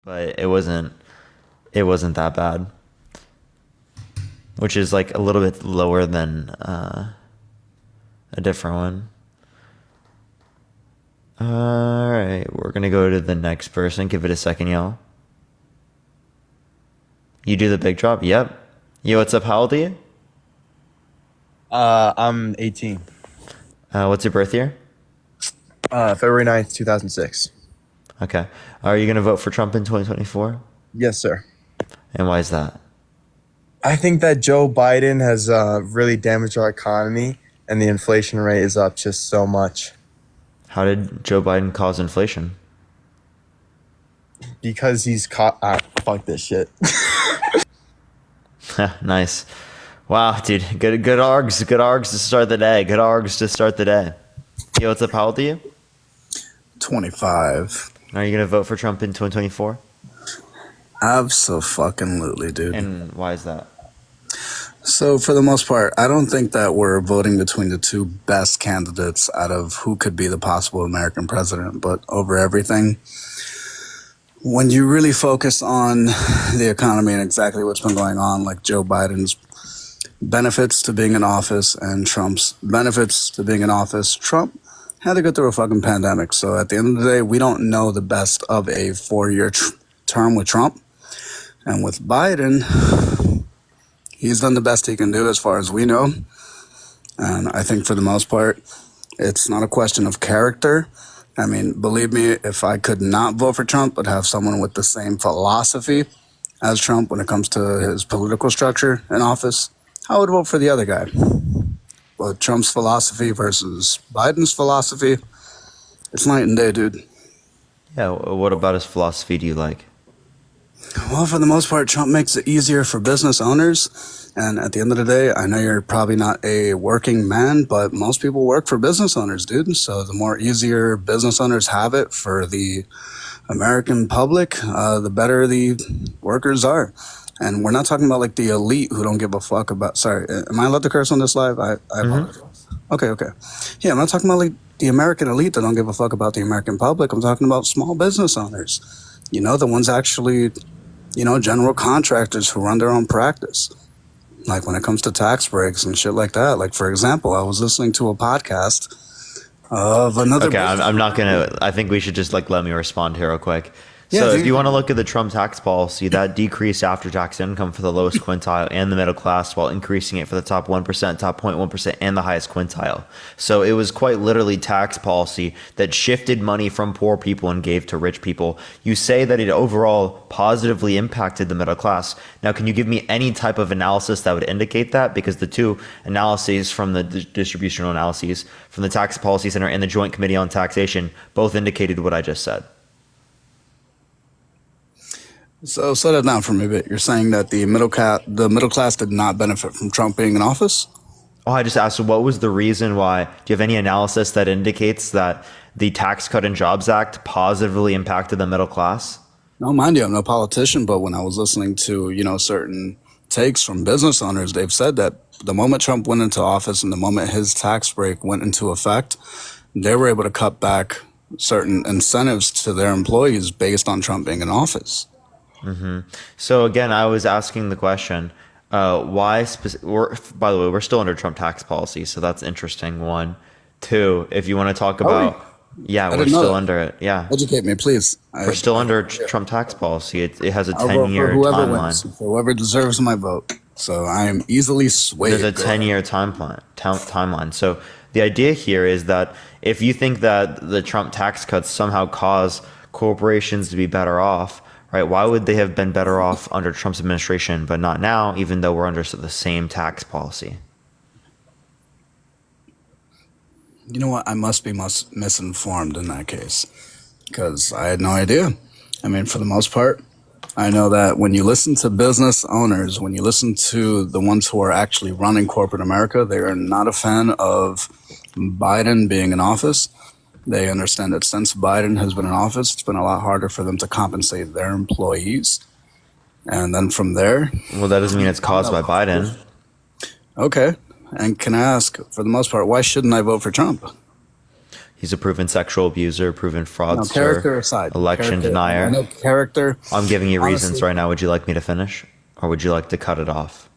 but it wasn't that bad, which is like a little bit lower than a different one. All right, we're gonna go to the next person. Give it a second, y'all. You do the big drop? Yep. Yo, what's up? How old are you? I'm 18. What's your birth year? February 9th, 2006. Okay. Are you gonna vote for Trump in 2024? Yes, sir. And why is that? I think that Joe Biden has really damaged our economy, and the inflation rate is up just so much How did Joe Biden cause inflation? because he's caught. Fuck this shit. Nice. Wow, dude. Good args. Good args to start the day. Good args to start the day. Yo, what's up? How old are you? 25. Are you gonna vote for Trump in 2024? Absolutely, dude. And why is that? So, for the most part, I don't think that we're voting between the two best candidates out of who could be the possible American president. But over everything, when you really focus on the economy and exactly what's been going on, like Joe Biden's benefits to being in office and Trump's benefits to being in office, Trump had to go through a fucking pandemic. So, at the end of the day, we don't know the best of a 4-year term with Trump. And with Biden, he's done the best he can do as far as we know. And I think for the most part, it's not a question of character. I mean, believe me, if I could not vote for Trump but have someone with the same philosophy as Trump when it comes to his political structure in office, I would vote for the other guy. But Trump's philosophy versus Biden's philosophy, it's night and day, dude. Yeah. What about his philosophy do you like? Well, for the most part, Trump makes it easier for business owners. And at the end of the day, I know you're probably not a working man, but most people work for business owners, dude. So the more easier business owners have it for the American public, the better the workers are. And we're not talking about like the elite who don't give a fuck about. Sorry, am I allowed to curse on this live? I apologize. Okay. Yeah, I'm not talking about like the American elite that don't give a fuck about the American public. I'm talking about small business owners. You know, the ones actually, general contractors who run their own practice. Like when it comes to tax breaks and shit like that. Like, for example, I was listening to a podcast of another. Okay, I'm not gonna. I think we should just like let me respond here real quick. Yeah, So if dude. you want to look at the Trump tax policy, that decreased after-tax income for the lowest quintile and the middle class while increasing it for the top 1%, top 0.1%, and the highest quintile. So it was quite literally tax policy that shifted money from poor people and gave to rich people. You say that it overall positively impacted the middle class. Now, can you give me any type of analysis that would indicate that? Because the two analyses from the distributional analyses from the Tax Policy Center and the Joint Committee on Taxation both indicated what I just said. So slow that down for me a bit. You're saying that the middle class did not benefit from Trump being in office? Oh, I just asked, what was the reason why? Do you have any analysis that indicates that the Tax Cut and Jobs Act positively impacted the middle class? No, mind you, I'm no politician, but when I was listening to, certain takes from business owners, they've said that the moment Trump went into office and the moment his tax break went into effect, they were able to cut back certain incentives to their employees based on Trump being in office. So again, I was asking the question, by the way, we're still under Trump tax policy, so that's interesting. One. Two, if you want to talk about, yeah, we're didn't know still that. under it. Yeah. Educate me, please. We're still under Trump tax policy. It has a I'll vote for 10-year whoever timeline. wins, for whoever deserves my vote. So I am easily swayed. There's a 10-year timeline. So the idea here is that if you think that the Trump tax cuts somehow cause corporations to be better off, right? Why would they have been better off under Trump's administration, but not now, even though we're under the same tax policy? You know what? I must be misinformed in that case because I had no idea. I mean, for the most part, I know that when you listen to business owners, when you listen to the ones who are actually running corporate America, they are not a fan of Biden being in office. They understand that since Biden has been in office, it's been a lot harder for them to compensate their employees. And then from there, Well, that doesn't mean it's caused by Biden. okay. And can I ask, for the most part, why shouldn't I vote for Trump? He's a proven sexual abuser, proven No, fraudster, character aside. election Character, denier. I know character. I'm giving you reasons Honestly, right now. Would you like me to finish, or would you like to cut it off?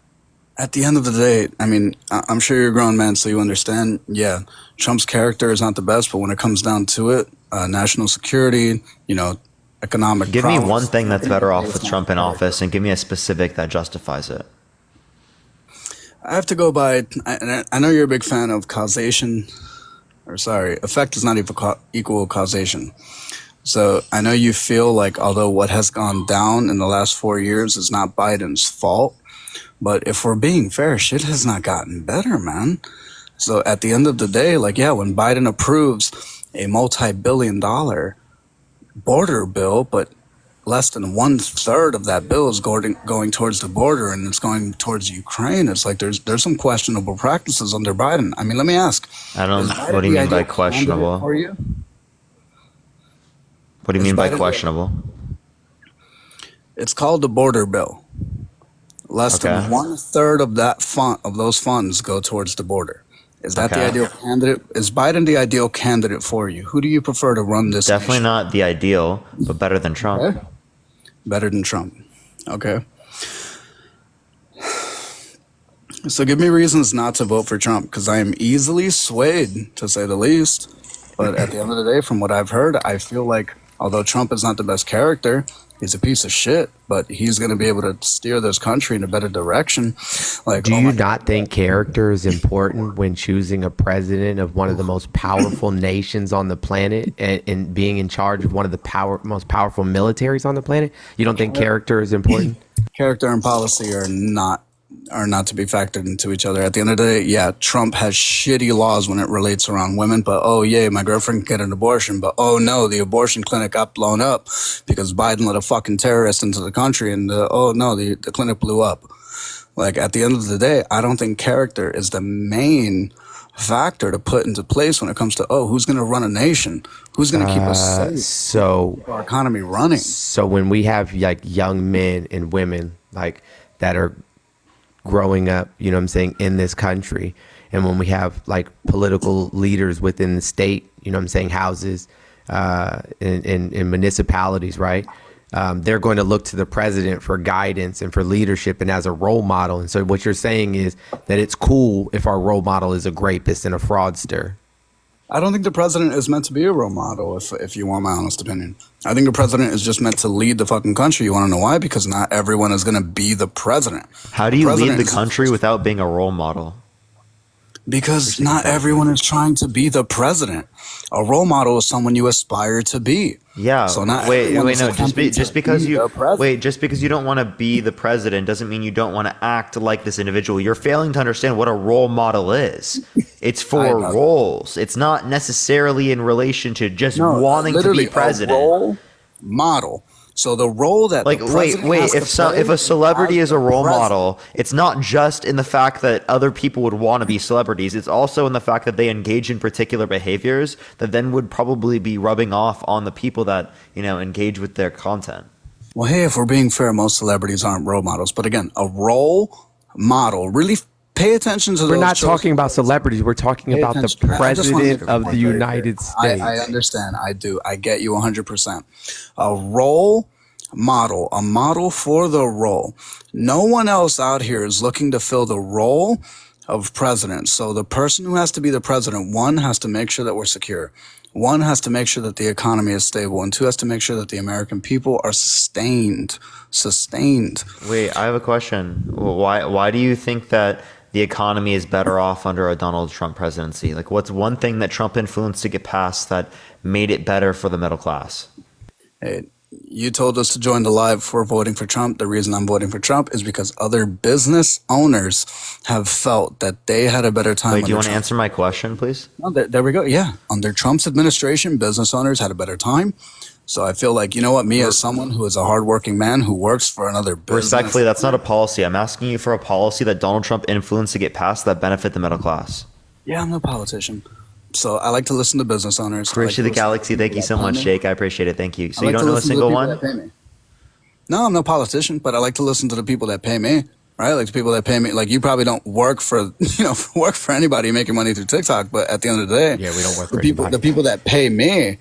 at the end of the day, I mean, I'm sure you're a grown man, so you understand. Yeah, Trump's character is not the best, but when it comes down to it, national security, economic. Give me prowess, one thing that's better off it's with not Trump in character. office, and give me a specific that justifies it. I have to go by. I know you're a big fan of causation, or sorry, effect is not equal causation. So I know you feel like although what has gone down in the last 4 years is not Biden's fault, but if we're being fair, shit has not gotten better, man. So at the end of the day, like, yeah, when Biden approves a multi-billion-dollar border bill, but less than 1/3 of that bill is going towards the border and it's going towards Ukraine. It's like there's some questionable practices under Biden. I mean, let me ask: I don't. is Biden What do you the mean by ideal candidate questionable? for you? What do you Is mean by Biden? questionable? It's called the border bill. Less Okay. than 1/3 of that of those funds go towards the border. Is that the Okay. ideal candidate? Is Biden the ideal candidate for you? Who do you prefer to run this Definitely nation? not the ideal, but better than Trump. Okay. Better than Trump. Okay. So give me reasons not to vote for Trump because I am easily swayed, to say the least. But at the end of the day, from what I've heard, I feel like although Trump is not the best character, he's a piece of shit, but he's going to be able to steer this country in a better direction. Like, Do oh you my not think character is important when choosing a president of one of the most powerful nations on the planet and being in charge of one of the most powerful militaries on the planet? You don't think character is important? character and policy are not to be factored into each other. At the end of the day, yeah, Trump has shitty laws when it relates around women, but oh yay, my girlfriend can get an abortion, but oh no, the abortion clinic got blown up because Biden let a fucking terrorist into the country and oh no, the clinic blew up. Like at the end of the day, I don't think character is the main factor to put into place when it comes to who's going to run a nation, who's going to keep us safe, So our economy running. So when we have like young men and women like that are growing up, you know what I'm saying, in this country, and when we have like political leaders within the state, you know what I'm saying, houses, in municipalities, right? They're going to look to the president for guidance and for leadership and as a role model. And so what you're saying is that it's cool if our role model is a rapist and a fraudster. I don't think the president is meant to be a role model, if you want my honest opinion. I think the president is just meant to lead the fucking country. You want to know why? Because not everyone is going to be the president. How do you lead President the is- country without being a role model? Because not everyone is trying to be the president. A role model is someone you aspire to be. Yeah. So not wait, everyone wait, is no. attempting Just to because be you the president. wait, just because you don't want to be the president doesn't mean you don't want to act like this individual. You're failing to understand what a role model is. It's I for know. roles. It's not necessarily in relation to just wanting to literally be president. A role model. So the role that Like the wait, president has to play if a celebrity as is a role president. model, it's not just in the fact that other people would want to be celebrities. It's also in the fact that they engage in particular behaviors that then would probably be rubbing off on the people that, engage with their content. Well, hey, if we're being fair, most celebrities aren't role models. But again, a role model, really pay attention to We're those not chosen- talking about celebrities. We're talking Pay about the attention. I just wanna make president a of point the very United clear. States. I understand. I do. I get you 100%. A role model, a model for the role. No one else out here is looking to fill the role of president. So the person who has to be the president, one, has to make sure that we're secure. One has to make sure that the economy is stable. And two has to make sure that the American people are sustained. Sustained. Wait, I have a question. Why do you think that the economy is better off under a Donald Trump presidency? Like, what's one thing that Trump influenced to get passed that made it better for the middle class? Hey, you told us to join the live for voting for Trump. The reason I'm voting for Trump is because other business owners have felt that they had a better time. Wait, do you under want to Trump. answer my question, please? Oh, there we go. Yeah. Under Trump's administration, business owners had a better time. So I feel like, you know what, me as someone who is a hardworking man who works for another business. Respectfully, that's not a policy. I'm asking you for a policy that Donald Trump influenced to get passed that benefit the middle class. Yeah, I'm no politician. So I like to listen to business owners. I like Bridge to to the listen galaxy. to Thank people you that so pay much, me. Jake. I appreciate it. Thank you. So I you like don't to know a listen to the single people one? that pay me. No, I'm no politician, but I like to listen to the people that pay me. right? Like the people that pay me, like you probably don't work for, work for anybody making money through TikTok. But at the end of the day, Yeah, we don't work for the anybody. people that pay me,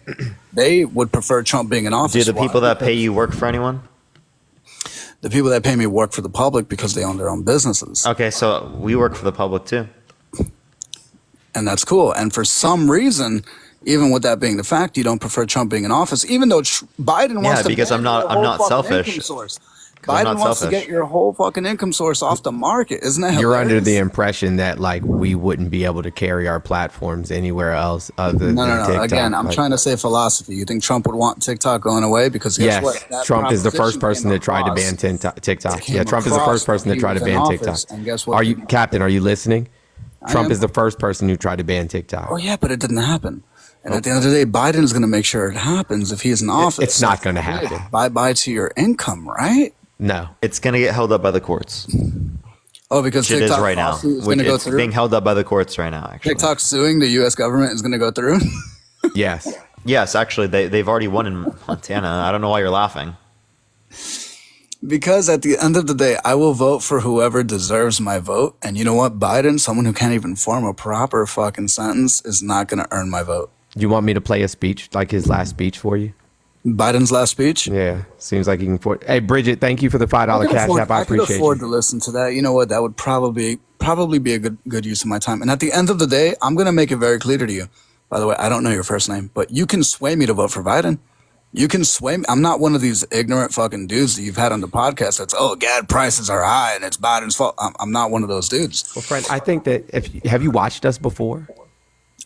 they would prefer Trump being in office. Do the people Why? that pay you work for anyone? The people that pay me work for the public because they own their own businesses. Okay, so we work for the public too. And that's cool. And for some reason, even with that being the fact, you don't prefer Trump being in office, even though Biden wants to because ban I'm not- your I'm whole not fucking selfish. income source. I'm Biden not wants selfish. to get your whole fucking income source off the market. Isn't that You're hilarious? under the impression that like we wouldn't be able to carry our platforms anywhere else other than No. TikTok. Again, I'm Like, trying to say philosophy. You think Trump would want TikTok going away? Because guess what? Yes, That Trump is the first proposition person came that tried to across. ban TikTok. Came Yeah, Trump is the across first person when to he try to was in ban office, TikTok. and guess what? Are you, Captain? Are you listening? I Trump am. is the first person who tried to ban TikTok. Oh yeah, but it didn't happen. And at the end of the day, Biden is going to make sure it happens if he's in office. It's not going to happen. Bye bye to your income, right? No. It's gonna get held up by the courts. Oh, because It is TikTok right now. lawsuit is going to go It's through. being held up by the courts right now. Actually, TikTok suing the U.S. government is going to go through. Yes. yes, actually, they've already won in Montana. I don't know why you're laughing. Because at the end of the day, I will vote for whoever deserves my vote. And you know what? Biden, someone who can't even form a proper fucking sentence, is not going to earn my vote. You want me to play a speech, like his last speech for you? Biden's last speech? Yeah. Seems like you can afford. Hey, Bridget, thank you for the $5 cash app. I I could appreciate afford you. to listen to that. You know what? That would probably be a good use of my time. And at the end of the day, I'm going to make it very clear to you. By the way, I don't know your first name, but you can sway me to vote for Biden. You can sway me. I'm not one of these ignorant fucking dudes that you've had on the podcast that's, oh, gas prices are high and it's Biden's fault. I'm not one of those dudes. Well, friend, I think that have you watched us before?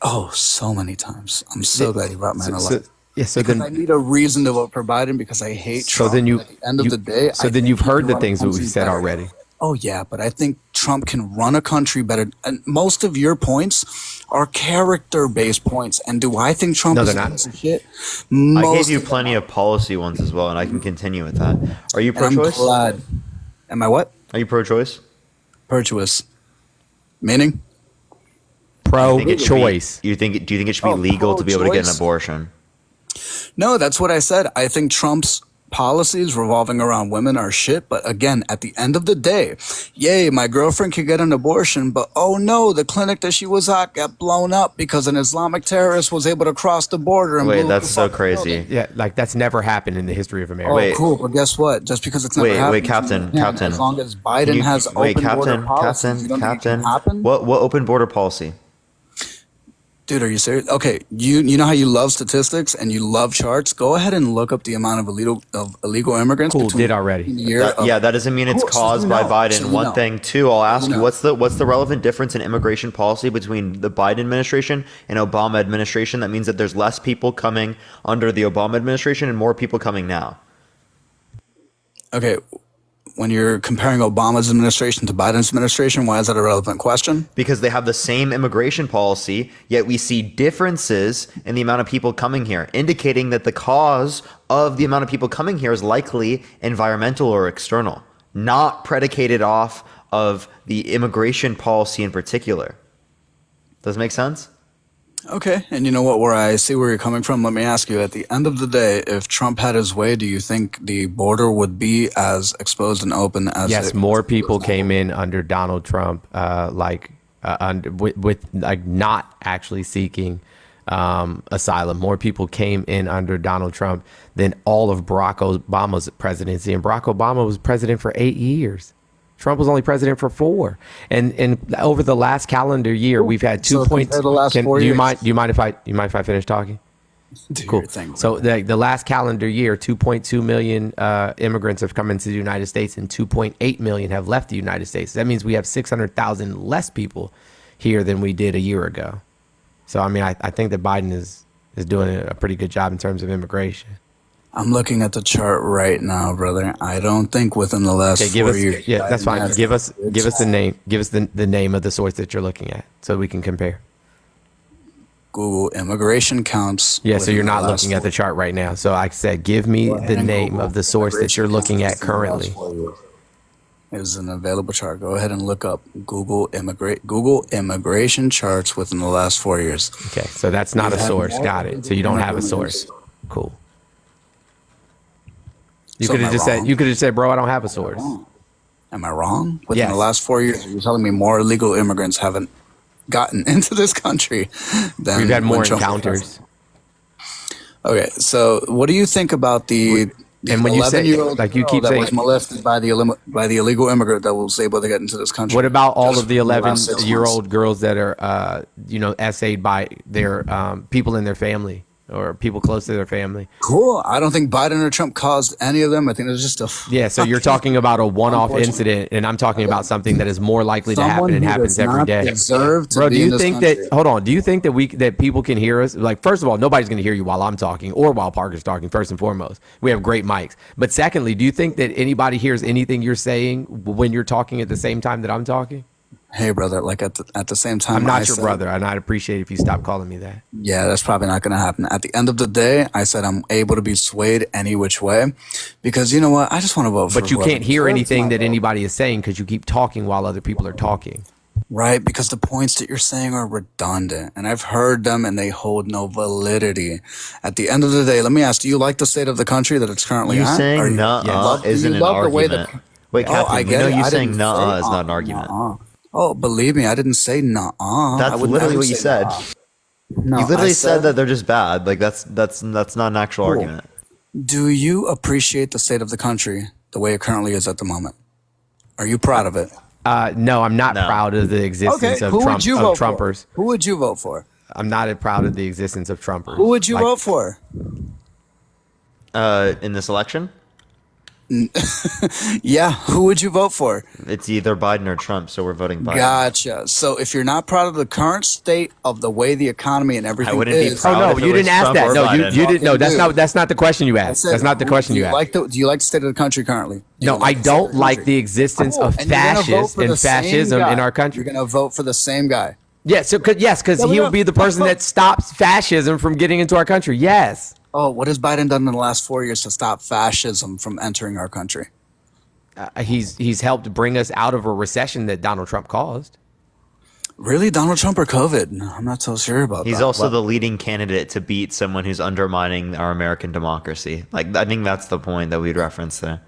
Oh, so many times. I'm so glad you brought me in a So, life. yeah. So Because I then, need a reason to vote for Biden because I hate so Trump. then you. At the end of you- the day, So I then think you've he heard can the run a things that country we've said better. already. Oh yeah, but I think Trump can run a country better. And most of your points are character-based points. And do I think Trump No, is they're a not. piece of shit? I Most gave you of plenty of policy ones as well, and I can continue with that. Are you and I'm pro-choice? glad. Am I what? Are you pro-choice? Virtuous. Meaning? Pro-choice. Do you think it should be Oh, legal to be able to get an pro-choice? abortion? No, that's what I said. I think Trump's policies revolving around women are shit. But again, at the end of the day, yay, my girlfriend could get an abortion, but oh no, the clinic that she was at got blown up because an Islamic terrorist was able to cross the border and Wait, blew up that's the so fucking crazy. building. Yeah, like that's never happened in the history of America. Oh, Wait. cool. But guess what? Just because it's never Wait, happened, Captain, yeah, Captain. as long as Biden has open border policies, you don't think it can happen? What open border policy? Dude, are you serious? Okay, you know how you love statistics and you love charts? Go ahead and look up the amount of illegal immigrants. Cool, between did already. the year of- Yeah, that doesn't mean it's Cool, so caused you by know. Biden. So you One know. thing, two, I'll ask You you, know. what's the relevant difference in immigration policy between the Biden administration and Obama administration? That means that there's less people coming under the Obama administration and more people coming now. Okay, when you're comparing Obama's administration to Biden's administration, why is that a relevant question? Because they have the same immigration policy, yet we see differences in the amount of people coming here, indicating that the cause of the amount of people coming here is likely environmental or external, not predicated off of the immigration policy in particular. Does it make sense? Okay, and you know what? Where I see where you're coming from, let me ask you. At the end of the day, if Trump had his way, do you think the border would be as exposed and open as? Yes, more people came in under Donald Trump, with like not actually seeking asylum. More people came in under Donald Trump than all of Barack Obama's presidency, and Barack Obama was president for 8 years. Trump was only president for 4, and over the last calendar year, we've had 2 So points. compared to the last 4 do you years. mind? Do you mind if I finish talking? Do Cool. your thing. So the last calendar year, 2.2 million immigrants have come into the United States, and 2.8 million have left the United States. That means we have 600,000 less people here than we did a year ago. So I mean, I think that Biden is doing a pretty good job in terms of immigration. I'm looking at the chart right now, brother. I don't think within the last Okay, give 4 us years. yeah, that's Biden fine. has Give us the it's name. Give us the name of the source that you're looking at, so we can compare. Google immigration counts. Yeah, so within you're the not last looking at the 4 chart right now. So I said, give me Go ahead the and name Google of the source that you're looking at immigration counts currently. within the last 4 years. Is an available chart. Go ahead and look up Google immigration charts within the last 4 years. Okay, so that's not a source. Got it. So you don't have a source. Cool. You So could am have I just said, wrong? bro, I don't have a source. Am I wrong? Within the Yes. last 4 years, you're telling me more illegal immigrants haven't gotten into this country than We've had when more Trump was encounters. president. Okay, so what do you think about the And when you say, 11-year-old like you girl keep that saying, was molested by the illegal immigrant that was able to get into this country? what about all of the Just in last 6 months? 11-year-old girls that are, essayed by their people in their family or people close to their family? Cool. I don't think Biden or Trump caused any of them. I think it was just a Yeah, so you're talking about a one-off Unfortunate. incident, and I'm talking about something that is more likely to happen someone and who happens does every not day. deserve to Bro, be do in you this think country. that? Hold on. Do you think that people can hear us? Like, first of all, nobody's going to hear you while I'm talking or while Parker's talking. First and foremost, we have great mics. But secondly, do you think that anybody hears anything you're saying when you're talking at the same time that I'm talking? Hey, brother, like at the same time, I'm not I your said- brother, and I'd appreciate if you stop calling me that. Yeah, that's probably not going to happen. At the end of the day, I said I'm able to be swayed any which way because you know what? I just want to vote for But you whoever can't hear deserves anything my that vote. anybody is saying because you keep talking while other people are talking. Right, because the points that you're saying are redundant, and I've heard them, and they hold no validity. At the end of the day, let me ask: do you like the state of the country that it's currently You at? Or saying you nuh-uh love- do isn't you an love the way argument. that- Wait, Oh, Captain, I we get know it. you I saying didn't nuh-uh say, is not an argument. nuh-uh. Oh, believe me, I didn't say nuh-uh. I That's would literally never what you say said. nuh-uh. No, You literally I said that they're just bad. Like that's not an actual Cool. argument. Do you appreciate the state of the country the way it currently is at the moment? Are you proud of it? No, I'm not No. proud of the existence of who Trump would you of vote Trumpers. for? Who would you vote for? I'm not proud of the existence of Trumpers. Who would you Like, vote for? In this election, Yeah, who would you vote for? it's either Biden or Trump, so we're voting Biden. Gotcha. So if you're not proud of the current state of the way the economy and everything wouldn't be is, proud. Oh no, if it you was didn't ask Trump that. or No, you Biden. didn't. No, that's Fucking not the question you I asked. said, That's not the question do you asked. do you like the state of the country currently? Do you No, I like the state of don't the like country? the existence Cool. of And you're gonna vote fascists for and the same fascism guy. in our country. You're gonna vote for the same guy. Yeah, so because we he don't- would be the person that stops fascism from getting into our country. Yes. Oh, what has Biden done in the last 4 years to stop fascism from entering our country? He's helped bring us out of a recession that Donald Trump caused. Really, Donald Trump or COVID? I'm not so sure about that. He's also the leading candidate to beat someone who's undermining our American democracy. Like I think that's the point that we'd reference there.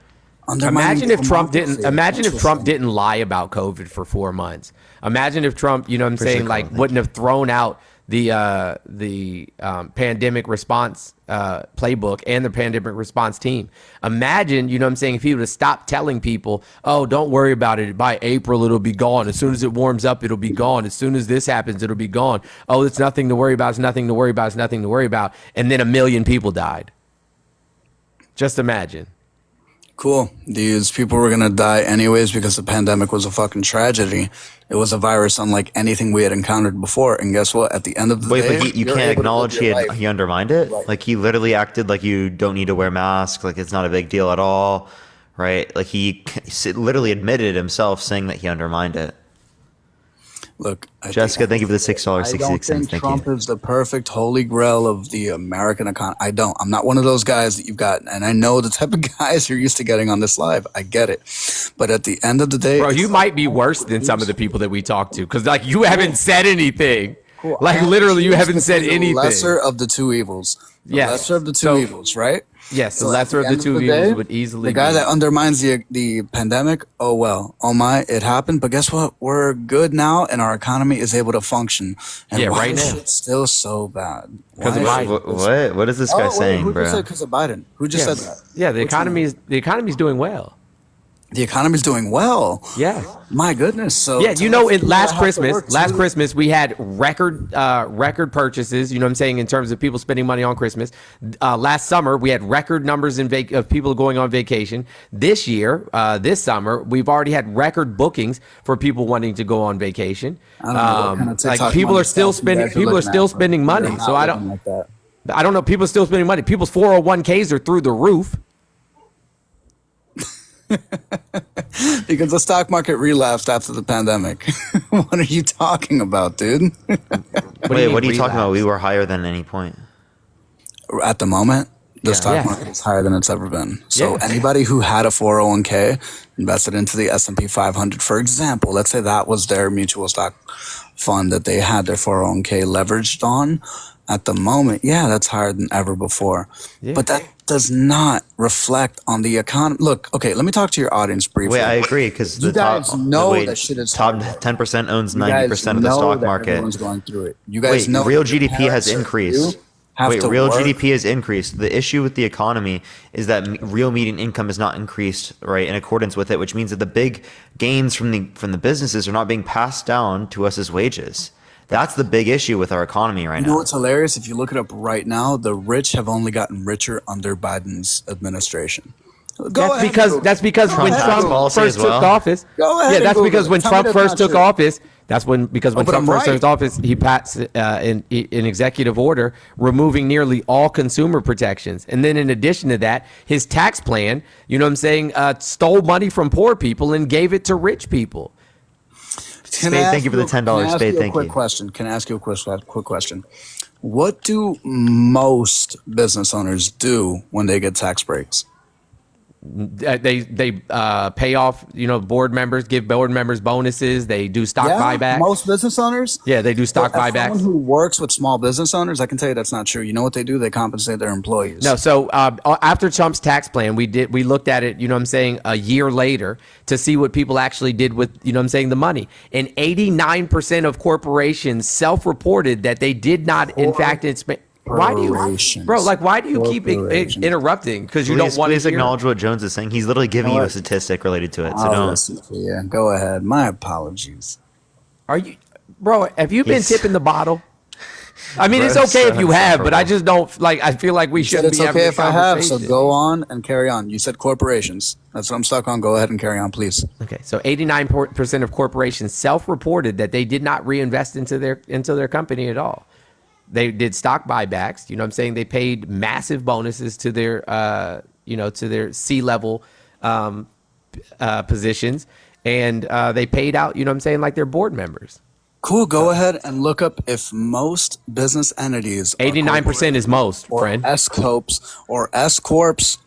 Undermining Imagine if Trump democracy. didn't. Imagine if Trump Interesting. didn't lie about COVID for 4 months. Imagine if Trump, you know what I'm saying, like COVID. wouldn't have thrown out the pandemic response playbook and the pandemic response team. Imagine, you know what I'm saying, if he would have stopped telling people, oh, don't worry about it. By April, it'll be gone. As soon as it warms up, it'll be gone. As soon as this happens, it'll be gone. Oh, it's nothing to worry about. It's nothing to worry about. It's nothing to worry about. And then 1 million people died. Just imagine. Cool. These people were going to die anyways because the pandemic was a fucking tragedy. It was a virus unlike anything we had encountered before. And guess what? At the end of the Wait, day, but you you're can't able to acknowledge live your life. he undermined it. Right. Like he literally acted like you don't need to wear masks. Like it's not a big deal at all, right? Like he literally admitted himself saying that he undermined it. Look, Jessica, thank you for the $6.66. I don't think Thank Trump you. is the perfect holy grail of the American economy. I don't. I'm not one of those guys that you've got. And I know the type of guys you're used to getting on this live. I get it. But at the end of the day, Bro, you might be worse than some of the people that we talk to because, like, you haven't said anything. Like, literally, you haven't said the anything. lesser of the two evils. The Yes. lesser of the two So- evils, right? Yes, the So at lesser of the end two day, evils would easily The guy be. that undermines the pandemic, oh well, oh my, it happened. But guess what? We're good now, and our economy is able to function. And Yeah, why right is now. shit still so bad? 'Cause of Why Biden. is it- What is this guy Oh, wait, saying, who bro? just said because of Biden? Who just said that? Yeah, the Which one? economy's doing well. The economy's doing well. Yeah. My goodness. So Yeah, you know, in last have to work too. Christmas we had record purchases. You know what I'm saying, in terms of people spending money on Christmas. Last summer we had record numbers of people going on vacation. This year, this summer, we've already had record bookings for people wanting to go on vacation. I don't know what kind of TikTok Like people money are still stuff you spending. guys People are looking still at, spending bro. money. You're So not I looking don't. like that. I don't know. People are still spending money. People's 401ks are through the roof. Because the stock market relapsed after the pandemic. What are you talking about, dude? Wait, what are you talking about? We were higher than any point. At the moment, the stock Yeah. market is higher than it's ever been. So Yeah. anybody who had a 401k invested into the S&P 500, for example, let's say that was their mutual stock fund that they had their 401k leveraged on. At the moment, yeah, that's higher than ever before. Yeah. But that does not reflect on the economy. Look, okay, let me talk to your audience briefly. Wait, I agree because You the top guys know wait, that shit is top hard. 10% owns You guys 90% of the know stock that market. Everyone's going through it. You guys Wait, know real that your GDP has parents or increased. you have Wait, to real work. GDP has increased. The issue with the economy is that real median income has not increased, right, in accordance with it, which means that the big gains from the businesses are not being passed down to us as wages. That's the big issue with our economy right You know now. what's hilarious? If you look it up right now, the rich have only gotten richer under Biden's administration. Go ahead. That's because when tax Trump policy first as well. took office. Go ahead Yeah, and that's Google because it. when Tell me Trump that's first not took true. office. That's when but Trump I'm first right. took office, he passed an executive order removing nearly all consumer protections, and then in addition to that, his tax plan, you know what I'm saying, stole money from poor people and gave it to rich people. Can Spade, I ask thank you for the $10. Can I ask Spade, you a thank quick you. question? Can I ask you a quick question? What do most business owners do when they get tax breaks? They pay off, you know, board members, give board members bonuses. They do stock buybacks. Most business owners. Yeah, they do stock As someone buybacks. who works with small business owners, I can tell you that's not true. You know what they do? They compensate their employees. No, so after Trump's tax plan, we looked at it, you know what I'm saying, a year later to see what people actually did with, you know what I'm saying, the money. And 89% of corporations self-reported that they did not, in fact, why do you, Corporations. bro, like, why do you keep Corporations. interrupting? Because you don't want to Please hear. acknowledge what Jones is saying. He's literally giving you a what? statistic related to it. So I'll don't. listen to you. Go ahead. My apologies. Are you, bro, have you been He's- tipping the bottle? I mean, Bro, it's okay so if you have, but I insufferable. just don't, like, I feel like we Said shouldn't it's be having okay this if I have, so conversation. go on and carry on. You said corporations. That's what I'm stuck on. Go ahead and carry on, please. Okay, so 89% of corporations self-reported that they did not reinvest into their company at all. They did stock buybacks. You know what I'm saying? They paid massive bonuses to their, to their C-level positions. And they paid out, you know what I'm saying, like their board members. Cool. Go ahead and look up if most business entities are 89% is most, or friend. S corps or S corps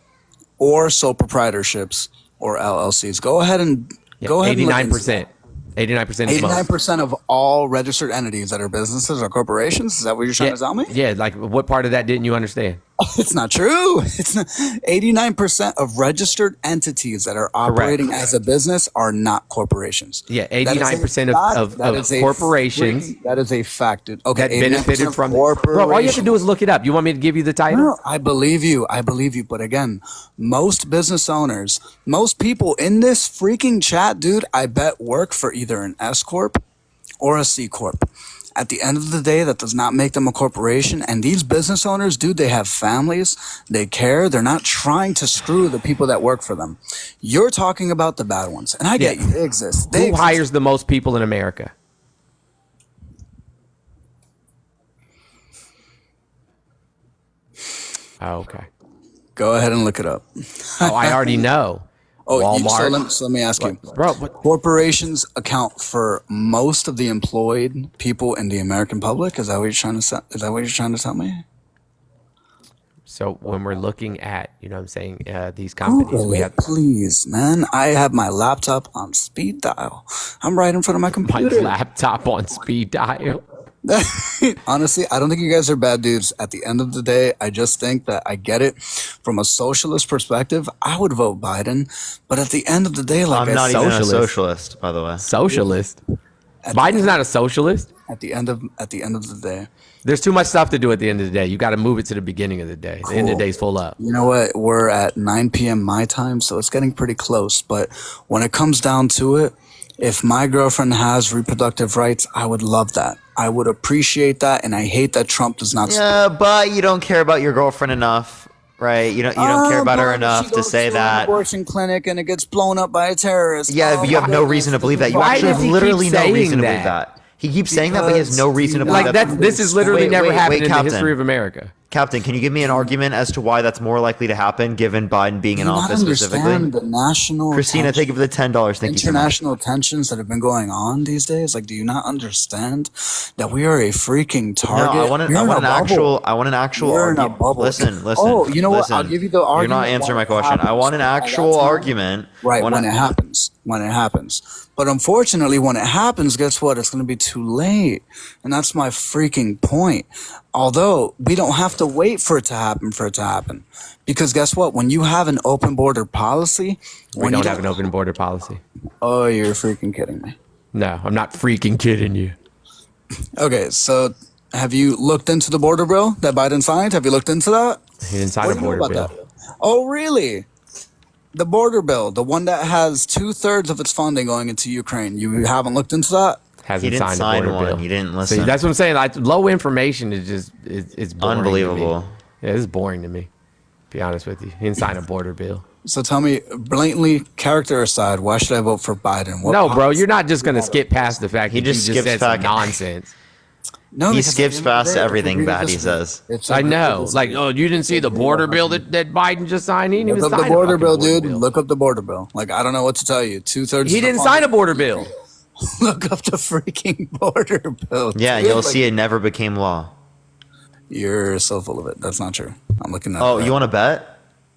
or sole proprietorships or LLCs. Go ahead and go ahead. 89%. 89% is most. 89% of all registered entities that are businesses or corporations. Is that what you're trying to tell me? Yeah, like what part of that didn't you understand? It's not true. It's not. 89% of registered entities that are operating as a business are not corporations. Yeah, That is a 89% fact. of That is a corporations that is a fact, dude. Okay, that 89% benefited of from. Bro, all you have to do is look it up. You want me to give you the title? No, I believe you. I believe you. But again, most business owners, most people in this freaking chat, dude, I bet work for either an S corp or a C corp. At the end of the day, that does not make them a corporation. And these business owners, dude, they have families. They care. They're not trying to screw the people that work for them. You're talking about the bad ones. And I get Yeah. you. They exist. They Who exist. hires the most people in America? Oh, okay. Go ahead and look it up. Oh, I already know. Oh, Walmart. so let me ask you. Bro, but Corporations account for most of the employed people in the American public. Is that what you're trying to say? Is that what you're trying to tell me? so when we're looking at, you know what I'm saying, these companies, Google we it, have please, man. I have my laptop on speed dial. I'm right in front of my my computer. laptop on speed dial. Honestly, I don't think you guys are bad dudes. At the end of the day, I just think that I get it. From a socialist perspective, I would vote Biden. But at the end of the day, like I'm not even a socialist. socialist, by the way. Socialist. Biden's not a socialist. at the end of the day, There's too much stuff to do at the end of the day. You got to move it to the beginning of the day. The end of the Cool. day's full up. you know what? We're at 9 p.m. my time, so it's getting pretty close. But when it comes down to it, if my girlfriend has reproductive rights, I would love that. I would appreciate that, and I hate that Trump does not. Yeah, but you don't care about your girlfriend enough, right? You don't care about her enough to say An that. abortion clinic and it gets blown up by a terrorist. Yeah, Oh but you have my no goodness, reason to believe that. You Why actually does have he keep literally no saying reason to believe that? that. He keeps saying that, but he has no reason to believe Like that. this is literally never happened in the Captain. history of America. Captain, can you give me an argument as to why that's more likely to happen given Biden being Do in you not office specifically? understand the national Christina, tension- thank you for the $10. Thank you so much. international tensions that have been going on these days? Like, do you not understand that we are a freaking No, target? I want We're in a bubble. I want an actual We're in a argument. bubble. Listen. Oh, you know what? listen. I'll give you the You're argument not answering when my it question. I happens. want an At that actual time, argument. Right, When when it happens. when it happens. But unfortunately, when it happens, guess what? It's going to be too late. And that's my freaking point. Although we don't have to wait for it to happen. Because guess what? When you have an open border policy, We don't have an open border policy. Oh, you're freaking kidding me. No, I'm not freaking kidding you. Okay, so have you looked into the border bill that Biden signed? Have you looked into that? He didn't sign What a do you know border about bill. that? Oh, really? The border bill, the one that has 2/3 of its funding going into Ukraine. You haven't looked into that? He Hasn't didn't signed sign a border one. bill. He didn't See, listen. that's what I'm saying. Like, low information is just it's boring to me. Unbelievable. Yeah, it's boring to me. To be honest with you, he didn't sign a border bill. So tell me, blatantly, character aside, why should I vote for Biden? What No, bro, policy- you're not just gonna skip past the fact He that just you just skips said some back- nonsense. No, He because at skips the end of the past day, everything agree to bad he disagree. says. It's I agree to know. disagree. Like, oh, you didn't see the border bill that Biden just signed? He didn't even Look up sign the border a fucking bill, border dude. bill. Look up the border bill. Like, I don't know what to tell you. 2/3. He didn't sign a border bill. Look up the freaking border bill. Yeah, dude. you'll Like, see it never became law. You're so full of it. That's not true. I'm looking at Oh, it. you want to bet?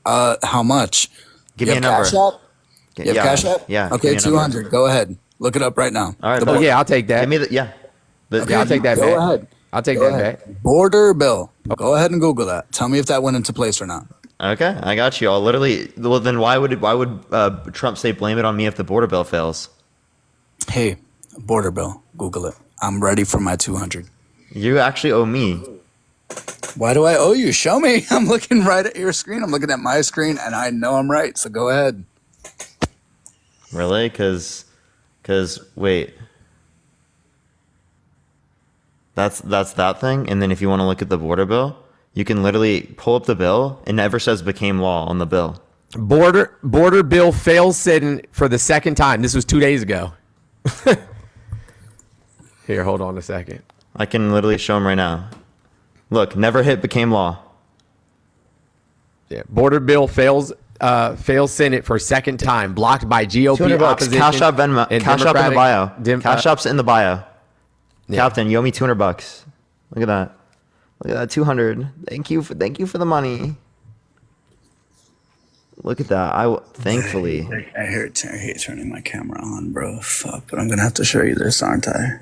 How much? Give You me a have number. Cash App? You have yeah, Cash App? Yeah. give Okay, me a number. 200. Go ahead. Look it up right now. All right. The bet. Oh, yeah, I'll take that. Give me the yeah. Yeah, I'll take that Go bet. ahead. I'll take Go that ahead. bet. Border bill. Go ahead and Google that. Tell me if that went into place or not. Okay, I got you. I'll literally. Well, then why would Trump say blame it on me if the border bill fails? Hey, border bill. Google it. I'm ready for my 200. You actually owe me. Why do I owe you? Show me. I'm looking right at your screen. I'm looking at my screen, and I know I'm right. So go ahead. Really? Cause wait. That's that thing. And then if you want to look at the border bill, you can literally pull up the bill. It never says became law on the bill. Border bill fails sitting for the second time. This was 2 days ago. Here, hold on a second. I can literally show him right now. Look, never hit became law. Yeah, border bill fails Senate for second time, blocked by GOP 200 bucks. opposition. Cash App, Venmo. and Cash App in the bio. Democratic- Cash App's in the bio. Yeah. Captain, you owe me 200 bucks. Look at that. Look at that 200. Thank you for the money. Look at that. Thankfully. I hate turning my camera on, bro. Fuck, but I'm gonna have to show you this, aren't I?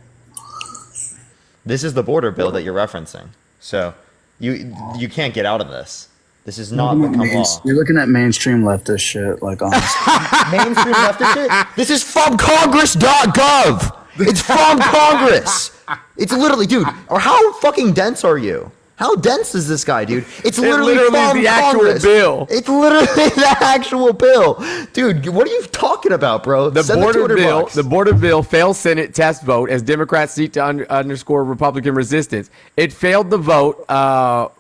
This is the border bill that you're referencing. So you can't get out of this. This is not become law. You're looking at mainstream leftist shit, like honestly. Mainstream leftist shit. This is from Congress.gov. It's from Congress. It's literally, dude. Or how fucking dense are you? How dense is this guy, dude? It's literally, literally is from the actual Congress. bill. It's literally the actual bill, dude. What are you talking about, bro? The Send border 200 bill, bucks. the border bill fails Senate test vote as Democrats seek to underscore Republican resistance. It failed the vote.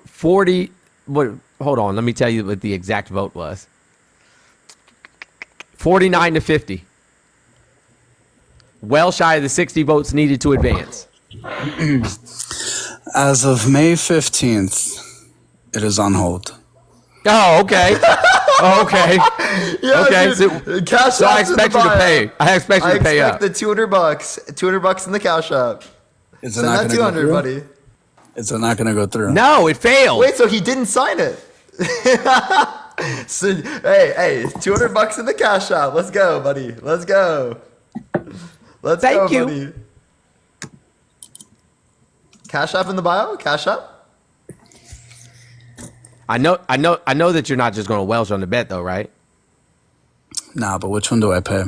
40. What? Hold on. Let me tell you what the exact vote was. 49 to 50. Well shy of the 60 votes needed to advance. As of May 15th, it is on hold. Oh, okay. Okay. Yeah, Okay, dude. Cash So I App's in the expect you to bio. pay. I expect you I to pay expect up. the 200 bucks. 200 bucks in the Cash App. Is it Send not that gonna 200, go through? buddy. Is it not gonna go through? No, it failed. Wait, so he didn't sign it? So, hey, 200 bucks in the Cash App. Let's go, buddy. Let's go. Let's Thank go, you. buddy. Cash App in the bio? Cash App? I know that you're not just going to Welsh on the bet, though, right? Nah, but which one do I pay?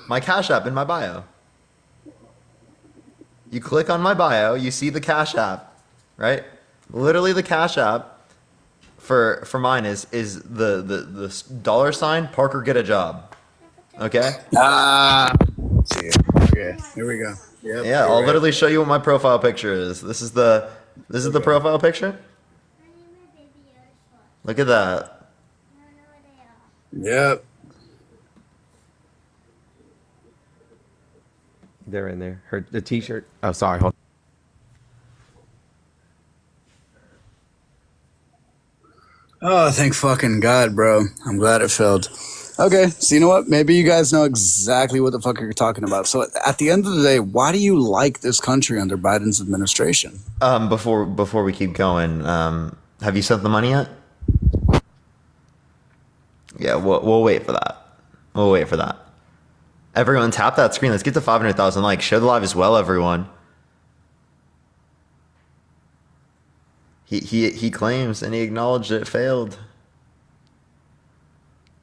My Cash App in my bio. You click on my bio, you see the Cash App, right? Literally the Cash App for mine is the dollar sign Parker get a job. Okay? See. Okay, here we go. Yep, Yeah, I'll literally show you what my profile picture is. This is the profile picture. Look at that. Yep. They're in there. The T-shirt. Oh, sorry. Hold. Oh, thank fucking God, bro. I'm glad it failed. Okay, so you know what? Maybe you guys know exactly what the fuck you're talking about. So at the end of the day, why do you like this country under Biden's administration? Before we keep going, have you sent the money yet? Yeah, we'll wait for that. We'll wait for that. Everyone tap that screen. Let's get to 500,000 likes. Share the live as well, everyone. He claims and he acknowledged it failed.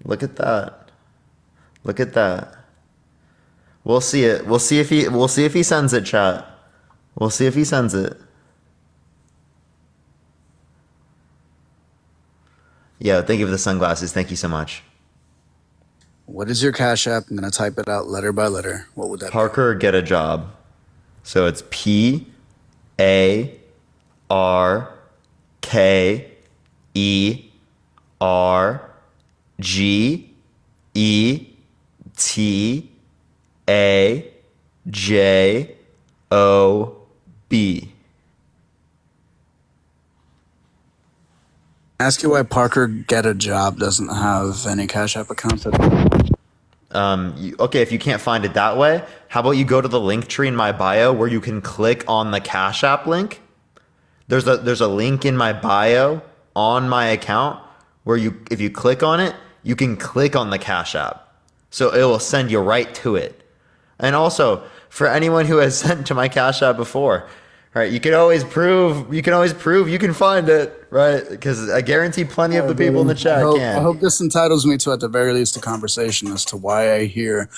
Look at that. Look at that. We'll see it. We'll see if he sends it, chat. We'll see if he sends it. Yeah, thank you for the sunglasses. Thank you so much. What is your Cash App? I'm gonna type it out letter by letter. What would that be? Parker, get a job. So it's ParkerGeetaJob. Ask you why Parker Get a Job doesn't have any Cash App accounts. Okay, if you can't find it that way, how about you go to the link tree in my bio where you can click on the Cash App link? There's a link in my bio on my account where if you click on it, you can click on the Cash App. So it will send you right to it. And also, for anyone who has sent to my Cash App before, right, you can always prove you can find it, right? Because I guarantee plenty of the people in the chat can. I hope this entitles me to, at the very least, a conversation as to why I hear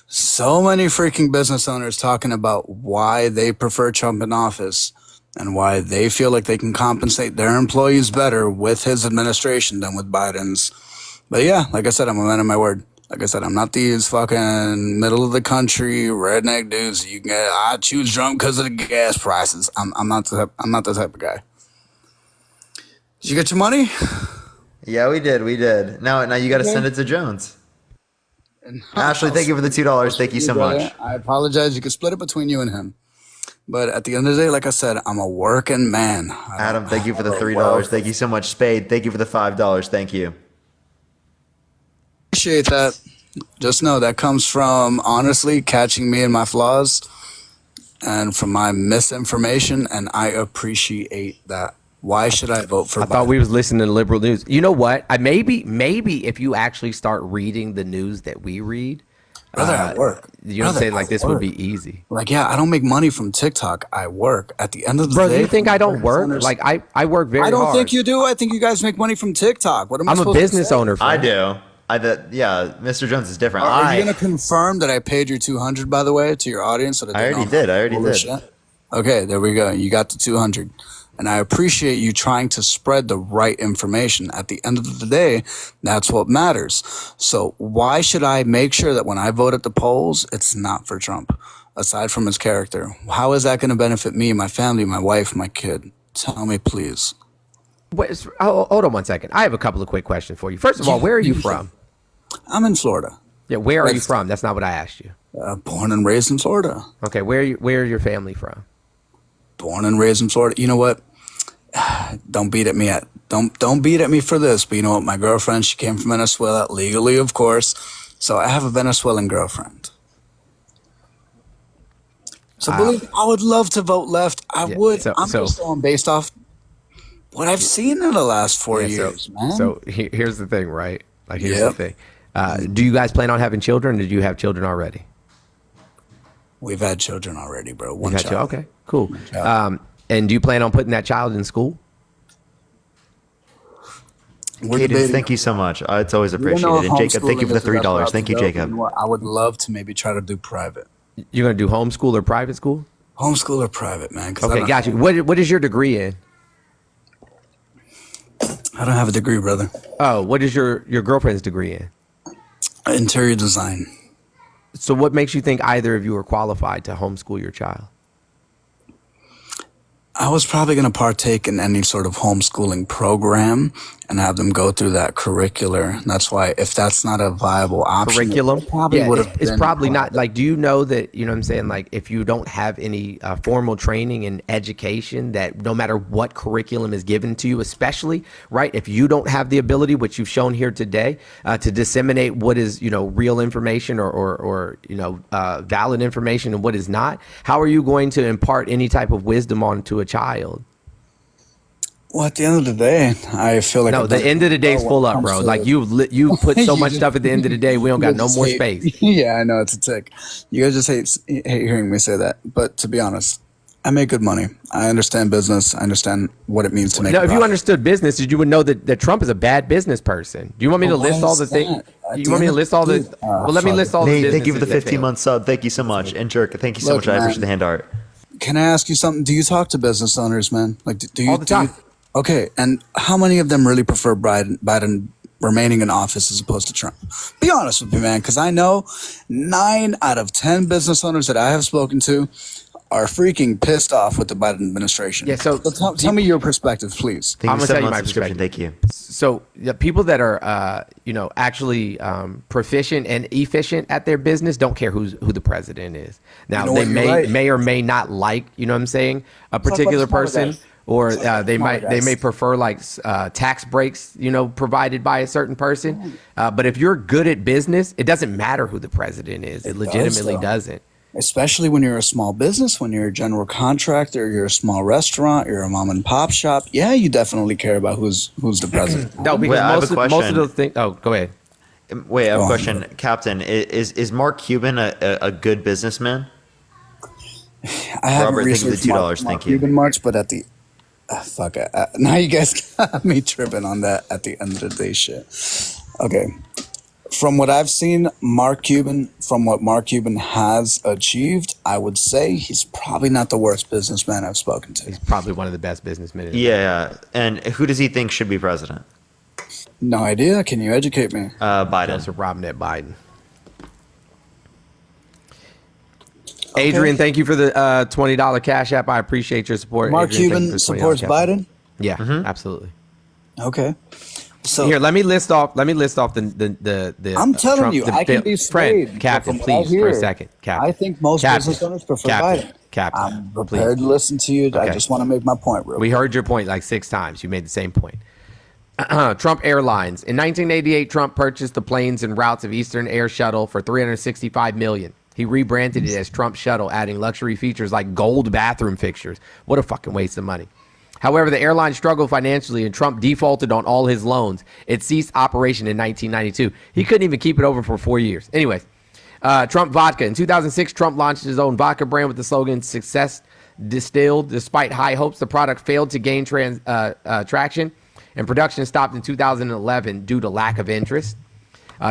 so many freaking business owners talking about why they prefer Trump in office and why they feel like they can compensate their employees better with his administration than with Biden's. But yeah, like I said, I'm a man of my word. Like I said, I'm not these fucking middle of the country redneck dudes. I choose Trump because of the gas prices. I'm not the type of guy. Did you get your money? Yeah, we did. Now you got to send it to Jones. Ashley, thank you for the $2. Thank you so much. I apologize. You can split it between you and him. But at the end of the day, like I said, I'm a working man. Adam, thank you for the $3. Thank you so much. Spade, thank you for the $5. Thank you. Appreciate that. Just know that comes from honestly catching me in my flaws and from my misinformation, and I appreciate that. Why should I vote for I Biden? thought we was listening to liberal news. You know what? Maybe if you actually start reading the news that we read, Brother, I work. You know what I'm Brother, saying? Like I this work. would be easy. Like, yeah, I don't make money from TikTok. I work. At the end of the Bro, day, do you think I don't work? Like I work very hard. I don't think you do. I think you guys make money from TikTok. What am I I'm a supposed business to say? owner. I Friend. do. Yeah, Mr. Jones is different. Are you going to confirm that I paid your $200, by the way, to your audience? So that I already did. Okay, there we go. You got the $200. And I appreciate you trying to spread the right information. At the end of the day, that's what matters. So why should I make sure that when I vote at the polls, it's not for Trump, aside from his character? How is that going to benefit me, my family, my wife, my kid? Tell me, please. Wait, hold on one second. I have a couple of quick questions for you. First of all, where are you from? I'm in Florida. Yeah, where are you from? That's not what I asked you. Born and raised in Florida. Okay, where are your family from? Born and raised in Florida. You know what? Don't beat at me don't beat at me for this, but you know what? My girlfriend, she came from Venezuela, legally, of course. So I have a Venezuelan girlfriend. So believe me, I would love to vote left. I'm just going based off what I've seen in the last 4 years, man. So here's the thing, right? Like here's the thing. Do you guys plan on having children? Or did you have children already? We've had children already, bro. One You've had child. Okay, cool. And do you plan on putting that child in school? Cadence, thank you so much. It's always appreciated. And Jacob, thank you for the $3. Thank you, Jacob. You know what? I would love to maybe try to do private. You're going to do homeschool or private school? Homeschool or private, man. Okay, got you. What is your degree in? I don't have a degree, brother. Oh, what is your girlfriend's degree in? Interior design. So what makes you think either of you are qualified to homeschool your child? I was probably going to partake in any sort of homeschooling program and have them go through that curricular. That's why, if that's not a viable option, Curriculum? it probably would have it's been probably not. private. Like, do you know that, you know what I'm saying? Like, if you don't have any formal training and education, that no matter what curriculum is given to you, especially, right, if you don't have the ability, which you've shown here today, to disseminate what is, real information or valid information and what is not, how are you going to impart any type of wisdom onto a child? Well, at the end of the day, I feel like No, the end of the day's full up, bro. Like you put so much stuff at the end of the day, we don't got no more space. Yeah, I know it's a tick. You guys just hate hearing me say that. But to be honest, I make good money. I understand business. I understand what it means to make. No, a if you profit. understood business, you would know that Trump is a bad business person. Do you want me to But why list all is the things? that? At You the want me to end list of all the? the- Well, let me fuck list all the. Nate, thank you for the businesses that 15 failed. month sub. Thank you so much. And Jerk, thank you so Look, much. I appreciate man. the hand art. Can I ask you something? Do you talk to business owners, man? Like, do you All the time. Okay, and how many of them really prefer Biden remaining in office as opposed to Trump? Be honest with me, man, because I know 9 out of 10 business owners that I have spoken to are freaking pissed off with the Biden administration. Yeah, so- tell me your perspective, please. Thank I'm you gonna for tell 7 you months my subscription. perspective. Thank you. So the people that are, actually proficient and efficient at their business don't care who the president is. Now You know they what, you're right. may or may not like, you know what I'm saying, a about the particular smaller person, guys. or Talk about the they smaller may guys. prefer like tax breaks, provided by a certain person. But if you're good at business, it doesn't matter who the president is. It legitimately though. doesn't. Especially when you're a small business, when you're a general contractor, you're a small restaurant, you're a mom and pop shop. Yeah, you definitely care about who's the president. No, because Wait, I have a most of question. the things. Oh, go ahead. Wait, I have Go a on. question. Captain, is Mark Cuban a good businessman? I haven't Robert, thank you for the researched $2. Thank you. Cuban much, but at the fuck it. Now you guys got me tripping on that at the end of the day shit. Okay. From what I've seen, from what Mark Cuban has achieved, I would say he's probably not the worst businessman I've spoken to. He's probably one of the best businessmen. Yeah. And who does he think should be president? No idea. Can you educate me? Biden. Joseph Robinette Biden. Adrian, thank you for the $20 Cash App. I appreciate your support. Mark Adrian, thank you Cuban for the $20 supports Cash App. Biden? Yeah, absolutely. Okay. So Here, let me list off the I'm telling Trump- you, the I can bill- be swayed. Friend, Captain, but from what I please, for a hear, second. Captain. I think most Captain, business owners prefer Captain, Biden. Captain, I'm prepared please. to listen to you. I Okay. just want to make my point real We quick. heard your point like 6 times. You made the same point. Trump Airlines. In 1988, Trump purchased the planes and routes of Eastern Air Shuttle for $365 million. He rebranded it as Trump Shuttle, adding luxury features like gold bathroom fixtures. What a fucking waste of money. However, the airline struggled financially and Trump defaulted on all his loans. It ceased operation in 1992. He couldn't even keep it over for 4 years. Anyways, Trump Vodka. In 2006, Trump launched his own vodka brand with the slogan "Success Distilled." Despite high hopes, the product failed to gain traction, and production stopped in 2011 due to lack of interest.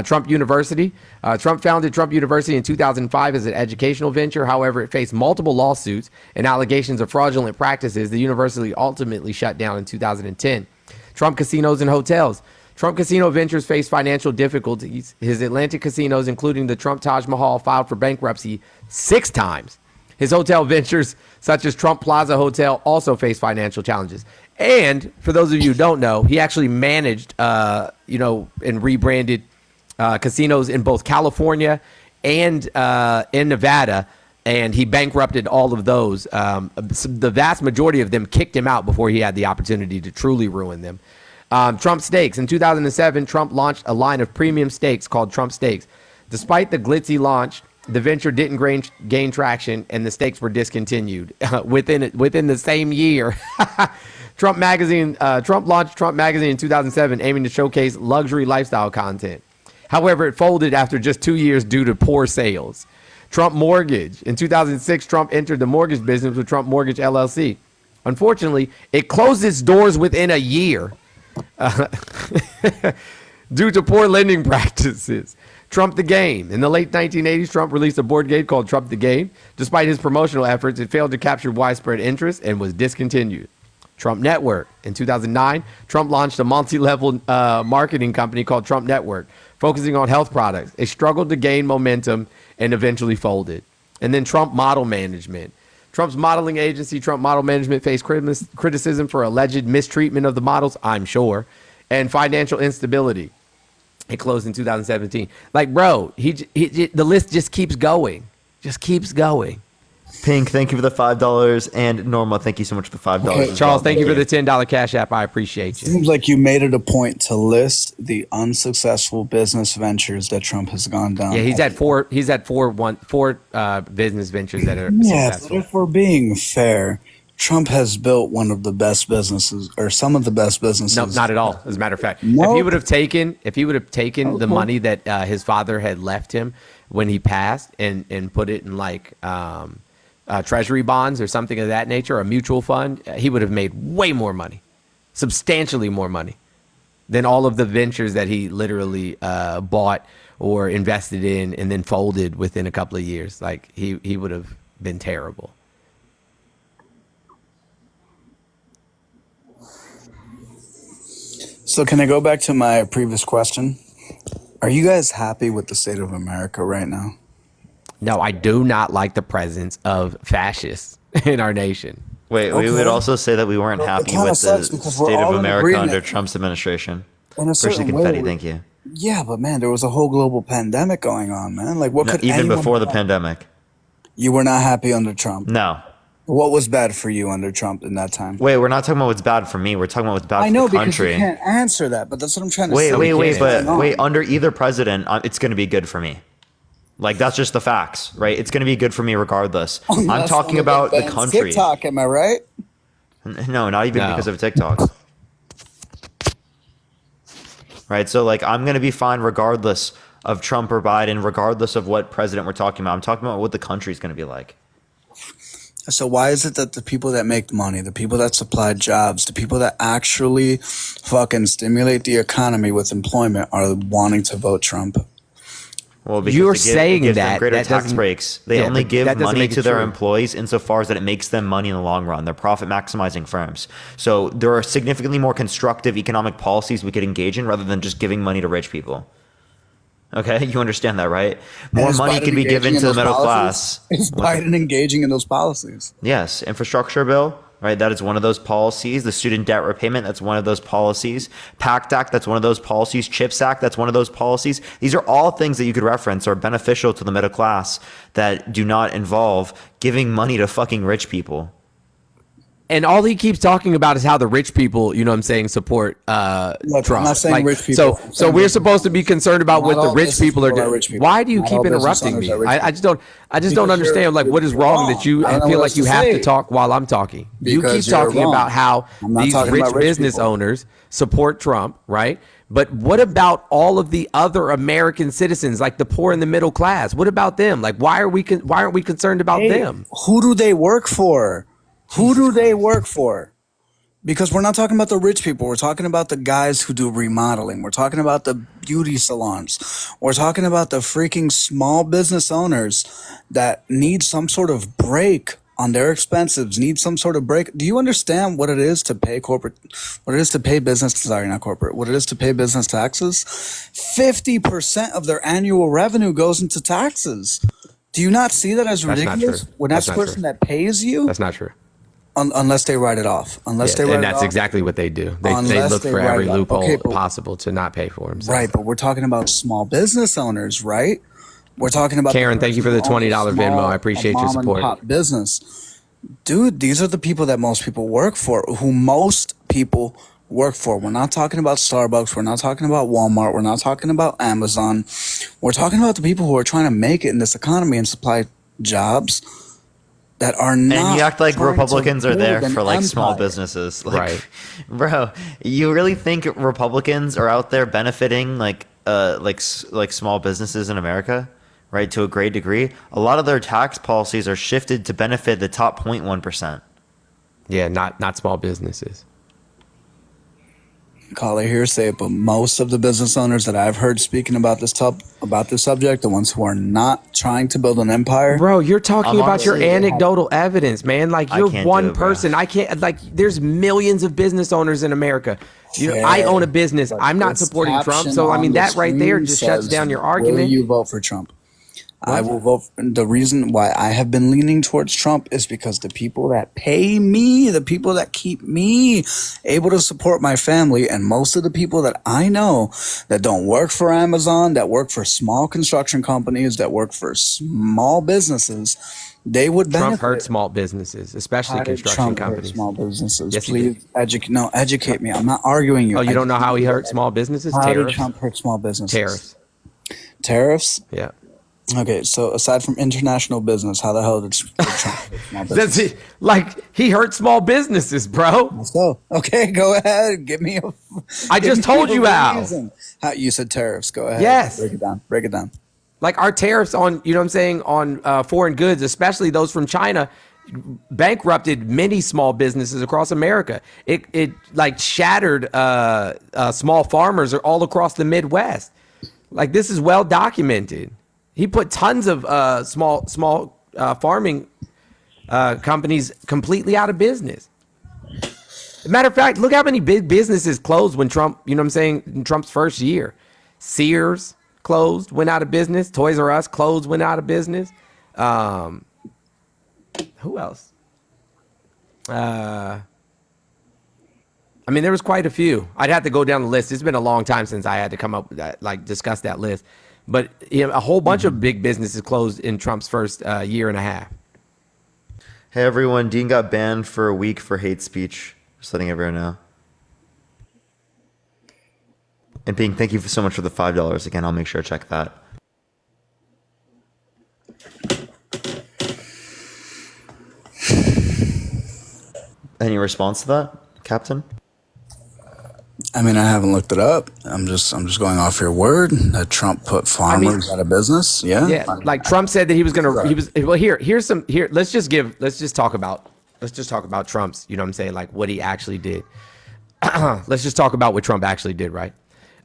Trump University. Trump founded Trump University in 2005 as an educational venture. However, it faced multiple lawsuits and allegations of fraudulent practices. The university ultimately shut down in 2010. Trump Casinos and Hotels. Trump Casino Ventures faced financial difficulties. His Atlantic casinos, including the Trump Taj Mahal, filed for bankruptcy 6 times. His hotel ventures, such as Trump Plaza Hotel, also faced financial challenges. And for those of you who don't know, he actually managed, and rebranded casinos in both California and in Nevada, and he bankrupted all of those. The vast majority of them kicked him out before he had the opportunity to truly ruin them. Trump Steaks. In 2007, Trump launched a line of premium steaks called Trump Steaks. Despite the glitzy launch, the venture didn't gain traction, and the steaks were discontinued within the same year. Trump launched Trump Magazine in 2007, aiming to showcase luxury lifestyle content. However, it folded after just 2 years due to poor sales. Trump Mortgage. In 2006, Trump entered the mortgage business with Trump Mortgage LLC. Unfortunately, it closed its doors within a year due to poor lending practices. Trump the Game. In the late 1980s, Trump released a board game called Trump the Game. Despite his promotional efforts, it failed to capture widespread interest and was discontinued. Trump Network. In 2009, Trump launched a multi-level marketing company called Trump Network, focusing on health products. It struggled to gain momentum and eventually folded. And then Trump Model Management. Trump's modeling agency, Trump Model Management, faced criticism for alleged mistreatment of the models, I'm sure, and financial instability. It closed in 2017. Like, bro, the list just keeps going. Just keeps going. Pink, thank you for the $5, and Norma, thank you so much for the $5. Okay, as Charles, well. thank you for the $10 Cash App. I appreciate you. Seems like you made it a point to list the unsuccessful business ventures that Trump has gone down. Yeah, he's had four business ventures that are Yeah, but successful. if we're being fair, Trump has built one of the best businesses, or some of the best businesses. No, not at all. As a matter of fact, No. if he would have taken the Okay. money that his father had left him when he passed and put it in like treasury bonds or something of that nature, or a mutual fund, he would have made way more money, substantially more money than all of the ventures that he literally bought or invested in and then folded within a couple of years. Like he would have been terrible. So can I go back to my previous question? Are you guys happy with the state of America right now? No, I do not like the presence of fascists in our nation. Wait, we Okay. would also say that we weren't Well, it happy kinda with sucks the because we're state of all in America agreement. under Trump's administration. In a Especially certain confetti, way, thank you. Yeah, but man, there was a whole global pandemic going on, man. Like, what No, could even anyone before the have- pandemic. You were not happy under Trump. No. What was bad for you under Trump in that time? Wait, we're not talking about what's bad for me. We're talking about what's bad I for know the because country. you can't answer that, but that's what I'm trying to say. Wait, can't. but under either president, it's going to be good for me. Like, that's just the facts, right? It's going to be good for me regardless. I'm Unless talking someone about the bans country. TikTok, am I right? No, not even No. because of TikTok. Right? So, like, I'm going to be fine regardless of Trump or Biden, regardless of what president we're talking about. I'm talking about what the country's going to be like. So why is it that the people that make money, the people that supply jobs, the people that actually fucking stimulate the economy with employment are wanting to vote Trump? Well, because You're it saying gives that- them greater that tax doesn't- breaks. They yeah, only but give that doesn't money make it to their true. employees insofar as that it makes them money in the long run. They're profit maximizing firms. So there are significantly more constructive economic policies we could engage in rather than just giving money to rich people. Okay, you understand that, right? More is money Biden can be engaging given in to the those middle policies? class. Is Biden engaging in those policies? Yes, infrastructure bill, right? That is one of those policies. The student debt repayment, that's one of those policies. PACT Act, that's one of those policies. CHIPS Act, that's one of those policies. These are all things that you could reference are beneficial to the middle class that do not involve giving money to fucking rich people. And all he keeps talking about is how the rich people, you know what I'm saying, support Look, I'm Trump. not saying rich people. So I'm so saying we're rich supposed to be concerned about Not what the all rich business people are people are doing. rich people. Why do you Not keep all business interrupting owners me? are rich I just don't Because understand you're- like what is you're wrong wrong. that you I don't know feel what like you to have say. to talk while I'm talking. You keep Because you're talking wrong. about how I'm not these talking rich about rich business people. owners support Trump, right? But what about all of the other American citizens, like the poor and the middle class? What about them? Like, why aren't we concerned about Hey, them? who do they work for? Who do they work for? Because we're not talking about the rich people. We're talking about the guys who do remodeling. We're talking about the beauty salons. We're talking about the freaking small business owners that need some sort of break on their expenses, need some sort of break. Do you understand what it is to pay corporate, what it is to pay business, sorry, not corporate, what it is to pay business taxes? 50% of their annual revenue goes into taxes. Do you not see that as That's not ridiculous? true. When That's that's the not person true. that pays you, That's not true. unless they write it off. Unless Yeah, they write and it that's off. exactly what they do. They Unless look they for write every it off. loophole Okay, but- possible to not pay for themselves. Right, but we're talking about small business owners, right? We're talking about Karen, thank you for the person who owns a $20 Venmo. I appreciate your mom and support. pop business. Dude, these are the people that most people work for, who most people work for. We're not talking about Starbucks. We're not talking about Walmart. We're not talking about Amazon. We're talking about the people who are trying to make it in this economy and supply jobs that are not. And you act like trying to Republicans are there build an for like small empire. businesses. Like, Right. Bro, you really think Republicans are out there benefiting like small businesses in America? Right, to a great degree. A lot of their tax policies are shifted to benefit the top 0.1%. Yeah, not small businesses. Call it hearsay, but most of the business owners that I've heard speaking about this subject, the ones who are not trying to build an empire, Bro, you're talking I'm about your honestly- anecdotal evidence, man. Like I you're can't do one it, bro. person. I can't like there's millions of business owners in America. You know, I own a business. But I'm not this supporting Trump. caption So I on mean the that right there screen just shuts says, down your Will argument. you vote for Trump? I will vote. The reason why I have been leaning towards Trump is because the people that pay me, the people that keep me able to support my family, and most of the people that I know that don't work for Amazon, that work for small construction companies, that work for small businesses, they would benefit. Trump hurts small businesses, especially How did construction Trump hurt companies. small businesses? Yes, he Please educate me. I'm not arguing you. Oh, you don't know how he hurt small businesses? How did Tariffs. Trump hurt small businesses? Tariffs. Tariffs? Yeah. Okay, so aside from international business, how the hell did Trump hurt small business? That's it. Like he hurt small businesses, bro. So, okay, go ahead. Give me a. I give just me told a you, Al. reason. How you said tariffs? Go ahead. Yes. Break it down. Break it down. Like our tariffs on, you know what I'm saying, on foreign goods, especially those from China, bankrupted many small businesses across America. It like shattered small farmers all across the Midwest. Like this is well documented. He put tons of small farming companies completely out of business. Matter of fact, look how many big businesses closed when Trump, you know what I'm saying, in Trump's first year. Sears closed, went out of business. Toys R Us closed, went out of business. Who else? I mean, there was quite a few. I'd have to go down the list. It's been a long time since I had to come up with that, like discuss that list. But you know, a whole bunch of big businesses closed in Trump's first year and a half. Hey everyone, Dean got banned for a week for hate speech. Just letting everyone know. And Bing, thank you so much for the $5 again. I'll make sure to check that. Any response to that, Captain? I mean, I haven't looked it up. I'm just going off your word that Trump put farmers out of business. Yeah. Yeah, like Trump said that he was gonna. He was well. Here's some. Here, let's just talk about Trump's. You know what I'm saying? Like what he actually did. Let's just talk about what Trump actually did. Right.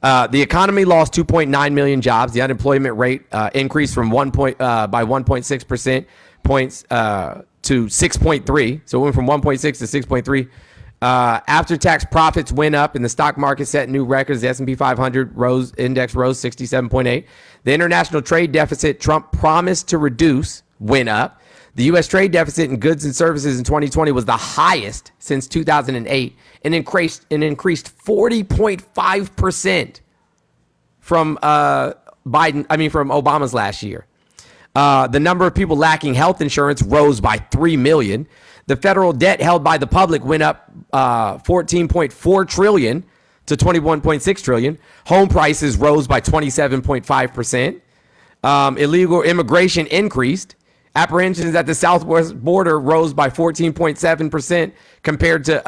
The economy lost 2.9 million jobs. The unemployment rate increased from by 1.6% points to 6.3. So it went from 1.6 to 6.3. After-tax profits went up, and the stock market set new records. The S&P 500 index rose 67.8. The international trade deficit Trump promised to reduce went up. The U.S. trade deficit in goods and services in 2020 was the highest since 2008, and increased 40.5% from from Obama's last year. The number of people lacking health insurance rose by 3 million. The federal debt held by the public went up 14.4 trillion to 21.6 trillion. Home prices rose by 27.5%. Illegal immigration increased. Apprehensions at the southwest border rose by 14.7% compared to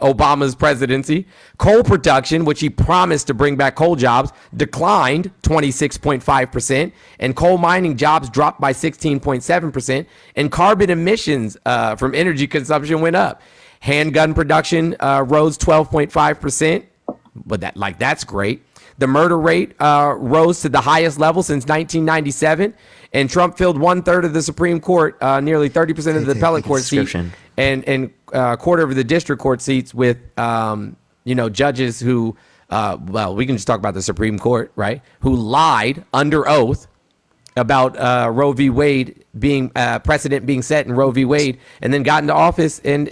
Obama's presidency. Coal production, which he promised to bring back coal jobs, declined 26.5%, and coal mining jobs dropped by 16.7%, and carbon emissions from energy consumption went up. Handgun production rose 12.5%, but that's great. The murder rate rose to the highest level since 1997, and Trump filled 1/3 of the Supreme Court, nearly 30% of the appellate court seats, and quarter of the district court seats with judges who, we can just talk about the Supreme Court, right? Who lied under oath about Roe v. Wade being precedent being set in Roe v. Wade, and then got into office and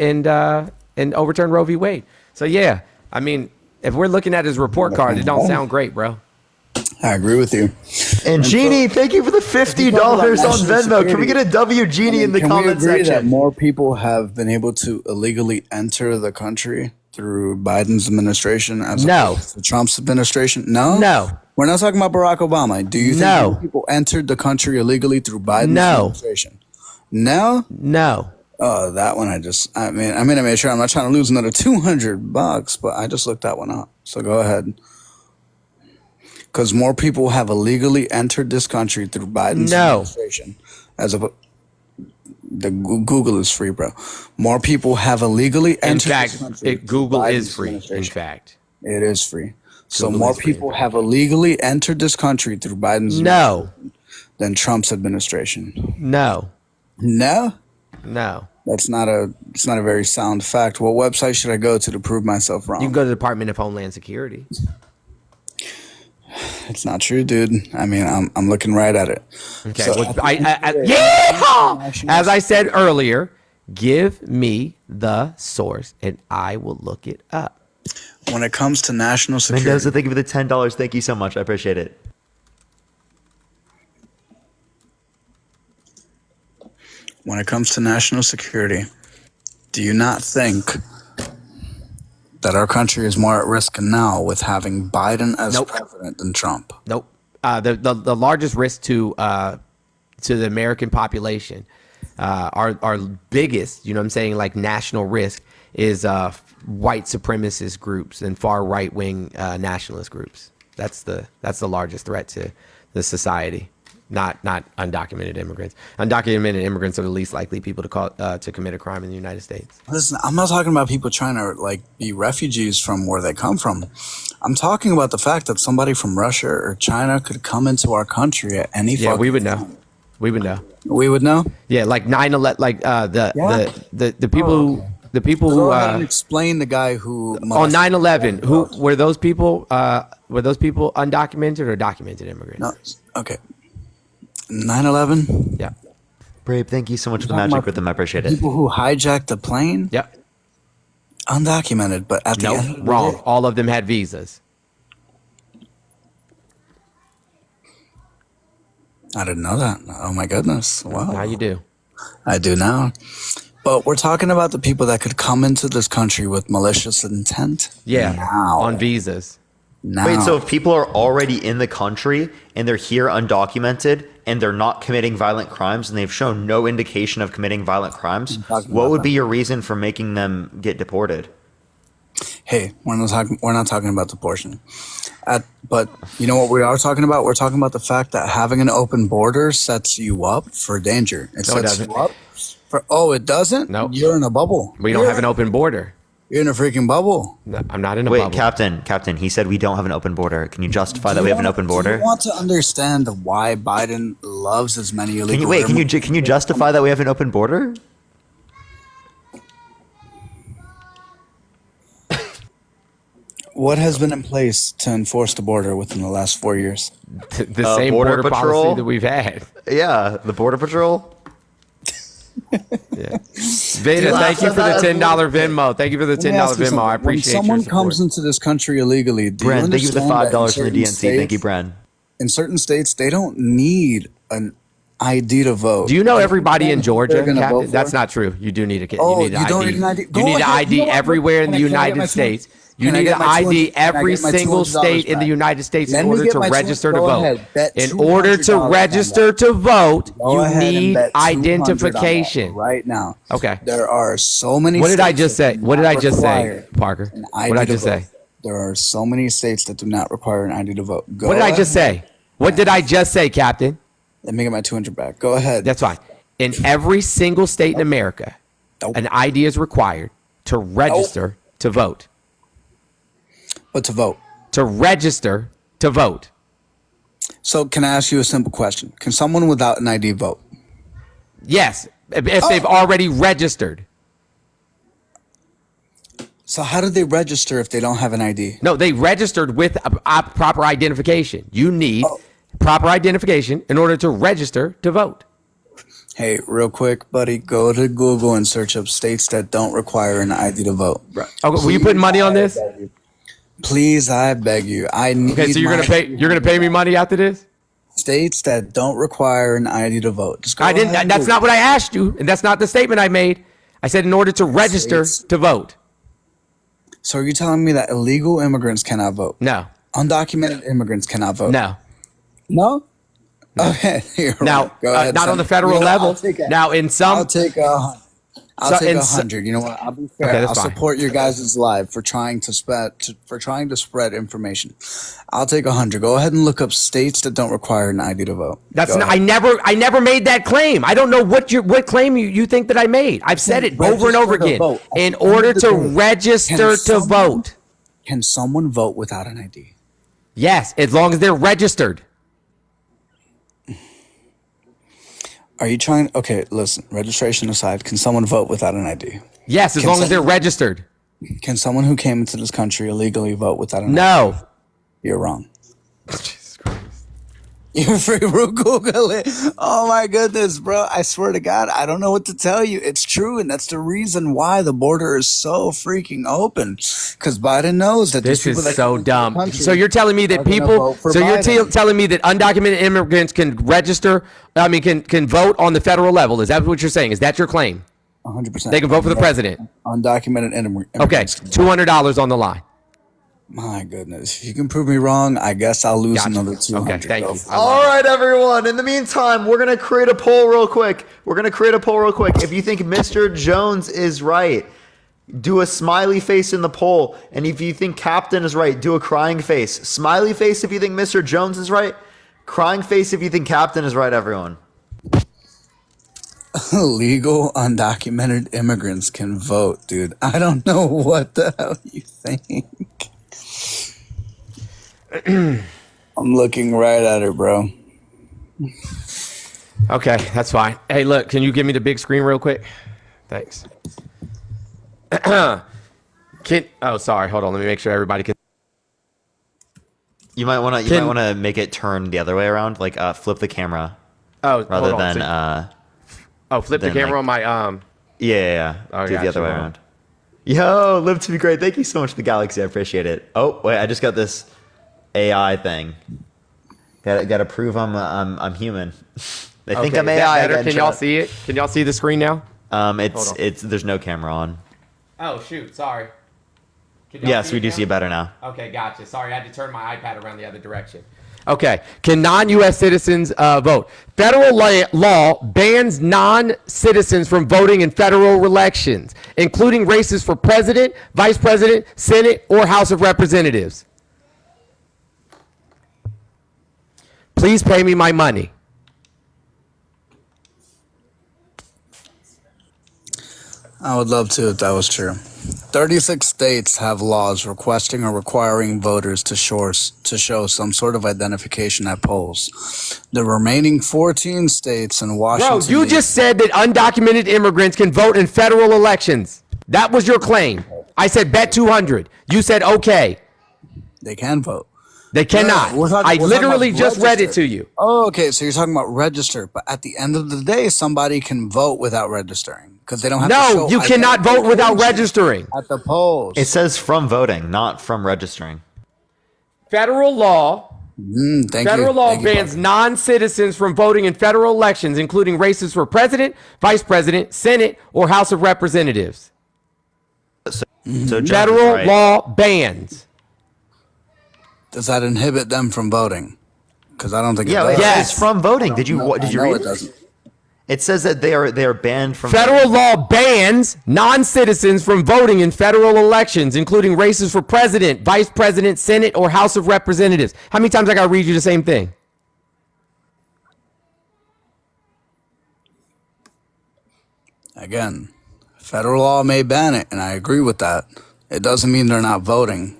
overturned Roe v. Wade. So yeah, I mean, if we're looking at his report card, it don't sound great, bro. I agree with you. And Genie, thank you for the $50 on Venmo. Can we get a W, Genie, in the comment Can we agree section? that more people have been able to illegally enter the country through Biden's administration as opposed to Trump's administration? No. We're not talking about Barack Obama. Do you think more people entered the country illegally through Biden's administration? No. Oh, that one I made sure. I'm not trying to lose another $200, but I just looked that one up. So go ahead. Because more people have illegally entered this country through Biden's administration. Google is free, bro. More people have illegally entered this country. Google is free. In fact, it is free. So more people have illegally entered this country through Biden's administration than Trump's administration. No. It's not a very sound fact. What website should I go to prove myself wrong? You can go to the Department of Homeland Security. It's not true, dude. I mean, I'm looking right at it. Okay. So As I said earlier, give me the source and I will look it up. When it comes to national security, Mendoza, thank you for the $10. Thank you so much. I appreciate it. when it comes to national security, do you not think that our country is more at risk now with having Biden as president than Trump? Nope. The largest risk to to the American population, our biggest, you know what I'm saying, like national risk is white supremacist groups and far right wing nationalist groups. That's the largest threat to the society. Not undocumented immigrants. Undocumented immigrants are the least likely people to commit a crime in the United States. Listen, I'm not talking about people trying to like be refugees from where they come from. I'm talking about the fact that somebody from Russia or China could come into our country at any Yeah, fucking we would know. time. We would know. We would know. Yeah, like 9/11, like the people who Go ahead and explain the guy who on 9/11, who were those people? Were those people undocumented or documented immigrants? No, okay. 9/11. Yeah. Brave, thank you so much for the Talking magic about rhythm. I appreciate it. People who hijacked the plane, Yep. undocumented, but at the end, Nope. of the Wrong. day- All of them had visas. I didn't know that. Oh my goodness! Wow. Now you do. I do now. But we're talking about the people that could come into this country with malicious intent. Yeah. Now. On visas. Now. Wait, so if people are already in the country and they're here undocumented and they're not committing violent crimes and they've shown no indication of committing violent crimes, talking what about would that. be your reason for making them get deported? Hey, we're not talking about the portion. But you know what we are talking about? We're talking about the fact that having an open border sets you up for danger. It No, it sets doesn't. you up for it doesn't? Nope. You're in a bubble. We don't have an open border. You're in a freaking bubble. No, I'm not in a Wait, bubble. Captain, he said we don't have an open border. Can you justify that we have an open Do border? you want to understand why Biden loves as many illegal Can you justify that we have an open border? What has been in place to enforce the border within the last 4 years? The same Border border Patrol? policy that we've had. Yeah, the Border Patrol. Yeah. Veda, thank you for the $10 Venmo. Thank you for the Let me $10 ask you Venmo. I something. appreciate When someone your support. comes into this country illegally, do you Bren, thank you for the understand that $5 from the in DNC. Thank you, states- Bren. In certain states, they don't need an ID to vote. Do you know everybody in Georgia, They're gonna Captain? vote That's for? not true. You do need a Oh, you need an you don't ID. need an ID? You Go need an ahead. ID You know what? everywhere in the Can I get United my States. You Can I need get an my ID 200 can I every get my single $200 state in the back? United States Let in me order get to my register to go vote. ahead, bet In order to $200 on register that. to vote, Go you ahead and need bet $200 on that identification. right now. Okay. There are so many. What did I states just that say? do What did not I just say, require Parker? an What did I ID to just say? vote. There are so many states that do not require an ID to vote. Go What did I just ahead. say? What did I just say, Captain? Let me get my 200 back. Go ahead. That's fine. In every single state in America, Nope. an ID is required to register to vote. But to vote. To register to vote. So can I ask you a simple question? Can someone without an ID vote? Yes, if they've already registered. So how did they register if they don't have an ID? No, they registered with a proper identification. You need Oh. proper identification in order to register to vote. Hey, real quick, buddy, go to Google and search up states that don't require an ID to vote. Okay, will you put money on this? Please, I beg you. I need Okay, so you're my- gonna pay me money after this? states that don't require an ID to vote. Just go I didn't. ahead and That's Google. not what I asked you, and that's not the statement I made. I said in order to register States. to vote. So are you telling me that illegal immigrants cannot vote? No, Undocumented immigrants cannot vote? no. No? Okay. You're Now, right. Go ahead, not son. on the federal You know, level. I'll take a- Now, in I'll some, take a I'll So- take and so- 100. You know what? I'll be fair. Okay, I'll that's fine. support your guys' live for trying to spread information. I'll take 100. Go ahead and look up states that don't require an ID to vote. that's Go not, ahead. I never made that claim. I don't know what claim you think that I made. I've said it over and over Register to again. vote. In order to Can register to someone- vote. Can someone vote without an ID? Yes, as long as they're registered. Are you trying? Okay, listen. Registration aside, can someone vote without an ID? Yes, as Can long as they're someone- registered. Can someone who came into this country illegally vote without an ID? No. You're wrong. You're free to Google it. Oh my goodness, bro. I swear to God, I don't know what to tell you. It's true. And that's the reason why the border is so freaking open. Because Biden knows that This these people is that so come into the dumb. country So you're telling me are that gonna people? vote for So you're Biden. telling me that undocumented immigrants can register? I mean, can vote on the federal level? Is that what you're saying? Is that your claim? 100%. They can vote for the president. Undocumented Okay, immigrants. $200 on the line. My goodness. If you can prove me wrong, I guess I'll lose Gotcha. another 200. Okay, thank you. I All love it. right, everyone. In the meantime, we're going to create a poll real quick. If you think Mr. Jones is right, do a smiley face in the poll. And if you think Captain is right, do a crying face. Smiley face if you think Mr. Jones is right. Crying face if you think Captain is right, everyone. Illegal undocumented immigrants can vote, dude. I don't know what the hell you think. I'm looking right at her, bro. Okay, that's fine. Hey, look, can you give me the big screen real quick? Thanks. Sorry. Hold on. Let me make sure everybody can. You might want to make it turn the other way around, like flip the camera Oh, rather hold on. than Flip the then, camera like- on my yeah. Oh, Do the gotcha. other way around. Yo, live to be great. Thank you so much for the galaxy. I appreciate it. Oh wait, I just got this AI thing. Got to prove I'm human. They think I'm Is that AI. better? again, Can y'all chat. see it? Can y'all see the screen now? It's Hold on. there's no camera on. Oh shoot, sorry. Can y'all Yes, see we it do now? see it better now. Okay, gotcha. Sorry, I had to turn my iPad around the other direction. Okay, can non-U.S. citizens vote? Federal law bans non-citizens from voting in federal elections, including races for president, vice president, Senate, or House of Representatives. Please pay me my money. I would love to if that was true. 36 states have laws requesting or requiring voters to show some sort of identification at polls. The remaining 14 states and Bro, Washington. you just said that undocumented immigrants can vote in federal elections. That was your claim. I said bet 200. You said okay. They can vote. They cannot. We're I talking literally about just read it register. to you. Oh, okay. So you're talking about register, but at the end of the day, somebody can vote without registering because they don't have to show No, you cannot vote without identification registering. at the polls. It says from voting, not from registering. Federal law Thank Federal you. law Thank you, bans Parker. non-citizens from voting in federal elections, including races for president, vice president, Senate, or House of Representatives. So Jones is Federal right. law bans. Does that inhibit them from voting? Because I don't think Yeah, it it does. Yes. says from voting. Did you No, did you I know read it doesn't. It says that they are banned from Federal law bans non-citizens from voting in federal elections, including races for president, vice president, Senate, or House of Representatives. How many times I got to read you the same thing? Again, federal law may ban it, and I agree with that. It doesn't mean they're not voting.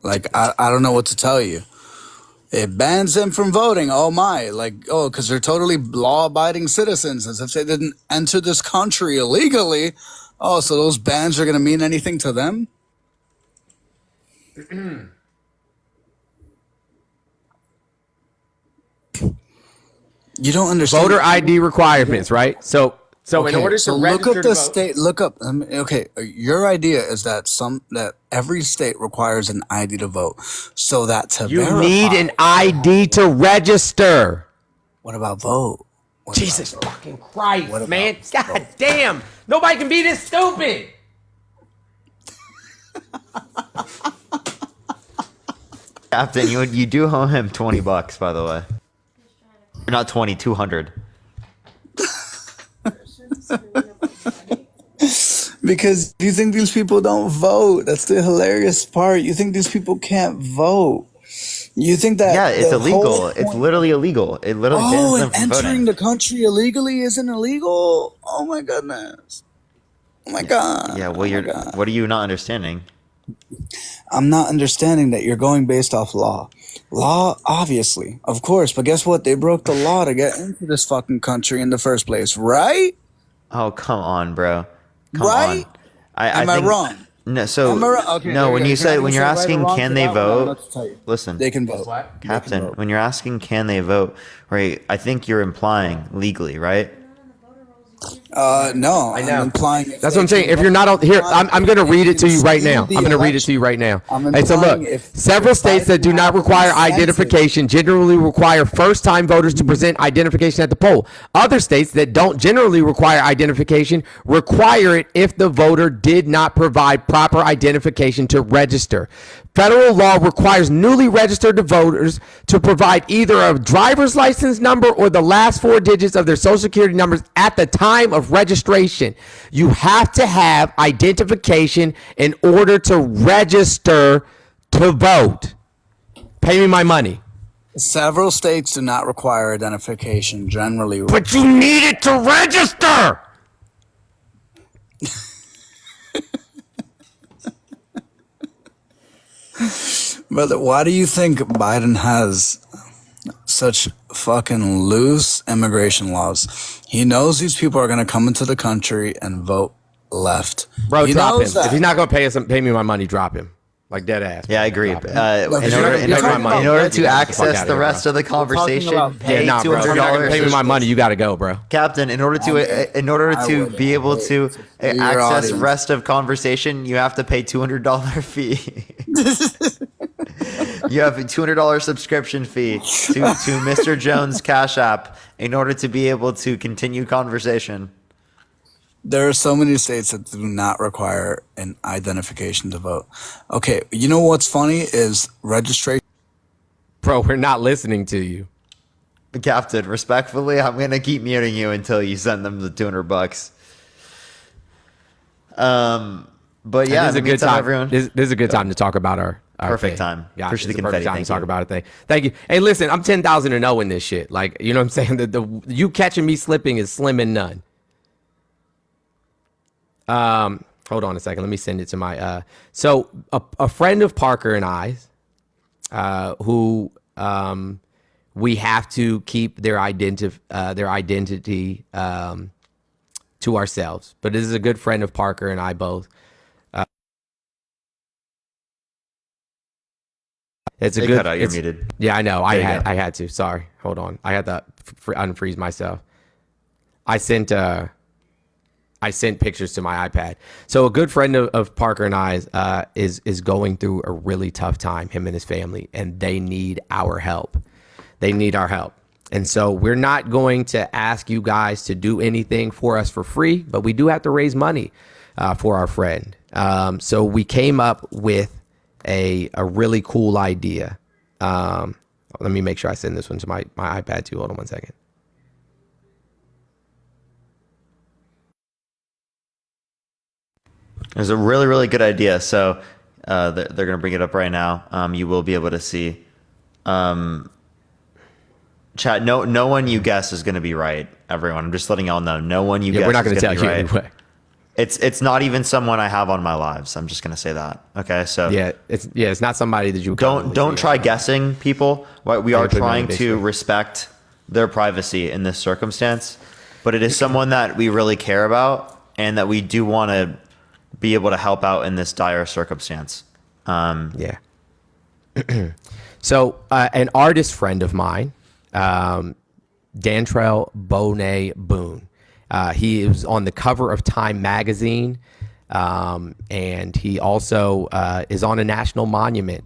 Like, I don't know what to tell you. It bans them from voting. Oh my. Like, oh, because they're totally law abiding citizens, as if they didn't enter this country illegally. Oh, so those bans are going to mean anything to them? You don't understand. Voter ID requirements, right? So in order to look register up to the vote, state. Look up. Okay, your idea is that every state requires an ID to vote, so that to you verify. need an ID to register. What about vote? What Jesus about vote? fucking Christ, What about man. vote? God damn. Nobody can be this stupid. Captain, you do owe him $20, by the way. Not 20, 200. Because you think these people don't vote. That's the hilarious part. You think these people can't vote. You think that Yeah, it's the illegal. whole It's point- literally illegal. It literally Oh, bans and them from entering voting. the country illegally isn't illegal? Oh my goodness. Oh my god. Yeah, Oh well, my God. what are you not understanding? I'm not understanding that you're going based off law. Law, obviously, of course, but guess what? They broke the law to get into this fucking country in the first place, right? Oh, come on, bro. Come Right? on. Am I think- wrong? No, so Am I wrong? Okay, no. there When go. you You're say not when gonna you're say right or asking wrong can for they that one, I don't know vote, what to tell you. listen, They can vote. What? They can Captain. vote. When you're asking can they vote, right? I think you're implying legally, right? No, I know. I'm implying. That's what I'm saying. If you're not on here, I'm going to read it to you right now. I'm going to read it to you right now. Hey, so look, several states that do not require identification generally require first-time voters to present identification at the poll. Other states that don't generally require identification require it if the voter did not provide proper identification to register. Federal law requires newly registered voters to provide either a driver's license number or the last 4 digits of their social security numbers at the time of registration. You have to have identification in order to register to vote. Pay me my money. Several states do not require identification generally. But you need it to register. Brother, why do you think Biden has such fucking loose immigration laws? He knows these people are going to come into the country and vote left. Bro, He drop him. knows that. If he's not going to pay me my money, drop him. Like dead ass. Yeah, I agree. Drop him. In order to access out of the here, rest of the conversation, about- pay Yeah, nah, bro. If you're not gonna $200. pay me my money, you got to go, bro. Captain, in order to be able to Your access audience. rest of conversation, you have to pay $200 fee. You have a $200 subscription fee to Mr. Jones Cash App in order to be able to continue conversation. There are so many states that do not require an identification to vote. Okay, you know what's funny is registration. Bro, we're not listening to you. Captain, respectfully, I'm gonna keep muting you until you send them the $200. But yeah, This is a in the good meantime, time. everyone. This is a good time to talk about our Perfect thing. time. Yeah, Appreciate it's the a perfect confetti. time Thank to talk you. about our thing. Thank you. Hey, listen, I'm 10,000 and 0 in this shit. Like, you know what I'm saying? The you catching me slipping is slim and none. Hold on a second. Let me send it to my. So a friend of Parker and I's, who we have to keep their identity to ourselves. But this is a good friend of Parker and I both. It's a Hey, good. cut out, you're it's- muted. Yeah, I know. There you go. I had to. Sorry. Hold on. I had to unfreeze myself. I sent pictures to my iPad. So a good friend of Parker and I's is going through a really tough time, him and his family, and they need our help. They need our help. And so we're not going to ask you guys to do anything for us for free, but we do have to raise money for our friend. So we came up with a really cool idea. Let me make sure I send this one to my iPad too. Hold on one second. It was a really, really good idea. So they're going to bring it up right now. You will be able to see. Chat. No one you guess is going to be right. Everyone, I'm just letting y'all know. No one you guess. We're not going to tell be you right. anyway. It's not even someone I have on my lives. I'm just going to say that. Okay. So It's not somebody that you would don't commonly see. try guessing people. We are put them on trying the to basement. respect their privacy in this circumstance, but it is someone that we really care about and that we do want to be able to help out in this dire circumstance. Yeah. So an artist friend of mine, Dantrell Bonet Boone, he was on the cover of Time magazine, and he also is on a national monument.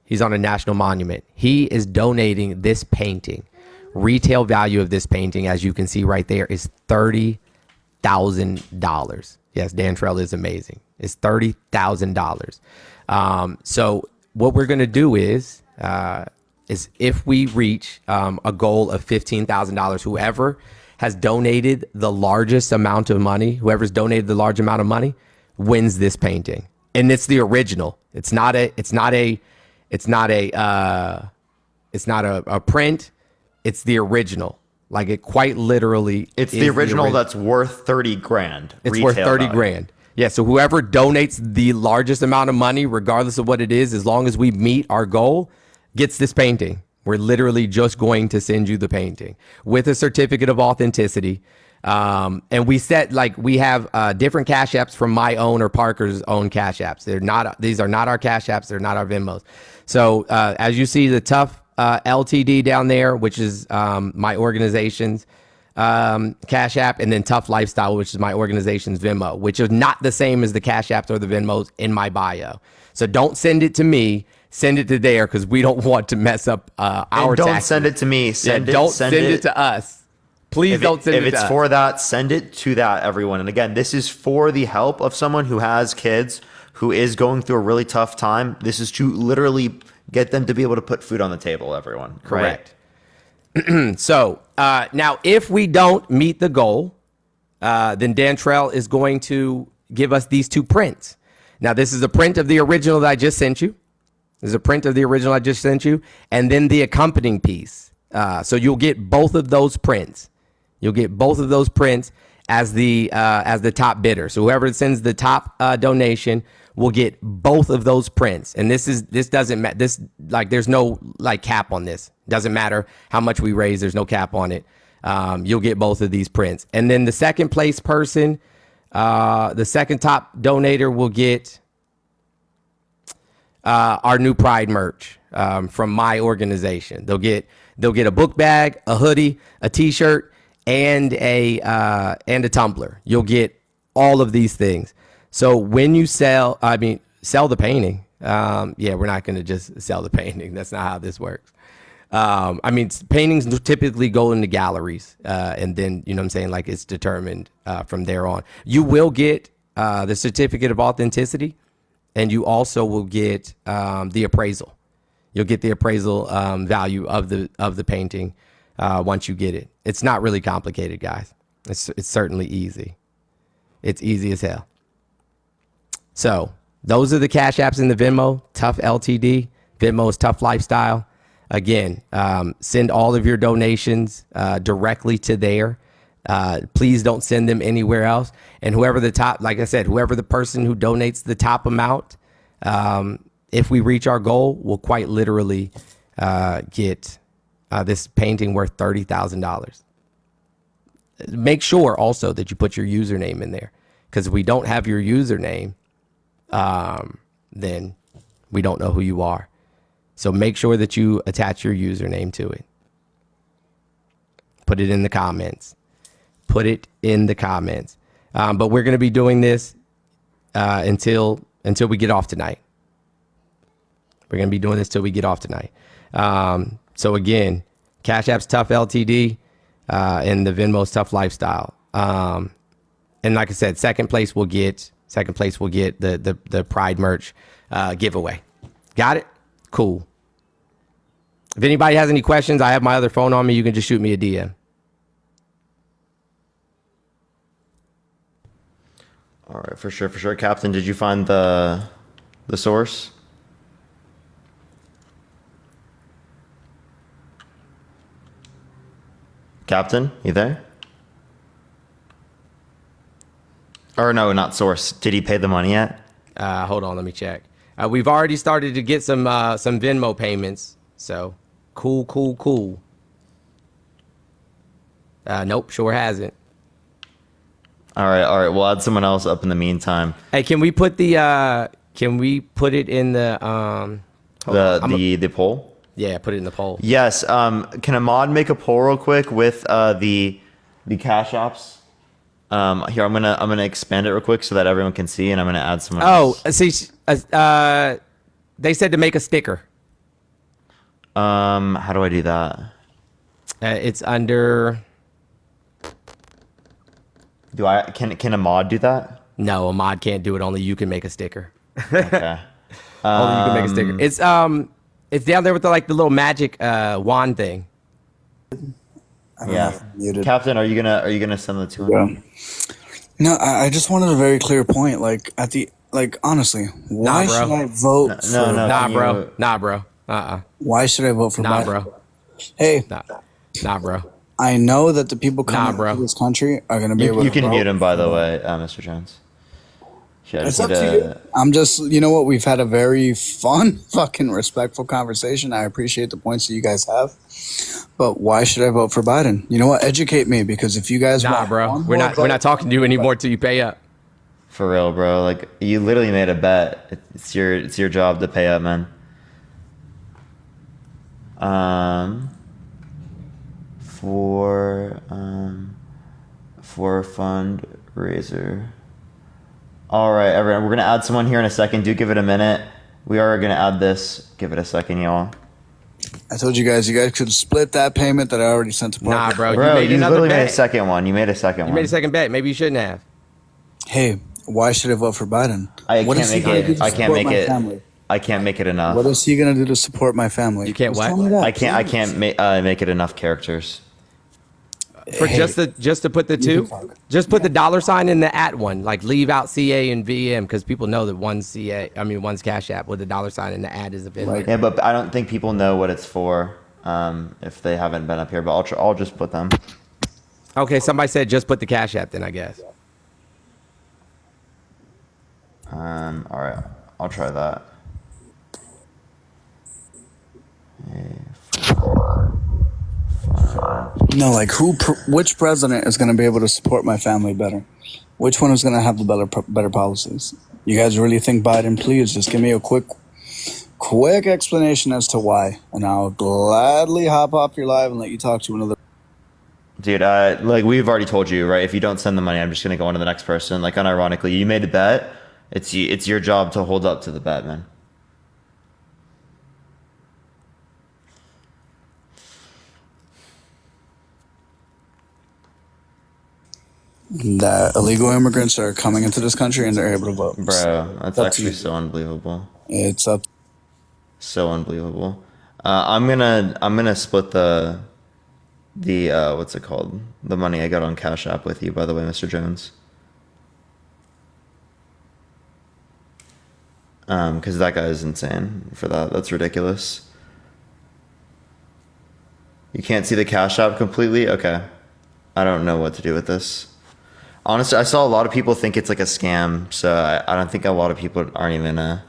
He's on a national monument. He is donating this painting. Retail value of this painting, as you can see right there, is $30,000. Yes, Dantrell is amazing. It's $30,000. So what we're gonna do is if we reach a goal of $15,000, whoever has donated the largest amount of money, whoever's donated the large amount of money, wins this painting, and it's the original. It's not a print. It's the original. Like it quite literally. It's is the original ori- that's worth 30 grand. It's worth retail 30 value. grand. Yeah. So whoever donates the largest amount of money, regardless of what it is, as long as we meet our goal, gets this painting. We're literally just going to send you the painting with a certificate of authenticity. And we have different cash apps from my own or Parker's own cash apps. These are not our cash apps. They're not our Venmos. So as you see the Tough LTD down there, which is my organization's Cash App, and then Tough Lifestyle, which is my organization's Venmo, which is not the same as the Cash Apps or the Venmos in my bio. So don't send it to me. Send it to there because we don't want to mess up our And don't taxes. send it to me. Don't send it to us. Please don't send it to us. If it's for that, send it to that, everyone. And again, this is for the help of someone who has kids, who is going through a really tough time. This is to literally get them to be able to put food on the table, everyone. Correct. Right? So now, if we don't meet the goal, then Dantrell is going to give us these 2 prints. Now, this is a print of the original that I just sent you. This is a print of the original I just sent you, and then the accompanying piece. So you'll get both of those prints. You'll get both of those prints as the top bidder. So whoever sends the top donation will get both of those prints. And this doesn't matter. There's no cap on this. Doesn't matter how much we raise. There's no cap on it. You'll get both of these prints. And then the second place person, the second top donator will get our new Pride merch from my organization. They'll get a book bag, a hoodie, a T-shirt, and a tumbler. You'll get all of these things. So when you sell the painting. We're not going to just sell the painting. That's not how this works. Paintings typically go into galleries, and then, you know what I'm saying, like it's determined from there on. You will get the certificate of authenticity, and you also will get the appraisal. You'll get the appraisal value of the painting once you get it. It's not really complicated, guys. It's certainly easy. It's easy as hell. So those are the Cash Apps in the Venmo. Tough LTD. Venmo is Tough Lifestyle. Again, send all of your donations directly to there. Please don't send them anywhere else. And whoever the person who donates the top amount, if we reach our goal, will quite literally get this painting worth $30,000. Make sure also that you put your username in there, because if we don't have your username, then we don't know who you are. So make sure that you attach your username to it. Put it in the comments. But we're going to be doing this until we get off tonight. We're going to be doing this till we get off tonight. So again, Cash App's Tough LTD, and the Venmo's Tough Lifestyle. And like I said, second place will get the Pride merch giveaway. Got it? Cool. If anybody has any questions, I have my other phone on me. You can just shoot me a DM. All right, for sure. Captain, did you find the source? Captain, you there? Or no, not source. Did he pay the money yet? Hold on, let me check. We've already started to get some Venmo payments. So cool. Nope, sure hasn't. All right. We'll add someone else up in the meantime. Hey, can we put it in the The poll? Yeah, put it in the poll. Yes. Can Ahmad make a poll real quick with the Cash Apps? Here, I'm gonna expand it real quick so that everyone can see, and I'm gonna add someone else. See, they said to make a sticker. How do I do that? It's under. Can Ahmad do that? No, Ahmad can't do it. Only you can make a sticker. Okay. Only you can make a sticker. It's down there with the little magic wand thing. Yeah. Muted. Captain, are you gonna send the to him? No, I just wanted a very clear point. Honestly, why bro. should I vote? No. Nah, bro. Why should I vote for Nah, Biden? bro. Hey, Nah, bro. I know that the people coming bro. to this country are going to be able to You can vote. mute him, by the way, Mr. Jones. Yeah, It's up to you. I'm just, you know what? We've had a very fun, fucking respectful conversation. I appreciate the points that you guys have. But why should I vote for Biden? You know what? Educate me, because if you guys Nah, want bro. one We're more not vote- talking to you anymore till you pay up. For real, bro. Like, you literally made a bet. It's your job to pay up, man. For for fundraiser. All right, everyone. We're gonna add someone here in a second. Do give it a minute. We are gonna add this. Give it a second, y'all. I told you guys could split that payment that I already sent to Parker. Nah, bro. Bro, you made you another literally made a bet. second one. You made a second You one. made a second bet. Maybe you shouldn't have. Hey, why should I vote for Biden? I What can't is he make gonna do it. to I can't support make my it. family? I can't make it enough. What is he gonna do to support my family? You can't Just what? tell me that, I can't. I please. can't make it enough characters. For Hey, just to put the two, can talk. just put the dollar sign in the at one, like leave out CA and VM because people know that one's one's Cash App with the dollar sign and the ad is a vendor. Like- Yeah, but I don't think people know what it's for if they haven't been up here. But I'll just put them. Okay, somebody said just put the Cash App then, I guess. All right, I'll try that. No, like which president is gonna be able to support my family better? Which one is gonna have the better policies? You guys really think Biden? Please just give me a quick explanation as to why, and I'll gladly hop off your live and let you talk to another. Dude, like we've already told you, right? If you don't send the money, I'm just gonna go on to the next person. Like unironically, you made a bet. It's your job to hold up to the bet, man. That illegal immigrants are coming into this country and they're able to vote. Bro, that's Up to actually you. so unbelievable. It's up. So unbelievable. I'm gonna split the what's it called? The money I got on Cash App with you, by the way, Mr. Jones. Because that guy is insane for that. That's ridiculous. You can't see the Cash App completely? Okay. I don't know what to do with this. Honestly, I saw a lot of people think it's like a scam, so I don't think a lot of people aren't even gonna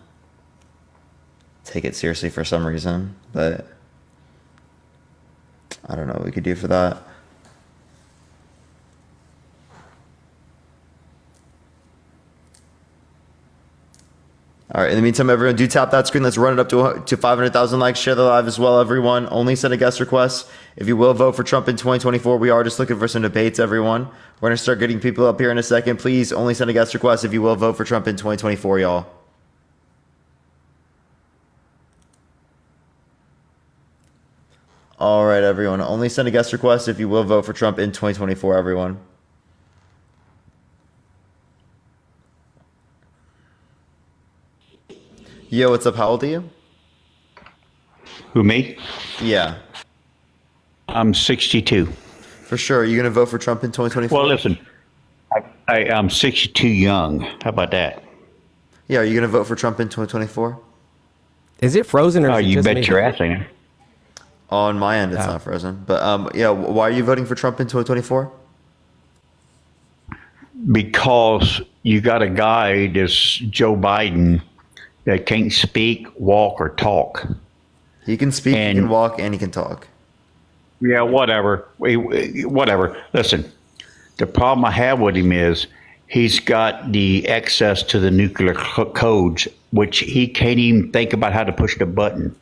take it seriously for some reason, but I don't know what we could do for that. All right. In the meantime, everyone, do tap that screen. Let's run it up to 500,000 likes. Share the live as well, everyone. Only send a guest request. If you will vote for Trump in 2024, we are just looking for some debates, everyone. We're going to start getting people up here in a second. Please only send a guest request if you will vote for Trump in 2024, y'all. All right, everyone. Only send a guest request if you will vote for Trump in 2024, everyone. Yo, what's up? How old are you? Who, me? Yeah, I'm 62. for sure. Are you going to vote for Trump in 2024? Well, listen, I'm 62 young. How about that? Yeah, are you going to vote for Trump in 2024? Is it frozen or Oh, is it you just bet me? your ass ain't it? On my end, it's Oh. not frozen. But yeah, why are you voting for Trump in 2024? Because you got a guy, this Joe Biden, that can't speak, walk, or talk. He can speak, he And- can walk, and he can talk. Yeah, whatever. Whatever. Listen, the problem I have with him is he's got the access to the nuclear codes, which he can't even think about how to push the button.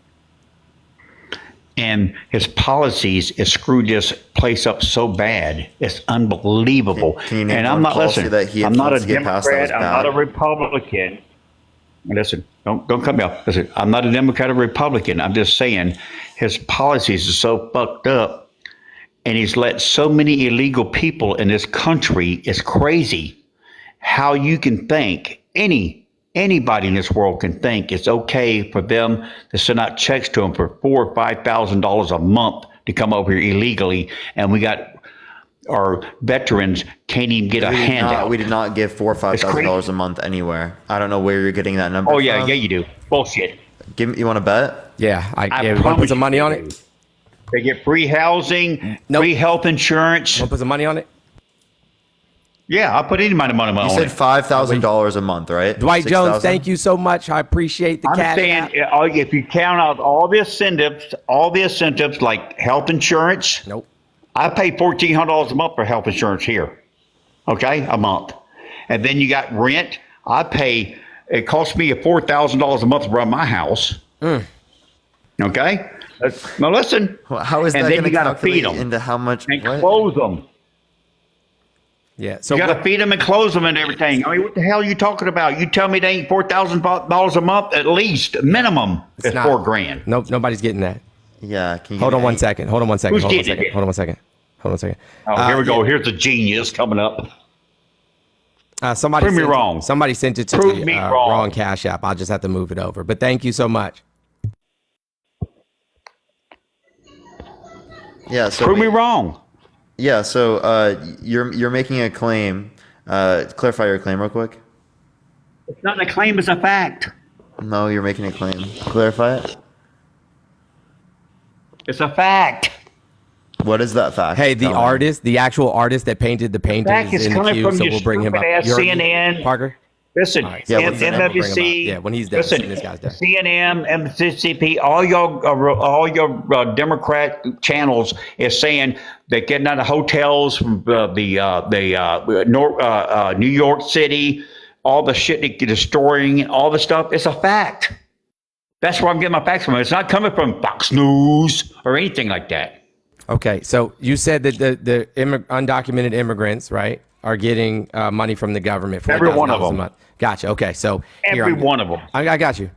And his policies has screwed this place up so bad. It's unbelievable. Can you name and one I'm not policy listening. that he I'm not a influenced to get passed that was Democrat. I'm not a bad? Republican. Listen, don't cut me off. Listen, I'm not a Democrat or Republican. I'm just saying his policies are so fucked up, and he's let so many illegal people in this country. It's crazy how you can think anybody in this world can think it's okay for them to send out checks to them for $4,000 or $5,000 a month to come over here illegally, and we got our veterans can't even get a handout. We did not give $4,000 or $5,000 a month anywhere. I don't know where you're getting that number. Oh yeah, from. yeah, you do. Bullshit. You want to bet? Yeah, I yeah. Want to promise put some money you on they it? do. They get free housing, Nope. free health insurance. Want to put some money on it? Yeah, I'll put any amount of money You on said it. $5,000 a month, right? Dwight Jones, 6,000? thank you so much. I appreciate the I'm Cash saying App. if you count out all the incentives like health insurance, Nope. I pay $1,400 a month for health insurance here. Okay, a month, and then you got rent. I pay. It costs me $4,000 a month to run my house. Okay, now listen. How is and that then going to you got to feed calculate them into how much? and what? clothe them. Yeah. So You got to feed them and clothe them and everything. I mean, what the hell are you talking about? You tell me they ain't $4,000 a month at least minimum. It's not- $4,000. Nope, nobody's getting that. Yeah. Can you Hold give on me one any- second. Hold on one second. Who's Hold on one getting second. it? Hold on one second. Hold on one second. Oh, here we go. Here's a genius coming up. Somebody Prove me sent wrong. Somebody sent it to Prove the me wrong. wrong Cash App. I'll just have to move it over. But thank you so much. Yeah. So Prove me wrong. Yeah. So you're making a claim. Clarify your claim real quick. It's not a claim, it's a fact. No, you're making a claim. Clarify it. It's a fact. What is that fact? Hey, the Tell me. artist, the actual artist that painted the painting Fact is is in the coming queue, from so your we'll bring him up. stupid-ass You're- CNN. Parker? Listen, All right, Yeah, so what's the name? we'll bring him up. MSNBC. Yeah, when he's done. Listen, When this guy's done. CNN, MSNBC, all your Democrat channels is saying they're getting out of hotels from New York City, all the shit they're destroying, all the stuff. It's a fact. That's where I'm getting my facts from. It's not coming from Fox News or anything like that. Okay, so you said that the undocumented immigrants, right, are getting money from the government for Every one of $4,000 a them. month. Gotcha. Okay, so here Every I'm- one of them. I got you.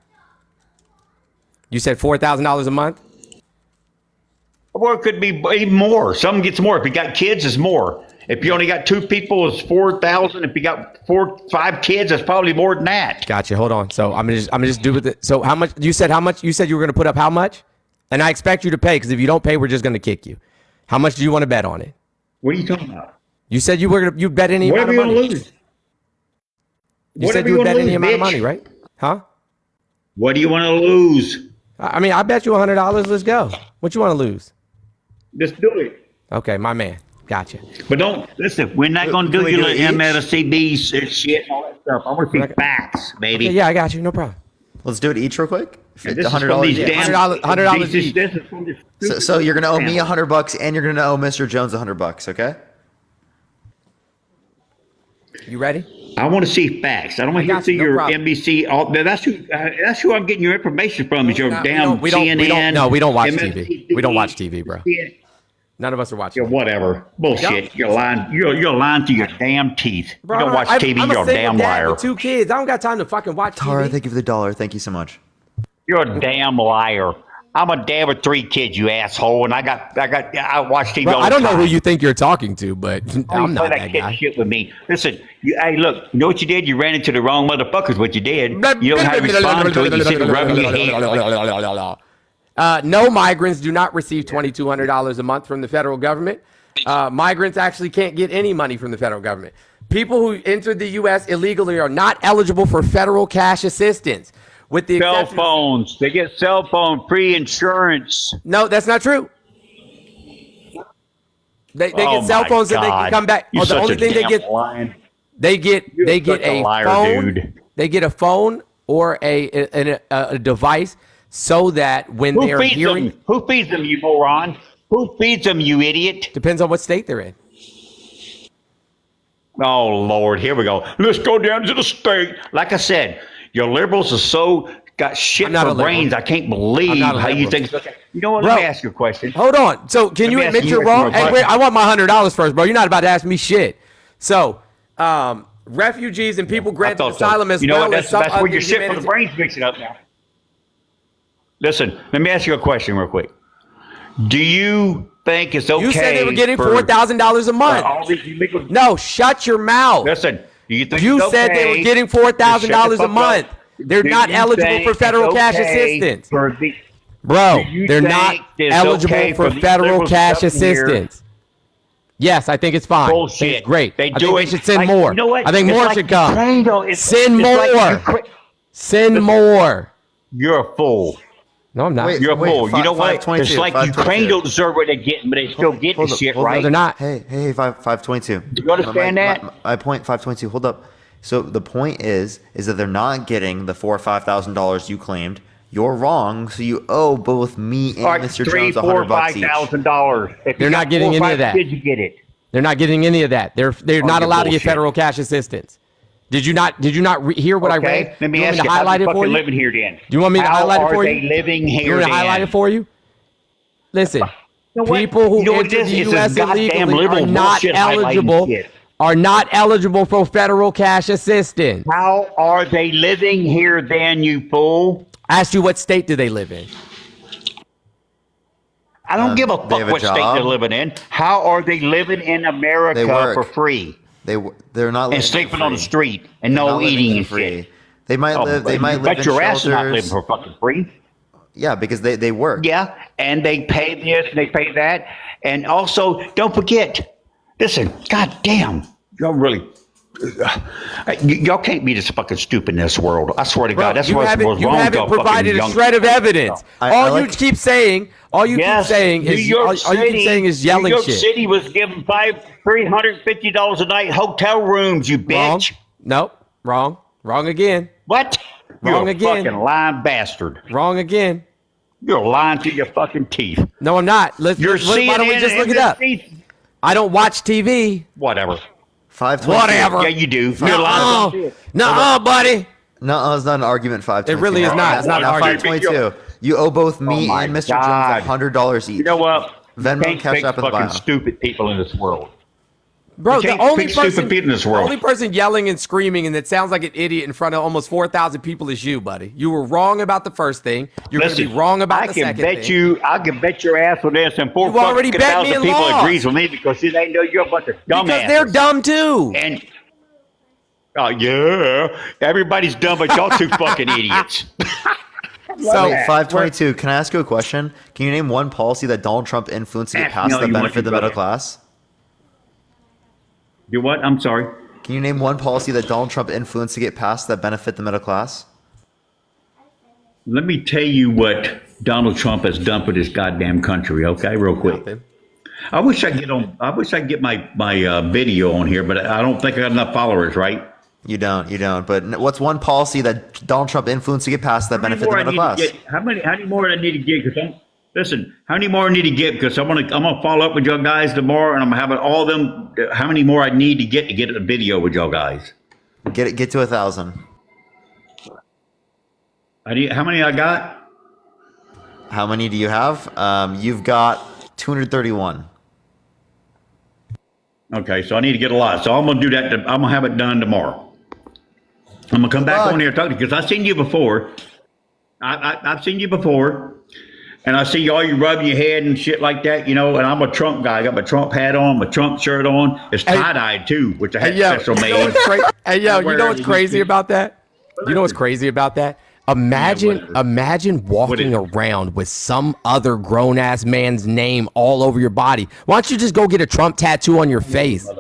You said $4,000 a month. Or it could be even more. Some gets more. If you got kids, it's more. If you only got 2 people, it's 4,000. If you got 5 kids, it's probably more than that. Gotcha. Hold on. So I'm gonna just do with it. So how much? You said how much? You said you were gonna put up how much? And I expect you to pay because if you don't pay, we're just gonna kick you. How much do you want to bet on it? What are you talking about? You said you were gonna you bet any Whatever you amount of want money. to lose. You Whatever said you you would wanna bet any lose, amount of bitch. money, right? Huh? What do you want to lose? I mean, I bet you $100. Let's go. What you want to lose? Just do it. Okay, my man. Gotcha. But don't listen. We're not going to Can do we your do it little each? MLCB shit and all that stuff. I want to see facts, baby. Okay, yeah, I got you. No problem. Let's do it each real quick. And this is from $100 these each. damn $100 this is- each. this is from this So you're gonna owe me channel. $100 and you're gonna owe Mr. Jones $100. Okay. You ready? I want to see facts. I don't want to got see you, no your problem. NBC. That's who I'm getting your information from. Is your No, damn we don't- CNN? no, we don't watch MSNBC, TV. We don't watch TV, bro. Yeah, None of us are watching. whatever. Bullshit. Yep. You're lying. You're lying to your damn teeth. Bro, you don't watch I'm TV. a You're a single damn dad liar. with 2 kids. I don't got time to fucking watch Tara, TV. thank you for the $1. Thank you so much. You're a damn liar. I'm a dad with 3 kids, you asshole, and I watch TV. Bro, all I the don't know time. who you think you're talking to, but Don't I'm not play that kid guy. shit with me. Listen, hey, look, you know what you did? You ran into the wrong motherfuckers. What you did? You don't know how to respond to it. You sit and rub your head. No migrants do not receive $2,200 a month from the federal government. Migrants actually can't get any money from the federal government. People who entered the U.S. illegally are not eligible for federal cash assistance. With the Cell exception- phones. They get cell phone free insurance. No, that's not true. They Oh get cell my phones that they can God. come back. You're Oh, the such only a thing they damn get lion. they get You're they get such a a liar, phone. dude. They get a phone or a device so that when Who they are feeds hearing them? Who feeds them, you moron? Who feeds them, you idiot? depends on what state they're in. Oh, Lord, here we go. Let's go down to the state. Like I said, your liberals are so got shit I'm not for a liberal. brains. I can't believe I'm not a how you liberal. think it's okay. You know what? Bro. Let me ask you a question. Hold on. So can you me ask admit you you're a wrong? question. Hey, wait, I want my $100 first, bro. You're not about to ask me shit. So, refugees and people I granted thought so. asylum as You know well what? as some That's where other your shit for the humanitarian- brains mixing up now. Listen, let me ask you a question real quick. Do you think it's okay? You said they were getting for $4,000 a month. all these illegal? No, shut your mouth. Listen, do you think You it's said they okay were getting to shut $4,000 the a fuck month. up? They're Do not you eligible think for federal it's cash okay assistance. for the- Bro, Do you they're think not it's eligible okay for for these federal liberals cash up here- assistance. Yes, I think it's fine. I think Bullshit. it's great. They I do think it. they should send like, more. You know what? I think It's more like should come. Ukraine, though. It's- Send it's like more. Ukraine- Send more. You're a fool. No, I'm not. Wait, You're a wait, fool. You know what? 522, It's like 522. Ukraine don't deserve what they're getting, but they still get Hold the up, shit, hold up. right? No, they're not. Hey, 522. You understand that? My point 522. Hold up. So the point is that they're not getting the $4,000 or $5,000 you claimed. You're wrong. So you owe both me and All right, Mr. $3,000, Jones $4,000, $100 each. $5,000. If They're you not got getting 4 or any of 5 that. Kids, you get it. They're not getting any of that. They're not you're allowed to get bullshit. federal cash assistance. Did you not hear what I Okay, read? let me You want ask you, to highlight how's it you for fucking you? living here then? Do you want me to highlight it for How you? are they living You here want me to then? highlight it for you? Listen, know what? people who You know what enter it is? the It's U.S. this goddamn illegally liberal are not bullshit highlighting eligible. shit. are not eligible for federal cash assistance. How are they living here then, you fool? I asked you what state do they live in? I don't give a they fuck have a what state job. they're living in. How are they living in They America work. for free They're not living and for sleeping on the free. street and They're no not living eating for and free. shit? They might live. They might live bet in your ass shelters. are not living for fucking free. Yeah, because they work. Yeah, and they pay this and they pay that. And also, don't forget, listen, goddamn, y'all really, y'all can't be this fucking stupid in this world. I swear to Bro, God, that's you what's haven't, wrong you with haven't y'all fucking provided a young shred of evidence. I all you like- keep saying, all you keep saying New is York all City, you keep saying is yelling New York shit. City was giving $350 a night hotel rooms, you Wrong. bitch. Nope. Wrong. Wrong again. What? Wrong You're a again. fucking lying bastard. Wrong again. You're lying to your fucking teeth. No, I'm not. You're seeing why don't we just look it up? I don't watch TV. Whatever. 522. Whatever. Yeah, you do. You're lying. Nuh-uh. Nuh-uh, buddy. No, it's not an argument. 522. It really is not. It's not an Now, argument. 522. You owe both me Oh my and Mr. God. Jones $100 each. You know what? Venmo, Can't Cash fix App in the fucking bio. stupid people in this world. Bro, You the can't only fix stupid person, people in this the world. only person yelling and screaming and that sounds like an idiot in front of almost 4,000 people is you, buddy. You were wrong about the first thing. You're going to be wrong about I the can second bet thing. you. I can bet your ass with this, and You've already bet me 4,000 and people lost. agrees with me because they know you're a bunch of dumbasses. Because they're dumb too. And oh yeah, everybody's dumb, but y'all two fucking idiots. So Wait, 522. Can I ask you a question? Can you name one policy that Donald Trump influenced to get Ask passed me all that you want, benefit the you middle brother. class? You what? I'm sorry. Can you name one policy that Donald Trump influenced to get passed that benefit the middle class? Let me tell you what Donald Trump has done for this goddamn country. Okay, real quick. I wish I get on. I wish I get my video on here, but I don't think I got enough followers. Right? You don't. But what's one policy that Donald Trump influenced to get passed that benefit the middle class? How many more I need to get? Because listen, how many more I need to get? Because I'm gonna follow up with y'all guys tomorrow, and I'm gonna have all them. How many more I need to get a video with y'all guys? Get to 1,000. How many I got? How many do you have? You've got 231. Okay, so I need to get a lot. So I'm gonna do that. I'm gonna have it done tomorrow. I'm gonna come back luck. on here and talk to you because I've seen you before. I've seen you before, and I see all you rubbing your head and shit like that, you know. And I'm a Trump guy. I got my Trump hat on, my Trump shirt on. It's tie dyed too, which I had special you know made. what's hey, yo, you know what's Where- crazy about that? You know what's crazy about that? Imagine walking around with some other grown ass man's name all over your body. Why don't you just go get a Trump tattoo on your face?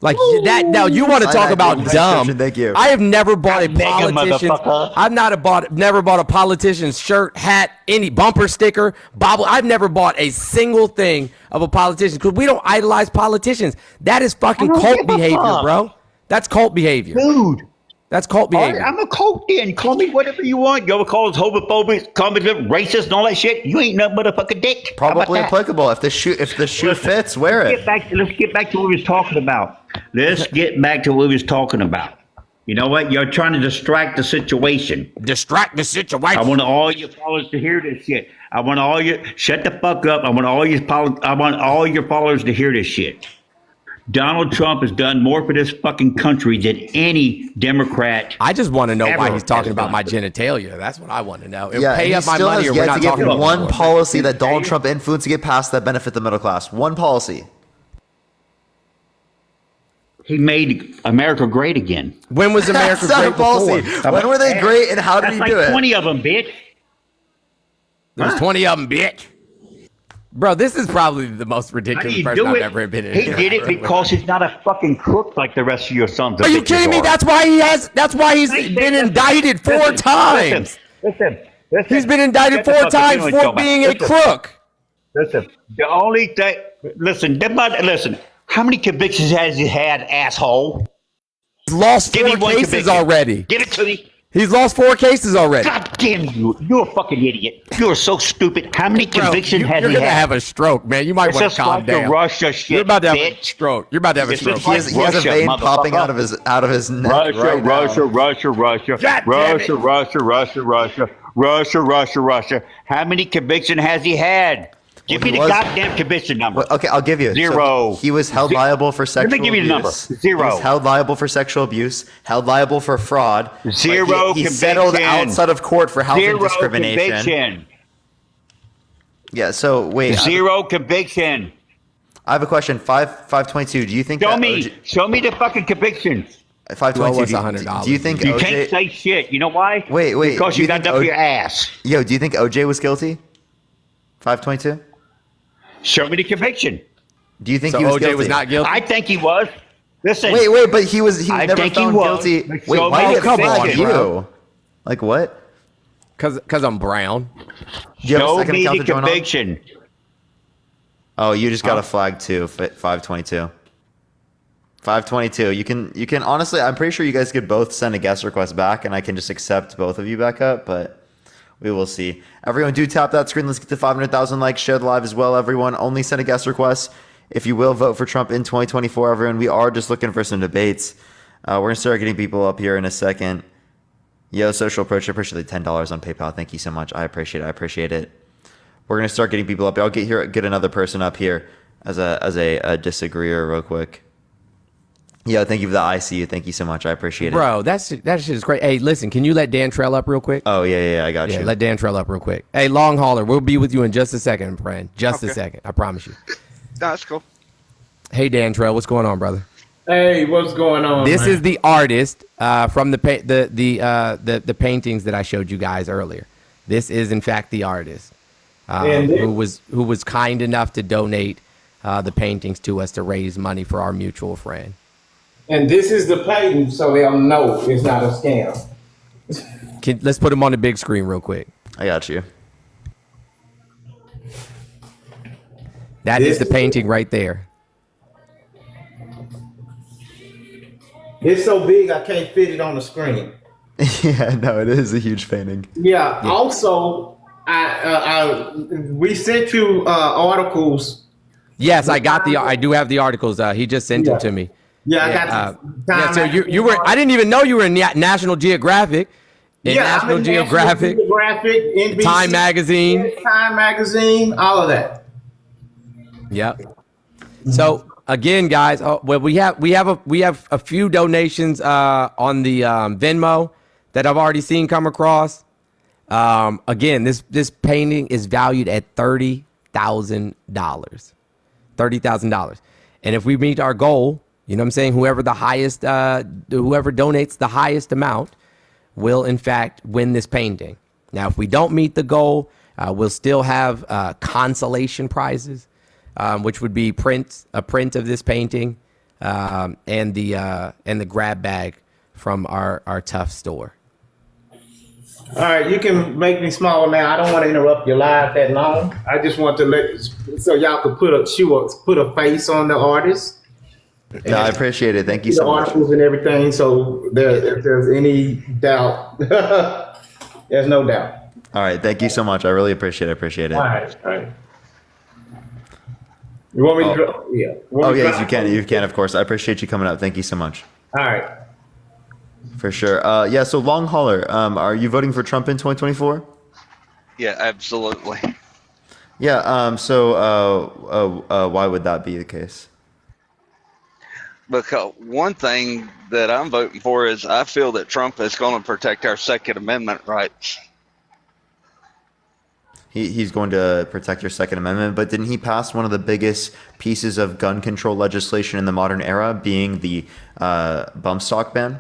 Like that. Now you want to I talk like about that dumb? description, thank you. I have never bought a Mega politician's. motherfucker. Never bought a politician's shirt, hat, any bumper sticker, bobble. I've never bought a single thing of a politician because we don't idolize politicians. That is fucking don't cult give a behavior, fuck. bro. That's cult behavior. Dude. That's cult All right, behavior. I'm a cult then. Call me whatever you want. You ever call us homophobic, call me racist, and all that shit? You ain't nothing but a fucking dick. How about Probably that? applicable. If the shoe fits, wear it. Let's get back to what we was talking about. Let's get back to what we was talking about. You know what? You're trying to distract the situation. Distract the situation. I want all your followers to hear this shit. I want all your shut the fuck up. I want all your followers to hear this shit. Donald Trump has done more for this fucking country than any Democrat. I just want to know why Ever he's talking has about done. my genitalia. That's what I want to know. Yeah, Pay he up my still money has or we're yet not to give talking about one it. policy that Donald Trump influenced to get passed that benefit the middle class. One policy. He made America great again. When was America That's not a great policy. before? When were they great and how did That's he like do it? 20 of them, bitch. There's 20 of them, bitch. Bro, this is probably the most How do ridiculous you person do I've it? ever been in. He did it because he's not a fucking crook like the rest of your sons. Are you kidding me? That's why he's been indicted four times. Listen. He's been indicted Get the four fuck times doing, for Joe being a Biden. crook. Listen. The only thing. Listen. How many convictions has he had, asshole? He's lost Give me 4 one cases conviction. already. Give it to me. He's lost 4 cases already. God damn you! You're a fucking idiot. You're so stupid. How many Bro, convictions has you're he gonna had? have a stroke, man. You might It's want to just calm like the down. Russia shit, You're about to have a bitch. stroke. You're about to have a It's stroke. just He has a Russia, vein popping motherfucker. out of his neck Russia, right now. Russia. How many convictions has he had? Give me he the was- goddamn conviction number. Well, okay, I'll give you. Zero. So he was held liable for sexual Let me give you the number. abuse. Zero. He was held liable for sexual abuse, held liable for fraud. but Zero he settled conviction. outside of court for housing Zero discrimination. conviction. Yeah, so wait. Zero conviction. I have a question. 522. Do you think Show that me. OJ Show me the fucking conviction. 522. Well, it's do $100. you think You OJ can't say shit. You know why? Wait. Because do you think got up O- your ass. Yo, do you think OJ was guilty? 522? Show me the conviction. Do you think So he was OJ guilty? was not guilty. I think he was. Listen. Wait, but he was I never think he found was. guilty. But Wait, show why me did the it flag conviction, you? bro. Like what? Cause I'm brown. Do you have a Show second me account the to join on? conviction. Oh, you just got a flag too. 522. 522. You can honestly. I'm pretty sure you guys could both send a guest request back, and I can just accept both of you back up. But we will see. Everyone, do tap that screen. Let's get to 500,000 likes. Share the live as well. Everyone, only send a guest request if you will vote for Trump in 2024. Everyone, we are just looking for some debates. We're gonna start getting people up here in a second. Yo, Social Approach, I appreciate the $10 on PayPal. Thank you so much. I appreciate it. We're gonna start getting people up. I'll get another person up here as a disagreeer real quick. Yeah, thank you for the ICU. Thank you so much. I appreciate it. Bro, that shit is great. Hey, listen, can you let Dan Trell up real quick? Oh yeah, I got Yeah, you. let Dan Trell up real quick. Hey, Long Hauler, we'll be with you in just a second, friend. Just a Okay. second. I promise you. No, that's cool. Hey, Dan Trell, what's going on, brother? Hey, what's going on? This man? is the artist from the paintings that I showed you guys earlier. This is, in fact, the artist And who was kind enough to donate the paintings to us to raise money for our mutual friend. and this is the patent, so they'll know it's not a scam. Let's put him on the big screen real quick. I got you. That is the painting right there. It's so big I can't fit it on the screen. Yeah, no, it is a huge painting. Yeah. Also, we sent you articles. Yes, I do have the articles. He just sent them to me. Yeah, I Yeah, got. Yeah, so you were. I didn't even know you were in National Geographic. In National I'm in Geographic, Geographic, NBC, Time Magazine. Time Magazine, all of that. Yep. So again, guys, well, we have a few donations on the Venmo that I've already seen come across. Again, this painting is valued at $30,000. $30,000, and if we meet our goal, you know what I'm saying, whoever donates the highest amount will in fact win this painting. Now, if we don't meet the goal, we'll still have consolation prizes, which would be a print of this painting, and the grab bag from our Tough store. All right, you can make me smaller now. I don't want to interrupt your live that long. I just want to so y'all could put a face on the artist. No, I appreciate it. Thank you The so much. articles and everything. So if there's any doubt, there's no doubt. All right, thank you so much. I really appreciate it. All right. You want me to? Yeah. Oh yes, you can, of course. I appreciate you coming up. Thank you so much. All right. For sure. Yeah, so Long Hauler, are you voting for Trump in 2024? Yeah, absolutely. Yeah, so why would that be the case? Because one thing that I'm voting for is I feel that Trump is going to protect our Second Amendment rights. He's going to protect your Second Amendment, but didn't he pass one of the biggest pieces of gun control legislation in the modern era, being the bump stock ban?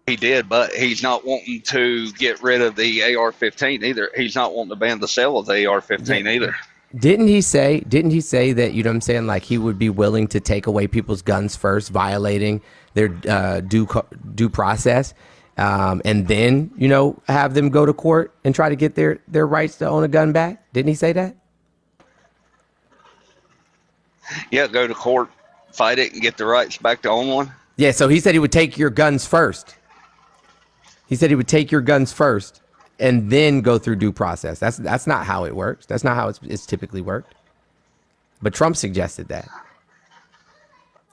He did, but he's not wanting to get rid of the AR-15 either. He's not wanting to ban the sale of the AR-15 either. Didn't he say that, you know what I'm saying, like he would be willing to take away people's guns first, violating their due process, and then, you know, have them go to court and try to get their rights to own a gun back? Didn't he say that? Yeah, go to court, fight it, and get the rights back to own one. Yeah, so he said he would take your guns first. He said he would take your guns first and then go through due process. That's not how it works. That's not how it's typically worked. But Trump suggested that.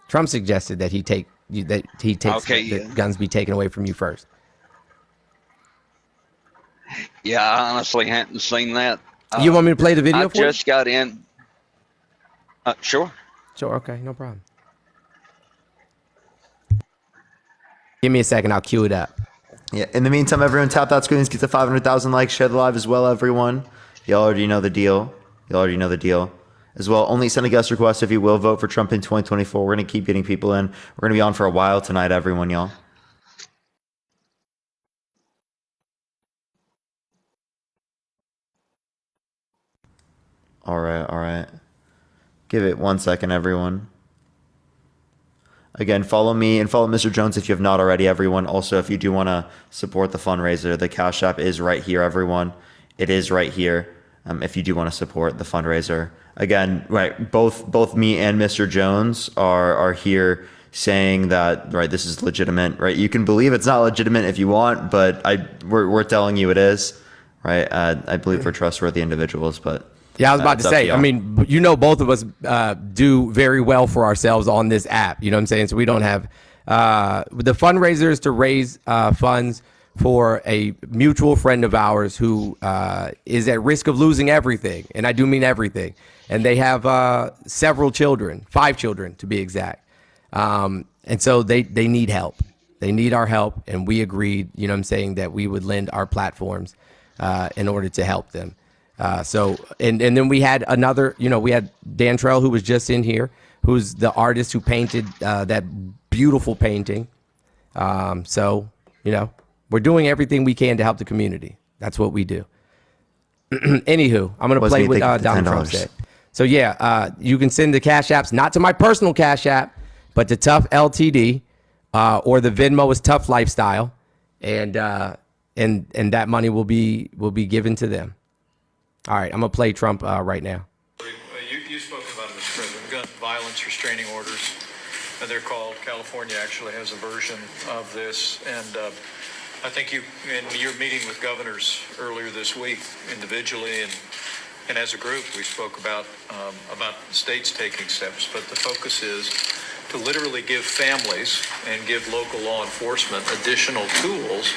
Trump suggested that he takes the guns be taken away from you first. Yeah, I honestly hadn't seen that. You want me to play the video I for you? just got in. Sure. Sure. Okay. No problem. Give me a second. I'll cue it up. Yeah. In the meantime, everyone tap that screen. Let's get to 500,000 likes. Share the live as well, everyone. Y'all already know the deal. As well, only send a guest request if you will vote for Trump in 2024. We're going to keep getting people in. We're going to be on for a while tonight, everyone, y'all. All right. Give it 1 second, everyone. Again, follow me and follow Mr. Jones if you have not already, everyone. Also, if you do want to support the fundraiser, the Cash App is right here, everyone. It is right here. If you do want to support the fundraiser. Again, right, both me and Mr. Jones are here saying that, right, this is legitimate, right? You can believe it's not legitimate if you want, but we're telling you it is, right? I believe we're trustworthy individuals, but Yeah, I was about to it's up say, y'all. I mean, both of us do very well for ourselves on this app. You know what I'm saying? So we don't have the fundraiser is to raise funds for a mutual friend of ours who is at risk of losing everything. And I do mean everything. And they have several children, 5 children to be exact. And so they need help. They need our help. And we agreed, you know what I'm saying, that we would lend our platforms in order to help them. And then we had another, we had Dantrell, who was just in here, who's the artist who painted that beautiful painting. We're doing everything we can to help the community. That's what we do. Anywho, I'm going to play with Donald Trump said. So you can send the Cash Apps, not to my personal Cash App, but to Tough LTD, or the Venmo is Tough Lifestyle. And that money will be given to them. All right, I'm going to play Trump right now. You spoke about it, Mr. President, gun violence restraining orders. They're called. California actually has a version of this. And I think in your meeting with governors earlier this week, individually and as a group, we spoke about states taking steps. But the focus is to literally give families and give local law enforcement additional tools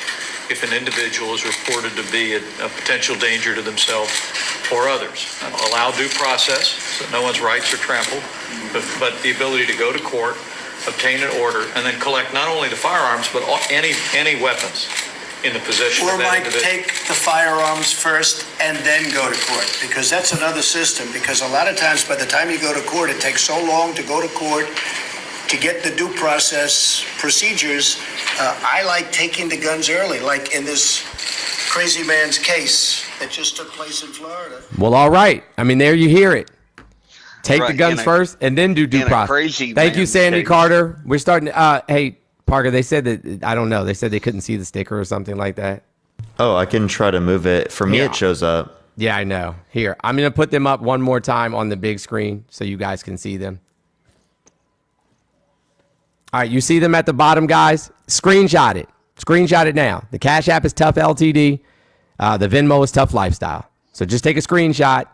if an individual is reported to be a potential danger to themselves or others. Allow due process so no one's rights are trampled, but the ability to go to court, obtain an order, and then collect not only the firearms, but any weapons in the possession Or of that might individual. take the firearms first and then go to court, because that's another system, because a lot of times by the time you go to court, it takes so long to go to court to get the due process procedures. I like taking the guns early, like in this crazy man's case that just took place in Florida. Well, all right. I mean, there you hear it. Take the Right, guns first and then do due process. crazy Thank you, man's Sandy case. Carter. We're starting. Hey, Parker, they said that, I don't know. They said they couldn't see the sticker or something like that. Oh, I can try to move it. For me, Yeah. it shows up. Yeah, I know. Here, I'm going to put them up one more time on the big screen so you guys can see them. All right, you see them at the bottom, guys? Screenshot it. Screenshot it now. The Cash App is Tough LTD. The Venmo is Tough Lifestyle. So just take a screenshot.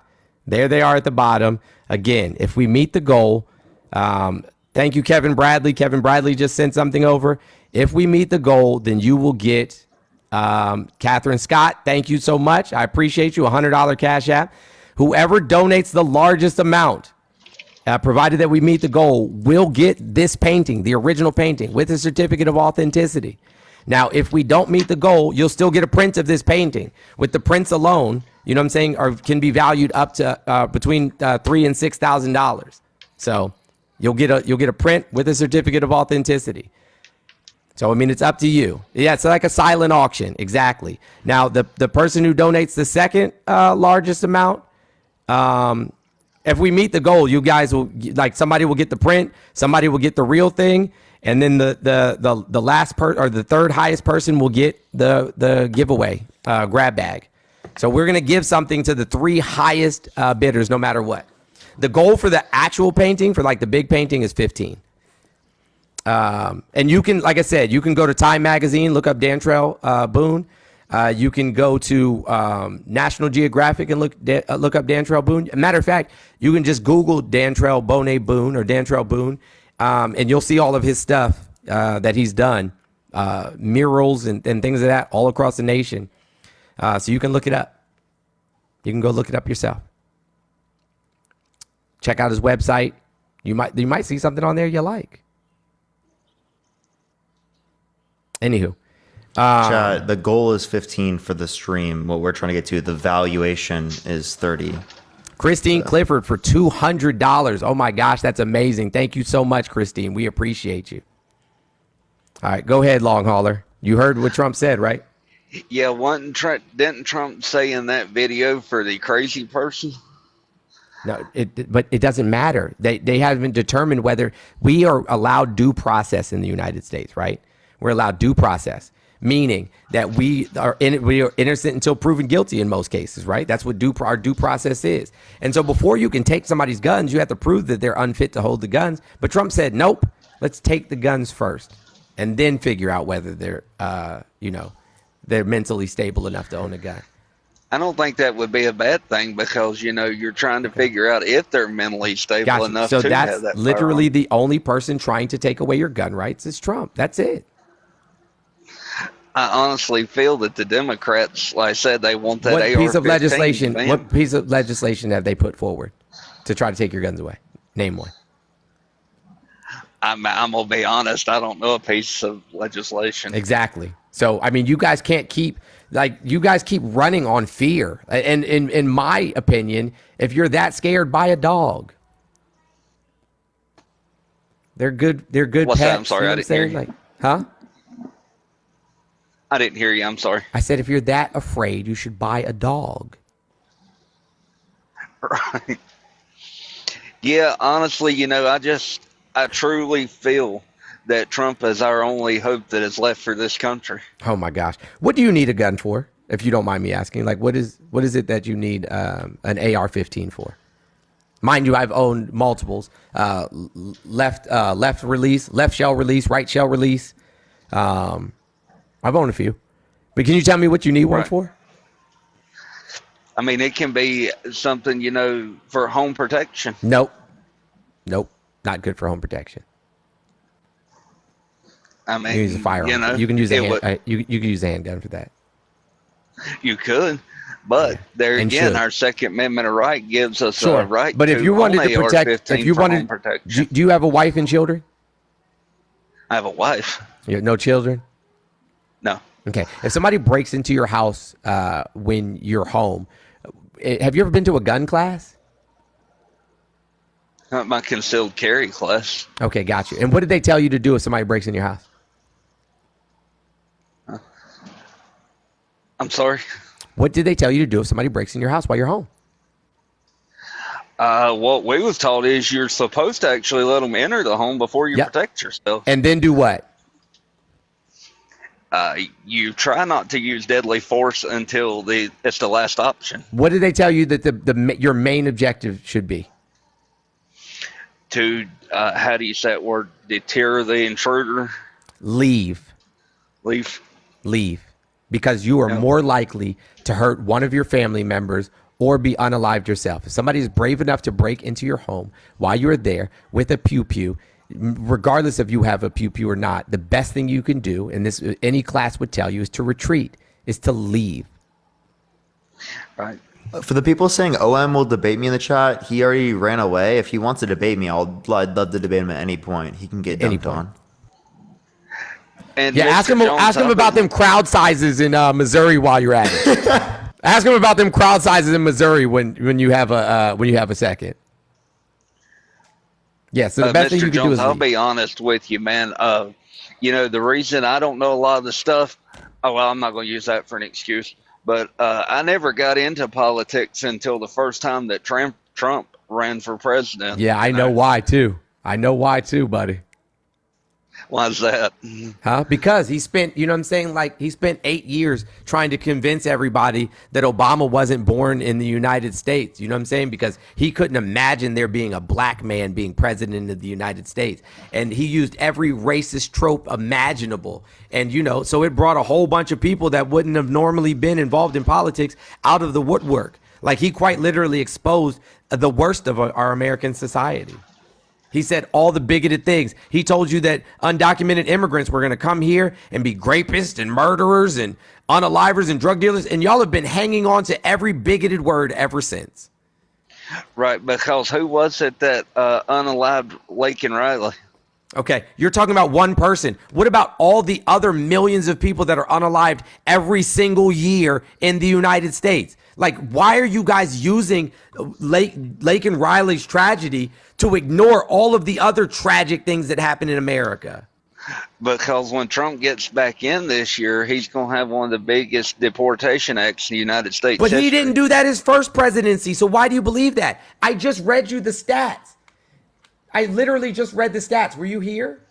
There they are at the bottom. Again, if we meet the goal, thank you, Kevin Bradley. Kevin Bradley just sent something over. If we meet the goal, then you will get Catherine Scott. Thank you so much. I appreciate you. $100 Cash App. Whoever donates the largest amount, provided that we meet the goal, will get this painting, the original painting, with a certificate of authenticity. Now, if we don't meet the goal, you'll still get a print of this painting. With the prints alone, you know what I'm saying, can be valued up to between $3,000 and $6,000. So you'll get a print with a certificate of authenticity. So I mean, it's up to you. Yeah, it's like a silent auction, exactly. Now, the person who donates the second largest amount, if we meet the goal, you guys will, like, somebody will get the print, somebody will get the real thing, and then the last or the third highest person will get the giveaway grab bag. So we're gonna give something to the 3 highest bidders, no matter what. The goal for the actual painting, for like the big painting, is 15. And you can, like I said, you can go to Time Magazine, look up Dantrell Boone. You can go to National Geographic and look up Dantrell Boone. Matter of fact, you can just Google Dantrell Boone or Dantrell Boone, and you'll see all of his stuff that he's done, murals and things of that all across the nation. So you can look it up. You can go look it up yourself. Check out his website. You might see something on there you like. Anywho. Chat, the goal is 15 for the stream. What we're trying to get to, the valuation is 30. Christine Clifford for $200. Oh my gosh, that's amazing. Thank you so much, Christine. We appreciate you. All right, go ahead, long hauler. You heard what Trump said, right? Yeah, didn't Trump say in that video for the crazy person? No, but it doesn't matter. They haven't determined whether we are allowed due process in the United States, right? We're allowed due process, meaning that we are innocent until proven guilty in most cases, right? That's what our due process is. And so before you can take somebody's guns, you have to prove that they're unfit to hold the guns. But Trump said, nope, let's take the guns first and then figure out whether they're, they're mentally stable enough to own a gun. I don't think that would be a bad thing because, you're trying to figure out if they're mentally stable Gotcha. enough So to that's have that literally firearm. the only person trying to take away your gun rights is Trump. That's it. I honestly feel that the Democrats, like I said, they want that What AR-15 piece of legislation? banned. What piece of legislation have they put forward to try to take your guns away? Name one. I'm gonna be honest. I don't know a piece of legislation. Exactly. So I mean, you guys can't keep running on fear. And in my opinion, if you're that scared, buy a dog. They're good. They're good What's pets. that? I'm sorry, you know I what I'm didn't hear saying? you. Huh? I didn't hear you. I'm sorry. I said if you're that afraid, you should buy a dog. Right. Yeah, honestly, I truly feel that Trump is our only hope that is left for this country. Oh my gosh. What do you need a gun for? If you don't mind me asking, like what is it that you need an AR-15 for? Mind you, I've owned multiples, left release, left shell release, right shell release. I've owned a few, but can you tell me what you need one Right. for? I mean, it can be something, for home protection. Nope. Not good for home protection. I You mean, can use a firearm. You can use you can use a handgun for that. You could, but there And again, should. our Second Amendment right gives us Sure, a right. but if you wanted own to protect, AR-15 if you for wanted, home protection. do you have a wife and children? I have a wife. You have no children? No, Okay. If somebody breaks into your house when you're home, have you ever been to a gun class? not my concealed carry class. Okay, got you. And what did they tell you to do if somebody breaks in your house? I'm sorry. What did they tell you to do if somebody breaks in your house while you're home? What we was taught is you're supposed to actually let them enter the home before you Yep. protect yourself. And then do what? You try not to use deadly force until it's the last option. What did they tell you that your main objective should be? To how do you say that word? Deter the intruder. Leave. Leave. Because you are more likely to hurt one of your family members or be unalived yourself. If somebody is brave enough to break into your home while you're there with a pew-pew, regardless if you have a pew-pew or not, the best thing you can do, and this any class would tell you, is to retreat, is to leave. Right. For the people saying OM will debate me in the chat, he already ran away. If he wants to debate me, I'd love to debate him at any point. He can get Any dunked point. on. And Yeah, ask Mr. him. Jones, Ask him I've about been- them crowd sizes in Missouri while you're at it. Ask him about them crowd sizes in Missouri when you have a second. Yeah. So the best thing Mr. you can do Jones, is I'll leave. be honest with you, man. The reason I don't know a lot of the stuff, I'm not going to use that for an excuse, but I never got into politics until the first time that Trump ran for president. Yeah, I know why too. I know why too, buddy. Why's that? Huh? Because he spent, you know what I'm saying? Like he spent 8 years trying to convince everybody that Obama wasn't born in the United States. You know what I'm saying? Because he couldn't imagine there being a black man being president of the United States. And he used every racist trope imaginable. And, so it brought a whole bunch of people that wouldn't have normally been involved in politics out of the woodwork. Like he quite literally exposed the worst of our American society. He said all the bigoted things. He told you that undocumented immigrants were going to come here and be rapists and murderers and unalivers and drug dealers. And y'all have been hanging on to every bigoted word ever since. Right, because who was it that unalived Laken Riley? Okay, you're talking about one person. What about all the other millions of people that are unalived every single year in the United States? Like, why are you guys using Laken Riley's tragedy to ignore all of the other tragic things that happen in America? Because when Trump gets back in this year, he's going to have one of the biggest deportation acts in the United States. But history. he didn't do that his first presidency, so why do you believe that? I just read you the stats. I literally just read the stats. Were you here?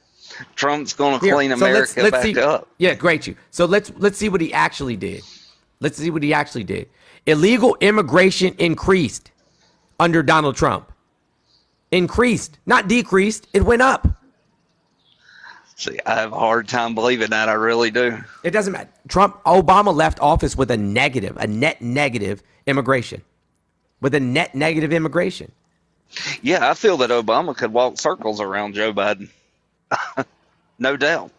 Trump's going to clean America back up. Yeah, great. So let's see what he actually did. Let's see what he actually did. Illegal immigration increased under Donald Trump. Increased, not decreased. It went up. See, I have a hard time believing that. I really do. It doesn't matter. Obama left office with a net negative immigration. With a net negative immigration. Yeah, I feel that Obama could walk circles around Joe Biden. No doubt.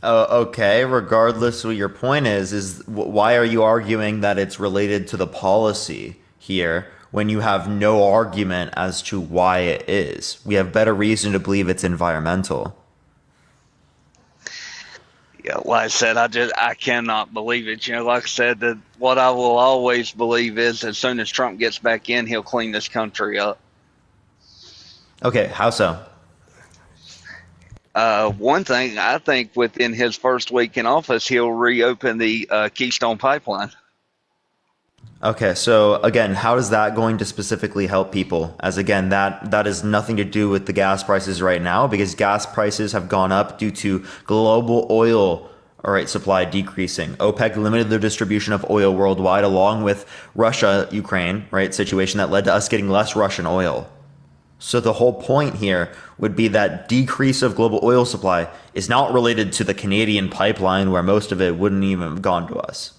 Okay, regardless what your point is why are you arguing that it's related to the policy here when you have no argument as to why it is? We have better reason to believe it's environmental. Yeah, like I said, I cannot believe it. You know, like I said, that what I will always believe is as soon as Trump gets back in, he'll clean this country up. Okay, how so? One thing, I think within his first week in office, he'll reopen the Keystone Pipeline. Okay, so again, how is that going to specifically help people? As again, that has nothing to do with the gas prices right now, because gas prices have gone up due to global oil supply decreasing. OPEC limited their distribution of oil worldwide, along with Russia, Ukraine, situation that led to us getting less Russian oil. So the whole point here would be that decrease of global oil supply is not related to the Canadian pipeline, where most of it wouldn't even have gone to us.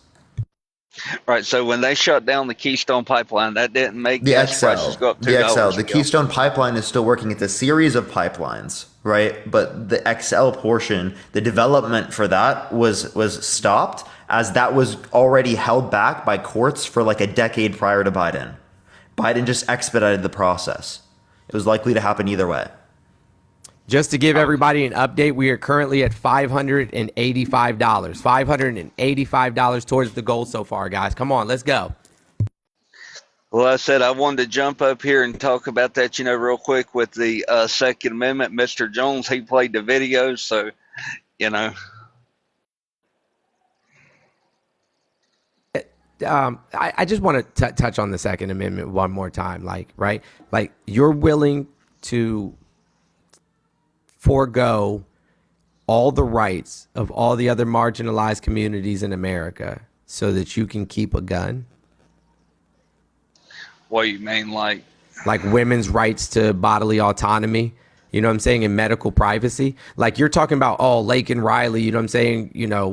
Right, so when they shut down the Keystone Pipeline, that didn't make The gas XL, prices go up $2. the XL, the Keystone Pipeline is still working. It's a series of pipelines, right? But the XL portion, the development for that was stopped, as that was already held back by courts for like a decade prior to Biden. Biden just expedited the process. It was likely to happen either way. Just to give everybody an update, we are currently at $585. $585 towards the goal so far, guys. Come on, let's go. Well, I said I wanted to jump up here and talk about that, real quick with the Second Amendment. Mr. Jones, he played the videos, so, I just want to touch on the Second Amendment one more time. Like you're willing to forego all the rights of all the other marginalized communities in America so that you can keep a gun? What do you mean, like women's rights to bodily autonomy? You know what I'm saying? In medical privacy. Like you're talking about, Laken Riley, you know what I'm saying?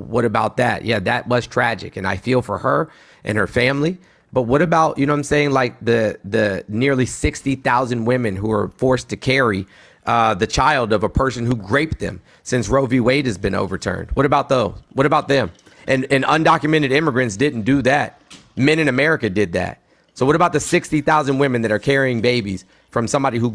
What about that? Yeah, that was tragic. And I feel for her and her family. But what about, you know what I'm saying? Like the nearly 60,000 women who are forced to carry the child of a person who raped them since Roe v. Wade has been overturned. What about those? What about them? And undocumented immigrants didn't do that. Men in America did that. So what about the 60,000 women that are carrying babies from somebody who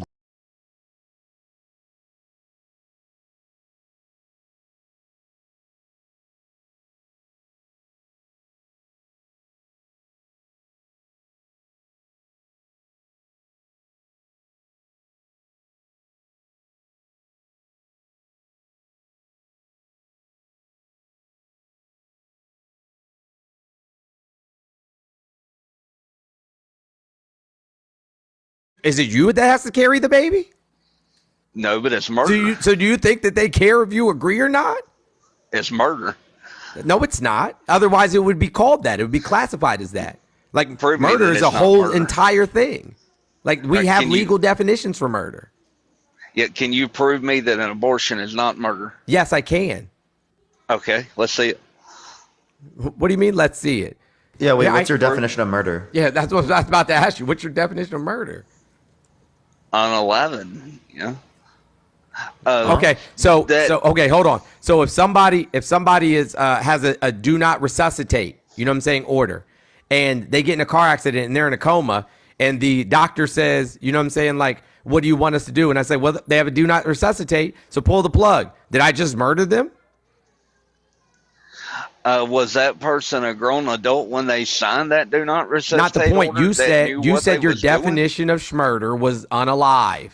Is it you that has to carry the baby? No, but it's murder. Do you think that they care if you agree or not? It's murder. No, it's not. Otherwise, it would be called that. It would be classified as that. Like murder is a whole entire thing. Like we have legal definitions for murder. Yeah, can you prove me that an abortion is not murder? Yes, I can. Okay, let's see it. What do you mean? Let's see it. Yeah, wait. What's your definition of murder? Yeah, that's what I was about to ask you. What's your definition of murder? on 11. You know. Okay, so That- okay, hold on. So if somebody is has a do not resuscitate, you know what I'm saying, order, and they get in a car accident and they're in a coma, and the doctor says, you know what I'm saying, like, what do you want us to do? And I say, well, they have a do not resuscitate, so pull the plug. Did I just murder them? Was that person a grown adult when they signed that do not resuscitate? Not the point. order You that said knew you what said they your was doing? definition of schmurder was unalive,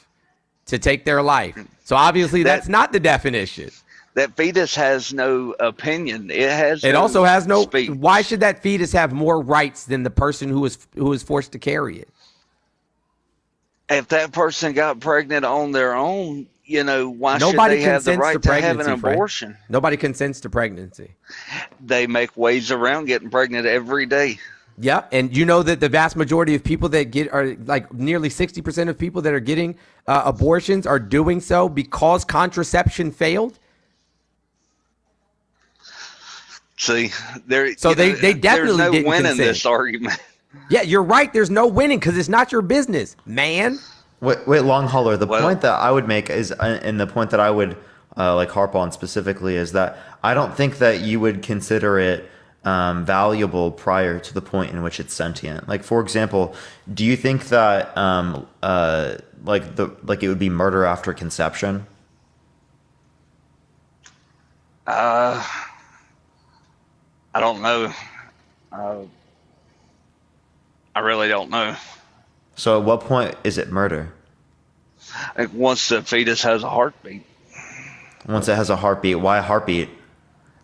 to take their life. So obviously that's not the definition. That fetus has no opinion. It has. It also has no. speech. Why should that fetus have more rights than the person who was forced to carry it? If that person got pregnant on their own, you know, why Nobody should they have the consents to right to have an pregnancy, Frank. abortion? Nobody consents to pregnancy. They make ways around getting pregnant every day. Yeah, and you know that the vast majority of people that get are like nearly 60% of people that are getting abortions are doing so because contraception failed. See, there. So you know, they definitely there's no didn't winning consent. this argument. Yeah, you're right. There's no winning because it's not your business, man. Wait, long hauler. The Well- point that I would make is, and the point that I would like harp on specifically is that I don't think that you would consider it valuable prior to the point in which it's sentient. Like, for example, do you think that like it would be murder after conception? I don't know. I really don't know. So at what point is it murder? Like once the fetus has a heartbeat. Once it has a heartbeat, why a heartbeat?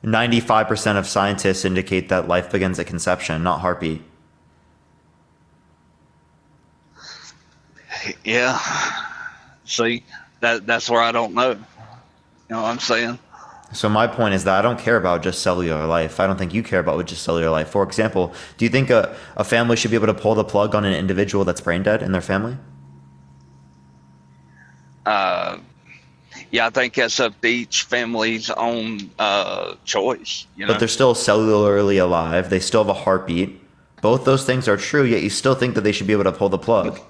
95% of scientists indicate that life begins at conception, not heartbeat. Yeah. See, that's where I don't know. You know what I'm saying? So my point is that I don't care about just cellular life. I don't think you care about just cellular life. For example, do you think a family should be able to pull the plug on an individual that's brain dead in their family? Yeah, I think that's up to each family's own choice. You know? But they're still cellularly alive. They still have a heartbeat. Both those things are true, yet you still think that they should be able to pull the plug.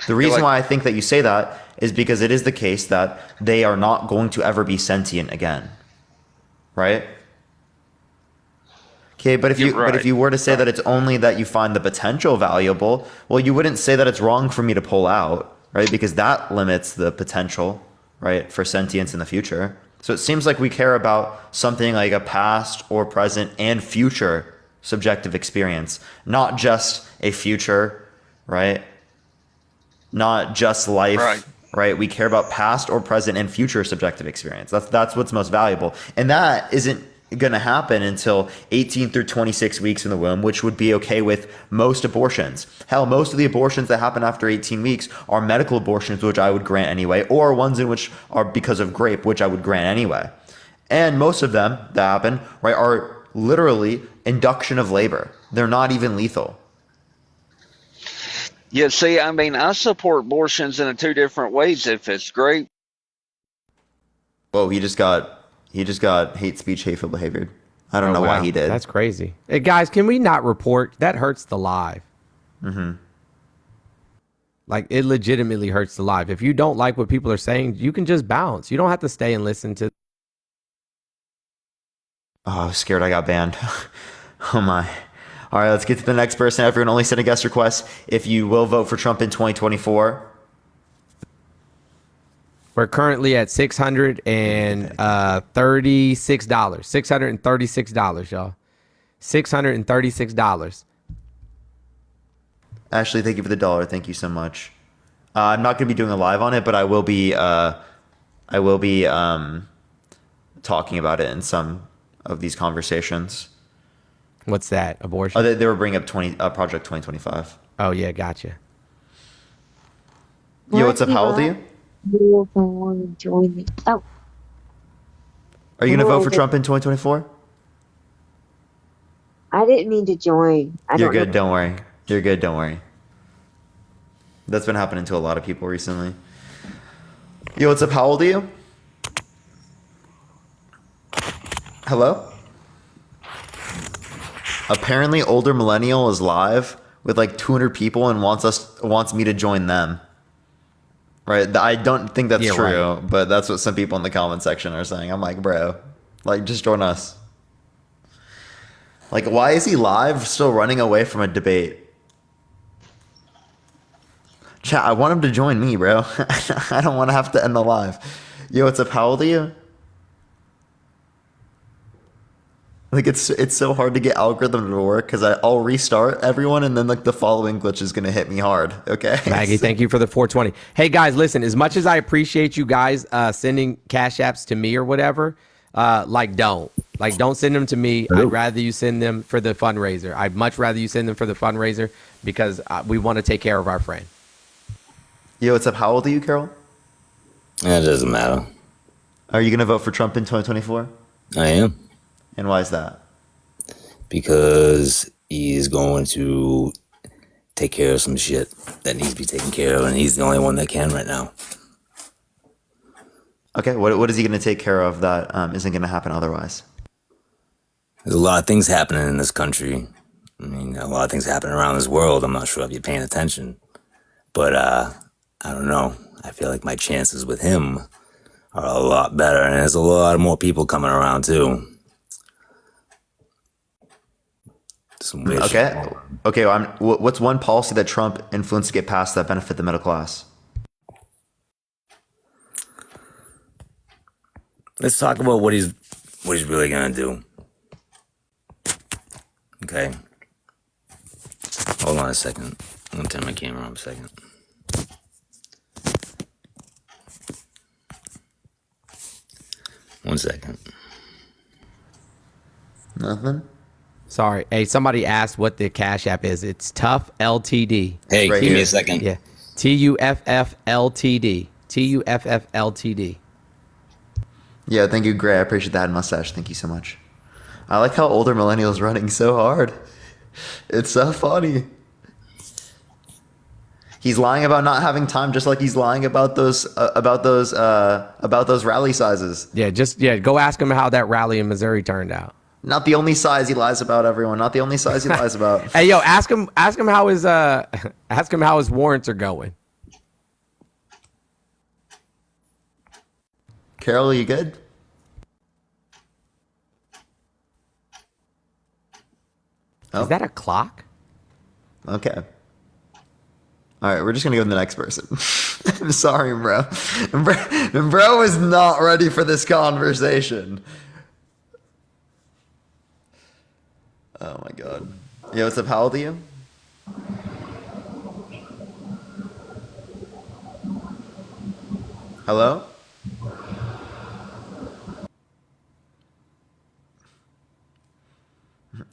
The reason why I think that you say that is because it is the case that they are not going to ever be sentient again. Right? Okay, but if you were to say that it's only that you find the potential valuable, well, you wouldn't say that it's wrong for me to pull out, right? Because that limits the potential, right, for sentience in the future. So it seems like we care about something like a past or present and future subjective experience, not just a future, right? Not just life, right? We care about past or present and future subjective experience. That's what's most valuable. And that isn't going to happen until 18 through 26 weeks in the womb, which would be okay with most abortions. Hell, most of the abortions that happen after 18 weeks are medical abortions, which I would grant anyway, or ones in which are because of grape, which I would grant anyway. And most of them that happen, right, are literally induction of labor. They're not even lethal. Yeah, see, I mean, I support abortions in two different ways. If it's grape, Whoa, he just got hate speech, hateful behavior. I don't know why he did. That's crazy. Hey, guys, can we not report? That hurts the live. Mm-hmm. Like, it legitimately hurts the live. If you don't like what people are saying, you can just bounce. You don't have to stay and listen to. Oh, I was scared I got banned. Oh my. All right, let's get to the next person. Everyone only send a guest request if you will vote for Trump in 2024. We're currently at $636. $636, y'all. $636. Ashley, thank you for the $1. Thank you so much. I'm not going to be doing a live on it, but I will be talking about it in some of these conversations. What's that? Abortion? Oh, they were bringing up Project 2025. Oh, yeah, gotcha. Yo, what's up? How old are you? Oh, Are you going to vote for Trump in 2024? I didn't mean to join. You're good. Don't worry. You're good. Don't worry. That's been happening to a lot of people recently. Yo, what's up? How old are you? Hello? Apparently, older millennial is live with like 200 people and wants me to join them. right? I don't think that's Yeah, true, but that's what some people in the comment section are saying. I'm like, bro, like, just join us. Like, why is he live still running away from a debate? Chat, I want him to join me, bro. I don't want to have to end the live. Yo, what's up? How old are you? Like, it's so hard to get algorithm to work because I'll restart everyone and then like the following glitch is gonna hit me hard. Okay. Maggie, thank you for the 420. Hey guys, listen, as much as I appreciate you guys sending cash apps to me or whatever, don't send them to me. I'd rather you send them for the fundraiser. I'd much rather you send them for the fundraiser because we want to take care of our friend. Yo, what's up? How old are you, Carol? It doesn't matter. Are you gonna vote for Trump in 2024? I am. And why is that? Because he's going to take care of some shit that needs to be taken care of, and he's the only one that can right now. Okay, what is he gonna take care of that isn't gonna happen otherwise? There's a lot of things happening in this country. I mean, a lot of things happening around this world. I'm not sure if you're paying attention. But I don't know. I feel like my chances with him are a lot better, and there's a lot more people coming around too. Some weird shit. Okay. Well, what's one policy that Trump influenced to get passed that benefit the middle class? Let's talk about what he's really gonna do. Okay. Hold on a second. I'm gonna turn my camera on a second. One second. Nothing. Sorry. Hey, somebody asked what the Cash App is. It's Tough LTD. Hey, Right give me here. a second. Yeah. TUFF TUFF. Yeah, thank you, Gray. I appreciate that mustache. Thank you so much. I like how older millennials running so hard. It's so funny. He's lying about not having time, just like he's lying about those rally sizes. Yeah, go ask him how that rally in Missouri turned out. Not the only size he lies about, everyone. Not the only size he lies about. Hey, yo, ask him how his warrants are going. Carol, you good? Oh. Is that a clock? Okay. All right, we're just gonna go to the next person. I'm sorry, bro. Bro is not ready for this conversation. Oh my god. Yo, what's up? How old are you? Hello?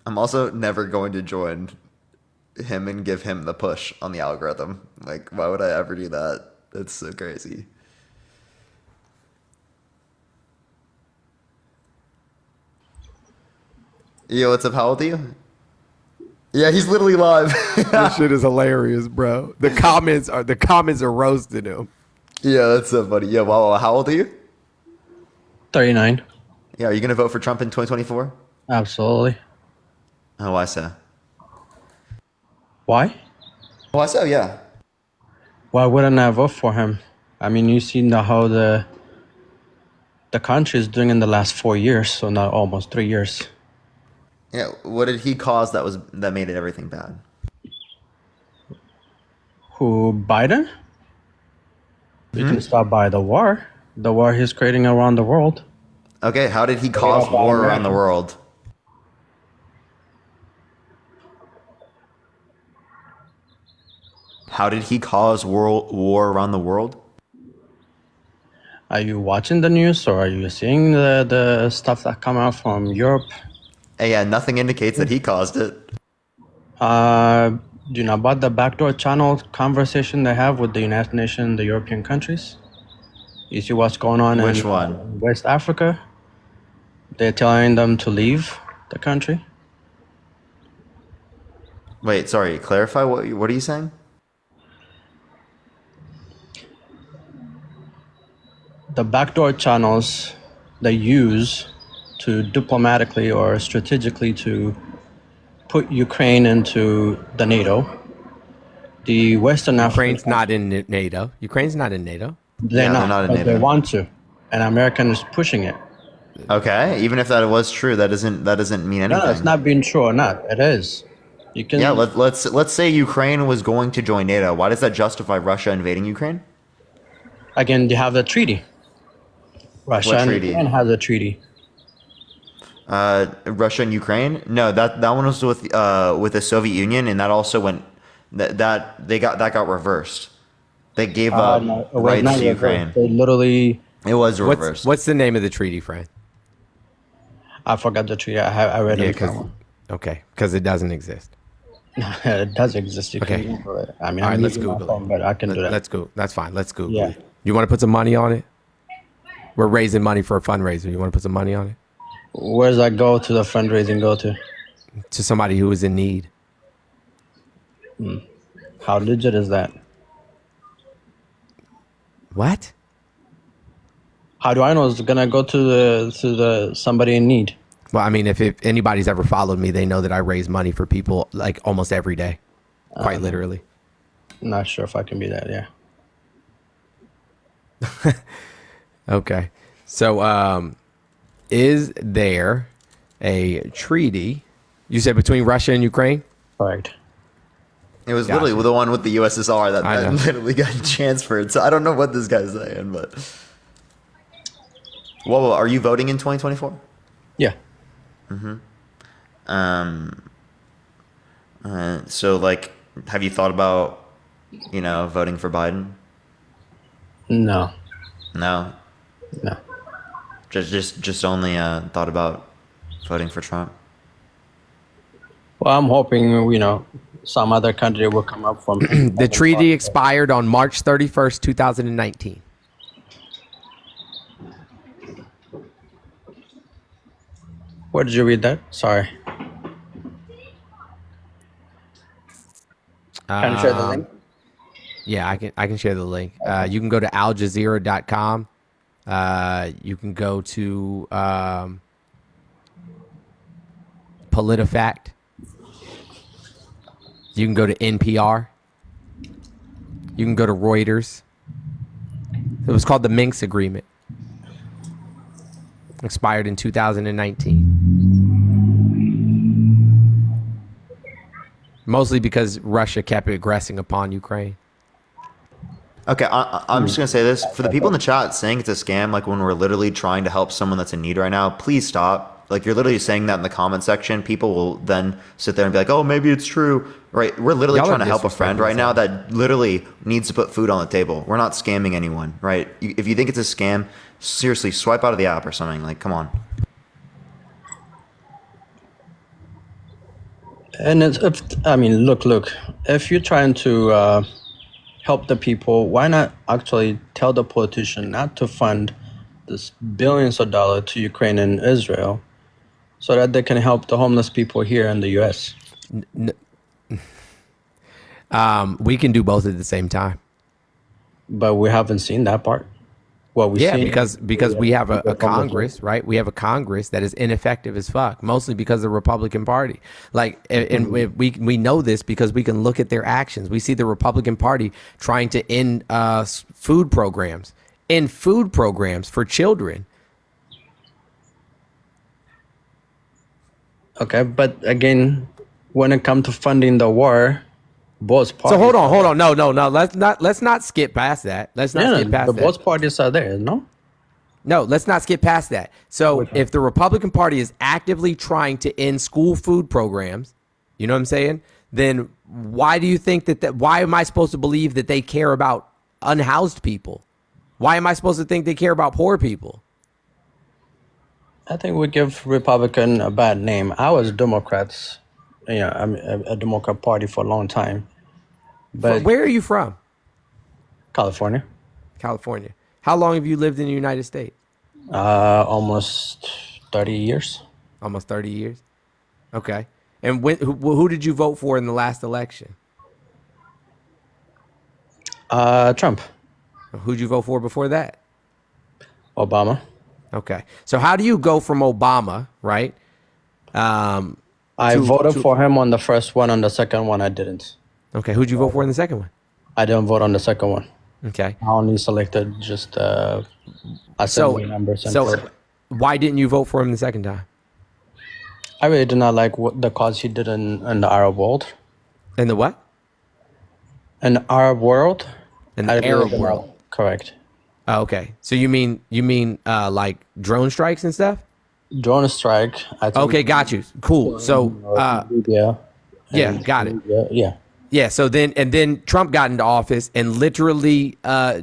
I'm also never going to join him and give him the push on the algorithm. Like, why would I ever do that? That's so crazy. Yo, what's up? How old are you? Yeah, he's literally live. This shit is hilarious, bro. The comments are roasting him. Yeah, that's so funny. Yeah, wow. How old are you? 39. Yeah, are you gonna vote for Trump in 2024? Absolutely. Oh, why so? Why? Why so? Yeah. Why wouldn't I vote for him? I mean, you see now how the country is doing in the last 4 years, so now almost 3 years. Yeah. What did he cause that made it everything bad? Who, Biden? You can start by the war. The war he's creating around the world. Okay, how did he cause war around the world? How did he cause war around the world? Are you watching the news or are you seeing the stuff that come out from Europe? Hey, yeah, nothing indicates that he caused it. Do you know about the backdoor channel conversation they have with the United Nations, the European countries? You see what's going on Which in one? West Africa? They're telling them to leave the country. Wait, sorry, clarify, what are you saying? The backdoor channels they use to diplomatically or strategically to put Ukraine into the NATO. The Western Ukraine's African not in NATO. Ukraine's not in NATO. they're Yeah, not, they're not in but they NATO. want to, and America is pushing it. Okay, even if that was true, that doesn't mean anything. No, it's not being true or not. It is. You can. Yeah, let's say Ukraine was going to join NATO. Why does that justify Russia invading Ukraine? Again, they have the treaty. Russia What and treaty? Ukraine has a treaty. Russia and Ukraine? No, that one was with the Soviet Union, and that also went that got reversed. They gave up No, it was rights not to reversed. Ukraine. They literally. It was reversed. What's the name of the treaty, friend? I forgot the treaty. I read Yeah, it. because it doesn't exist. It does exist. You Okay. can Google it. I mean, All right, I'm let's using my Google phone, it. but I can do that. Let's go. That's fine. Let's Google Yeah. it. You want to put some money on it? We're raising money for a fundraiser. You want to put some money on it? Where does that go to the fundraising go to? To somebody who is in need. How legit is that? What? How do I know it's gonna go to the somebody in need? Well, I mean, if anybody's ever followed me, they know that I raise money for people like almost every day, quite literally. Not sure if I can be that. Yeah. Okay. So, is there a treaty, you said, between Russia and Ukraine? Correct. It was literally the one with the USSR that I know. literally got transferred. So I don't know what this guy's saying, but. Whoa, are you voting in 2024? Yeah. So, like, have you thought about, voting for Biden? No. No, No. just only thought about voting for Trump. Well, I'm hoping some other country will come up from The treaty expired on March 31st, 2019. Where did you read that? Sorry. Can you share the link? Yeah, I can share the link. You can go to aljazeera.com. You can go to PolitiFact. You can go to NPR. You can go to Reuters. It was called the Minsk Agreement. Expired in 2019. Mostly because Russia kept aggressing upon Ukraine. Okay, I'm just gonna say this for the people in the chat saying it's a scam. Like when we're literally trying to help someone that's in need right now, please stop. Like you're literally saying that in the comment section. People will then sit there and be like, "Oh, maybe it's true." Right? We're literally Y'all are trying to help a friend disrespecting right now that literally needs to put food on the table. We're not scamming anyone, right? If you think it's a scam, seriously, swipe out of the app or something. Like, come on. And look. If you're trying to help the people, why not actually tell the politician not to fund this billions of dollars to Ukraine and Israel, so that they can help the homeless people here in the U.S. We can do both at the same time. But we haven't seen that part. Well, we because we have a Congress, right? We have a Congress that is ineffective as fuck, mostly because of the Republican Party. Like, and we know this because we can look at their actions. We see the Republican Party trying to end food programs for children. Okay, but again, when it comes to funding the war, both parties. So hold on. No. Let's not skip past that. Let's not skip past that. Both parties are there, no? No, let's not skip past that. So if the Republican Party is actively trying to end school food programs, you know what I'm saying? Then why do you think why am I supposed to believe that they care about unhoused people? Why am I supposed to think they care about poor people? I think we give Republican a bad name. I was Democrats, I'm a Democrat Party for a long time. But Where are you from? California. California. How long have you lived in the United States? Almost 30 years. Almost 30 years. Okay. And who did you vote for in the last election? Trump. Who'd you vote for before that? Obama. Okay. So how do you go from Obama, right? I voted for him on the first one. On the second one, I didn't. Okay, who'd you vote for in the second one? I didn't vote on the second one. Okay. I only selected just So, assembly members. And so why didn't you vote for him the second time? I really did not like what the cause he did in the Arab world. In the what? In the Arab world? In the I really Arab did not- world. Correct. Oh, okay. So you mean like drone strikes and stuff? Drone strike. I think Okay, got you. Cool. So Libya. yeah, and got it. Libya, yeah. Yeah, so then Trump got into office and literally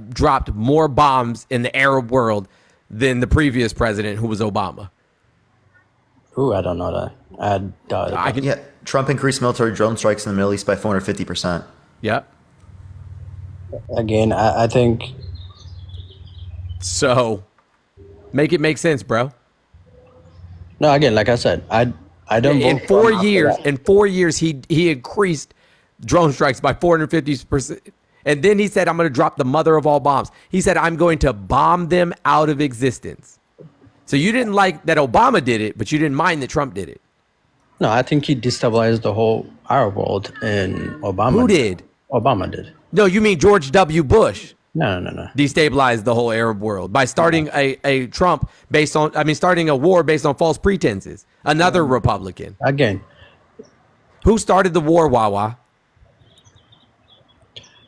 dropped more bombs in the Arab world than the previous president, who was Obama. Ooh, I don't know that. I doubt it. I can, Yeah, Trump increased military drone strikes in the Middle East by 450%. yep. Again, I think So make it make sense, bro. no. Again, like I said, I don't. In vote for him after that. 4 years, he increased drone strikes by 450%. And then he said, I'm going to drop the mother of all bombs. He said, I'm going to bomb them out of existence. So you didn't like that Obama did it, but you didn't mind that Trump did it. No, I think he destabilized the whole Arab world, and Obama. Who did? Obama did. No, you mean George W. Bush No. destabilized the whole Arab world by starting a Trump based on, starting a war based on false pretenses. Another Republican. Again, Who started the war, Wawa?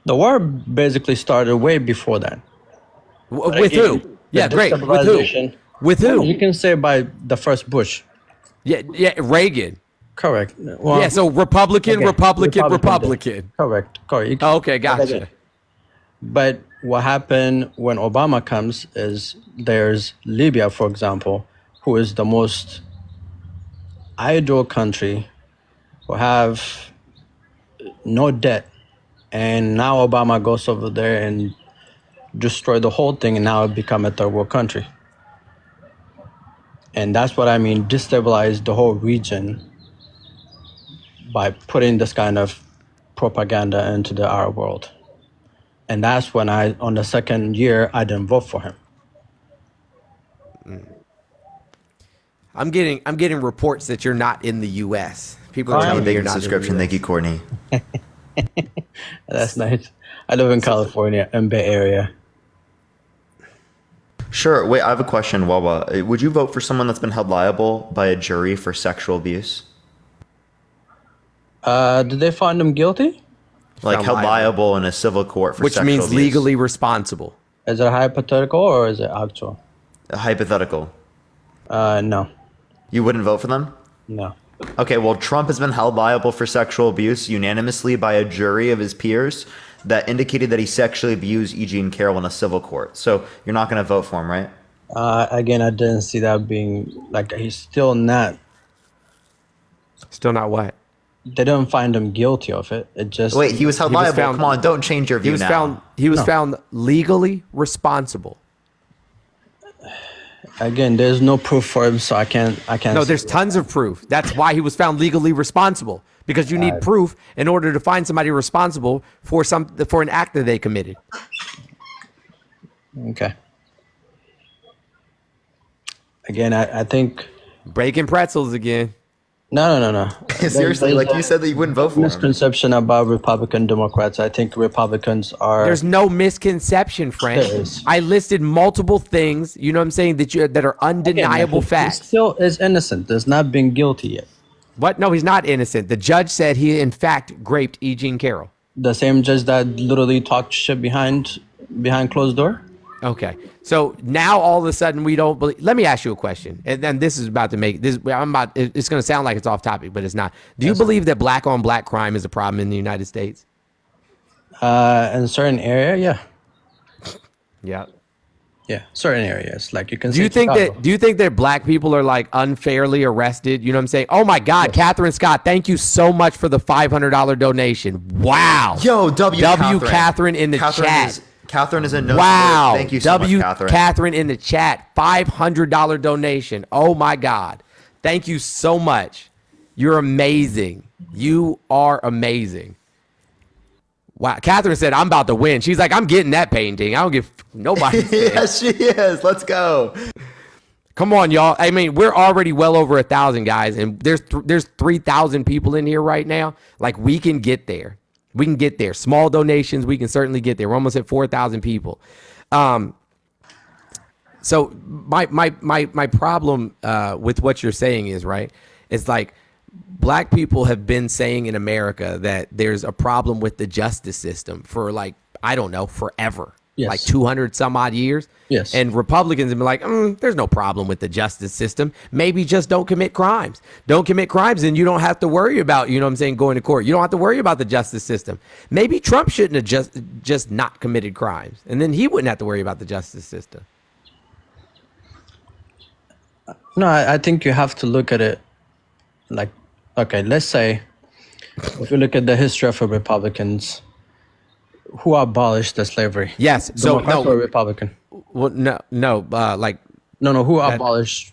the war basically started way before that. With again, who? the Yeah, great. With who? destabilization- With who? You can say by the first Bush. Yeah, Reagan. Correct. Well, Yeah, so Republican, again, Republican. did. Correct. You can- Okay, gotcha. But what happened when Obama comes is there's Libya, for example, who is the most ideal country, who have no debt, and now Obama goes over there and destroy the whole thing, and now it become a third world country. And that's what I mean, destabilize the whole region by putting this kind of propaganda into the Arab world. And that's when on the second year, I didn't vote for him. I'm getting reports that you're not in the U.S. People are Trying telling to me make you're a not in the subscription. US. Thank you, Courtney. That's nice. I live in California, in Bay Area. Sure. Wait, I have a question, Wawa. Would you vote for someone that's been held liable by a jury for sexual abuse? Did they find him guilty? Like Found held liable. liable in a civil court for Which sexual means abuse? legally responsible. Is it hypothetical or is it actual? Hypothetical. No. You wouldn't vote for them? No. Okay, well, Trump has been held liable for sexual abuse unanimously by a jury of his peers that indicated that he sexually abused E. Jean Carroll in a civil court. So you're not going to vote for him, right? Again, I didn't see that being like he's still not. Still not what? They didn't find him guilty of it. It just Wait, he was held He was liable. found- Come on, don't change your view He was now. found legally responsible. Again, there's no proof for him, so I can't. No, there's tons of proof. That's why he was found legally responsible, because you need proof in order to find somebody responsible for an act that they committed. Okay. Again, I think Breaking pretzels again. no. Seriously, like you said that you wouldn't vote for him. Misconception about Republican Democrats. I think Republicans are. There's no misconception, Frank. There is. I listed multiple things, you know what I'm saying, that are undeniable He facts. still is innocent. There's not been guilty yet. What? No, he's not innocent. The judge said he, in fact, raped E. Jean Carroll. The same judge that literally talked shit behind closed door. Okay. So now all of a sudden we don't believe. Let me ask you a question. And then this is about to make this. It's going to sound like it's off topic, but it's not. Do you believe that black on black crime is a problem in the United States? In certain area, Yeah. yeah, certain areas. Like you can. Do you think that black people are like unfairly arrested? You know what I'm saying? Oh my God, Catherine Scott, thank you so much for the $500 donation. Wow. Yo, W. Catherine in the chat. Catherine is a no. Wow. Thank you so much, Catherine. Catherine in the chat. $500 donation. Oh my God. Thank you so much. You're amazing. You are amazing. Wow. Catherine said, I'm about to win. She's like, I'm getting that painting. I don't give nobody. Yes, she is. Let's go. Come on, y'all. I mean, we're already well over 1,000 guys, and there's 3,000 people in here right now. Like, we can get there. We can get there. Small donations, we can certainly get there. We're almost at 4,000 people. So my problem with what you're saying is, right, it's like black people have been saying in America that there's a problem with the justice system for like, I don't know, forever. Yes. Like 200 some odd years. Yes. And Republicans have been like, there's no problem with the justice system. Maybe just don't commit crimes. Don't commit crimes and you don't have to worry about, you know what I'm saying, going to court. You don't have to worry about the justice system. Maybe Trump shouldn't have just not committed crimes. And then he wouldn't have to worry about the justice system. No, I think you have to look at it like, okay, let's say if you look at the history of the Republicans, who abolished the slavery? Yes. So Democrat or Republican? Well, no. Like who abolished,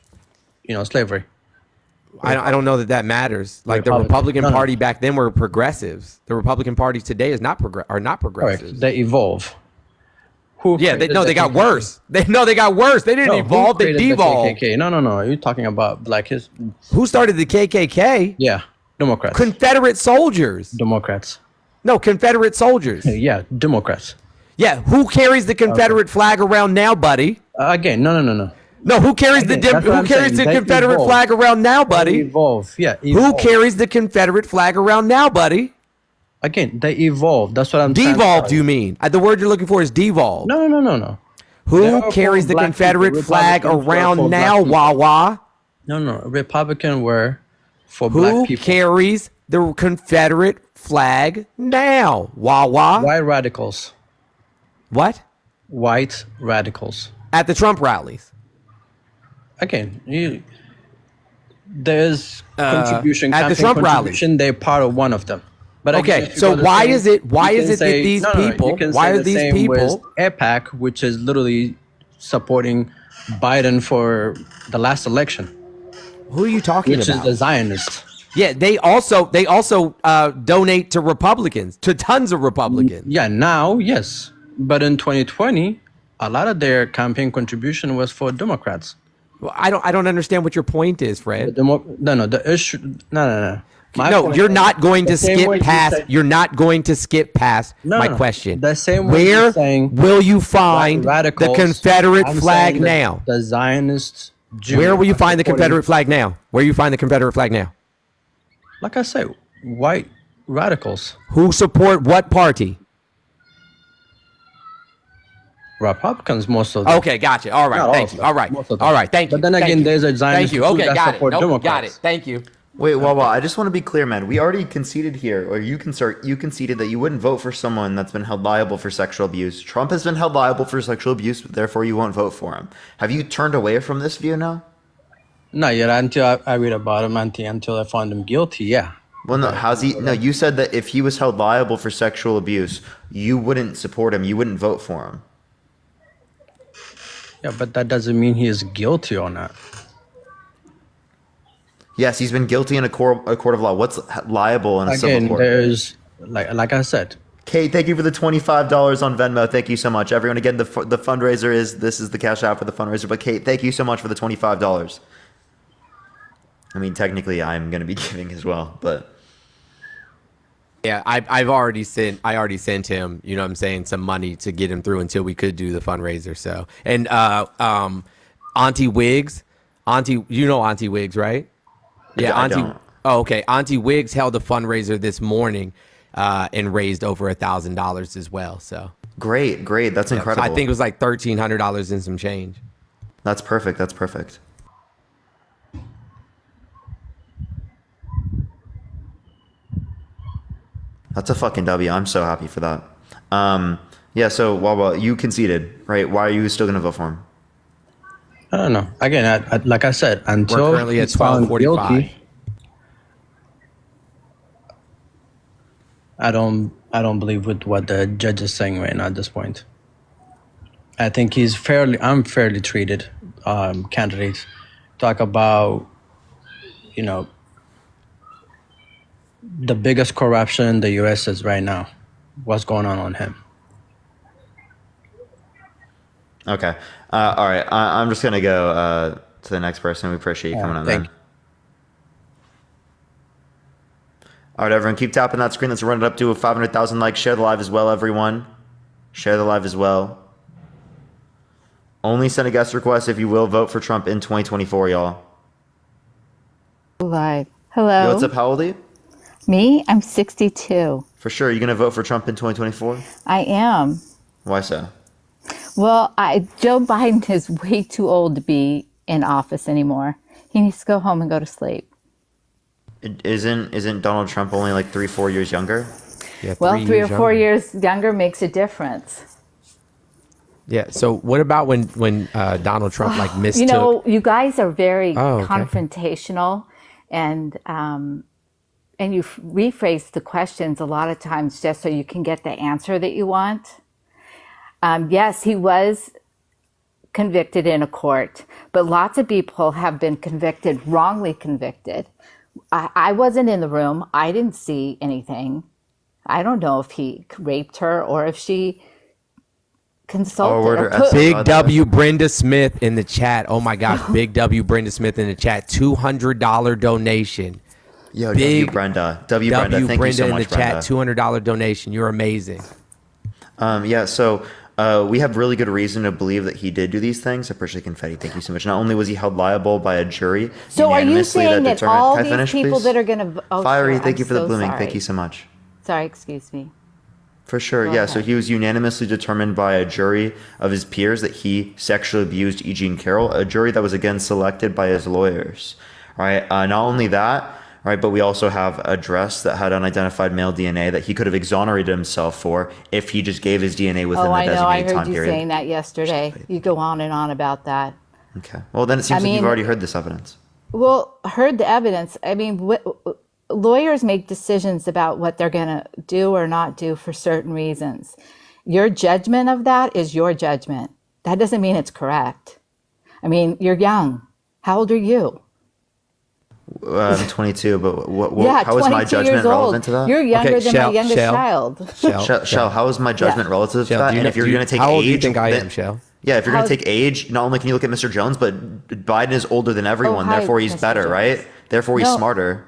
slavery? I don't know that matters. Like the Republican. Republican No. Party back then were progressives. The Republican Party today is not Correct. progressives. They evolve. Yeah, they got worse. They got worse. They didn't evolve. They devolved. The KKK? No. You're talking about Who started the KKK? Yeah, Democrats. Confederate soldiers. Democrats. No, Confederate soldiers. Yeah, Democrats. Yeah, who carries the Confederate flag around now, buddy? Again, no. No, who carries Again, that's what I'm saying. They Confederate evolve. flag around now, buddy? They evolve. Yeah. Who Evolve. carries the Confederate flag around now, buddy? Again, they evolve. That's what I'm trying to Devolved, tell you mean? The word you're looking for is devolved. No. Who There are carries four the black Confederate people. flag Republicans were around for black now, people. Wawa? No. Republican were for Who black people. carries the Confederate flag now, Wawa? White radicals. What? White radicals. At the Trump rallies. Again, there's contribution. at the campaign Trump rallies. contribution, they're part of one of them. But Okay, again, if you so go the why same- is it- why you is can it that say- these you people- can why say are the these same people- with AIPAC, which is literally supporting Biden for the last election, Who are you talking which about? is the Zionists. Yeah, they also donate to Republicans, to tons of Republicans. Yeah, now yes, but in 2020, a lot of their campaign contribution was for Democrats. Well, I don't understand what your point is, Fred. The issue. No. My No, point you're is, not going the to same skip way you past. say- You're not going to skip past my No. question. The same way Where you're saying will you find the radicals, Confederate I'm flag saying that now? The Zionists. Jews Where will you are find the supporting- Confederate flag now? Where you find the Confederate flag now? Like I said, white radicals, Who support what party? Republicans, most of them. Okay, gotcha. All right, Not all thank of you. them, All right, most of them. all right, thank you. But then Thank again, you. there's a Zionist Thank you. Okay, that got it. support Nope, got Democrats. it. Thank you. Wait, Wawa, I just want to be clear, man. We already conceded here, or you conceded that you wouldn't vote for someone that's been held liable for sexual abuse. Trump has been held liable for sexual abuse, therefore you won't vote for him. Have you turned away from this view now? Not yet. Until I read about him, until I find him guilty. Yeah. Well, no, how's he? No, you said that if he was held liable for sexual abuse, you wouldn't support him. You wouldn't vote for him. Yeah, but that doesn't mean he is guilty or not. Yes, he's been guilty in a court of law. What's liable in a civil Again, court? there's like I said. Kate, thank you for the $25 on Venmo. Thank you so much, everyone. Again, the fundraiser is the cash out for the fundraiser. But Kate, thank you so much for the $25. I mean, technically, I'm going to be giving as well, but. Yeah, I already sent him, you know what I'm saying, some money to get him through until we could do the fundraiser. So, and Auntie Wiggs, you know Auntie Wiggs, right? Yeah, I Auntie. don't. Oh, okay. Auntie Wiggs held a fundraiser this morning and raised over $1,000 as well. So Great. That's yeah, incredible. I think it was like $1,300 and some change. That's perfect. That's a fucking W. I'm so happy for that. Yeah, so, Wawa, you conceded, right? Why are you still going to vote for him? I don't know. Again, like I said, until We're currently at he's found 12:45. guilty, I don't believe with what the judge is saying right now at this point. I think he's unfairly treated candidate. Talk about, the biggest corruption in the U.S. is right now. What's going on him? Okay. All right. I'm just going to go to the next person. We appreciate you coming on, thank man. All right, everyone, keep tapping that screen. Let's run it up to 500,000 likes. Share the live as well, everyone. Share the live as well. Only send a guest request if you will vote for Trump in 2024, y'all. Live. Hello. Yo, what's up? How old are you? Me? I'm 62. For sure. You going to vote for Trump in 2024? I am. Why so? Well, Joe Biden is way too old to be in office anymore. He needs to go home and go to sleep. Isn't Donald Trump only like 3-4 years younger? Yeah, Well, 3 or 4 younger. years younger makes a difference. Yeah. So what about when Donald Trump like mistook? You know, you guys are very Oh, okay. confrontational, and you rephrase the questions a lot of times just so you can get the answer that you want. Yes, he was convicted in a court, but lots of people have been convicted, wrongly convicted. I wasn't in the room. I didn't see anything. I don't know if he raped her or if she consulted word or or put, essay. Big By the W Brenda Smith in the chat. Oh my gosh, Big W Brenda Smith in the chat. $200 donation. Yo, Big W Brenda. W Brenda. W Thank Brenda you so in much, the chat. Brenda. $200 donation. You're amazing. Yeah, so we have really good reason to believe that he did do these things. I appreciate confetti. Thank you so much. Not only was he held liable by a jury So are you unanimously saying that determined. all Can I these finish, people please? that are going to... Oh, Fiery, sure. thank I'm you for the so blooming. sorry. Thank you so much. Sorry, excuse me. For sure, Go yeah. So ahead. he was unanimously determined by a jury of his peers that he sexually abused E. Jean Carroll, a jury that was again selected by his lawyers. All right. Not only that, right, but we also have a dress that had unidentified male DNA that he could have exonerated himself for if he just gave his DNA within Oh, the I know. I designated heard time you period. saying that yesterday. You go on and on about that. Okay. Well, then it seems I like you've mean- already heard this evidence. Well, heard the evidence. I mean, lawyers make decisions about what they're going to do or not do for certain reasons. Your judgment of that is your judgment. That doesn't mean it's correct. I mean, you're young. How old are you? I'm 22, but Yeah, how is my 22 judgment years old. relevant to that? You're younger Okay, than my youngest child. Shell, how is my judgment relative to Shell, that? do you And know- if you're do you- going to take how old age, do you think I then- am, Shell? Yeah, if you're going How- to take age, not only can you look at Mr. Jones, but Biden is older than everyone. hi, Therefore, he's Mr. better, Jones. right? Therefore, he's No. smarter.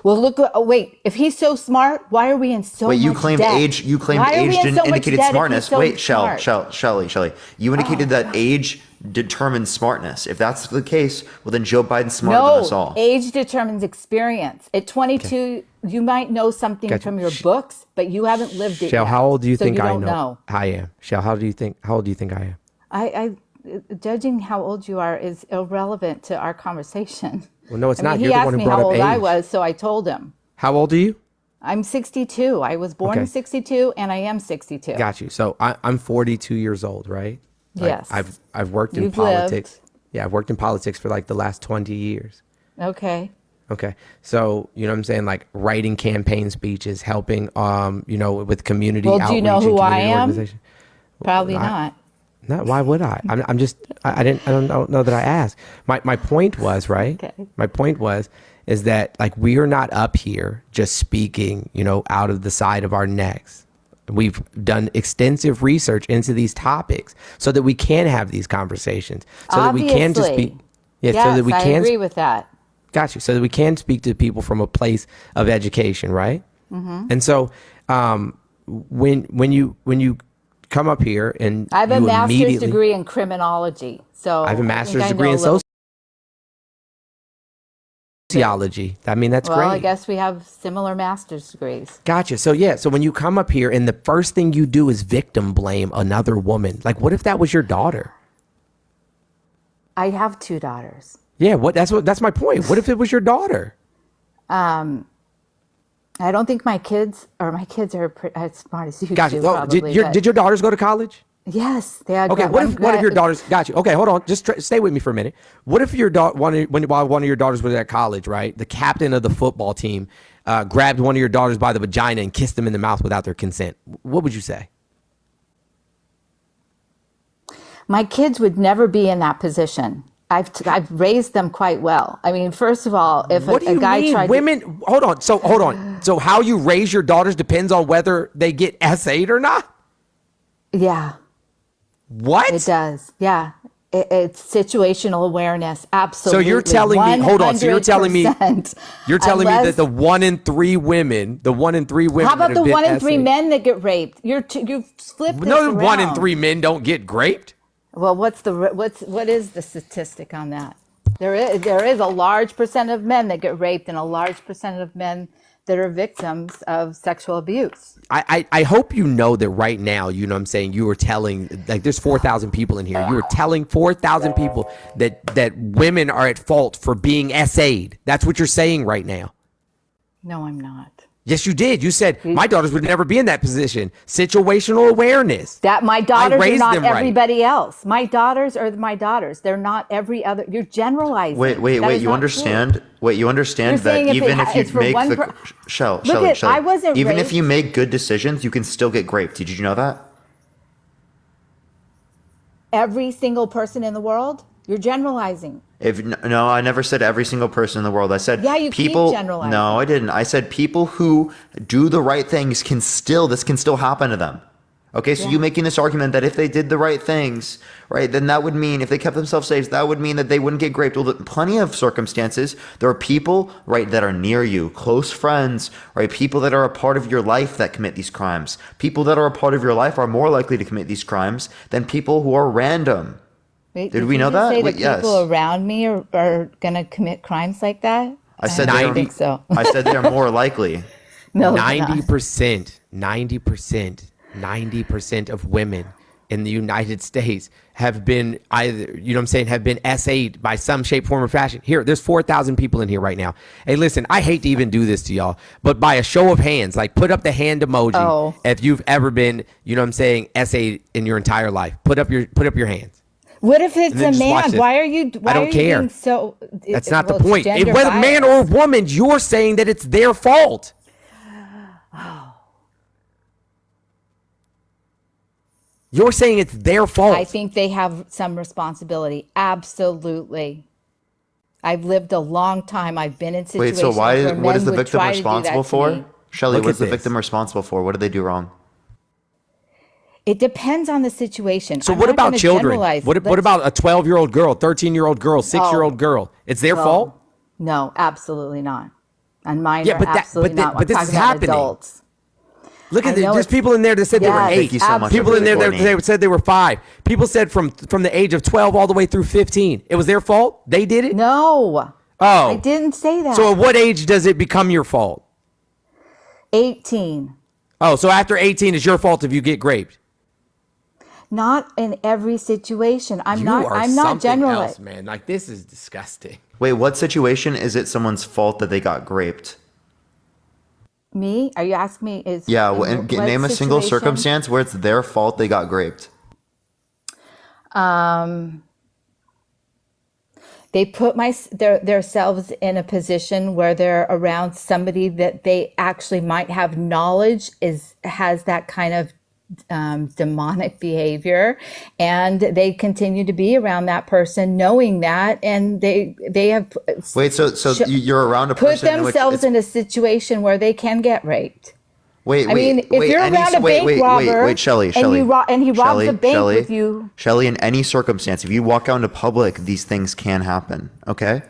Well, look. Wait. If he's so smart, why are we in so Wait, much you claimed debt? age. You claimed Why are we age in didn't so much indicated debt if he's smartness. so Wait, smart? Shelly. You indicated that age determines smartness. If that's the case, well, then Joe Biden's smarter than us No, all. age determines experience. At 22, you might know something Gotcha. from your books, but you haven't lived it Shell, yet. how old do you so think you I don't know? I am. Shell, how old do you think I am? I judging how old you are is irrelevant to our conversation. Well, no, it's I not. mean, You're he the asked one who me brought how up old I age. was, so I told him. How old are you? I'm 62. I was born in Okay. 62, and I am 62. Got you. So I'm 42 years old, right? Like, Yes. I've worked in You've politics. lived. Yeah, I've worked in politics for like the last 20 years. Okay. Okay. So, you know what I'm saying? Like writing campaign speeches, helping, with community Well, do outreach you know and who I community am? organization. Probably I- not. No, why would I? I'm just, I don't know that I asked. My point was, right? Okay. My point is that like we are not up here just speaking, out of the side of our necks. We've done extensive research into these topics so that we can have these conversations, so that we can just Obviously. speak. Yeah, Yes, so that we I can. agree with that. Got you. So that we can speak to people from a place of education, right? Mm-hmm. And so, when you come up here and I have a you master's immediately- degree in criminology. So I have a think master's I degree know in a little- sociology. I mean, that's well, great. I guess we have similar master's degrees. Gotcha. So yeah, so when you come up here and the first thing you do is victim blame another woman, like what if that was your daughter? I have 2 daughters. Yeah, that's my point. What if it was your daughter? I don't think my kids are as smart as you Gotcha. do. Oh, Probably, but- did your daughters go to college? Yes, they had. Okay, what if your daughters got you? Okay, hold on, just stay with me for a minute. What if your while one of your daughters was at college, right? The captain of the football team grabbed one of your daughters by the vagina and kissed them in the mouth without their consent. What would you say? My kids would never be in that position. I've raised them quite well. I mean, first of all, if What do a you guy mean? tried Women, hold on. So how you raise your daughters depends on whether they get SA'd or not? yeah, What? it does. Yeah, It's situational awareness. Absolutely. So you're telling me, hold on. So you're telling me, 100%. you're telling me that Unless- the 1 in 3 women, How about that the have been 1 in 3 SA'd. men that get raped? You've flipped this No, 1 in around. 3 men don't get raped. Well, what is the statistic on that? There is a large percent of men that get raped and a large percent of men that are victims of sexual abuse. I hope you know that right now, you know what I'm saying, you were telling, like, there's 4,000 people in here. You were telling 4,000 people that women are at fault for being SA'd. That's what you're saying right now. No, I'm not. Yes, you did. You said my daughters would never be in that position. Situational awareness. That my daughters are raised not them right. everybody else. My daughters are my daughters. They're not every other. You're generalizing. Wait, That is you not understand? true. Wait, you understand You're saying that if even it- if you it's for make one the per- Shelly, I wasn't even if raped. you make good decisions, you can still get raped. Did you know that? Every single person in the world. You're generalizing. No, I never said every single person in the world. I said Yeah, you keep people. generalizing. No, I didn't. I said people who do the right things this can still happen to them. Okay, so Yeah. you making this argument that if they did the right things, right, then that would mean if they kept themselves safe, that would mean that they wouldn't get raped. Well, plenty of circumstances. There are people, right, that are near you, close friends, right, people that are a part of your life that commit these crimes. People that are a part of your life are more likely to commit these crimes than people who are random. Wait, Did we you know just that? Say Wait, that people yes. around me are going to commit crimes like that? I said I they don't are, think so. I said they're more likely. No, they're not. 90% of women in the United States have been either, you know what I'm saying, have been SA'd by some shape, form, or fashion. Here, there's 4,000 people in here right now. Hey, listen, I hate to even do this to y'all, but by a show of hands, like put up the hand emoji Oh. if you've ever been, you know what I'm saying, SA'd in your entire life. Put up your hands. What if it's And then a just watch man? this. Why are you? Why I don't are you care. being so? That's not the well, it's point. gender Whether man or bias. woman, you're saying that it's their fault. You're saying it's their fault. I think they have some responsibility. Absolutely. I've lived a long time. I've been in Wait, situations so why? where What is men the would victim try to do that responsible to for? me. Shelly, Look what is at the this. victim responsible for? What did they do wrong? It depends on the situation. So I'm what not about gonna children? generalize. What Let's- about a 12-year-old girl, 13-year-old girl, 6-year-old girl? It's their No. fault? No, absolutely not. And mine Yeah, are but that- absolutely but not. but I'm this talking is about happening. adults. Look I at this. know There's it's- people in there that said they were Yes, 8. Thank you so much, People in there that Courtney. they said they were 5. People said from the age of 12 all the way through 15. It was their fault? They did it? No, Oh. I didn't say that. So at what age does it become your fault? 18. Oh, so after 18 it's your fault if you get raped. Not in every situation. I'm You not. are I'm not something generalizing. else, man. Like, this is disgusting. Wait, what situation is it someone's fault that they got raped? Me? Are you asking me? Is Yeah, in and what name a single situation? circumstance where it's their fault they got raped. They put themselves in a position where they're around somebody that they actually might have knowledge has that kind of demonic behavior, and they continue to be around that person knowing that, and they have Wait, so you're around a put person in which themselves it's- in a situation where they can get raped. Wait, I mean, if you're any- around a bank robber wait, Shelly, and he robs Shelly, a bank Shelly, with you, Shelly, in any circumstance, if you walk out into public, these things can happen, okay?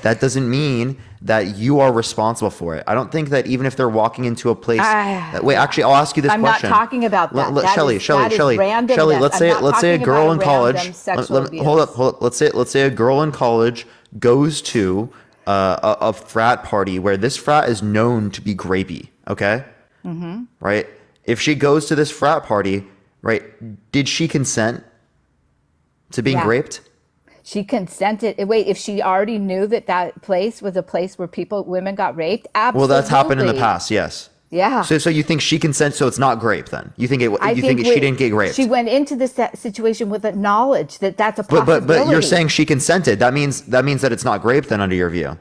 That doesn't mean that you are responsible for it. I don't think that even if they're walking into a place. Wait, actually, I'll ask you this I'm question. not talking about that. That Shelly, is- Shelly, that is Shelly, randomness. Shelly. Let's I'm say not a talking girl about in college. random sexual Hold abuse. up. Let's say a girl in college goes to a frat party where this frat is known to be grapey. Okay, right? If she goes to this frat party, right? Did she consent to being Yeah. raped? She consented. Wait, if she already knew that place was a place where women got raped, absolutely. Well, that's happened in the past. Yes. Yeah. So you think she consents, so it's not grape then? You think I she didn't get raped? She went into this situation with the knowledge that that's a possibility. But you're saying she consented. That means that it's not grape then under your view.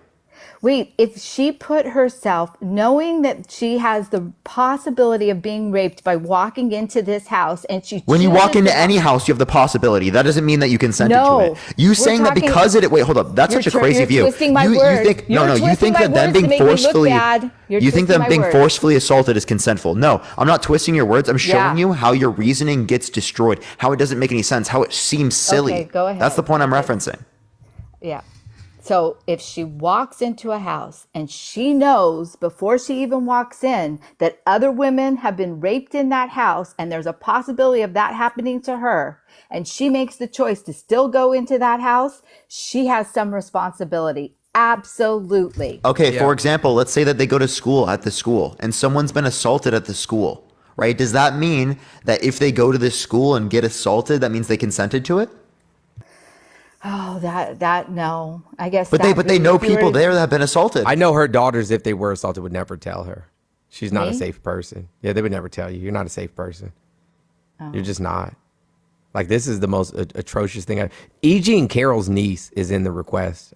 Wait, if she put herself, knowing that she has the possibility of being raped by walking into this house, and she When you walk chooses into to any house, you have the possibility. That doesn't mean that you consented to No, it. You we're saying that talking- because it, wait, hold up. That's You're such a crazy you're view. twisting my you words. think, You're no, you twisting think my that them words to being make me look forcefully, bad. You're you think twisting them my being words. forcefully assaulted is consentful. No, I'm not twisting your words. I'm showing Yeah. you how your reasoning gets destroyed, how it doesn't make any sense, how it seems silly. Okay, go ahead. That's the point I'm Okay. referencing. Yeah. So if she walks into a house and she knows before she even walks in that other women have been raped in that house and there's a possibility of that happening to her, and she makes the choice to still go into that house, she has some responsibility. Absolutely. Okay, Yeah. for example, let's say that they go to school at the school and someone's been assaulted at the school, right? Does that mean that if they go to this school and get assaulted, that means they consented to it? Oh, that no. I guess But that they know if you were people to- there that have been assaulted. I know her daughters, if they were assaulted, would never tell her. She's not a Me? safe person. Yeah, they would never tell you. You're not a safe person. Oh. You're just not. Like, this is the most atrocious thing. E. Jean Carroll's niece is in the request.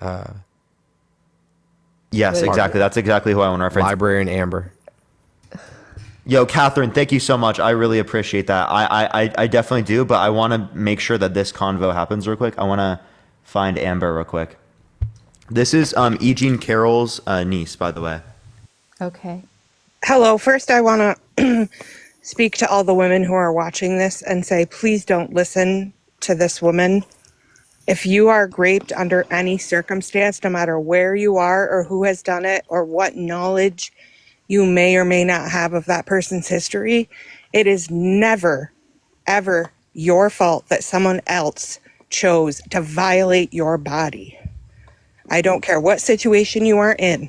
Yes, exactly. That's exactly who I want to reference. Librarian Amber. Yo, Catherine, thank you so much. I really appreciate that. I definitely do, but I want to make sure that this convo happens real quick. I want to find Amber real quick. This is E. Jean Carroll's niece, by the way. Okay. Hello. First, I want to speak to all the women who are watching this and say, please don't listen to this woman. If you are raped under any circumstance, no matter where you are or who has done it or what knowledge you may or may not have of that person's history, it is never, ever your fault that someone else chose to violate your body. I don't care what situation you are in.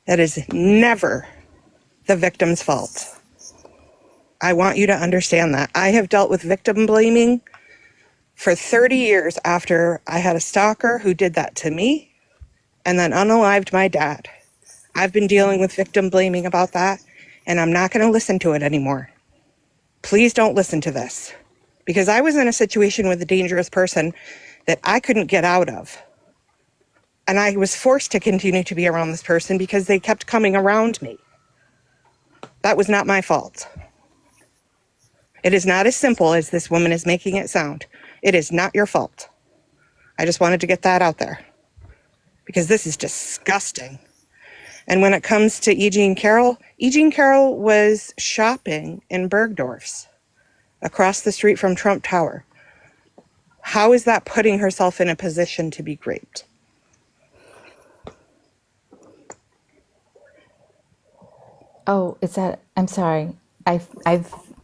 That is never the victim's fault. I want you to understand that. I have dealt with victim blaming for 30 years after I had a stalker who did that to me and then unalived my dad. I've been dealing with victim blaming about that, and I'm not going to listen to it anymore. Please don't listen to this, because I was in a situation with a dangerous person that I couldn't get out of. And I was forced to continue to be around this person because they kept coming around me. That was not my fault. It is not as simple as this woman is making it sound. It is not your fault. I just wanted to get that out there, because this is disgusting. And when it comes to E. Jean Carroll was shopping in Bergdorf's across the street from Trump Tower. How is that putting herself in a position to be raped? Oh, is that? I'm sorry. I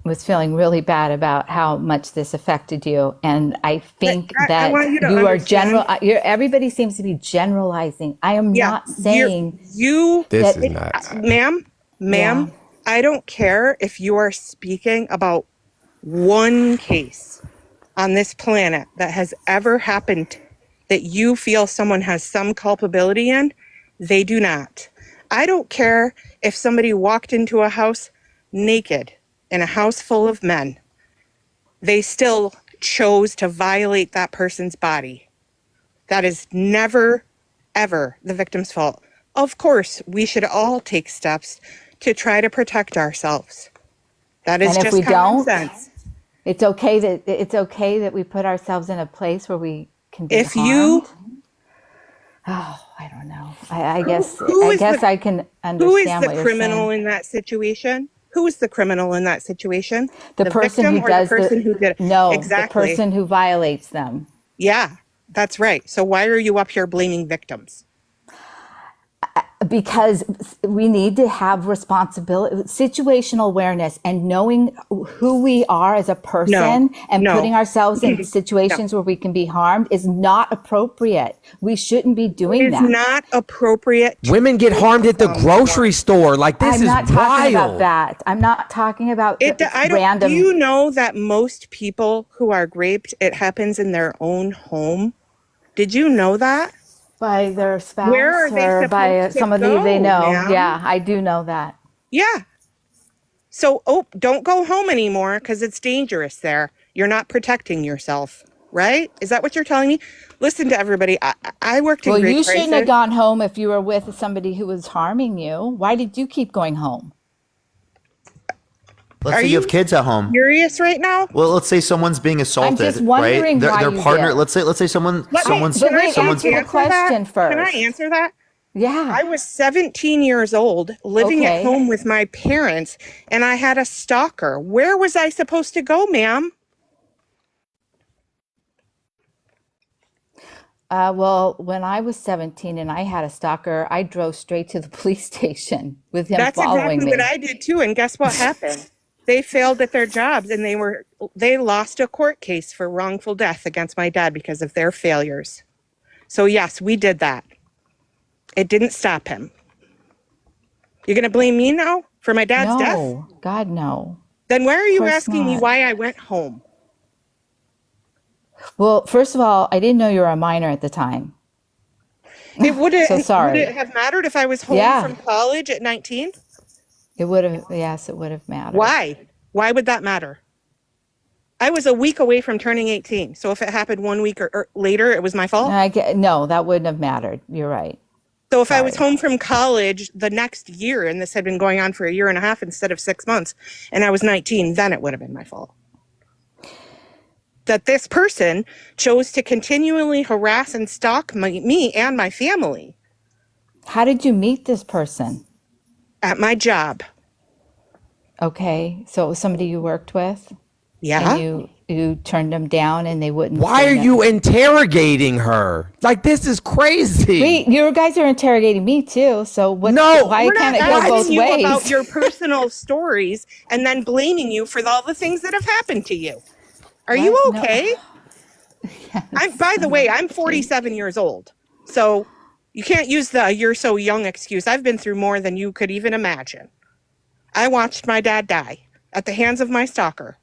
was feeling really bad about how much this affected you, and I think I that want you to you are understand- everybody seems to be generalizing. I am not saying you. This that is nuts. Ma'am, Yeah. I don't care if you are speaking about one case on this planet that has ever happened that you feel someone has some culpability in. They do not. I don't care if somebody walked into a house naked in a house full of men. They still chose to violate that person's body. That is never, ever the victim's fault. Of course, we should all take steps to try to protect ourselves. That is And if just we common don't, sense. it's okay that we put ourselves in a place where we can be If you- harmed. Oh, I don't know. I guess who I is guess the- I can understand Who is what the you're criminal saying. in that situation? Who is the criminal in that situation? The person victim who or does the person who did it? No, Exactly. the person who violates them. Yeah, that's right. So why are you up here blaming victims? Because we need to have responsibility, situational awareness, and knowing who we are as a person and no. putting ourselves in situations where we can be harmed is not appropriate. We shouldn't be doing It is that. not appropriate. Women get harmed at the grocery store. Like, this I'm is not talking about wild. that. I'm not talking about I don't. random. Do you know that most people who are raped, it happens in their own home? Did you know that? By their spouse Where are they or by supposed to somebody they go, know. ma'am? Yeah, I do know that. Yeah. So, don't go home anymore because it's dangerous there. You're not protecting yourself. right? Is that what you're telling me? Listen to everybody. I worked in Well, Great you shouldn't have Crisis. gone home if you were with somebody who was harming you. Why did you keep going home? Let's Are say you you have kids at home. furious right now? Well, let's say someone's being assaulted, just right? wondering why Their you partner. did. Let's say someone Let me, someone's But can I wait, someone's. answer the answer that? question Can I first. answer that? Yeah. I was 17 years old, living at Okay. home with my parents, and I had a stalker. Where was I supposed to go, ma'am? Well, when I was 17 and I had a stalker, I drove straight to the police station with him That's following exactly what me. I did too. And guess what happened? They failed at their jobs and they lost a court case for wrongful death against my dad because of their failures. So yes, we did that. It didn't stop him. You're gonna blame me now for my dad's death? No, God, no. Then why are Of you course asking me not. why I went home? Well, first of all, I didn't know you were a minor at the time. It So would it sorry. have mattered if I was home Yeah, from college at 19? it would have, yes, it would have mattered. Why? Why would that matter? I was a week away from turning 18. So if it happened 1 week or later, it was my fault. No, that wouldn't have mattered. You're right. So if I was Sorry. home from college the next year and this had been going on for a year and a half instead of 6 months and I was 19, then it would have been my fault. That this person chose to continually harass and stalk me and my family How did you meet this person? at my job. Okay, so it was somebody you worked with, Yeah. and you turned them down, and they wouldn't Why say are no. you interrogating her? Like, this is crazy. Wait, you guys are interrogating me too. So what? No, Why We're can't not it go both asking you about ways? your personal stories and then blaming you for all the things that have happened to you. Are you What? No. okay? By the way, I'm 47 years old. So you can't use the "you're so young" excuse. I've been through more than you could even imagine. I watched my dad die at the hands of my stalker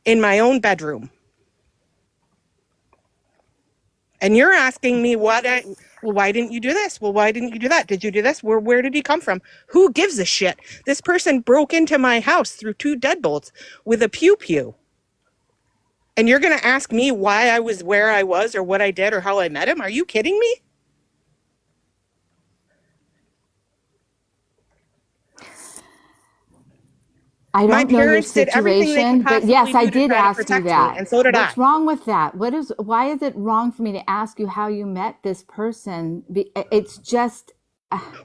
in my own bedroom. And you're asking me well, why didn't you do this? Well, why didn't you do that? Did you do this? Where did he come from? Who gives a shit? This person broke into my house through 2 deadbolts with a pew-pew. And you're going to ask me why I was where I was or what I did or how I met him? Are you kidding me? I My don't know your parents did everything they situation, could but yes, possibly I do to did try to ask you protect me, that. and so did What's I. wrong with that? Why is it wrong for me to ask you how you met this person? It's just,